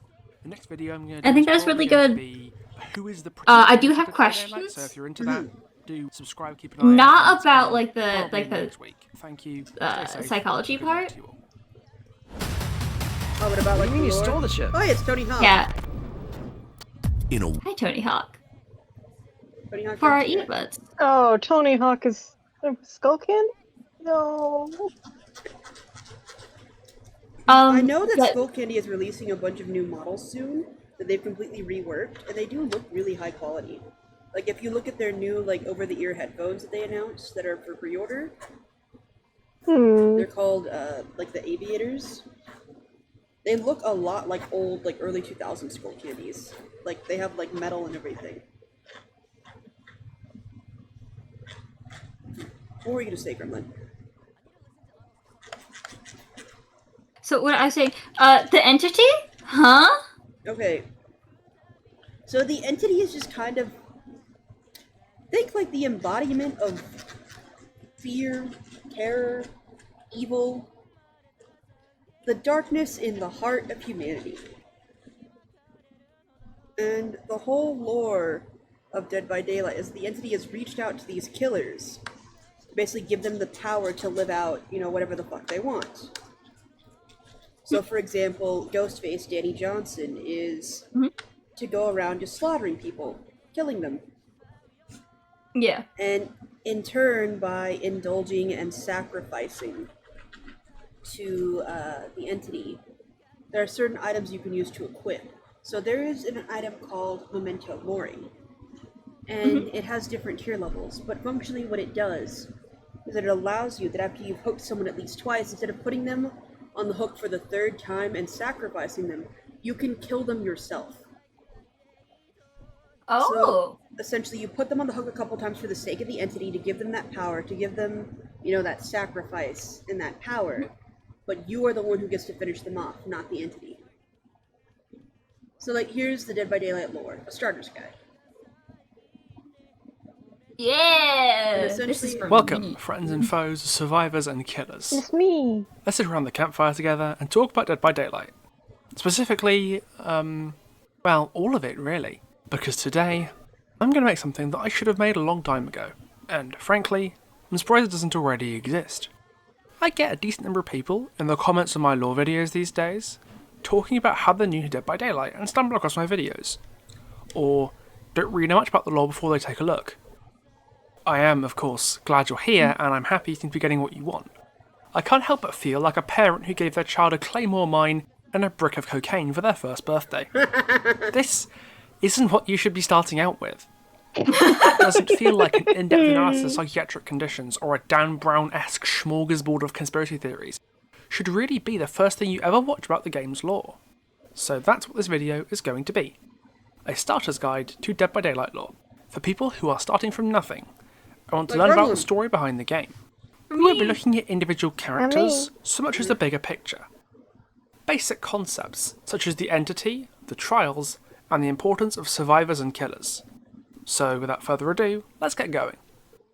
S4: The next video I'm going to do
S13: I think
S4: is
S13: that's
S4: probably
S13: really
S4: going to
S13: good.
S4: be who is the
S13: I do
S4: producer
S13: have
S4: of Dead by Daylight,
S13: questions.
S4: so if you're into that, do subscribe, keep an eye out.
S13: Not
S4: It's
S13: about
S4: coming
S13: like
S4: probably
S13: the
S4: next week. Thank you. Stay safe.
S13: psychology
S4: Good luck
S13: part.
S4: to you all.
S1: Oh, what about like
S5: you mean you
S1: lore?
S5: stole the ship?
S1: Oh, yeah, it's Tony Hawk.
S13: Yeah.
S5: In a
S13: Hi, Tony Hawk.
S1: Tony Hawk
S13: For our
S1: Frontier.
S13: earbuds.
S22: Oh, Tony Hawk is a Skull Candy? No.
S1: I know that
S13: but-
S1: Skull Candy is releasing a bunch of new models soon that they've completely reworked, and they do look really high quality. Like if you look at their new like over-the-ear headphones that they announced that are for pre-order, they're called like the Aviators. They look a lot like old, like early 2000s Skull Candies. Like they have like metal and everything. What were you gonna say, Gremlin?
S13: So what I say? The entity? Huh?
S1: Okay. So the entity is just kind of think like the embodiment of fear, terror, evil, the darkness in the heart of humanity. And the whole lore of Dead by Daylight is the entity has reached out to these killers to basically give them the power to live out, you know, whatever the fuck they want. So, for example, Ghostface Danny Johnson is to go around just slaughtering people, killing them.
S13: Yeah.
S1: And in turn, by indulging and sacrificing to the entity, there are certain items you can use to equip. So there is an item called Memento Mori, and it has different tier levels, but functionally what it does is that it allows you that after you've hooked someone at least twice, instead of putting them on the hook for the third time and sacrificing them, you can kill them yourself.
S13: Oh.
S1: So essentially you put them on the hook a couple times for the sake of the entity, to give them that power, to give them, you know, that sacrifice and that power, but you are the one who gets to finish them off, not the entity. So like, here's the Dead by Daylight lore, a starter's guide.
S13: Yeah.
S1: And
S13: This is for
S4: Welcome,
S13: me.
S4: friends and foes, survivors and killers.
S22: It's me.
S4: Let's sit around the campfire together and talk about Dead by Daylight. Specifically, well, all of it really. Because today, I'm going to make something that I should have made a long time ago. And frankly, I'm surprised it doesn't already exist. I get a decent number of people in the comments on my lore videos these days talking about how they're new to Dead by Daylight and stumble across my videos. Or don't really know much about the lore before they take a look. I am, of course, glad you're here, and I'm happy you seem to be getting what you want. I can't help but feel like a parent who gave their child a claymore mine and a brick of cocaine for their first birthday. This isn't what you should be starting out with. It doesn't feel like an in-depth analysis of psychiatric conditions or a Dan Brown-esque smorgasbord of conspiracy theories. Should really be the first thing you ever watch about the game's lore. So that's what this video is going to be. A starter's guide to Dead by Daylight lore, for people who are starting from nothing. I want to learn about the story behind the game. We won't be looking at individual characters so much as the bigger picture. Basic concepts such as the entity, the trials, and the importance of survivors and killers. So without further ado, let's get going.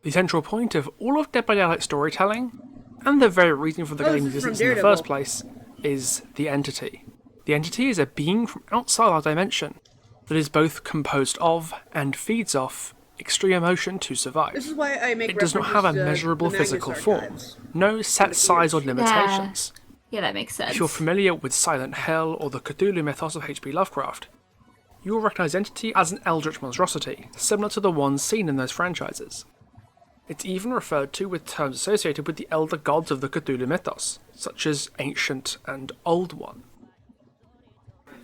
S4: The central point of all of Dead by Daylight storytelling, and the very reason for the game's existence in the first place, is the entity. The entity is a being from outside our dimension that is both composed of and feeds off extreme emotion to survive.
S1: This is why I make
S4: It does not have a measurable physical form, no set size or limitations.
S13: Yeah, that makes sense.
S4: If you're familiar with Silent Hill or the Cthulhu mythos of H.P. Lovecraft, you will recognise Entity as an eldritch monstrosity, similar to the ones seen in those franchises. It's even referred to with terms associated with the elder gods of the Cthulhu mythos, such as Ancient and Old One.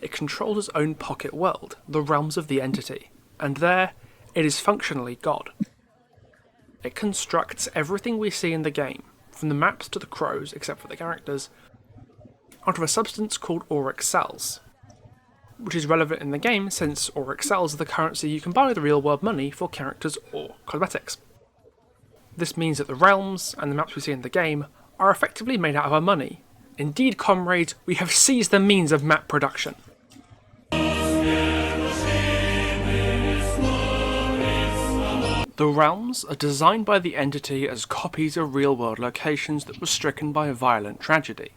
S4: It controls its own pocket world, the realms of the Entity, and there, it is functionally God. It constructs everything we see in the game, from the maps to the crows, except for the characters, out of a substance called auric cells, which is relevant in the game since auric cells are the currency you can buy with real world money for characters or cosmetics. This means that the realms and the maps we see in the game are effectively made out of our money. Indeed, comrades, we have seized the means of map production. The realms are designed by the entity as copies of real-world locations that were stricken by a violent tragedy,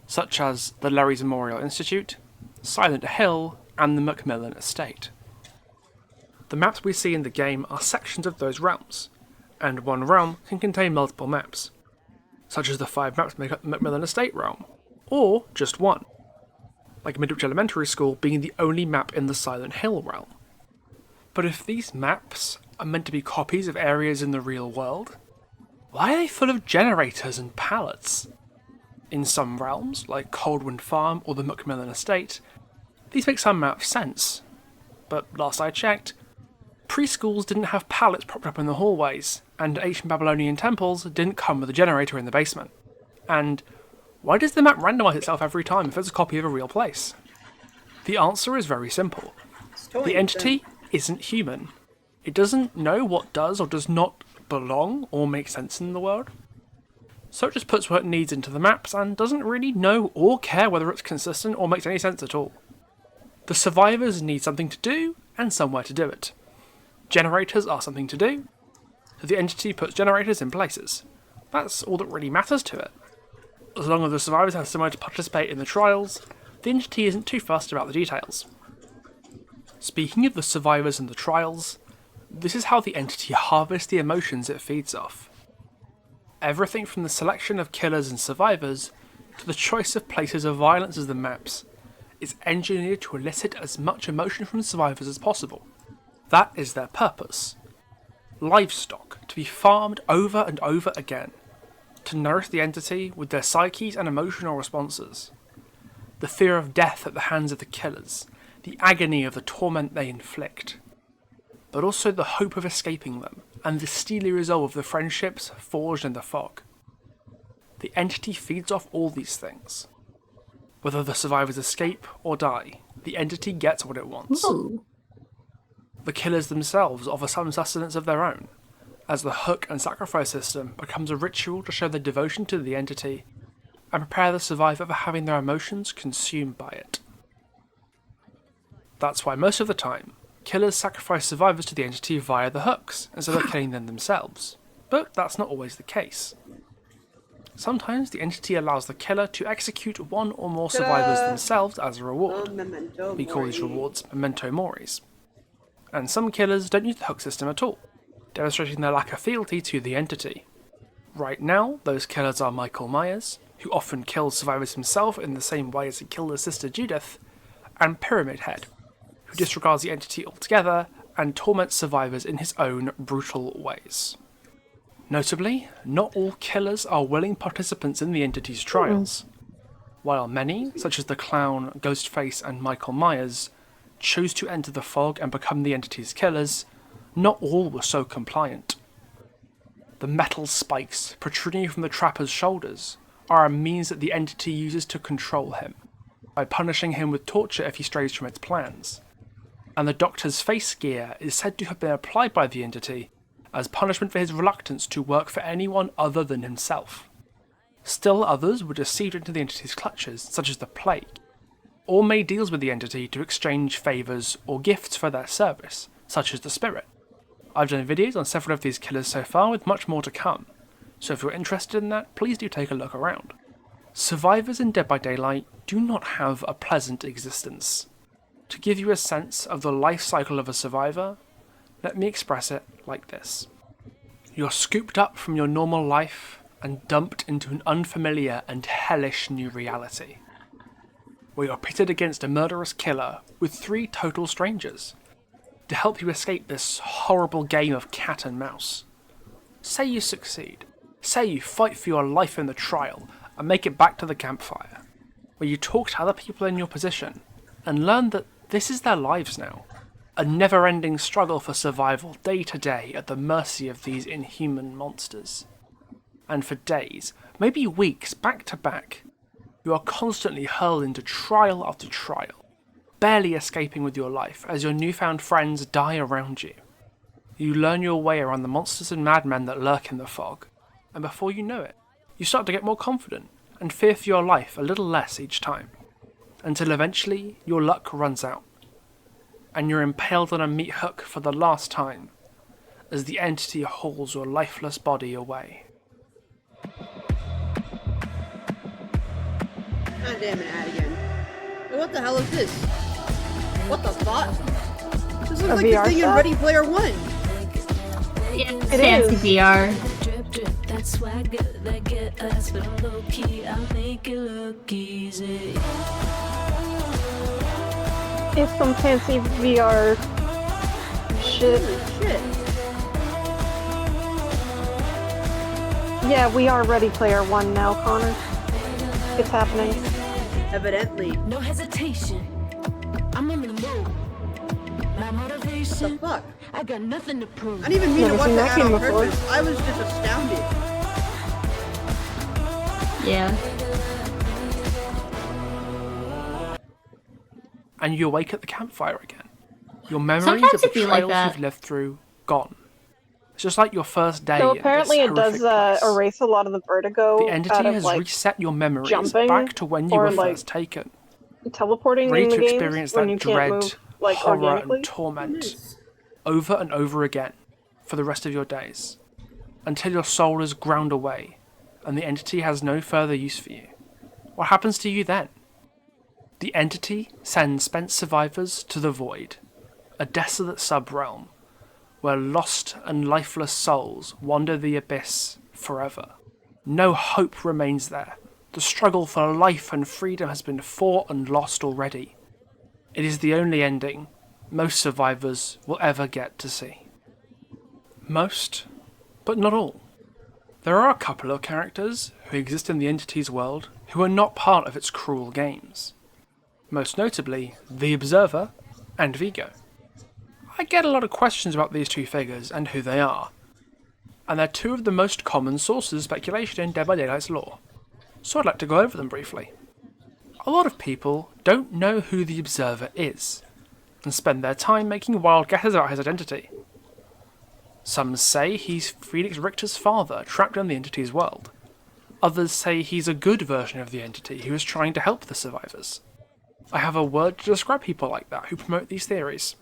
S4: such as the Larry's Memorial Institute, Silent Hill, and the Macmillan Estate. The maps we see in the game are sections of those realms, and one realm can contain multiple maps, such as the 5 maps make up the Macmillan Estate realm, or just one, like Midwich Elementary School being the only map in the Silent Hill realm. But if these maps are meant to be copies of areas in the real world, why are they full of generators and pallets? In some realms, like Coldwind Farm or the Macmillan Estate, these make some amount of sense, but last I checked, preschools didn't have pallets propped up in the hallways, and ancient Babylonian temples didn't come with a generator in the basement. And why does the map randomise itself every time if it's a copy of a real place? The answer is very simple. The entity isn't human. It doesn't know what does or does not belong or make sense in the world. So it just puts what it needs into the maps and doesn't really know or care whether it's consistent or makes any sense at all. The survivors need something to do and somewhere to do it. Generators are something to do, so the entity puts generators in places. That's all that really matters to it. As long as the survivors have somewhere to participate in the trials, the entity isn't too fussed about the details. Speaking of the survivors and the trials, this is how the entity harvests the emotions it feeds off. Everything from the selection of killers and survivors to the choice of places of violence as the maps is engineered to elicit as much emotion from survivors as possible. That is their purpose. Livestock to be farmed over and over again, to nourish the entity with their psyches and emotional responses. The fear of death at the hands of the killers, the agony of the torment they inflict, but also the hope of escaping them, and the steely resolve of the friendships forged in the fog. The entity feeds off all these things. Whether the survivors escape or die, the entity gets what it wants.
S13: Ooh.
S4: The killers themselves offer some sustenance of their own, as the hook and sacrifice system becomes a ritual to show their devotion to the entity and prepare the survivor for having their emotions consumed by it. That's why most of the time, killers sacrifice survivors to the entity via the hooks, instead of killing them themselves. But that's not always the case. Sometimes the entity allows the killer to execute one or more survivors themselves as a reward. We call these rewards memento moris. And some killers don't use the hook system at all, demonstrating their lack of fealty to the entity. Right now, those killers are Michael Myers, who often kills survivors himself in the same way as he killed his sister Judith, and Pyramid Head, who disregards the entity altogether and torments survivors in his own brutal ways. Notably, not all killers are willing participants in the entity's trials. While many, such as the Clown, Ghostface, and Michael Myers, chose to enter the fog and become the entity's killers, not all were so compliant. The metal spikes protruding from the trapper's shoulders are a means that the entity uses to control him, by punishing him with torture if he strays from its plans. And the Doctor's face gear is said to have been applied by the entity as punishment for his reluctance to work for anyone other than himself. Still others were deceived into the entity's clutches, such as the Plague, or made deals with the entity to exchange favours or gifts for their service, such as the Spirit. I've done videos on several of these killers so far, with much more to come, so if you're interested in that, please do take a look around. Survivors in Dead by Daylight do not have a pleasant existence. To give you a sense of the life cycle of a survivor, let me express it like this. You're scooped up from your normal life and dumped into an unfamiliar and hellish new reality, where you're pitted against a murderous killer with 3 total strangers to help you escape this horrible game of cat and mouse. Say you succeed. Say you fight for your life in the trial and make it back to the campfire, where you talk to other people in your position and learn that this is their lives now. A never-ending struggle for survival day to day at the mercy of these inhuman monsters. And for days, maybe weeks back to back, you are constantly hurled into trial after trial, barely escaping with your life as your newfound friends die around you. You learn your way around the monsters and madmen that lurk in the fog, and before you know it, you start to get more confident and fear for your life a little less each time, until eventually your luck runs out, and you're impaled on a meat hook for the last time, as the entity hauls your lifeless body away.
S1: God damn it, again. What the hell is this? What the fuck? This looks like the thing in Ready Player One.
S13: It's fancy VR.
S18: That swagger that get us low key, I'll make it look easy.
S22: It's some fancy VR shit. Yeah, we are Ready Player One now, Connor. It's happening.
S1: Evidently.
S18: No hesitation. I'm on the move. My motivation.
S1: What the fuck?
S18: I got nothing to prove.
S1: I didn't even mean to
S22: Never
S1: watch
S22: seen
S1: that
S22: that
S1: on
S22: game before.
S1: purpose. I was just astounded.
S13: Yeah.
S4: And you awake at the campfire again. Your memories
S13: Sometimes
S4: of the
S13: it'd be like
S4: trails
S13: that.
S4: you've lived through, gone. It's just like your first day.
S22: So
S4: at
S22: apparently
S4: this
S22: it does
S4: horrific place.
S22: erase a lot of the vertigo
S4: The entity
S22: out of,
S4: has
S22: like,
S4: reset your memories
S22: jumping
S4: back to when you
S22: or,
S4: were
S22: like,
S4: first taken.
S22: teleporting
S4: Ready
S22: in the
S4: to
S22: games
S4: experience
S22: when
S4: that
S22: you can't
S4: dread,
S22: move, like,
S4: horror,
S22: organically.
S4: and torment over and over again for the rest of your days, until your soul is ground away and the entity has no further use for you. What happens to you then? The entity sends spent survivors to the void, a desolate sub-realm where lost and lifeless souls wander the abyss forever. No hope remains there. The struggle for life and freedom has been fought and lost already. It is the only ending most survivors will ever get to see. Most, but not all. There are a couple of characters who exist in the entity's world who are not part of its cruel games. Most notably, the Observer and Vigo. I get a lot of questions about these two figures and who they are, and they're two of the most common sources of speculation in Dead by Daylight's lore, so I'd like to go over them briefly. A lot of people don't know who the Observer is, and spend their time making wild guesses about his identity. Some say he's Felix Richter's father, trapped in the entity's world. Others say he's a good version of the entity who is trying to help the survivors. I have a word to describe people like that who promote these theories.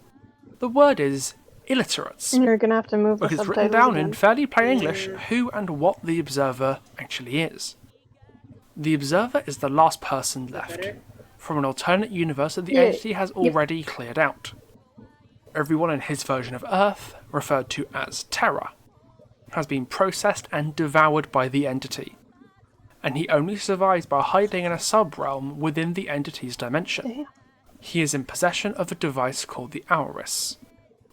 S4: The word is illiterates.
S22: You're gonna have to move the
S4: Because it's
S22: subtitles
S4: written down
S22: again.
S4: in fairly plain English who and what the Observer actually is. The Observer is the last person left, from an alternate universe that the entity has already cleared out. Everyone in his version of Earth, referred to as Terra, has been processed and devoured by the entity, and he only survives by hiding in a sub-realm within the entity's dimension. He is in possession of a device called the Auris,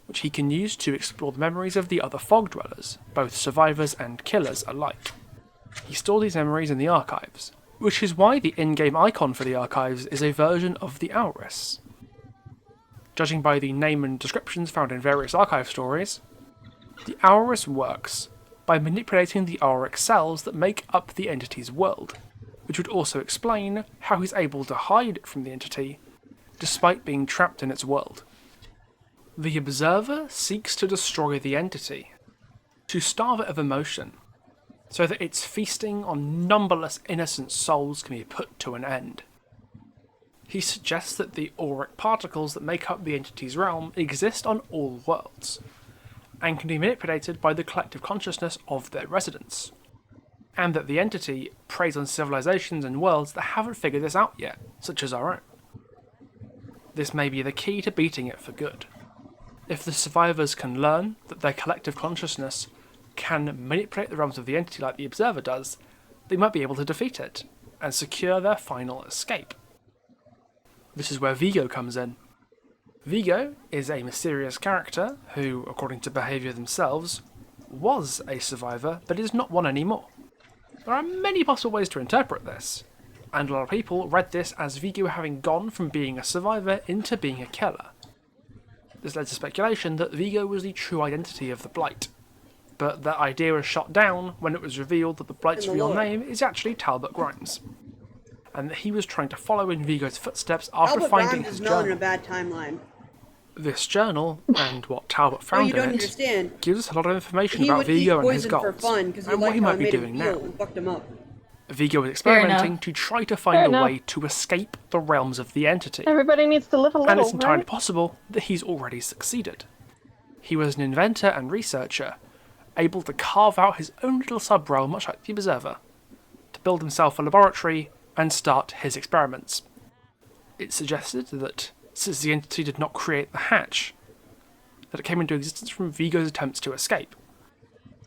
S4: which he can use to explore the memories of the other fog dwellers, both survivors and killers alike. He stores these memories in the archives, which is why the in-game icon for the archives is a version of the Auris. Judging by the name and descriptions found in various archive stories, the Auris works by manipulating the auric cells that make up the entity's world, which would also explain how he's able to hide from the entity despite being trapped in its world. The Observer seeks to destroy the entity, to starve it of emotion, so that its feasting on numberless innocent souls can be put to an end. He suggests that the auric particles that make up the entity's realm exist on all worlds, and can be manipulated by the collective consciousness of their residents, and that the entity preys on civilizations and worlds that haven't figured this out yet, such as our own. This may be the key to beating it for good. If the survivors can learn that their collective consciousness can manipulate the realms of the entity like the Observer does, they might be able to defeat it, and secure their final escape. This is where Vigo comes in. Vigo is a mysterious character who, according to behaviour themselves, was a survivor, but is not one anymore. There are many possible ways to interpret this, and a lot of people read this as Vigo having gone from being a survivor into being a killer. This led to speculation that Vigo was the true identity of the Blight, but that idea was shot down when it was revealed that the Blight's real name is actually Talbot Grimes, and that he was trying to follow in Vigo's footsteps after
S1: Albert
S4: finding
S1: Grimes
S4: his
S1: is not in a
S4: journal.
S1: bad timeline.
S4: This journal, and what Talbot
S1: Oh,
S4: found
S1: you don't
S4: in it,
S1: understand.
S4: gives us a lot of information
S1: He
S4: about
S1: would eat
S4: Vigo and his
S1: poison for
S4: goals,
S1: fun because he
S4: and what
S1: liked
S4: he
S1: how
S4: might
S1: it
S4: be
S1: made him
S4: doing
S1: feel
S4: now.
S1: and fucked him up.
S4: Vigo is
S22: Fair
S4: experimenting
S22: enough.
S4: to try to
S22: Fair
S4: find a
S22: enough.
S4: way to escape the realms of the entity,
S22: Everybody needs to live a
S4: and
S22: little,
S4: it's entirely
S22: right?
S4: possible that he's already succeeded. He was an inventor and researcher, able to carve out his own little sub-realm, much like the Observer, to build himself a laboratory and start his experiments. It suggested that, since the entity did not create the hatch, that it came into existence from Vigo's attempts to escape.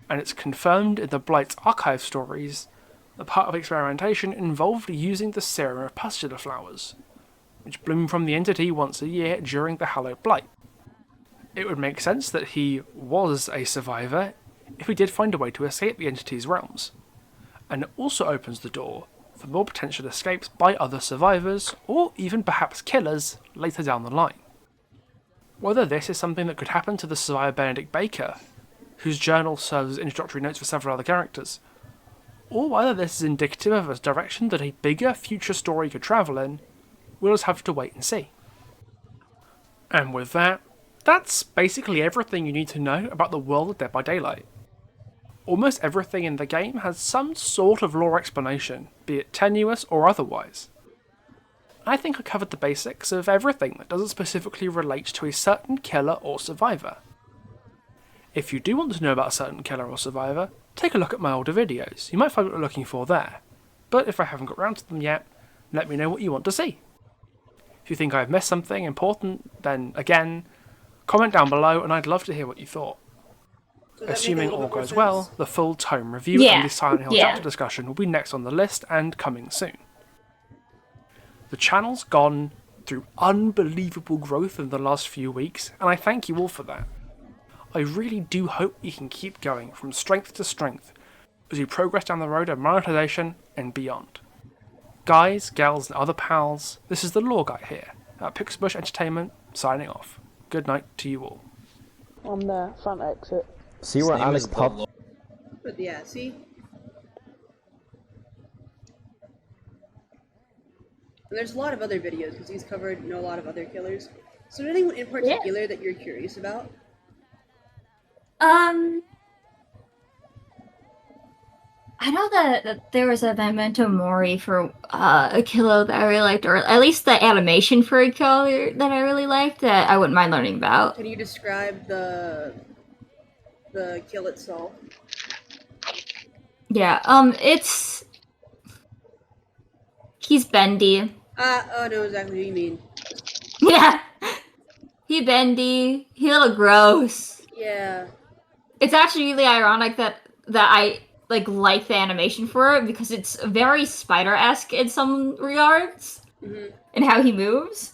S4: And it's confirmed in the Blight's archive stories that part of experimentation involved using the serum of pustular flowers, which bloom from the entity once a year during the hallowed Blight. It would make sense that he was a survivor if he did find a way to escape the entity's realms, and it also opens the door for more potential escapes by other survivors, or even perhaps killers, later down the line. Whether this is something that could happen to the survivor Benedict Baker, whose journal serves as introductory notes for several other characters, or whether this is indicative of a direction that a bigger future story could travel in, we'll just have to wait and see. And with that, that's basically everything you need to know about the world of Dead by Daylight. Almost everything in the game has some sort of lore explanation, be it tenuous or otherwise. I think I covered the basics of everything that doesn't specifically relate to a certain killer or survivor. If you do want to know about a certain killer or survivor, take a look at my older videos. You might find what you're looking for there. But if I haven't got around to them yet, let me know what you want to see. If you think I've missed something important, then again, comment down below and I'd love to hear what you thought. Assuming all goes well, the full tome review and the Silent Hill chapter discussion will be next on the list and coming soon. The channel's gone through unbelievable growth in the last few weeks, and I thank you all for that. I really do hope we can keep going from strength to strength as we progress down the road of monetization and beyond. Guys, gals, and other pals, this is the Lore Guy here at Pixelbush Entertainment, signing off. Good night to you all.
S22: On the front exit.
S3: See where Alex popped?
S1: But yeah, see? And there's a lot of other videos, because he's covered a lot of other killers. So anyone in particular that you're curious about?
S13: I know that there was a Memento Mori for a killer that I really liked, or at least the animation for a killer that I really liked that I wouldn't mind learning about.
S1: Can you describe the kill itself?
S13: Yeah, he's bendy.
S1: Oh, no, exactly what you mean.
S13: Yeah! He bendy, he a little gross.
S1: Yeah.
S13: It's actually really ironic that I like the animation for it, because it's very Spider-esque in some regards, in how he moves.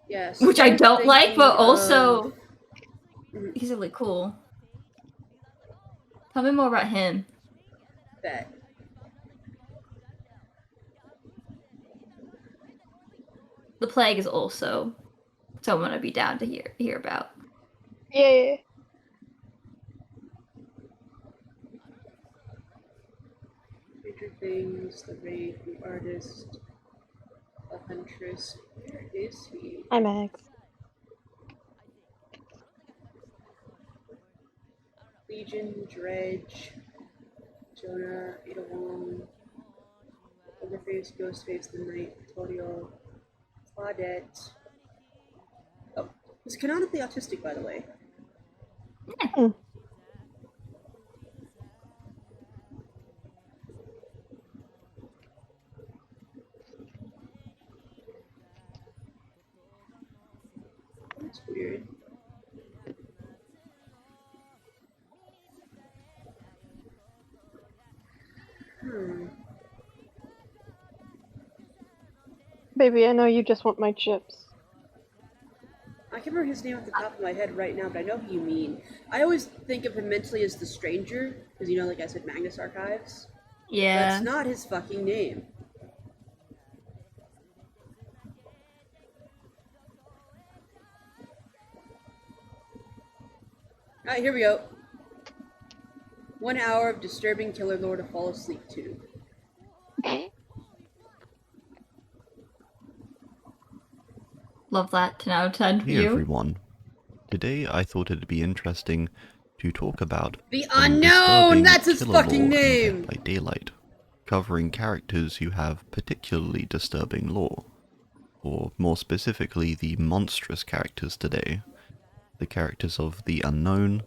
S1: Yes.
S13: Which I don't like, but also he's really cool. Tell me more about him.
S1: Bet.
S13: The Plague is also someone I'd be down to hear about.
S22: Yeah.
S1: Major Things, the Raid, the Artist, the Huntress. Where is he?
S22: Hi, Max.
S1: Legion, Dredge, Jonah, Ada Overface, Ghostface, The Knight, Claudio, Claudette. Oh, he's canonically autistic, by the way. That's weird.
S22: Baby, I know you just want my chips.
S1: I can't remember his name off the top of my head right now, but I know who you mean. I always think of him mentally as the Stranger, because like I said, Magnus Archives.
S13: Yeah.
S1: That's not his fucking name. Alright, here we go. 1 hour of disturbing killer lore to fall asleep to.
S13: Love that. 10 out of 10 for
S8: Hey
S13: you.
S8: everyone. Today I thought it'd be interesting to talk about
S1: The
S8: some
S1: Unknown!
S8: disturbing
S1: That's his
S8: killer
S1: fucking
S8: lore in
S1: name!
S8: Dead by Daylight, covering characters who have particularly disturbing lore, or more specifically the monstrous characters today. the characters of the Unknown,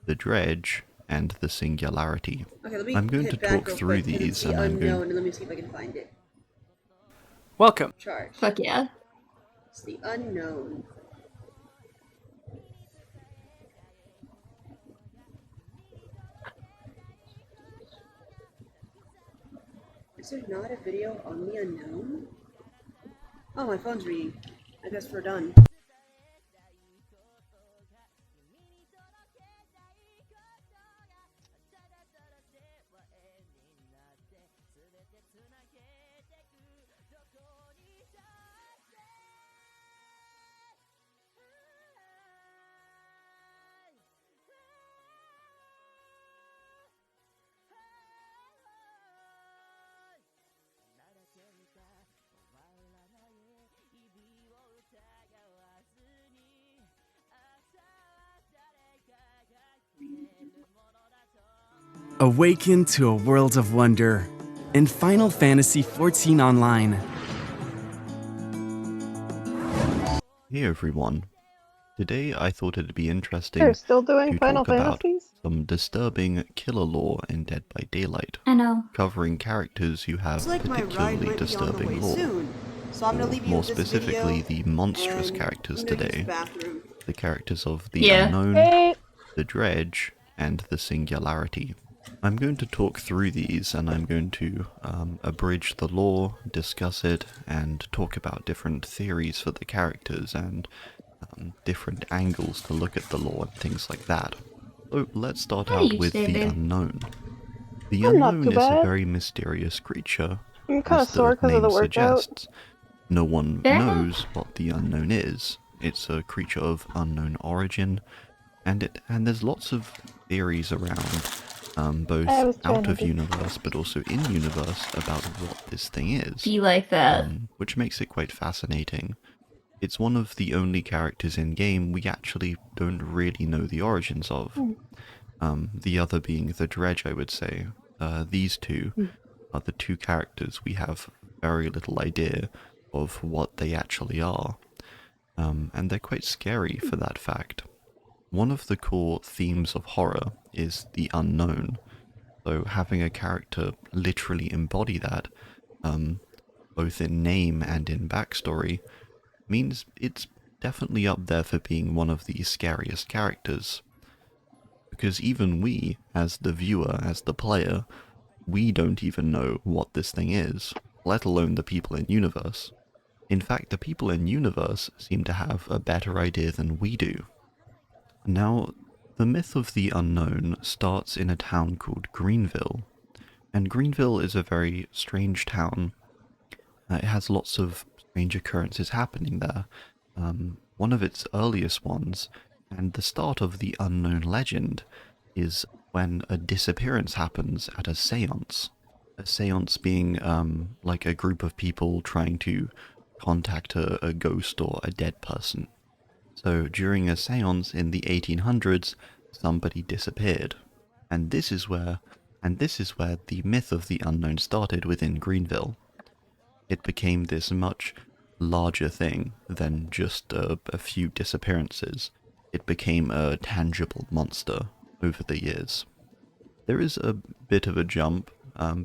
S8: the Dredge, and the Singularity.
S1: Okay, let me
S8: I'm going to
S1: hit back
S8: talk
S1: real
S8: through
S1: quick, 'cause it's
S8: these,
S1: the
S8: and I'm
S1: unknown,
S8: going.
S1: and let me see if I can find it.
S4: Welcome.
S1: Charge.
S13: Fuck yeah.
S1: It's the unknown. Is there not a video on the unknown? Oh, my phone's ringing. I guess we're done.
S3: Awaken to a world of wonder in Final Fantasy XIV Online.
S8: Hey everyone. Today I thought it'd be interesting
S22: They're still doing
S8: to
S22: Final
S8: talk about
S22: Fantasies?
S8: some disturbing killer lore in Dead by Daylight.
S13: I know.
S8: Covering characters who have
S1: Looks like my ride
S8: particularly
S1: might be on the way
S8: disturbing lore.
S1: soon, so I'm gonna leave you
S8: More
S1: with this
S8: specifically,
S1: video,
S8: the monstrous
S1: and
S8: characters
S1: I'm gonna use the
S8: today.
S1: bathroom.
S8: The characters of the
S13: Yeah.
S8: Unknown,
S22: Hey.
S8: the Dredge, and the Singularity. I'm going to talk through these, and I'm going to abridge the lore, discuss it, and talk about different theories for the characters and different angles to look at the lore and things like that. So let's start
S13: How do
S8: out
S13: you
S8: with
S13: say,
S8: the
S13: babe?
S8: Unknown. The
S22: I'm not
S8: Unknown
S22: too
S8: is a
S22: bad.
S8: very mysterious creature,
S22: I'm kind of
S8: as
S22: sore
S8: the
S22: because of
S8: name
S22: the workout.
S8: suggests. No one
S13: Fair
S8: knows what the Unknown is. It's a creature of unknown origin, and there's lots of theories around, both
S22: I was trying
S8: out
S22: to
S8: of
S22: do-
S8: universe but also in universe about what this thing is.
S13: Be like that.
S8: Which makes it quite fascinating. It's one of the only characters in game we actually don't really know the origins of. The other being the Dredge, I would say. These two are the two characters we have very little idea of what they actually are. And they're quite scary for that fact. One of the core themes of horror is the unknown, so having a character literally embody that, both in name and in backstory, means it's definitely up there for being one of the scariest characters. Because even we, as the viewer, as the player, we don't even know what this thing is, let alone the people in universe. In fact, the people in universe seem to have a better idea than we do. Now, the myth of the unknown starts in a town called Greenville, and Greenville is a very strange town. It has lots of strange occurrences happening there. One of its earliest ones, and the start of the unknown legend, is when a disappearance happens at a seance. A seance being like a group of people trying to contact a ghost or a dead person. So during a seance in the 1800s, somebody disappeared. And this is where the myth of the unknown started within Greenville. It became this much larger thing than just a few disappearances. It became a tangible monster over the years. There is a bit of a jump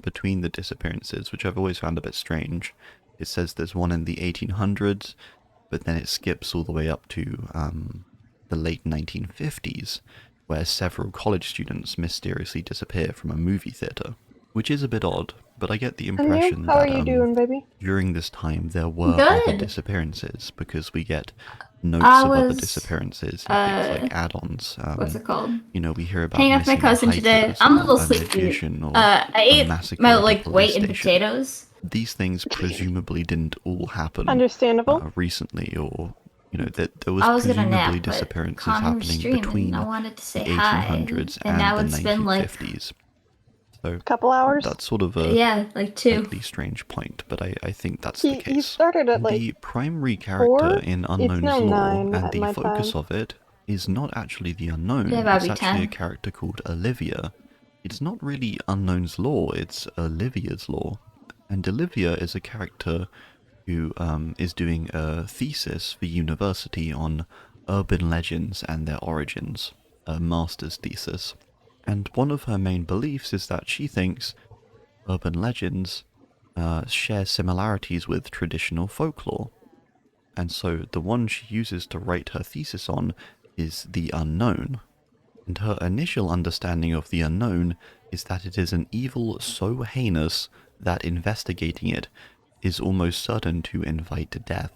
S8: between the disappearances, which I've always found a bit strange. It says there's one in the 1800s, but then it skips all the way up to the late 1950s, where several college students mysteriously disappear from a movie theater, which is a bit odd, but I get the
S22: And
S8: impression
S22: you? How are
S8: that
S22: you doing, baby?
S8: during this time there were
S13: Good.
S8: other disappearances, because we get notes
S13: I
S8: of other
S13: was,
S8: disappearances and things like add-ons.
S13: What's it called?
S8: You know, we hear about
S13: Hanging out with my
S8: missing
S13: cousin today.
S8: hikers,
S13: I'm a little
S8: a
S13: sleepy.
S8: magician, or
S13: I
S8: a
S13: ate
S8: massacre
S13: my
S8: at a
S13: like
S8: police
S13: weight in
S8: station.
S13: potatoes.
S8: These things presumably didn't all happen
S22: Understandable.
S8: recently, or you know that there was
S13: I was gonna
S8: presumably
S13: nap, but
S8: disappearances
S13: Connor was
S8: happening
S13: streaming,
S8: between
S13: and I wanted to say
S8: the
S13: hi.
S8: 1800s
S13: And now
S8: and the
S13: it's been like
S8: 1950s. So
S22: Couple hours.
S8: that's sort of a
S13: yeah, like 2.
S8: slightly strange point, but I think that's the
S22: He
S8: case.
S22: started at
S8: The
S22: like
S8: primary
S22: 4.
S8: character in
S22: It's
S8: Unknown's
S22: now
S8: lore
S22: 9
S8: and
S22: at
S8: the
S22: my
S8: focus
S22: time.
S8: of it is not actually the unknown.
S13: Yeah, about
S8: It's
S13: be
S8: actually a
S13: 10.
S8: character called Olivia. It's not really Unknown's lore, it's Olivia's lore. And Olivia is a character who is doing a thesis for university on Urban Legends and Their Origins, a master's thesis. And one of her main beliefs is that she thinks urban legends share similarities with traditional folklore. And so the one she uses to write her thesis on is the unknown. And her initial understanding of the unknown is that it is an evil so heinous that investigating it is almost certain to invite death.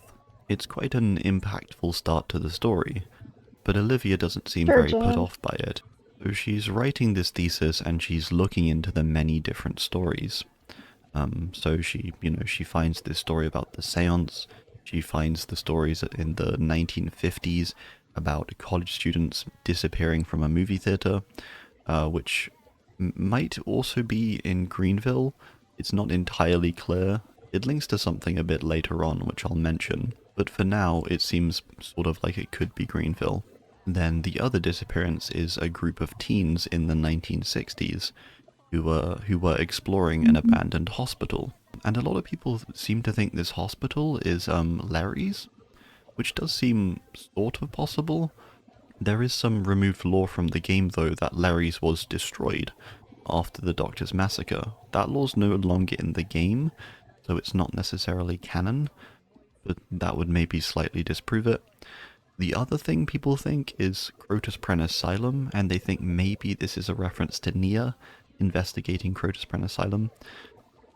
S8: It's quite an impactful start to the story, but Olivia doesn't seem very put off by it. So she's writing this thesis and she's looking into the many different stories. So she finds this story about the seance. She finds the stories in the 1950s about college students disappearing from a movie theater, which might also be in Greenville. It's not entirely clear. It links to something a bit later on, which I'll mention, but for now it seems sort of like it could be Greenville. Then the other disappearance is a group of teens in the 1960s who were exploring an abandoned hospital. And a lot of people seem to think this hospital is Larry's, which does seem sort of possible. There is some removed lore from the game though that Larry's was destroyed after the Doctor's massacre. That lore's no longer in the game, so it's not necessarily canon, but that would maybe slightly disprove it. The other thing people think is Crotus Pren Asylum, and they think maybe this is a reference to Nia investigating Crotus Pren Asylum.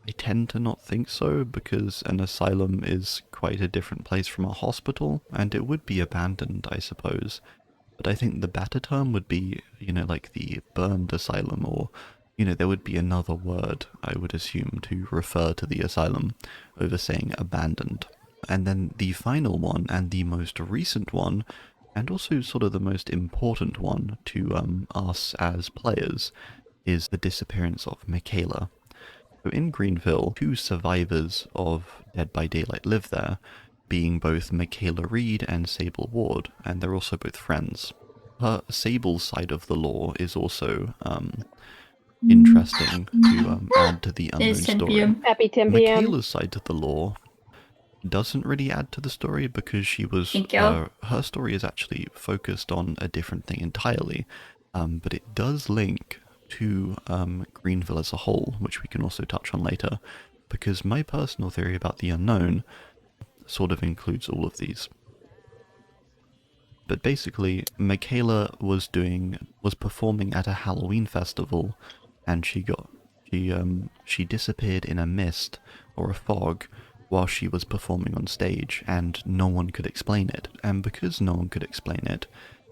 S8: I tend to not think so, because an asylum is quite a different place from a hospital, and it would be abandoned, I suppose. But I think the better term would be, like the burned asylum, or, there would be another word, I would assume, to refer to the asylum over saying abandoned. And then the final one, and the most recent one, and also sort of the most important one to us as players, is the disappearance of Michaela. So in Greenville, 2 survivors of Dead by Daylight live there, being both Michaela Reed and Sable Ward, and they're also both friends. Her Sable's side of the lore is also interesting to add to the unknown story.
S22: Happy 10 p.m.
S8: Michaela's side of the lore doesn't really add to the story because she was her story is actually focused on a different thing entirely, but it does link to Greenville as a whole, which we can also touch on later, because my personal theory about the unknown sort of includes all of these. But basically, Michaela was performing at a Halloween festival, and she disappeared in a mist or a fog while she was performing on stage, and no one could explain it. And because no one could explain it,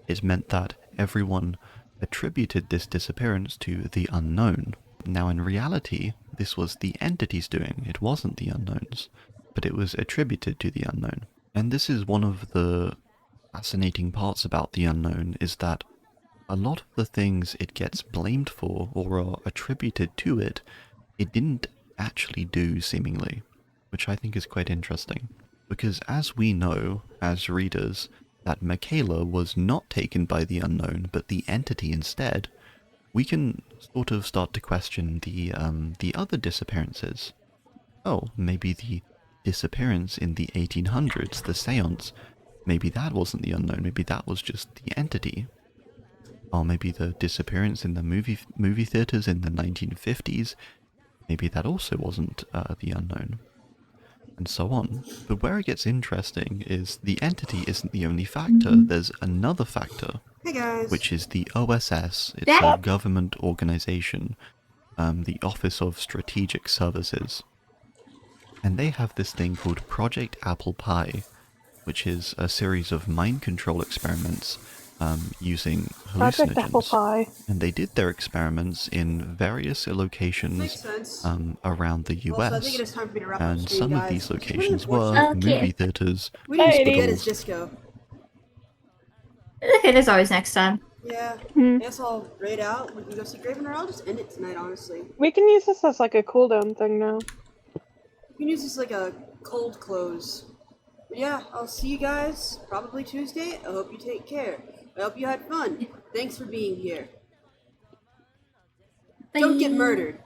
S8: it meant that everyone attributed this disappearance to the unknown. Now in reality, this was the entity's doing, it wasn't the unknown's, but it was attributed to the unknown. And this is one of the fascinating parts about the unknown, is that a lot of the things it gets blamed for or are attributed to it, it didn't actually do seemingly, which I think is quite interesting. Because as we know, as readers, that Michaela was not taken by the unknown, but the entity instead, we can sort of start to question the other disappearances. Oh, maybe the disappearance in the 1800s, the seance, maybe that wasn't the unknown, maybe that was just the entity. Or maybe the disappearance in the movie theaters in the 1950s, maybe that also wasn't the unknown. And so on. But where it gets interesting is the entity isn't the only factor. There's another factor,
S1: Hey guys.
S8: which is the OSS. It's a government organization, the Office of Strategic Services. And they have this thing called Project Apple Pie, which is a series of mind control experiments using
S22: Project Apple
S8: hallucinogens.
S22: Pie.
S8: And they did their experiments in various locations around the US.
S1: Also, I think it is time for me to wrap up
S8: And
S1: stream,
S8: some of
S1: guys.
S8: these
S1: It's really
S8: locations were
S1: unfortunate.
S8: movie theaters,
S1: We didn't get
S8: hospitals.
S1: his disco.
S13: Okay, there's always next time.
S1: Yeah, I guess I'll raid out. We can go see Graven, or I'll just end it tonight, honestly.
S22: We can use this as like a cooldown thing now.
S1: We can use this like a cold close. But yeah, I'll see you guys probably Tuesday. I hope you take care. I hope you had fun. Thanks for being here. Don't get murdered.